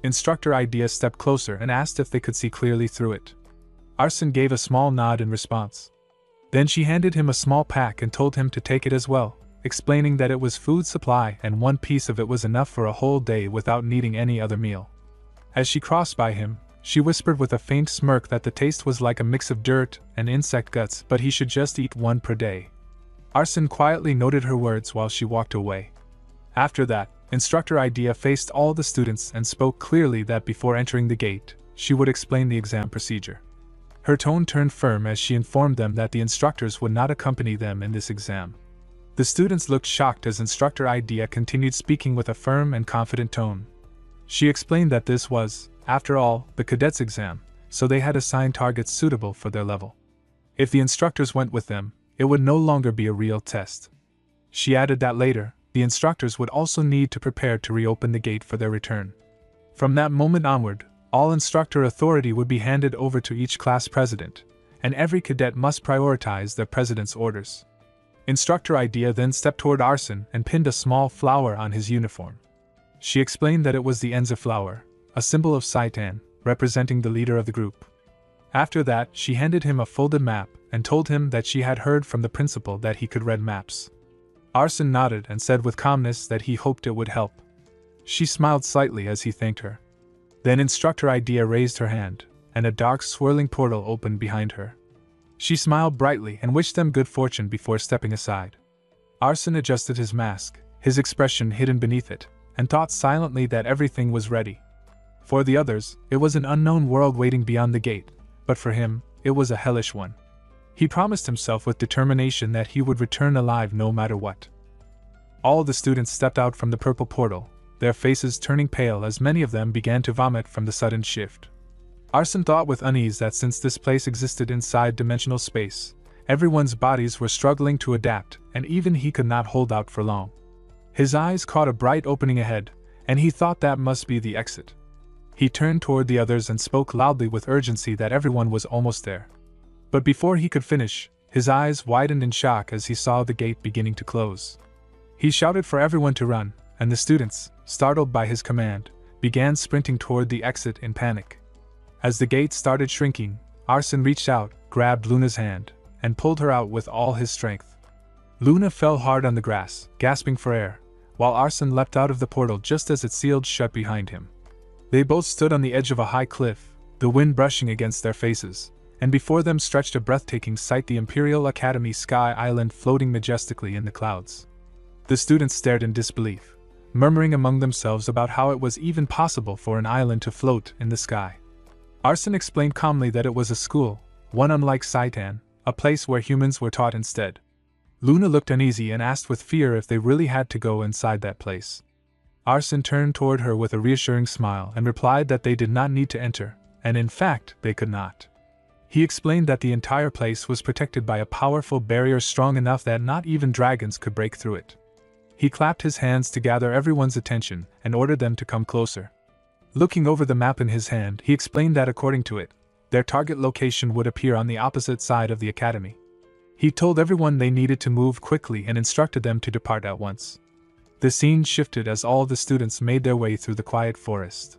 A: Instructor Idea stepped closer and asked if they could see clearly through it. Arson gave a small nod in response. Then she handed him a small pack and told him to take it as well, explaining that it was food supply and one piece of it was enough for a whole day without needing any other meal. As she crossed by him, she whispered with a faint smirk that the taste was like a mix of dirt and insect guts, but he should just eat one per day. Arson quietly noted her words while she walked away. After that, Instructor Idea faced all the students and spoke clearly that before entering the gate, she would explain the exam procedure. Her tone turned firm as she informed them that the instructors would not accompany them in this exam. The students looked shocked as Instructor Idea continued speaking with a firm and confident tone. She explained that this was, after all, the cadets' exam, so they had assigned targets suitable for their level. If the instructors went with them, it would no longer be a real test. She added that later, the instructors would also need to prepare to reopen the gate for their return. From that moment onward, all instructor authority would be handed over to each class president, and every cadet must prioritize their president's orders. Instructor Idea then stepped toward Arson and pinned a small flower on his uniform. She explained that it was the Enza flower, a symbol of Saitan, representing the leader of the group. After that, she handed him a folded map and told him that she had heard from the principal that he could read maps. Arson nodded and said with calmness that he hoped it would help. She smiled slightly as he thanked her. Then Instructor Idea raised her hand, and a dark swirling portal opened behind her. She smiled brightly and wished them good fortune before stepping aside. Arson adjusted his mask, his expression hidden beneath it, and thought silently that everything was ready. For the others, it was an unknown world waiting beyond the gate, but for him, it was a hellish one. He promised himself with determination that he would return alive no matter what. All the students stepped out from the purple portal, their faces turning pale as many of them began to vomit from the sudden shift. Arson thought with unease that since this place existed inside dimensional space, everyone's bodies were struggling to adapt, and even he could not hold out for long. His eyes caught a bright opening ahead, and he thought that must be the exit. He turned toward the others and spoke loudly with urgency that everyone was almost there. But before he could finish, his eyes widened in shock as he saw the gate beginning to close. He shouted for everyone to run, and the students, startled by his command, began sprinting toward the exit in panic. As the gate started shrinking, Arsene reached out, grabbed Luna's hand, and pulled her out with all his strength. Luna fell hard on the grass, gasping for air, while Arsene leapt out of the portal just as it sealed shut behind him. They both stood on the edge of a high cliff, the wind brushing against their faces, and before them stretched a breathtaking sight: the Imperial Academy Sky Island floating majestically in the clouds. The students stared in disbelief, murmuring among themselves about how it was even possible for an island to float in the sky. Arsene explained calmly that it was a school, one unlike Saitan, a place where humans were taught instead. Luna looked uneasy and asked with fear if they really had to go inside that place. Arsene turned toward her with a reassuring smile and replied that they did not need to enter, and in fact, they could not. He explained that the entire place was protected by a powerful barrier strong enough that not even dragons could break through it. He clapped his hands to gather everyone's attention and ordered them to come closer. Looking over the map in his hand, he explained that according to it, their target location would appear on the opposite side of the academy. He told everyone they needed to move quickly and instructed them to depart at once. The scene shifted as all the students made their way through the quiet forest.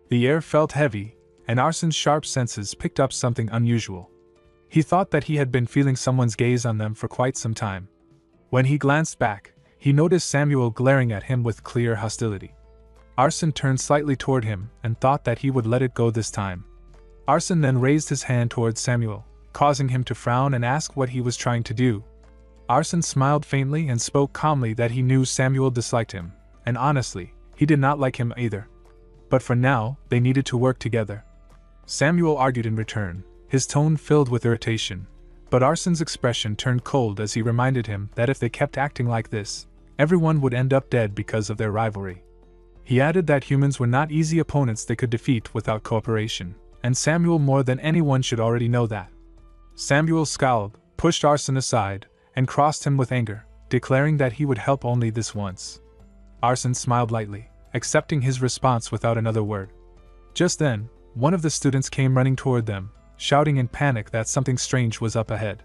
A: The air felt heavy, and Arsene's sharp senses picked up something unusual. He thought that he had been feeling someone's gaze on them for quite some time. When he glanced back, he noticed Samuel glaring at him with clear hostility. Arsene turned slightly toward him and thought that he would let it go this time. Arsene then raised his hand towards Samuel, causing him to frown and ask what he was trying to do. Arsene smiled faintly and spoke calmly that he knew Samuel disliked him, and honestly, he did not like him either. But for now, they needed to work together. Samuel argued in return, his tone filled with irritation, but Arsene's expression turned cold as he reminded him that if they kept acting like this, everyone would end up dead because of their rivalry. He added that humans were not easy opponents they could defeat without cooperation, and Samuel more than anyone should already know that. Samuel scowled, pushed Arsene aside, and crossed him with anger, declaring that he would help only this once. Arsene smiled lightly, accepting his response without another word. Just then, one of the students came running toward them, shouting in panic that something strange was up ahead.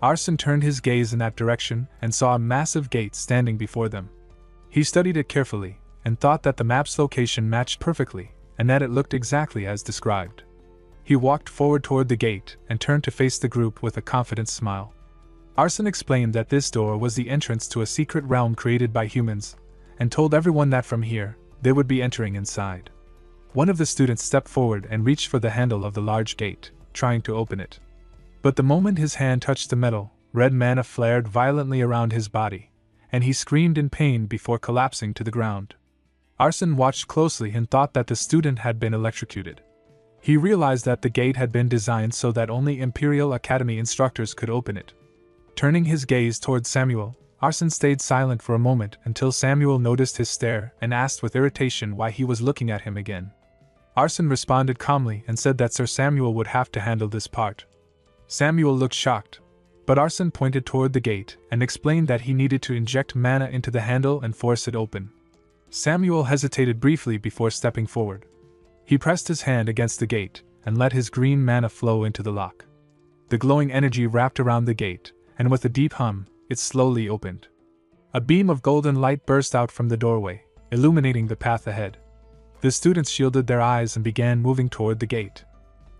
A: Arsene turned his gaze in that direction and saw a massive gate standing before them. He studied it carefully, and thought that the map's location matched perfectly, and that it looked exactly as described. He walked forward toward the gate and turned to face the group with a confident smile. Arsene explained that this door was the entrance to a secret realm created by humans, and told everyone that from here, they would be entering inside. One of the students stepped forward and reached for the handle of the large gate, trying to open it. But the moment his hand touched the metal, red mana flared violently around his body, and he screamed in pain before collapsing to the ground. Arsene watched closely and thought that the student had been electrocuted. He realized that the gate had been designed so that only Imperial Academy instructors could open it. Turning his gaze toward Samuel, Arsene stayed silent for a moment until Samuel noticed his stare and asked with irritation why he was looking at him again. Arsene responded calmly and said that Sir Samuel would have to handle this part. Samuel looked shocked, but Arsene pointed toward the gate and explained that he needed to inject mana into the handle and force it open. Samuel hesitated briefly before stepping forward. He pressed his hand against the gate and let his green mana flow into the lock. The glowing energy wrapped around the gate, and with a deep hum, it slowly opened. A beam of golden light burst out from the doorway, illuminating the path ahead. The students shielded their eyes and began moving toward the gate.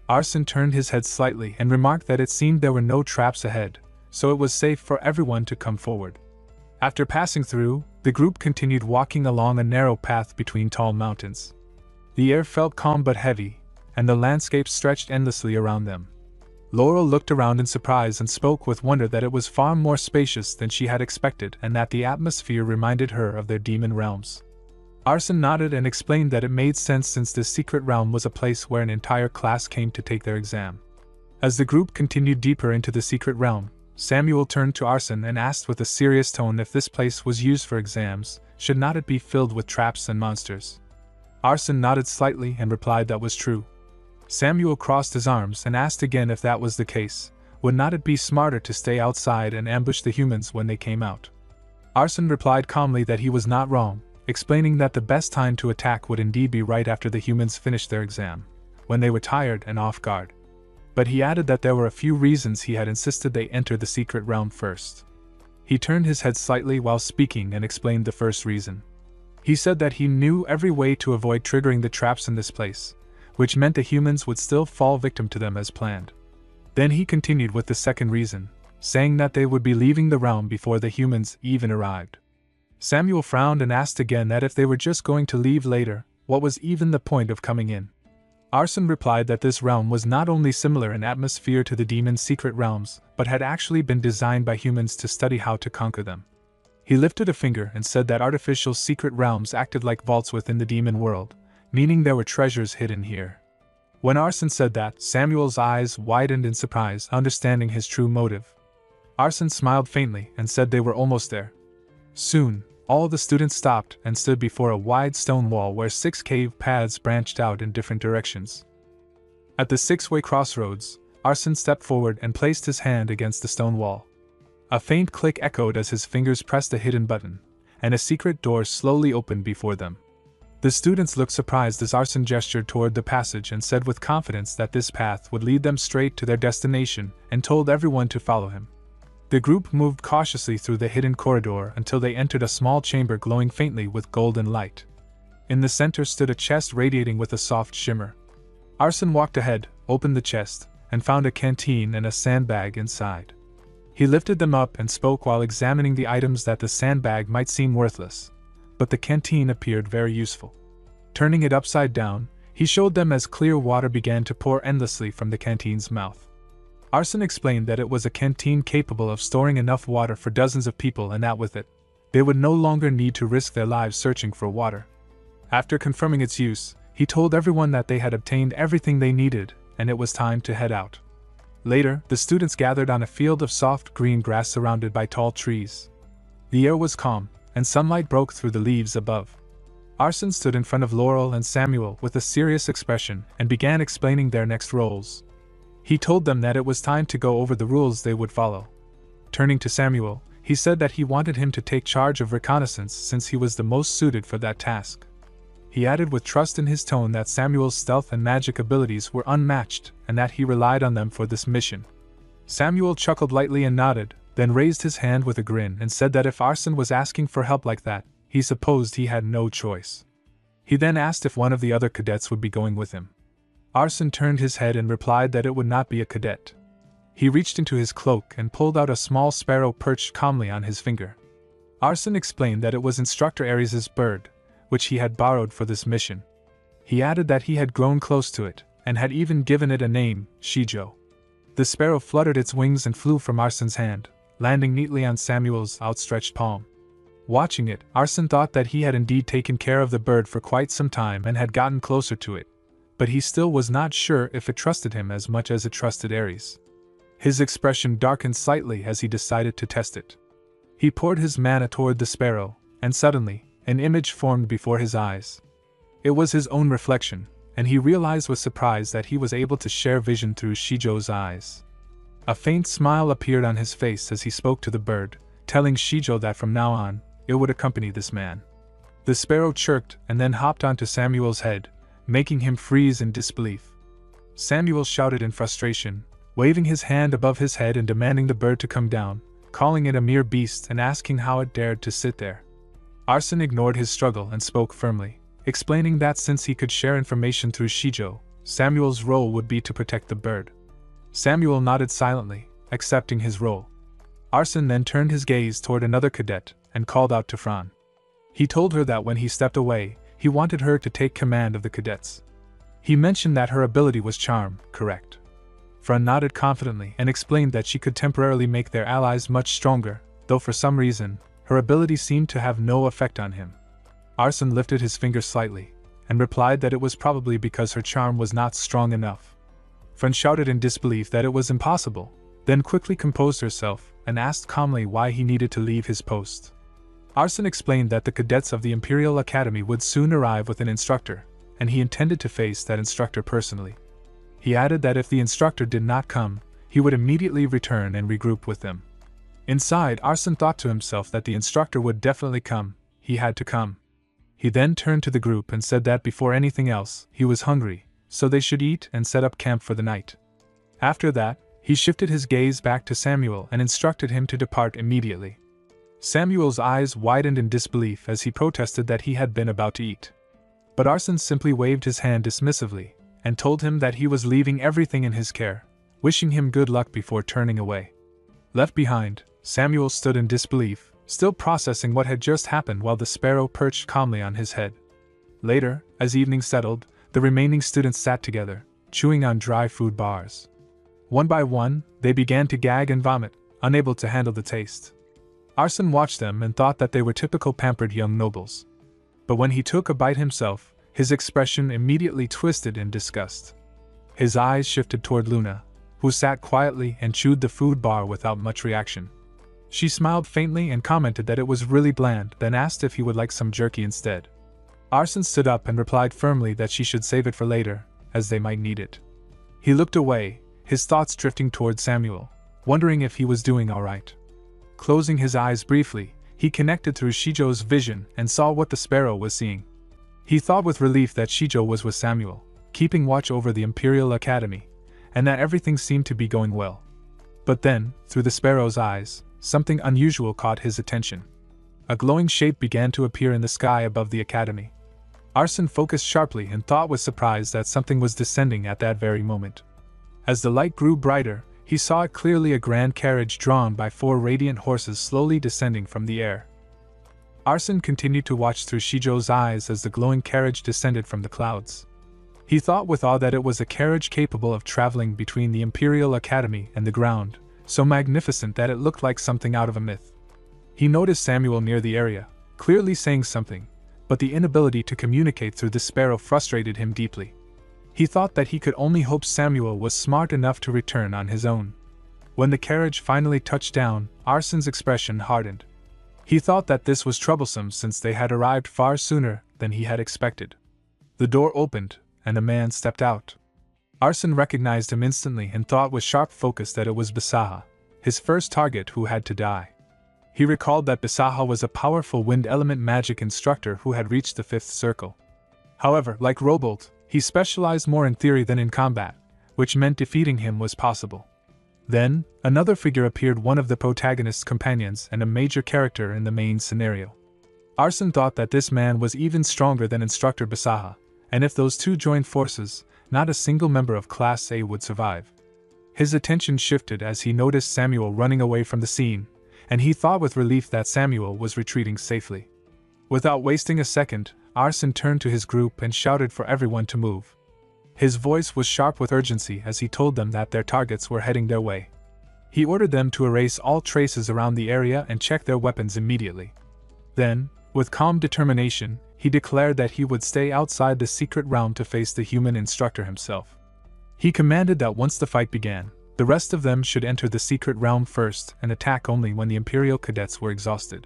A: Arsene turned his head slightly and remarked that it seemed there were no traps ahead, so it was safe for everyone to come forward. After passing through, the group continued walking along a narrow path between tall mountains. The air felt calm but heavy, and the landscape stretched endlessly around them. Laurel looked around in surprise and spoke with wonder that it was far more spacious than she had expected and that the atmosphere reminded her of their demon realms. Arsene nodded and explained that it made sense since this secret realm was a place where an entire class came to take their exam. As the group continued deeper into the secret realm, Samuel turned to Arsene and asked with a serious tone if this place was used for exams, should not it be filled with traps and monsters? Arsene nodded slightly and replied that was true. Samuel crossed his arms and asked again if that was the case, would not it be smarter to stay outside and ambush the humans when they came out? Arsene replied calmly that he was not wrong, explaining that the best time to attack would indeed be right after the humans finished their exam, when they were tired and off guard. But he added that there were a few reasons he had insisted they enter the secret realm first. He turned his head slightly while speaking and explained the first reason. He said that he knew every way to avoid triggering the traps in this place, which meant the humans would still fall victim to them as planned. Then he continued with the second reason, saying that they would be leaving the realm before the humans even arrived. Samuel frowned and asked again that if they were just going to leave later, what was even the point of coming in? Arson replied that this realm was not only similar in atmosphere to the demon's secret realms, but had actually been designed by humans to study how to conquer them. He lifted a finger and said that artificial secret realms acted like vaults within the demon world, meaning there were treasures hidden here. When Arson said that, Samuel's eyes widened in surprise, understanding his true motive. Arson smiled faintly and said they were almost there. Soon, all the students stopped and stood before a wide stone wall where 6 cave paths branched out in different directions. At the 6-way crossroads, Arson stepped forward and placed his hand against the stone wall. A faint click echoed as his fingers pressed a hidden button, and a secret door slowly opened before them. The students looked surprised as Arson gestured toward the passage and said with confidence that this path would lead them straight to their destination and told everyone to follow him. The group moved cautiously through the hidden corridor until they entered a small chamber glowing faintly with golden light. In the center stood a chest radiating with a soft shimmer. Arson walked ahead, opened the chest, and found a canteen and a sandbag inside. He lifted them up and spoke while examining the items. That the sandbag might seem worthless, but the canteen appeared very useful. Turning it upside down, he showed them as clear water began to pour endlessly from the canteen's mouth. Arson explained that it was a canteen capable of storing enough water for dozens of people and that with it, they would no longer need to risk their lives searching for water. After confirming its use, he told everyone that they had obtained everything they needed and it was time to head out. Later, the students gathered on a field of soft green grass surrounded by tall trees. The air was calm, and sunlight broke through the leaves above. Arson stood in front of Laurel and Samuel with a serious expression and began explaining their next roles. He told them that it was time to go over the rules they would follow. Turning to Samuel, he said that he wanted him to take charge of reconnaissance since he was the most suited for that task. He added with trust in his tone that Samuel's stealth and magic abilities were unmatched and that he relied on them for this mission. Samuel chuckled lightly and nodded, then raised his hand with a grin and said that if Arson was asking for help like that, he supposed he had no choice. He then asked if one of the other cadets would be going with him. Arson turned his head and replied that it would not be a cadet. He reached into his cloak and pulled out a small sparrow perched calmly on his finger. Arson explained that it was Instructor Aries' bird, which he had borrowed for this mission. He added that he had grown close to it, and had even given it a name, Shijo. The sparrow fluttered its wings and flew from Arson's hand, landing neatly on Samuel's outstretched palm. Watching it, Arson thought that he had indeed taken care of the bird for quite some time and had gotten closer to it, but he still was not sure if it trusted him as much as it trusted Aries. His expression darkened slightly as he decided to test it. He poured his mana toward the sparrow, and suddenly, an image formed before his eyes. It was his own reflection, and he realized with surprise that he was able to share vision through Shijo's eyes. A faint smile appeared on his face as he spoke to the bird, telling Shijo that from now on, it would accompany this man. The sparrow chirped and then hopped onto Samuel's head, making him freeze in disbelief. Samuel shouted in frustration, waving his hand above his head and demanding the bird to come down, calling it a mere beast and asking how it dared to sit there. Arson ignored his struggle and spoke firmly, explaining that since he could share information through Shijo, Samuel's role would be to protect the bird. Samuel nodded silently, accepting his role. Arson then turned his gaze toward another cadet and called out to Fran. He told her that when he stepped away, he wanted her to take command of the cadets. He mentioned that her ability was charm, correct? Fran nodded confidently and explained that she could temporarily make their allies much stronger, though for some reason, her ability seemed to have no effect on him. Arson lifted his finger slightly, and replied that it was probably because her charm was not strong enough. Fran shouted in disbelief that it was impossible, then quickly composed herself and asked calmly why he needed to leave his post. Arson explained that the cadets of the Imperial Academy would soon arrive with an instructor, and he intended to face that instructor personally. He added that if the instructor did not come, he would immediately return and regroup with them. Inside, Arson thought to himself that the instructor would definitely come, he had to come. He then turned to the group and said that before anything else, he was hungry, so they should eat and set up camp for the night. After that, he shifted his gaze back to Samuel and instructed him to depart immediately. Samuel's eyes widened in disbelief as he protested that he had been about to eat. But Arsene simply waved his hand dismissively and told him that he was leaving everything in his care, wishing him good luck before turning away. Left behind, Samuel stood in disbelief, still processing what had just happened while the sparrow perched calmly on his head. Later, as evening settled, the remaining students sat together, chewing on dry food bars. One by one, they began to gag and vomit, unable to handle the taste. Arsene watched them and thought that they were typical pampered young nobles. But when he took a bite himself, his expression immediately twisted in disgust. His eyes shifted toward Luna, who sat quietly and chewed the food bar without much reaction. She smiled faintly and commented that it was really bland, then asked if he would like some jerky instead. Arsene stood up and replied firmly that she should save it for later, as they might need it. He looked away, his thoughts drifting toward Samuel, wondering if he was doing all right. Closing his eyes briefly, he connected through Shijo's vision and saw what the sparrow was seeing. He thought with relief that Shijo was with Samuel, keeping watch over the Imperial Academy, and that everything seemed to be going well. But then, through the sparrow's eyes, something unusual caught his attention. A glowing shape began to appear in the sky above the academy. Arsene focused sharply and thought with surprise that something was descending at that very moment. As the light grew brighter, he saw it clearly, a grand carriage drawn by 4 radiant horses slowly descending from the air. Arsene continued to watch through Shijo's eyes as the glowing carriage descended from the clouds. He thought with awe that it was a carriage capable of traveling between the Imperial Academy and the ground, so magnificent that it looked like something out of a myth. He noticed Samuel near the area, clearly saying something, but the inability to communicate through the sparrow frustrated him deeply. He thought that he could only hope Samuel was smart enough to return on his own. When the carriage finally touched down, Arsene's expression hardened. He thought that this was troublesome since they had arrived far sooner than he had expected. The door opened, and a man stepped out. Arsene recognized him instantly and thought with sharp focus that it was Bisaha, his first target who had to die. He recalled that Bisaha was a powerful wind element magic instructor who had reached the 5th circle. However, like Robolt, he specialized more in theory than in combat, which meant defeating him was possible. Then, another figure appeared, one of the protagonist's companions and a major character in the main scenario. Arsene thought that this man was even stronger than Instructor Bisaha, and if those two joined forces, not a single member of Class A would survive. His attention shifted as he noticed Samuel running away from the scene, and he thought with relief that Samuel was retreating safely. Without wasting a second, Arsene turned to his group and shouted for everyone to move. His voice was sharp with urgency as he told them that their targets were heading their way. He ordered them to erase all traces around the area and check their weapons immediately. Then, with calm determination, he declared that he would stay outside the secret realm to face the human instructor himself. He commanded that once the fight began, the rest of them should enter the secret realm first and attack only when the Imperial cadets were exhausted.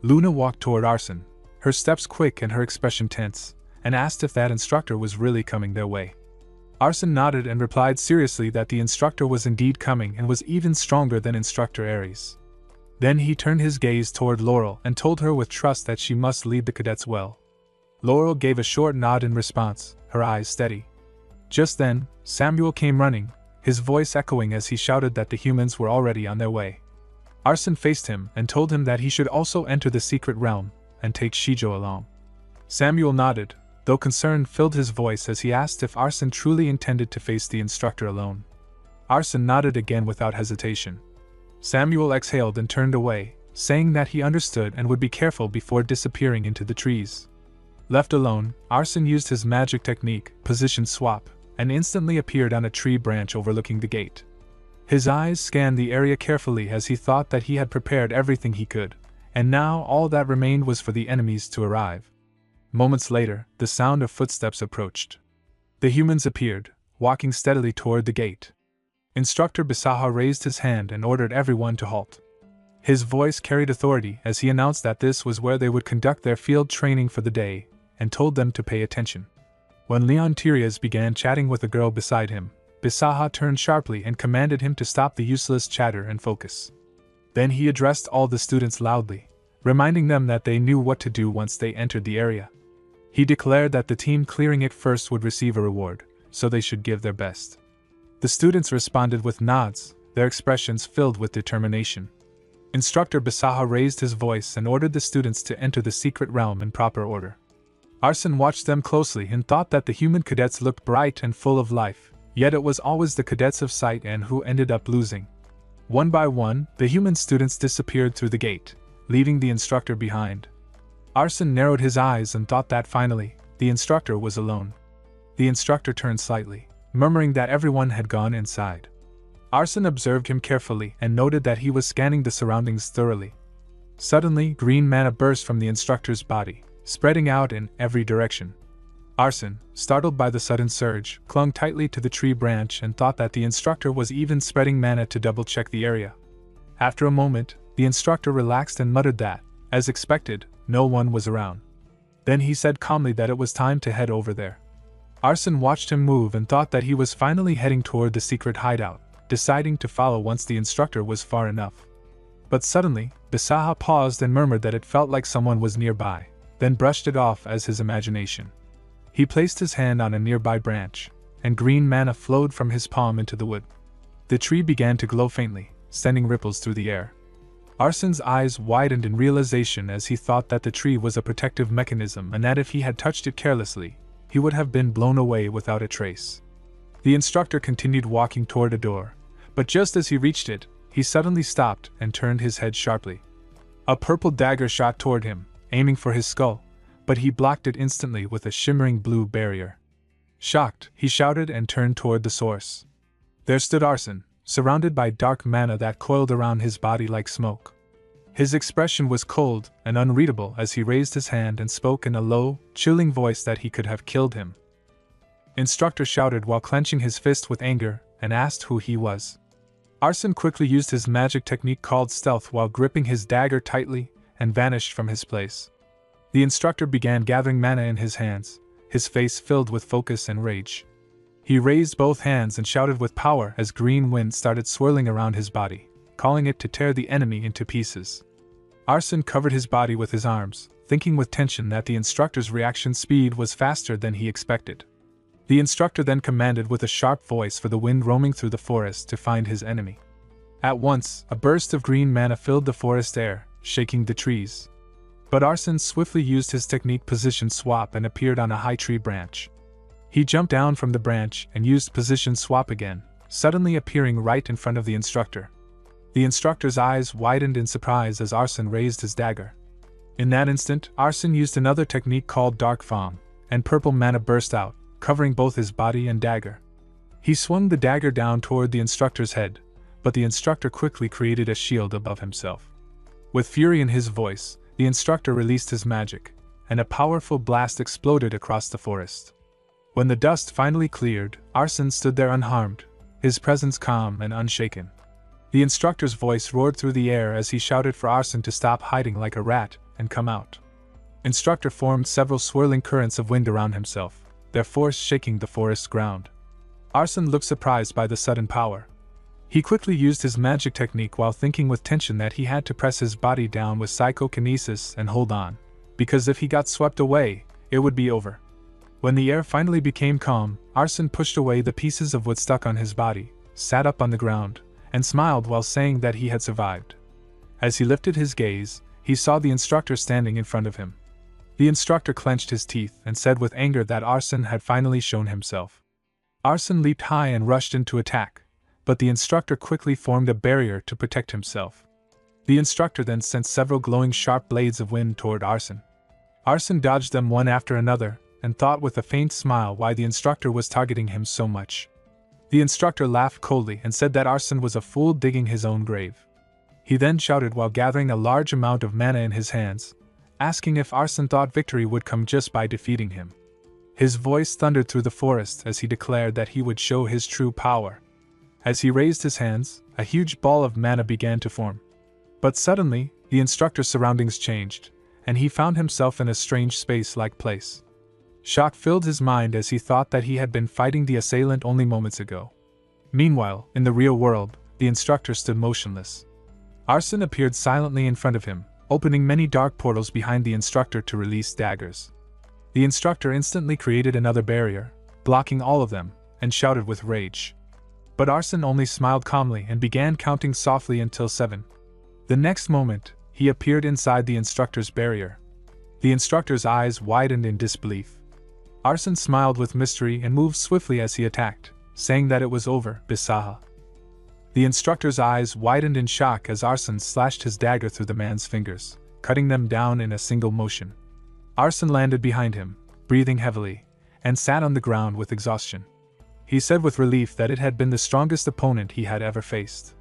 A: Luna walked toward Arsene, her steps quick and her expression tense, and asked if that instructor was really coming their way. Arsene nodded and replied seriously that the instructor was indeed coming and was even stronger than Instructor Ares. Then he turned his gaze toward Laurel and told her with trust that she must lead the cadets well. Laurel gave a short nod in response, her eyes steady. Just then, Samuel came running, his voice echoing as he shouted that the humans were already on their way. Arsene faced him and told him that he should also enter the secret realm and take Shijo along. Samuel nodded, though concern filled his voice as he asked if Arsene truly intended to face the instructor alone. Arsene nodded again without hesitation. Samuel exhaled and turned away, saying that he understood and would be careful before disappearing into the trees. Left alone, Arsene used his magic technique, Position Swap, and instantly appeared on a tree branch overlooking the gate. His eyes scanned the area carefully as he thought that he had prepared everything he could, and now all that remained was for the enemies to arrive. Moments later, the sound of footsteps approached. The humans appeared, walking steadily toward the gate. Instructor Bisaha raised his hand and ordered everyone to halt. His voice carried authority as he announced that this was where they would conduct their field training for the day, and told them to pay attention. When Leon Tirias began chatting with a girl beside him, Bisaha turned sharply and commanded him to stop the useless chatter and focus. Then he addressed all the students loudly, reminding them that they knew what to do once they entered the area. He declared that the team clearing it first would receive a reward, so they should give their best. The students responded with nods, their expressions filled with determination. Instructor Basaha raised his voice and ordered the students to enter the secret realm in proper order. Arson watched them closely and thought that the human cadets looked bright and full of life, yet it was always the cadets of sight and who ended up losing. One by one, the human students disappeared through the gate, leaving the instructor behind. Arson narrowed his eyes and thought that finally, the instructor was alone. The instructor turned slightly, murmuring that everyone had gone inside. Arson observed him carefully and noted that he was scanning the surroundings thoroughly. Suddenly, green mana burst from the instructor's body, spreading out in every direction. Arson, startled by the sudden surge, clung tightly to the tree branch and thought that the instructor was even spreading mana to double-check the area. After a moment, the instructor relaxed and muttered that, as expected, no one was around. Then he said calmly that it was time to head over there. Arson watched him move and thought that he was finally heading toward the secret hideout, deciding to follow once the instructor was far enough. But suddenly, Basaha paused and murmured that it felt like someone was nearby, then brushed it off as his imagination. He placed his hand on a nearby branch, and green mana flowed from his palm into the wood. The tree began to glow faintly, sending ripples through the air. Arson's eyes widened in realization as he thought that the tree was a protective mechanism and that if he had touched it carelessly, he would have been blown away without a trace. The instructor continued walking toward a door, but just as he reached it, he suddenly stopped and turned his head sharply. A purple dagger shot toward him, aiming for his skull, but he blocked it instantly with a shimmering blue barrier. Shocked, he shouted and turned toward the source. There stood Arson, surrounded by dark mana that coiled around his body like smoke. His expression was cold and unreadable as he raised his hand and spoke in a low, chilling voice that he could have killed him. Instructor shouted while clenching his fist with anger and asked who he was. Arson quickly used his magic technique called stealth while gripping his dagger tightly and vanished from his place. The instructor began gathering mana in his hands, his face filled with focus and rage. He raised both hands and shouted with power as green wind started swirling around his body, calling it to tear the enemy into pieces. Arson covered his body with his arms, thinking with tension that the instructor's reaction speed was faster than he expected. The instructor then commanded with a sharp voice for the wind roaming through the forest to find his enemy. At once, a burst of green mana filled the forest air, shaking the trees. But Arson swiftly used his technique position swap and appeared on a high tree branch. He jumped down from the branch and used position swap again, suddenly appearing right in front of the instructor. The instructor's eyes widened in surprise as Arson raised his dagger. In that instant, Arson used another technique called Dark Fong, and purple mana burst out, covering both his body and dagger. He swung the dagger down toward the instructor's head, but the instructor quickly created a shield above himself. With fury in his voice, the instructor released his magic, and a powerful blast exploded across the forest. When the dust finally cleared, Arson stood there unharmed, his presence calm and unshaken. The instructor's voice roared through the air as he shouted for Arson to stop hiding like a rat and come out. Instructor formed several swirling currents of wind around himself, their force shaking the forest ground. Arson looked surprised by the sudden power. He quickly used his magic technique while thinking with tension that he had to press his body down with psychokinesis and hold on, because if he got swept away, it would be over. When the air finally became calm, Arson pushed away the pieces of wood stuck on his body, sat up on the ground, and smiled while saying that he had survived. As he lifted his gaze, he saw the instructor standing in front of him. The instructor clenched his teeth and said with anger that Arson had finally shown himself. Arson leaped high and rushed into attack, but the instructor quickly formed a barrier to protect himself. The instructor then sent several glowing sharp blades of wind toward Arson. Arson dodged them one after another, and thought with a faint smile why the instructor was targeting him so much. The instructor laughed coldly and said that Arson was a fool digging his own grave. He then shouted while gathering a large amount of mana in his hands, asking if Arson thought victory would come just by defeating him. His voice thundered through the forest as he declared that he would show his true power. As he raised his hands, a huge ball of mana began to form. But suddenly, the instructor's surroundings changed, and he found himself in a strange space-like place. Shock filled his mind as he thought that he had been fighting the assailant only moments ago. Meanwhile, in the real world, the instructor stood motionless. Arson appeared silently in front of him, opening many dark portals behind the instructor to release daggers. The instructor instantly created another barrier, blocking all of them, and shouted with rage. But Arsene only smiled calmly and began counting softly until 7. The next moment, he appeared inside the instructor's barrier. The instructor's eyes widened in disbelief. Arsene smiled with mystery and moved swiftly as he attacked, saying that it was over, Bisaha. The instructor's eyes widened in shock as Arsene slashed his dagger through the man's fingers, cutting them down in a single motion. Arsene landed behind him, breathing heavily, and sat on the ground with exhaustion. He said with relief that it had been the strongest opponent he had ever faced.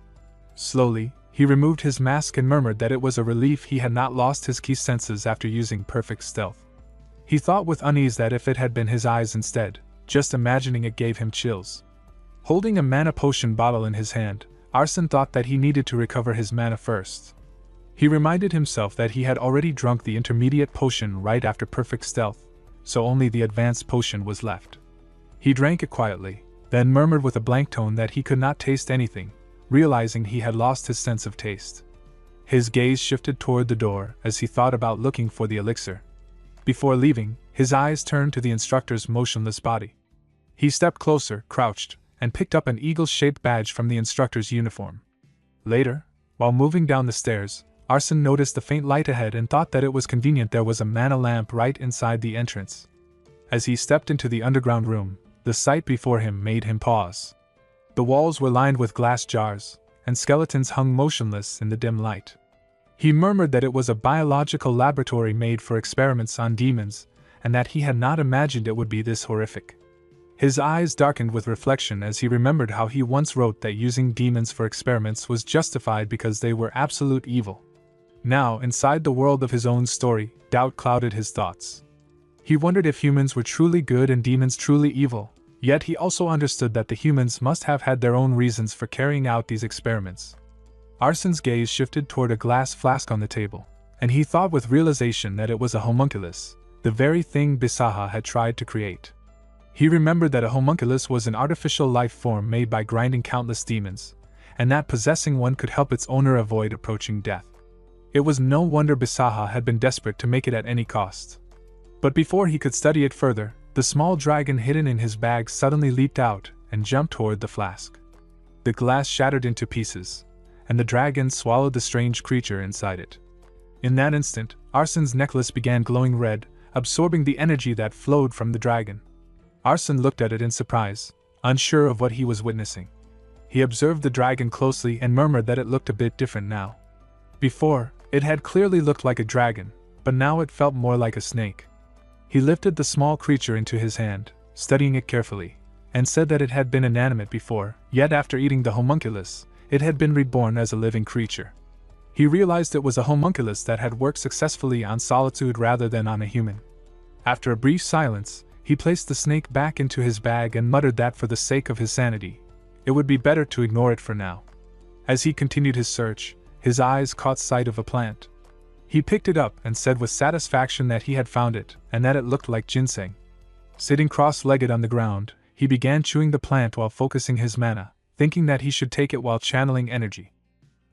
A: Slowly, he removed his mask and murmured that it was a relief he had not lost his key senses after using perfect stealth. He thought with unease that if it had been his eyes instead, just imagining it gave him chills. Holding a mana potion bottle in his hand, Arsene thought that he needed to recover his mana first. He reminded himself that he had already drunk the intermediate potion right after perfect stealth, so only the advanced potion was left. He drank it quietly, then murmured with a blank tone that he could not taste anything, realizing he had lost his sense of taste. His gaze shifted toward the door as he thought about looking for the elixir. Before leaving, his eyes turned to the instructor's motionless body. He stepped closer, crouched, and picked up an eagle-shaped badge from the instructor's uniform. Later, while moving down the stairs, Arsene noticed the faint light ahead and thought that it was convenient there was a mana lamp right inside the entrance. As he stepped into the underground room, the sight before him made him pause. The walls were lined with glass jars, and skeletons hung motionless in the dim light. He murmured that it was a biological laboratory made for experiments on demons, and that he had not imagined it would be this horrific. His eyes darkened with reflection as he remembered how he once wrote that using demons for experiments was justified because they were absolute evil. Now, inside the world of his own story, doubt clouded his thoughts. He wondered if humans were truly good and demons truly evil, yet he also understood that the humans must have had their own reasons for carrying out these experiments. Arsene's gaze shifted toward a glass flask on the table, and he thought with realization that it was a homunculus, the very thing Bisaha had tried to create. He remembered that a homunculus was an artificial life form made by grinding countless demons, and that possessing one could help its owner avoid approaching death. It was no wonder Bisaha had been desperate to make it at any cost. But before he could study it further, the small dragon hidden in his bag suddenly leaped out and jumped toward the flask. The glass shattered into pieces, and the dragon swallowed the strange creature inside it. In that instant, Arsene's necklace began glowing red, absorbing the energy that flowed from the dragon. Arsene looked at it in surprise, unsure of what he was witnessing. He observed the dragon closely and murmured that it looked a bit different now. Before, it had clearly looked like a dragon, but now it felt more like a snake. He lifted the small creature into his hand, studying it carefully, and said that it had been inanimate before, yet after eating the homunculus, it had been reborn as a living creature. He realized it was a homunculus that had worked successfully on Solitude rather than on a human. After a brief silence, he placed the snake back into his bag and muttered that for the sake of his sanity, it would be better to ignore it for now. As he continued his search, his eyes caught sight of a plant. He picked it up and said with satisfaction that he had found it, and that it looked like ginseng. Sitting cross-legged on the ground, he began chewing the plant while focusing his mana, thinking that he should take it while channeling energy.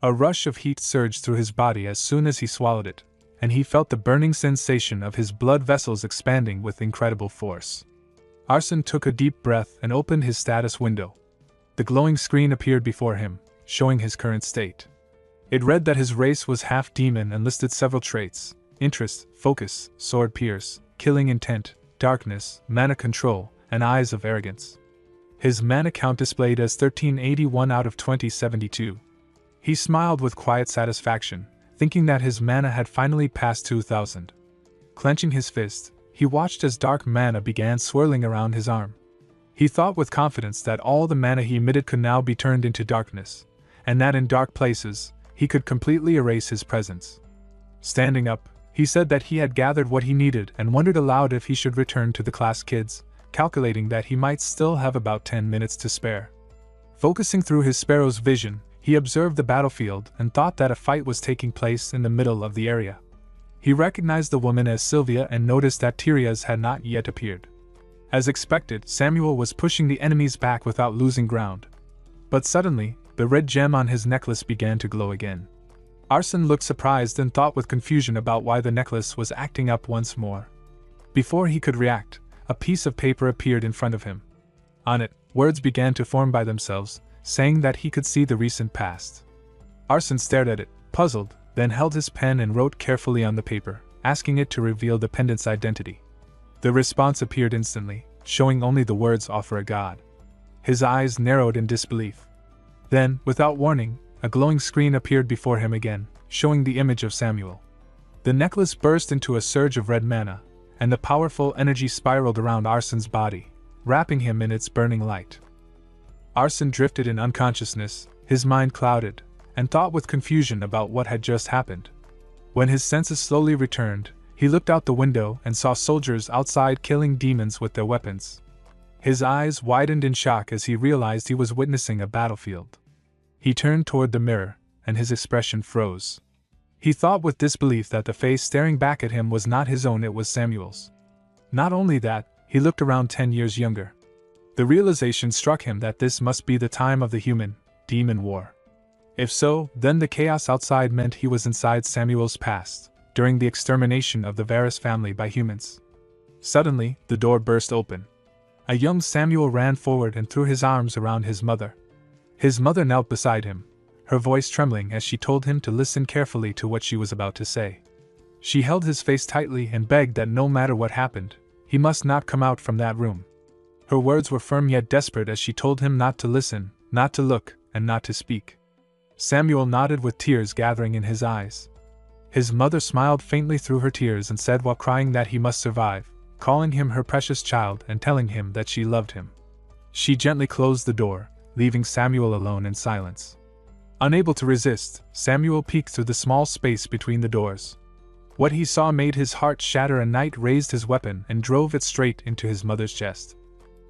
A: A rush of heat surged through his body as soon as he swallowed it, and he felt the burning sensation of his blood vessels expanding with incredible force. Arsene took a deep breath and opened his status window. The glowing screen appeared before him, showing his current state. It read that his race was half demon and listed several traits: interest, focus, sword pierce, killing intent, darkness, mana control, and eyes of arrogance. His mana count displayed as 1381 out of 2072. He smiled with quiet satisfaction, thinking that his mana had finally passed 2000. Clenching his fist, he watched as dark mana began swirling around his arm. He thought with confidence that all the mana he emitted could now be turned into darkness, and that in dark places, he could completely erase his presence. Standing up, he said that he had gathered what he needed and wondered aloud if he should return to the class kids, calculating that he might still have about 10 minutes to spare. Focusing through his sparrow's vision, he observed the battlefield and thought that a fight was taking place in the middle of the area. He recognized the woman as Sylvia and noticed that Tyrias had not yet appeared. As expected, Samuel was pushing the enemies back without losing ground. But suddenly, the red gem on his necklace began to glow again. Arsene looked surprised and thought with confusion about why the necklace was acting up once more. Before he could react, a piece of paper appeared in front of him. On it, words began to form by themselves, saying that he could see the recent past. Arson stared at it, puzzled, then held his pen and wrote carefully on the paper, asking it to reveal the pendant's identity. The response appeared instantly, showing only the words "offer a god." His eyes narrowed in disbelief. Then, without warning, a glowing screen appeared before him again, showing the image of Samuel. The necklace burst into a surge of red mana, and the powerful energy spiraled around Arson's body, wrapping him in its burning light. Arson drifted in unconsciousness, his mind clouded, and thought with confusion about what had just happened. When his senses slowly returned, he looked out the window and saw soldiers outside killing demons with their weapons. His eyes widened in shock as he realized he was witnessing a battlefield. He turned toward the mirror, and his expression froze. He thought with disbelief that the face staring back at him was not his own, it was Samuel's. Not only that, he looked around 10 years younger. The realization struck him that this must be the time of the human-demon war. If so, then the chaos outside meant he was inside Samuel's past, during the extermination of the Varys family by humans. Suddenly, the door burst open. A young Samuel ran forward and threw his arms around his mother. His mother knelt beside him, her voice trembling as she told him to listen carefully to what she was about to say. She held his face tightly and begged that no matter what happened, he must not come out from that room. Her words were firm yet desperate as she told him not to listen, not to look, and not to speak. Samuel nodded with tears gathering in his eyes. His mother smiled faintly through her tears and said while crying that he must survive, calling him her precious child and telling him that she loved him. She gently closed the door, leaving Samuel alone in silence. Unable to resist, Samuel peeked through the small space between the doors. What he saw made his heart shatter. A knight raised his weapon and drove it straight into his mother's chest.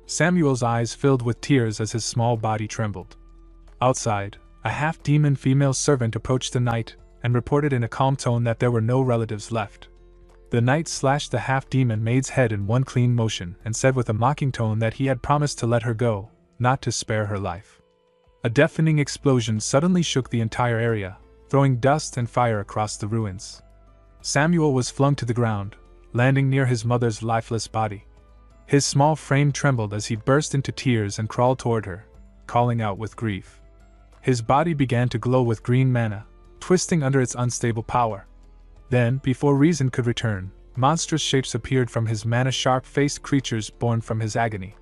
A: Samuel's eyes filled with tears as his small body trembled. Outside, a half-demon female servant approached the knight and reported in a calm tone that there were no relatives left. The knight slashed the half-demon maid's head in one clean motion and said with a mocking tone that he had promised to let her go, not to spare her life. A deafening explosion suddenly shook the entire area, throwing dust and fire across the ruins. Samuel was flung to the ground, landing near his mother's lifeless body. His small frame trembled as he burst into tears and crawled toward her, calling out with grief. His body began to glow with green mana, twisting under its unstable power. Then, before reason could return, monstrous shapes appeared from his mana, sharp-faced creatures born from his agony.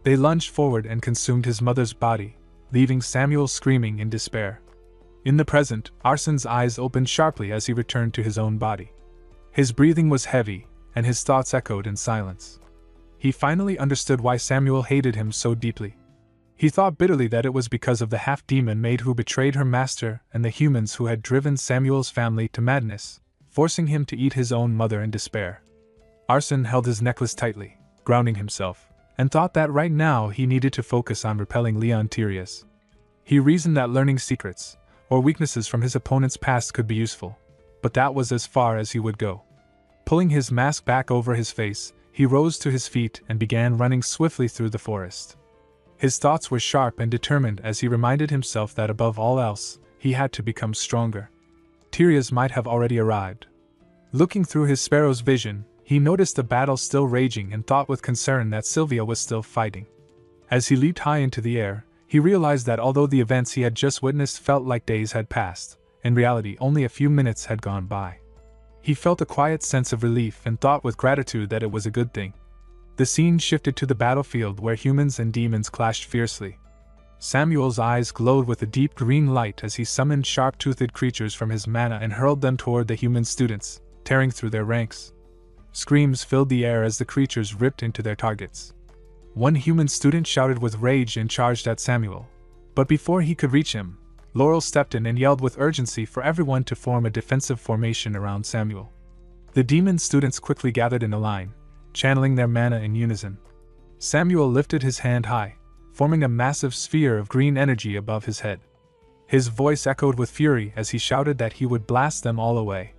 A: They lunged forward and consumed his mother's body, leaving Samuel screaming in despair. In the present, Arson's eyes opened sharply as he returned to his own body. His breathing was heavy, and his thoughts echoed in silence. He finally understood why Samuel hated him so deeply. He thought bitterly that it was because of the half-demon maid who betrayed her master and the humans who had driven Samuel's family to madness, forcing him to eat his own mother in despair. Arson held his necklace tightly, grounding himself, and thought that right now he needed to focus on repelling Leon Tyrius. He reasoned that learning secrets, or weaknesses from his opponent's past could be useful, but that was as far as he would go. Pulling his mask back over his face, he rose to his feet and began running swiftly through the forest. His thoughts were sharp and determined as he reminded himself that above all else, he had to become stronger. Tyrius might have already arrived. Looking through his sparrow's vision, he noticed the battle still raging and thought with concern that Sylvia was still fighting. As he leaped high into the air, he realized that although the events he had just witnessed felt like days had passed, in reality only a few minutes had gone by. He felt a quiet sense of relief and thought with gratitude that it was a good thing. The scene shifted to the battlefield where humans and demons clashed fiercely. Samuel's eyes glowed with a deep green light as he summoned sharp-toothed creatures from his mana and hurled them toward the human students, tearing through their ranks. Screams filled the air as the creatures ripped into their targets. One human student shouted with rage and charged at Samuel. But before he could reach him, Laurel stepped in and yelled with urgency for everyone to form a defensive formation around Samuel. The demon students quickly gathered in a line, channeling their mana in unison. Samuel lifted his hand high, forming a massive sphere of green energy above his head. His voice echoed with fury as he shouted that he would blast them all away.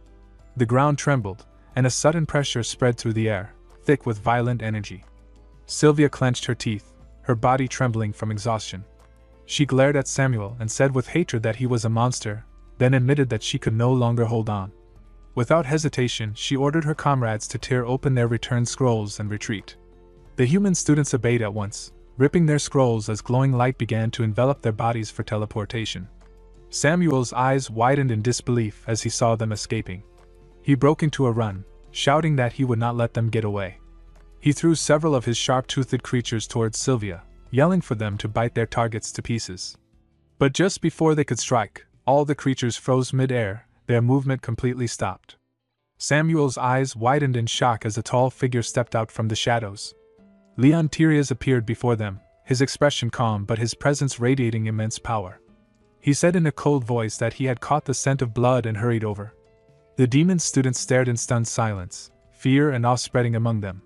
A: The ground trembled, and a sudden pressure spread through the air, thick with violent energy. Sylvia clenched her teeth, her body trembling from exhaustion. She glared at Samuel and said with hatred that he was a monster, then admitted that she could no longer hold on. Without hesitation, she ordered her comrades to tear open their return scrolls and retreat. The human students obeyed at once, ripping their scrolls as glowing light began to envelop their bodies for teleportation. Samuel's eyes widened in disbelief as he saw them escaping. He broke into a run, shouting that he would not let them get away. He threw several of his sharp-toothed creatures towards Sylvia, yelling for them to bite their targets to pieces. But just before they could strike, all the creatures froze mid-air, their movement completely stopped. Samuel's eyes widened in shock as a tall figure stepped out from the shadows. Leon Tyrius appeared before them, his expression calm but his presence radiating immense power. He said in a cold voice that he had caught the scent of blood and hurried over. The demon students stared in stunned silence, fear and awe spreading among them.